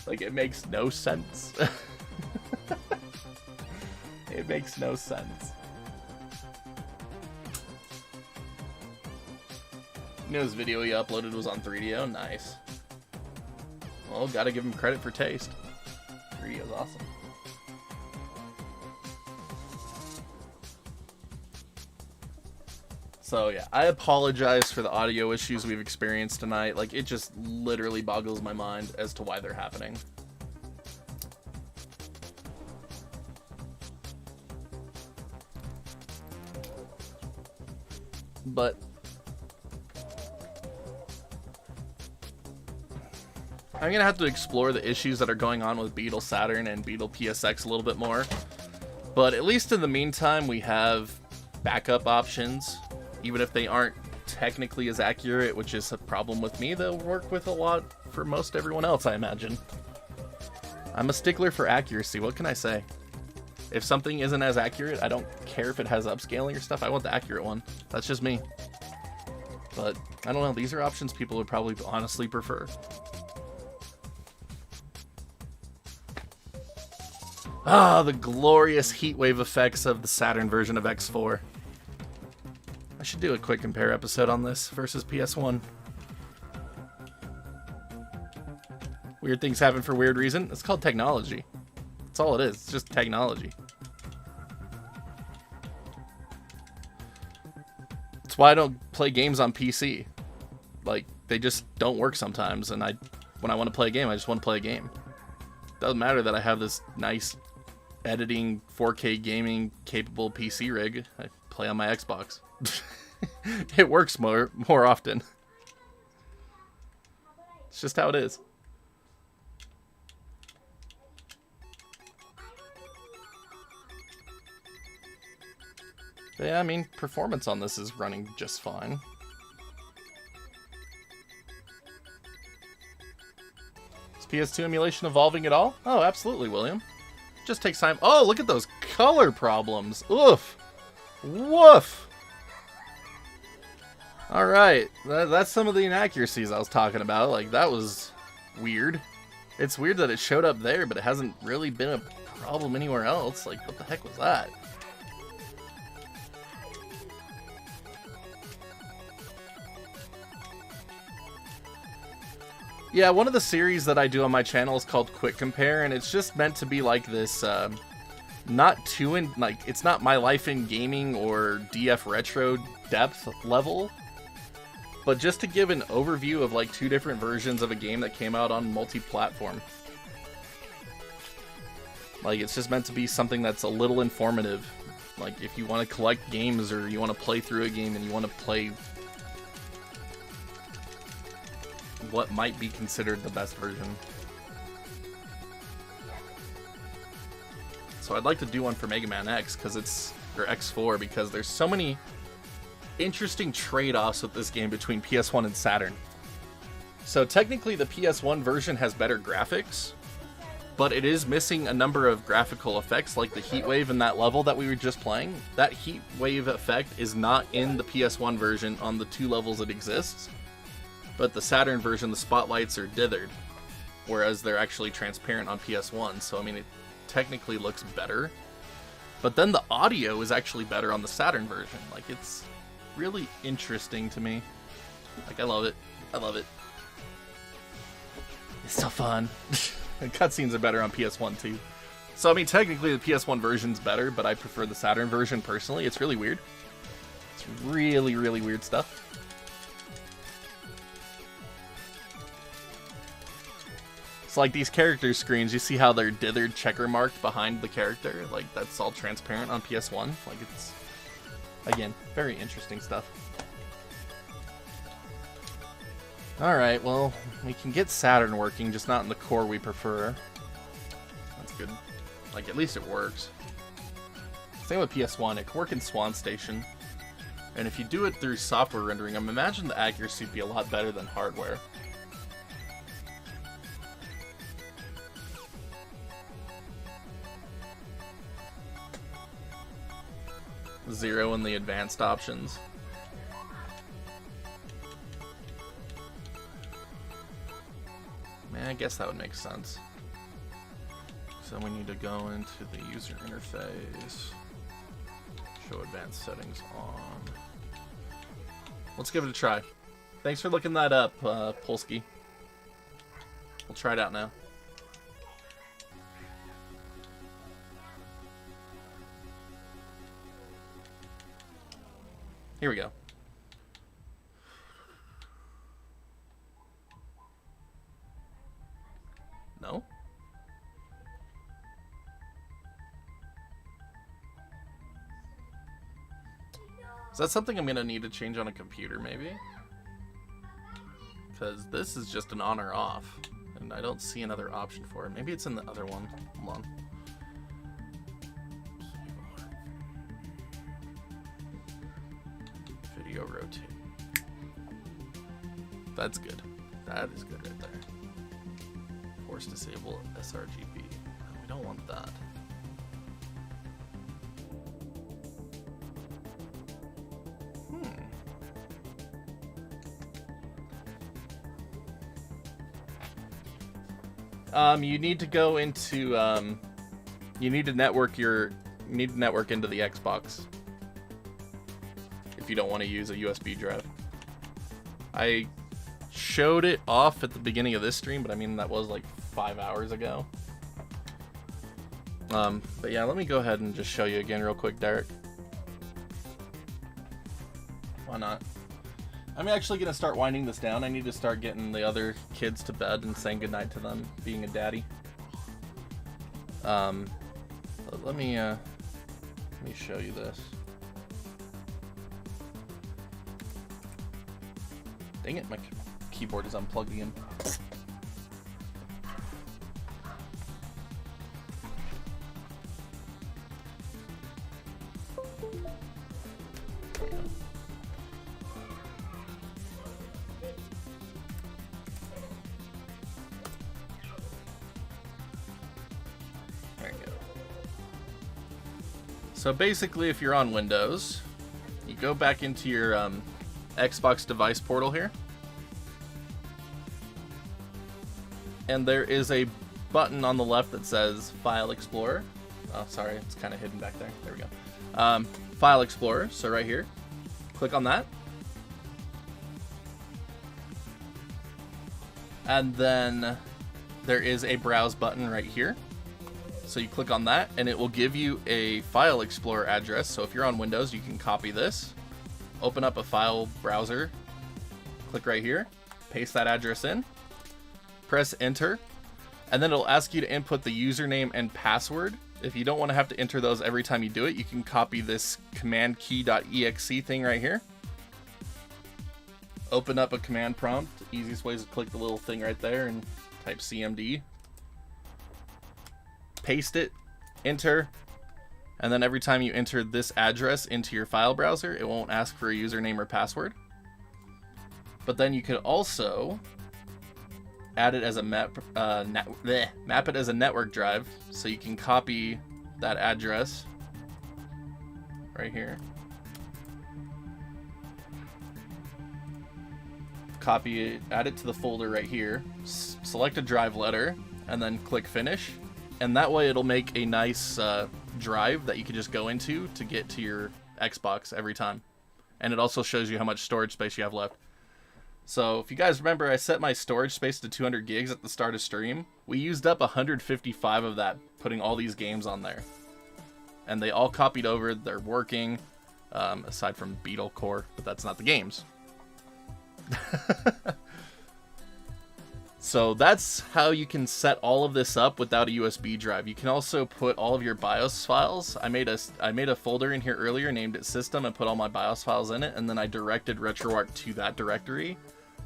Like, it makes no sense. It makes no sense. You know, his video he uploaded was on 3DO? Nice. Well, gotta give him credit for taste. 3DO's awesome. So yeah, I apologize for the audio issues we've experienced tonight. Like, it just literally boggles my mind as to why they're happening. But I'm gonna have to explore the issues that are going on with Beetle Saturn and Beetle PSX a little bit more. But at least in the meantime, we have backup options. Even if they aren't technically as accurate, which is a problem with me, they'll work with a lot for most everyone else, I imagine. I'm a stickler for accuracy, what can I say? If something isn't as accurate, I don't care if it has upscaling or stuff, I want the accurate one. That's just me. But, I don't know, these are options people would probably honestly prefer. Ah, the glorious heatwave effects of the Saturn version of X4. I should do a quick compare episode on this versus PS1. Weird things happen for weird reason. It's called technology. That's all it is. It's just technology. That's why I don't play games on PC. Like, they just don't work sometimes, and when I want to play a game, I just want to play a game. Doesn't matter that I have this nice editing 4K gaming capable PC rig. I play on my Xbox. It works more often. It's just how it is. But yeah, I mean, performance on this is running just fine. Is PS2 emulation evolving at all? Oh, absolutely, William. Just takes time. Oh, look at those color problems. Oof. Woof. Alright, that's some of the inaccuracies I was talking about. Like, that was weird. It's weird that it showed up there, but it hasn't really been a problem anywhere else. Like, what the heck was that? Yeah, one of the series that I do on my channel is called Quick Compare, and it's just meant to be like this, it's not my life in gaming or DF Retro depth level, but just to give an overview of like 2 different versions of a game that came out on multi-platform. Like, it's just meant to be something that's a little informative. Like, if you want to collect games or you want to play through a game and you want to play what might be considered the best version. So I'd like to do one for MegaManX because or X4, because there's so many interesting trade-offs with this game between PS1 and Saturn. So technically the PS1 version has better graphics, but it is missing a number of graphical effects, like the heat wave in that level that we were just playing. That heat wave effect is not in the PS1 version on the 2 levels it exists. But the Saturn version, the spotlights are dithered, whereas they're actually transparent on PS1. So, I mean, it technically looks better. But then the audio is actually better on the Saturn version. Like, it's really interesting to me. Like, I love it. I love it. It's so fun. And cutscenes are better on PS1, too. So, I mean, technically the PS1 version's better, but I prefer the Saturn version personally. It's really weird. It's really, really weird stuff. So like these character screens, you see how they're dithered checker marked behind the character? Like, that's all transparent on PS1. Like, it's, again, very interesting stuff. Alright, well, we can get Saturn working, just not in the core we prefer. That's good. Like, at least it works. Same with PS1, it can work in Swan Station. And if you do it through software rendering, I imagine the accuracy would be a lot better than hardware. Zero in the advanced options. Man, I guess that would make sense. So we need to go into the user interface. Show advanced settings on. Let's give it a try. Thanks for looking that up, Polsky. We'll try it out now. Here we go. No? Is that something I'm gonna need to change on a computer, maybe? Because this is just an on or off, and I don't see another option for it. Maybe it's in the other one. Hold on. Video rotate. That's good. That is good right there. Force disable sRGB. No, we don't want that. You need to go into you need to network into the Xbox if you don't want to use a USB drive. I showed it off at the beginning of this stream, but I mean that was like 5 hours ago. But yeah, let me go ahead and just show you again real quick, Derek. Why not? I'm actually going to start winding this down. I need to start getting the other kids to bed and saying goodnight to them, being a daddy. Let let me show you this. Dang it, my keyboard is unplugged again. So basically, if you're on Windows, you go back into your Xbox device portal here, and there is a button on the left that says File Explorer. Oh, sorry, it's kind of hidden back there. There we go. File Explorer, so right here. Click on that. And then there is a Browse button right here. So you click on that, and it will give you a File Explorer address. So if you're on Windows, you can copy this, open up a file browser, click right here, paste that address in, press enter, and then it'll ask you to input the username and password. If you don't want to have to enter those every time you do it, you can copy this commandkey.exe thing right here. Open up a command prompt. Easiest way is to click the little thing right there and type CMD. Paste it, enter, and then every time you enter this address into your file browser, it won't ask for a username or password. But then you could also add it as a map it as a network drive, so you can copy that address right here. Copy it, add it to the folder right here, select a drive letter, and then click finish. And that way it'll make a nice drive that you can just go into to get to your Xbox every time. And it also shows you how much storage space you have left. So if you guys remember, I set my storage space to 200 gigs at the start of stream. We used up 155 of that, putting all these games on there. And they all copied over, they're working, aside from Beetle Core, but that's not the games. So that's how you can set all of this up without a USB drive. You can also put all of your BIOS files. I made a folder in here earlier, named it System, and put all my BIOS files in it, and then I directed Retroarch to that directory.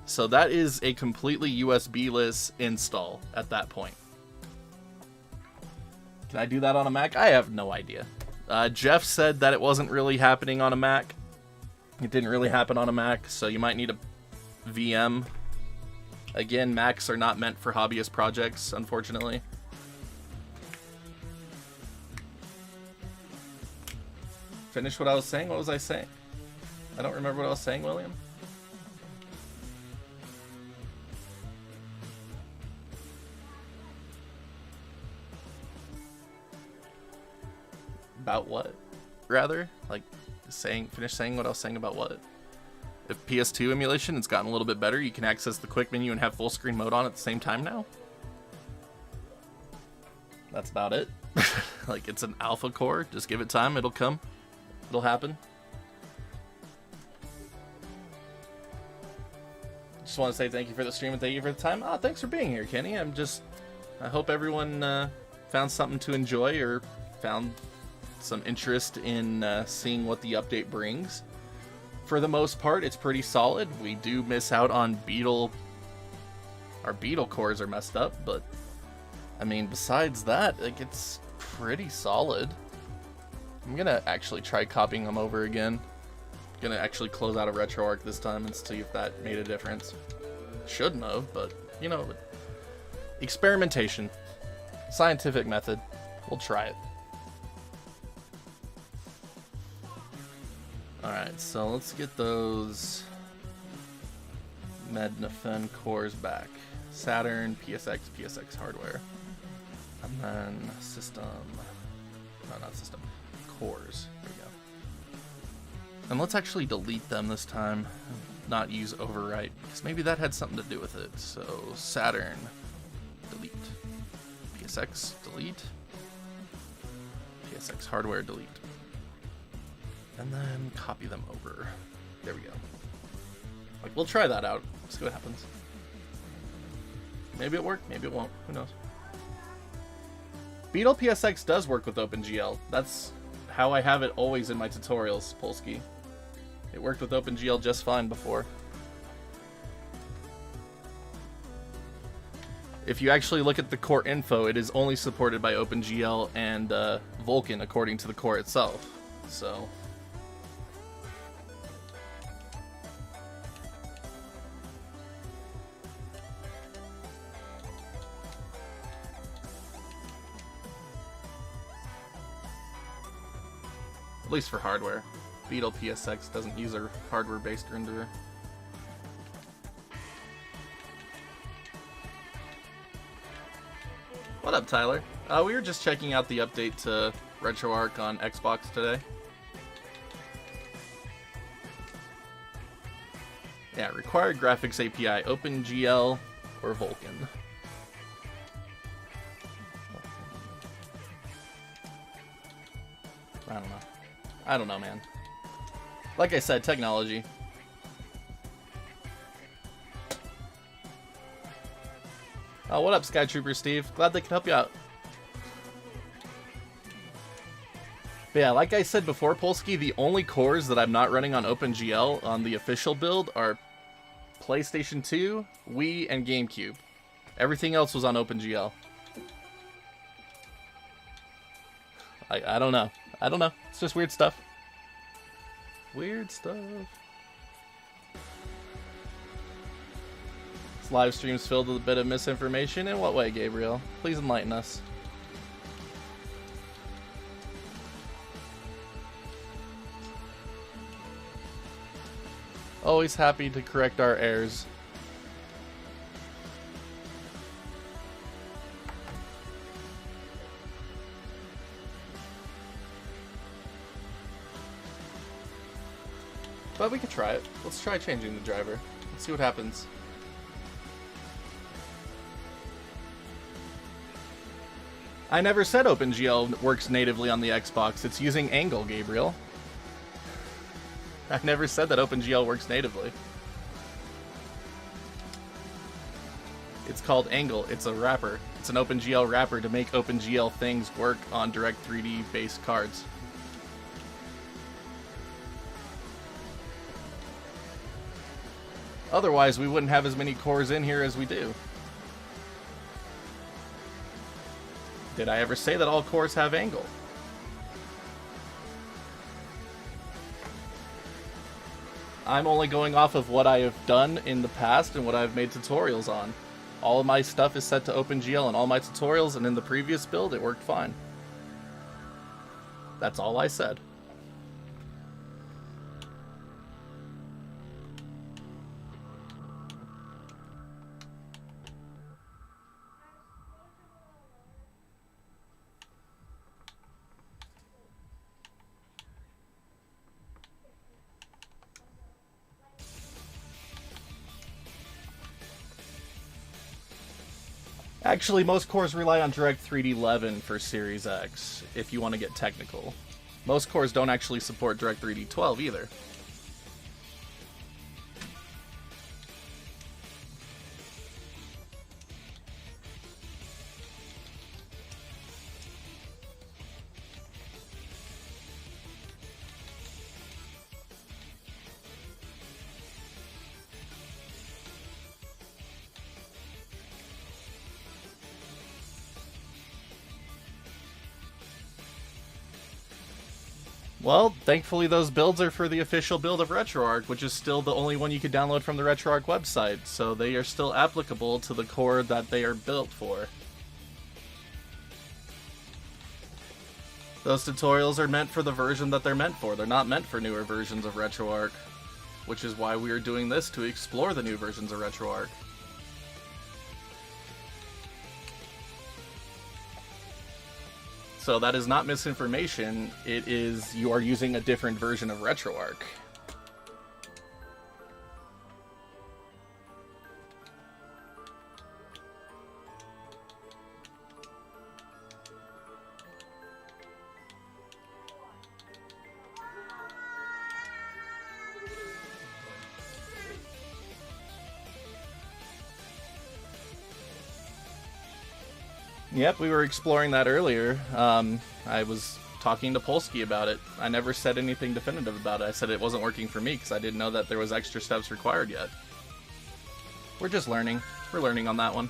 So that is a completely USB-less install at that point. Can I do that on a Mac? I have no idea. Jeff said that it wasn't really happening on a Mac. It didn't really happen on a Mac, so you might need a VM. Again, Macs are not meant for hobbyist projects, unfortunately. Finish what I was saying? What was I saying? I don't remember what I was saying, William. About what? Rather? Like, finish saying what I was saying about what? If PS2 emulation has gotten a little bit better, you can access the quick menu and have full screen mode on at the same time now. That's about it. Like, it's an alpha core. Just give it time. It'll come. It'll happen. Just want to say thank you for the stream and thank you for the time. Thanks for being here, Kenny. I hope everyone found something to enjoy or found some interest in seeing what the update brings. For the most part, it's pretty solid. We do miss out on Beetle. Our Beetle cores are messed up, but I mean, besides that, like, it's pretty solid. I'm gonna actually try copying them over again. Gonna actually close out a RetroArch this time and see if that made a difference. Shouldn't have, but you know, experimentation, scientific method. We'll try it. Alright, so let's get those Mednafen cores back. Saturn, PSX, PSX hardware. And then system. No, not system. Cores. There we go. And let's actually delete them this time. Not use overwrite, because maybe that had something to do with it. So, Saturn, delete. PSX, delete. PSX hardware, delete. And then copy them over. There we go. Like, we'll try that out. See what happens. Maybe it worked, maybe it won't. Who knows? Beetle PSX does work with OpenGL. That's how I have it always in my tutorials, Polsky. It worked with OpenGL just fine before. If you actually look at the core info, it is only supported by OpenGL and Vulkan according to the core itself. So... at least for hardware. Beetle PSX doesn't use a hardware-based renderer. What up, Tyler? We were just checking out the update to RetroArch on Xbox today. Yeah, required graphics API, OpenGL or Vulkan. I don't know, man. Like I said, technology. Oh, what up, Skytrooper Steve? Glad they can help you out. But yeah, like I said before, Polsky, the only cores that I'm not running on OpenGL on the official build are PlayStation 2, Wii, and GameCube. Everything else was on OpenGL. I don't know. I don't know. It's just weird stuff. Weird stuff. This live stream's filled with a bit of misinformation. In what way, Gabriel? Please enlighten us. Always happy to correct our errors. But we could try it. Let's try changing the driver. Let's see what happens. I never said OpenGL works natively on the Xbox. It's using Angle, Gabriel. I never said that OpenGL works natively. It's called Angle. It's a wrapper. It's an OpenGL wrapper to make OpenGL things work on Direct3D based cards. Otherwise, we wouldn't have as many cores in here as we do. Did I ever say that all cores have Angle? I'm only going off of what I have done in the past and what I've made tutorials on. All of my stuff is set to OpenGL in all my tutorials, and in the previous build, it worked fine. That's all I said. Actually, most cores rely on Direct3D 11 for Series X, if you want to get technical. Most cores don't actually support Direct3D 12 either. Well, thankfully those builds are for the official build of RetroArch, which is still the only one you could download from the RetroArch website, so they are still applicable to the core that they are built for. Those tutorials are meant for the version that they're meant for. They're not meant for newer versions of RetroArch, which is why we are doing this, to explore the new versions of RetroArch. So that is not misinformation, it is you are using a different version of RetroArch. Yep, we were exploring that earlier. I was talking to Polsky about it. I never said anything definitive about it. I said it wasn't working for me because I didn't know that there was extra steps required yet. We're just learning. We're learning on that one.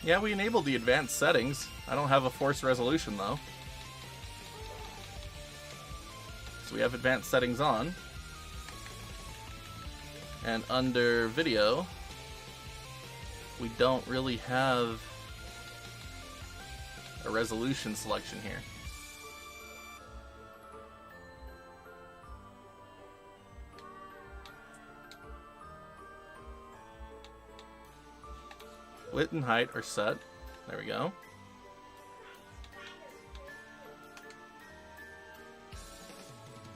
Yeah, we enabled the advanced settings. I don't have a force resolution though. So we have advanced settings on. And under video, we don't really have a resolution selection here. Width and height are set. There we go.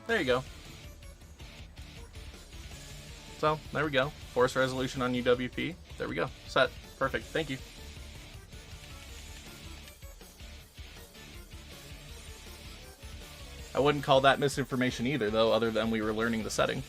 There you go. So, there we go. Force resolution on UWP. There we go. Set. Perfect. Thank you. I wouldn't call that misinformation either, though, other than we were learning the setting.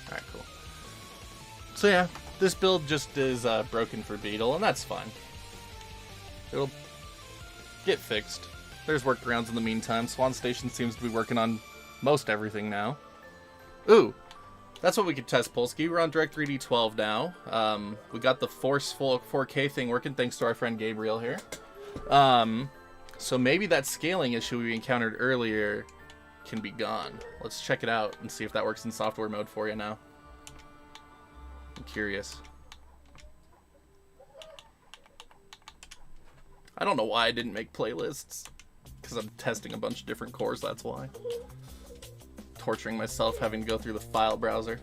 Alright, cool. So yeah, this build just is broken for Beetle, and that's fine. It'll get fixed. There's workarounds in the meantime. Swan Station seems to be working on most everything now. Ooh, that's what we could test, Polsky. We're on DirectX 12 now. We got the forceful 4K thing working thanks to our friend Gabriel here. So maybe that scaling issue we encountered earlier can be gone. Let's check it out and see if that works in software mode for you now. I'm curious. I don't know why I didn't make playlists. Because I'm testing a bunch of different cores, that's why. Torturing myself having to go through the file browser.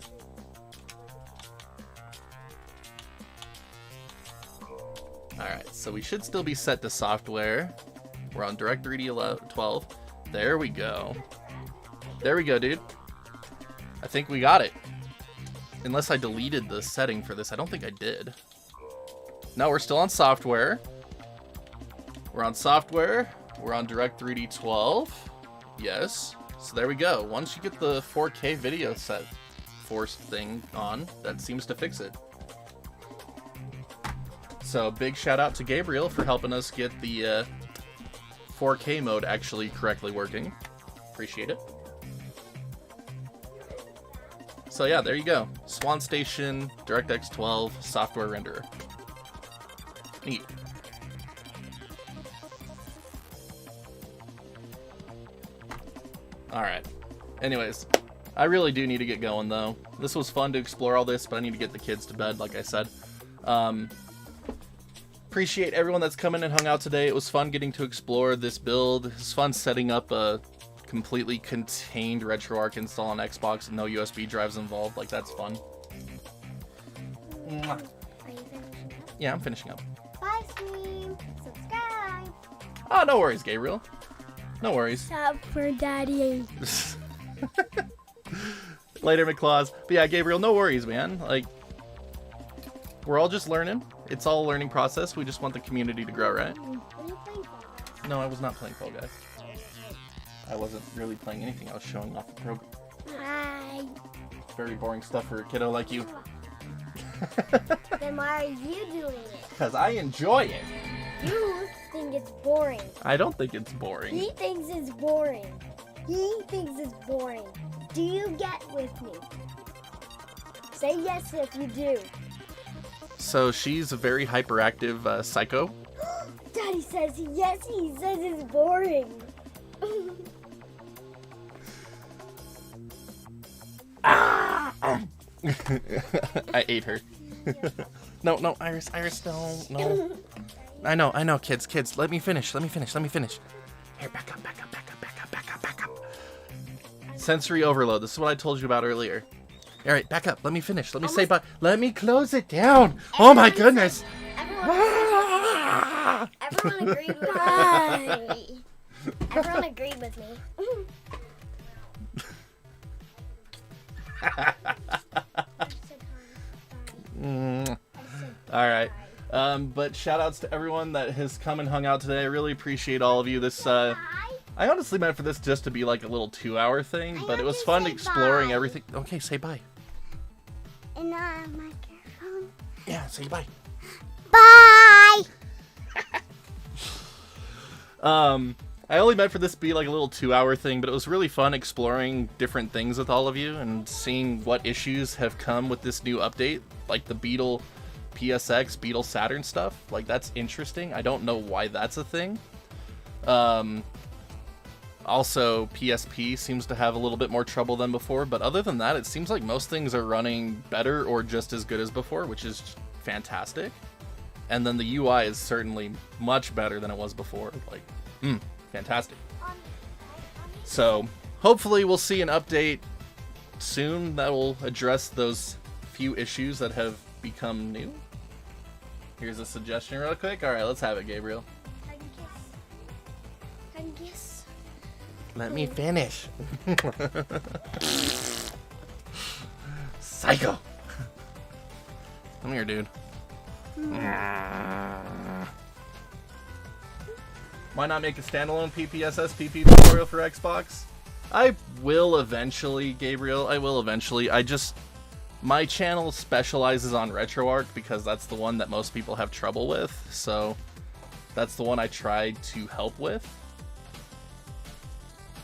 Alright, so we should still be set to software. We're on DirectX 12. There we go. There we go, dude. I think we got it. Unless I deleted the setting for this. I don't think I did. No, we're still on software. We're on software. We're on DirectX 12. Yes. So there we go. Once you get the 4K video set force thing on, that seems to fix it. So big shout out to Gabriel for helping us get the 4K mode actually correctly working. Appreciate it. So yeah, there you go. Swan Station, DirectX 12, software renderer. Neat. Alright. Anyways, I really do need to get going though. This was fun to explore all this, but I need to get the kids to bed, like I said. Appreciate everyone that's come in and hung out today. It was fun getting to explore this build. It was fun setting up a completely contained Retroarch install on Xbox and no USB drives involved. Like, that's fun. Are you finishing up? Yeah, I'm finishing up. Bye, stream. Subscribe. Oh, no worries, Gabriel. No worries. Stop for daddy. Later, McClaws. But yeah, Gabriel, no worries, man. Like, we're all just learning. It's all a learning process. We just want the community to grow, right? Are you playing Fall Guys? No, I was not playing Fall Guys. I wasn't really playing anything. I was showing off the program. Hi. Very boring stuff for a kiddo like you. Then why are you doing it? Because I enjoy it. You think it's boring. I don't think it's boring. He thinks it's boring. He thinks it's boring. Do you get with me? Say yes if you do. So she's a very hyperactive psycho. Daddy says yes, he says it's boring. I ate her. No, Iris, no. I know, kids, let me finish. Here, back up. Sensory overload, this is what I told you about earlier. Alright, back up, let me finish, let me say bye. Let me close it down. Oh my goodness. Everyone agreed with me. Everyone agreed with me. Alright. But shout outs to everyone that has come and hung out today. I really appreciate all of you. This I honestly meant for this just to be like a little 2-hour thing, but it was fun exploring everything. Okay, say bye. And microphone. Yeah, say bye. Bye. I only meant for this to be like a little 2-hour thing, but it was really fun exploring different things with all of you and seeing what issues have come with this new update, like the Beetle PSX, Beetle Saturn stuff. Like, that's interesting. I don't know why that's a thing. Also, PSP seems to have a little bit more trouble than before, but other than that, it seems like most things are running better or just as good as before, which is fantastic. And then the UI is certainly much better than it was before. Like, fantastic. So, hopefully we'll see an update soon that will address those few issues that have become new. Here's a suggestion real quick. Alright, let's have it, Gabriel. Let me finish. Psycho. Come here, dude. Why not make a standalone PPSS PP tutorial for Xbox? I will eventually, Gabriel. I will eventually. My channel specializes on Retroarch because that's the one that most people have trouble with. So that's the one I tried to help with.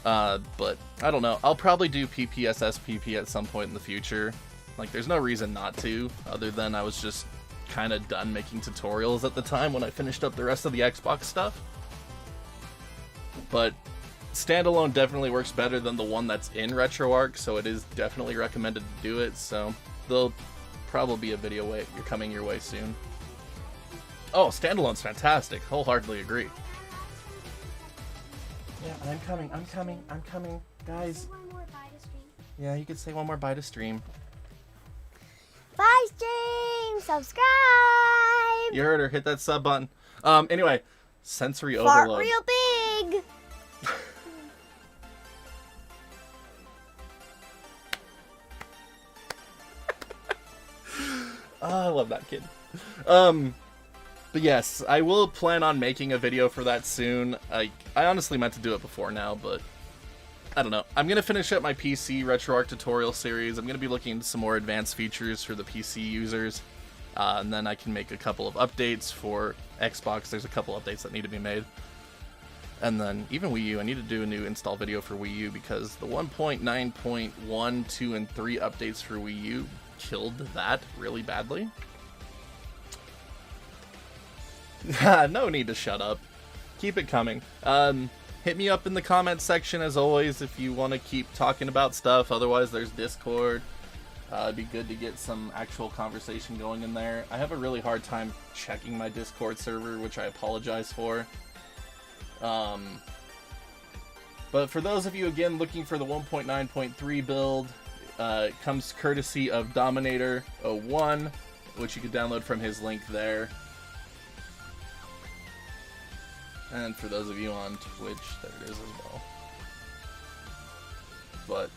But I don't know. I'll probably do PPSS PP at some point in the future. Like, there's no reason not to, other than I was just kind of done making tutorials at the time when I finished up the rest of the Xbox stuff. But standalone definitely works better than the one that's in RetroArch, so it is definitely recommended to do it. So there'll probably be a video coming your way soon. Oh, standalone's fantastic. Wholeheartedly agree. Yeah, I'm coming, guys. Yeah, you could say one more bye to stream. Bye, stream! Subscribe! You heard her, hit that sub button. Anyway, sensory Fart overload. real big! Oh, I love that kid. But yes, I will plan on making a video for that soon. I honestly meant to do it before now, but I don't know. I'm going to finish up my PC RetroArch tutorial series. I'm going to be looking into some more advanced features for the PC users. And then I can make a couple of updates for Xbox. There's a couple updates that need to be made. And then even Wii U, I need to do a new install video for Wii U because the 1.9.1, 2, and 3 updates for Wii U killed that really badly. No need to shut up. Keep it coming. Hit me up in the comments section as always if you want to keep talking about stuff. Otherwise, there's Discord. It'd be good to get some actual conversation going in there. I have a really hard time checking my Discord server, which I apologize for. But for those of you, again, looking for the 1.9.3 build, it comes courtesy of Dominator01, which you can download from his link there. And for those of you on Twitch, there it is as well. But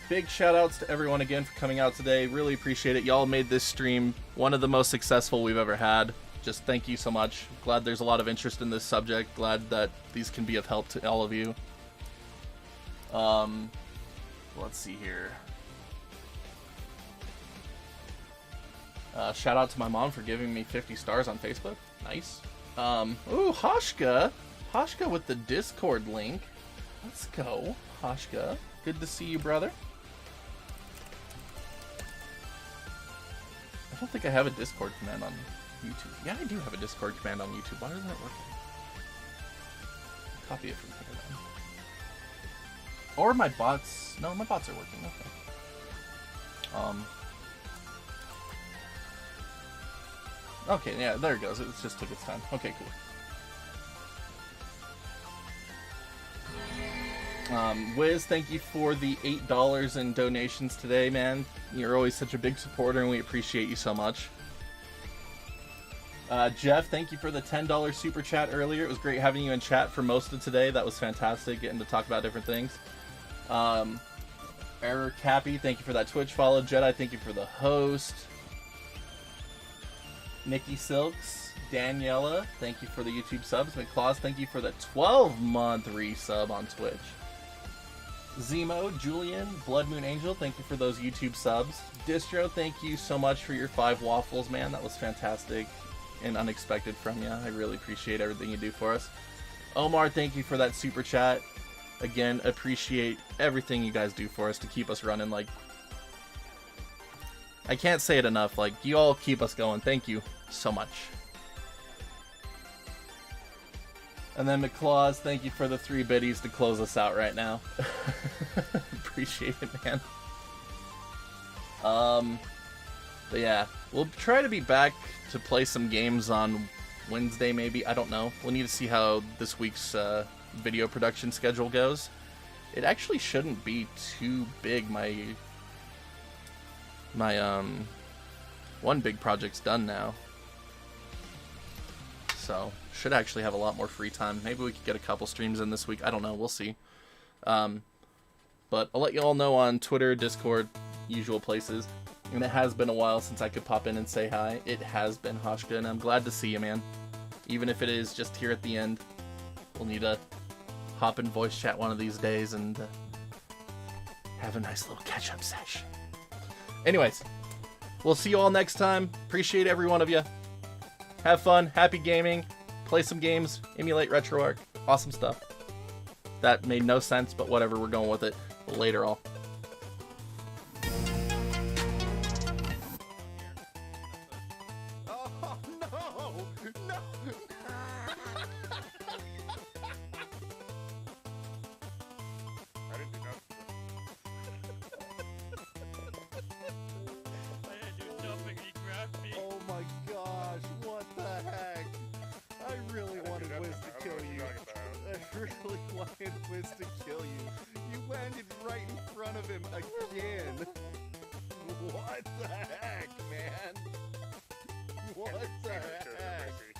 big shout outs to everyone again for coming out today. Really appreciate it. Y'all made this stream one of the most successful we've ever had. Just thank you so much. Glad there's a lot of interest in this subject. Glad that these can be of help to all of you. Let's see here. Shout out to my mom for giving me 50 stars on Facebook. Nice. Ooh, Hoshka. Hoshka with the Discord link. Let's go, Hoshka. Good to see you, brother. I don't think I have a Discord command on YouTube. Yeah, I do have a Discord command on YouTube. Why isn't it working? Copy it from here then. Or my bots. No, my bots are working. Okay. Okay, yeah, there it goes. It just took its time. Okay, cool. Wiz, thank you for the $8 in donations today, man. You're always such a big supporter, and we appreciate you so much. Jeff, thank you for the $10 super chat earlier. It was great having you in chat for most of today. That was fantastic, getting to talk about different things. Error Cappy, thank you for that Twitch follow. Jedi, thank you for the host. Nikki Silks, Daniela, thank you for the YouTube subs. McClaws, thank you for the 12-month resub on Twitch. Zemo, Julian, Blood Moon Angel, thank you for those YouTube subs. Distro, thank you so much for your 5 waffles, man. That was fantastic and unexpected from you. I really appreciate everything you do for us. Omar, thank you for that super chat. Again, appreciate everything you guys do for us to keep us running. Like, I can't say it enough. Like, you all keep us going. Thank you so much. And then McClaws, thank you for the 3 biddies to close us out right now. Appreciate it, man. But yeah, we'll try to be back to play some games on Wednesday, maybe. I don't know. We'll need to see how this week's video production schedule goes. It actually shouldn't be too big. My one big project's done now, so should actually have a lot more free time. Maybe we could get a couple streams in this week. I don't know. We'll see. But I'll let you all know on Twitter, Discord, usual places. And it has been a while since I could pop in and say hi. It has been, Hoshka, and I'm glad to see you, man. Even if it is just here at the end. We'll need to hop in voice chat one of these days and have a nice little catch-up session. Anyways, we'll see you all next time. Appreciate every one of you. Have fun, happy gaming, play some games, emulate RetroArch. Awesome stuff. That made no sense, but whatever, we're going with it. Later all. Oh, no! No! I didn't do nothing. I didn't do nothing, he grabbed me. Oh my gosh, what the heck? I really wanted Wiz to kill you. I really wanted Wiz to kill you. You landed right in front of him again. What the heck, man? What the heck?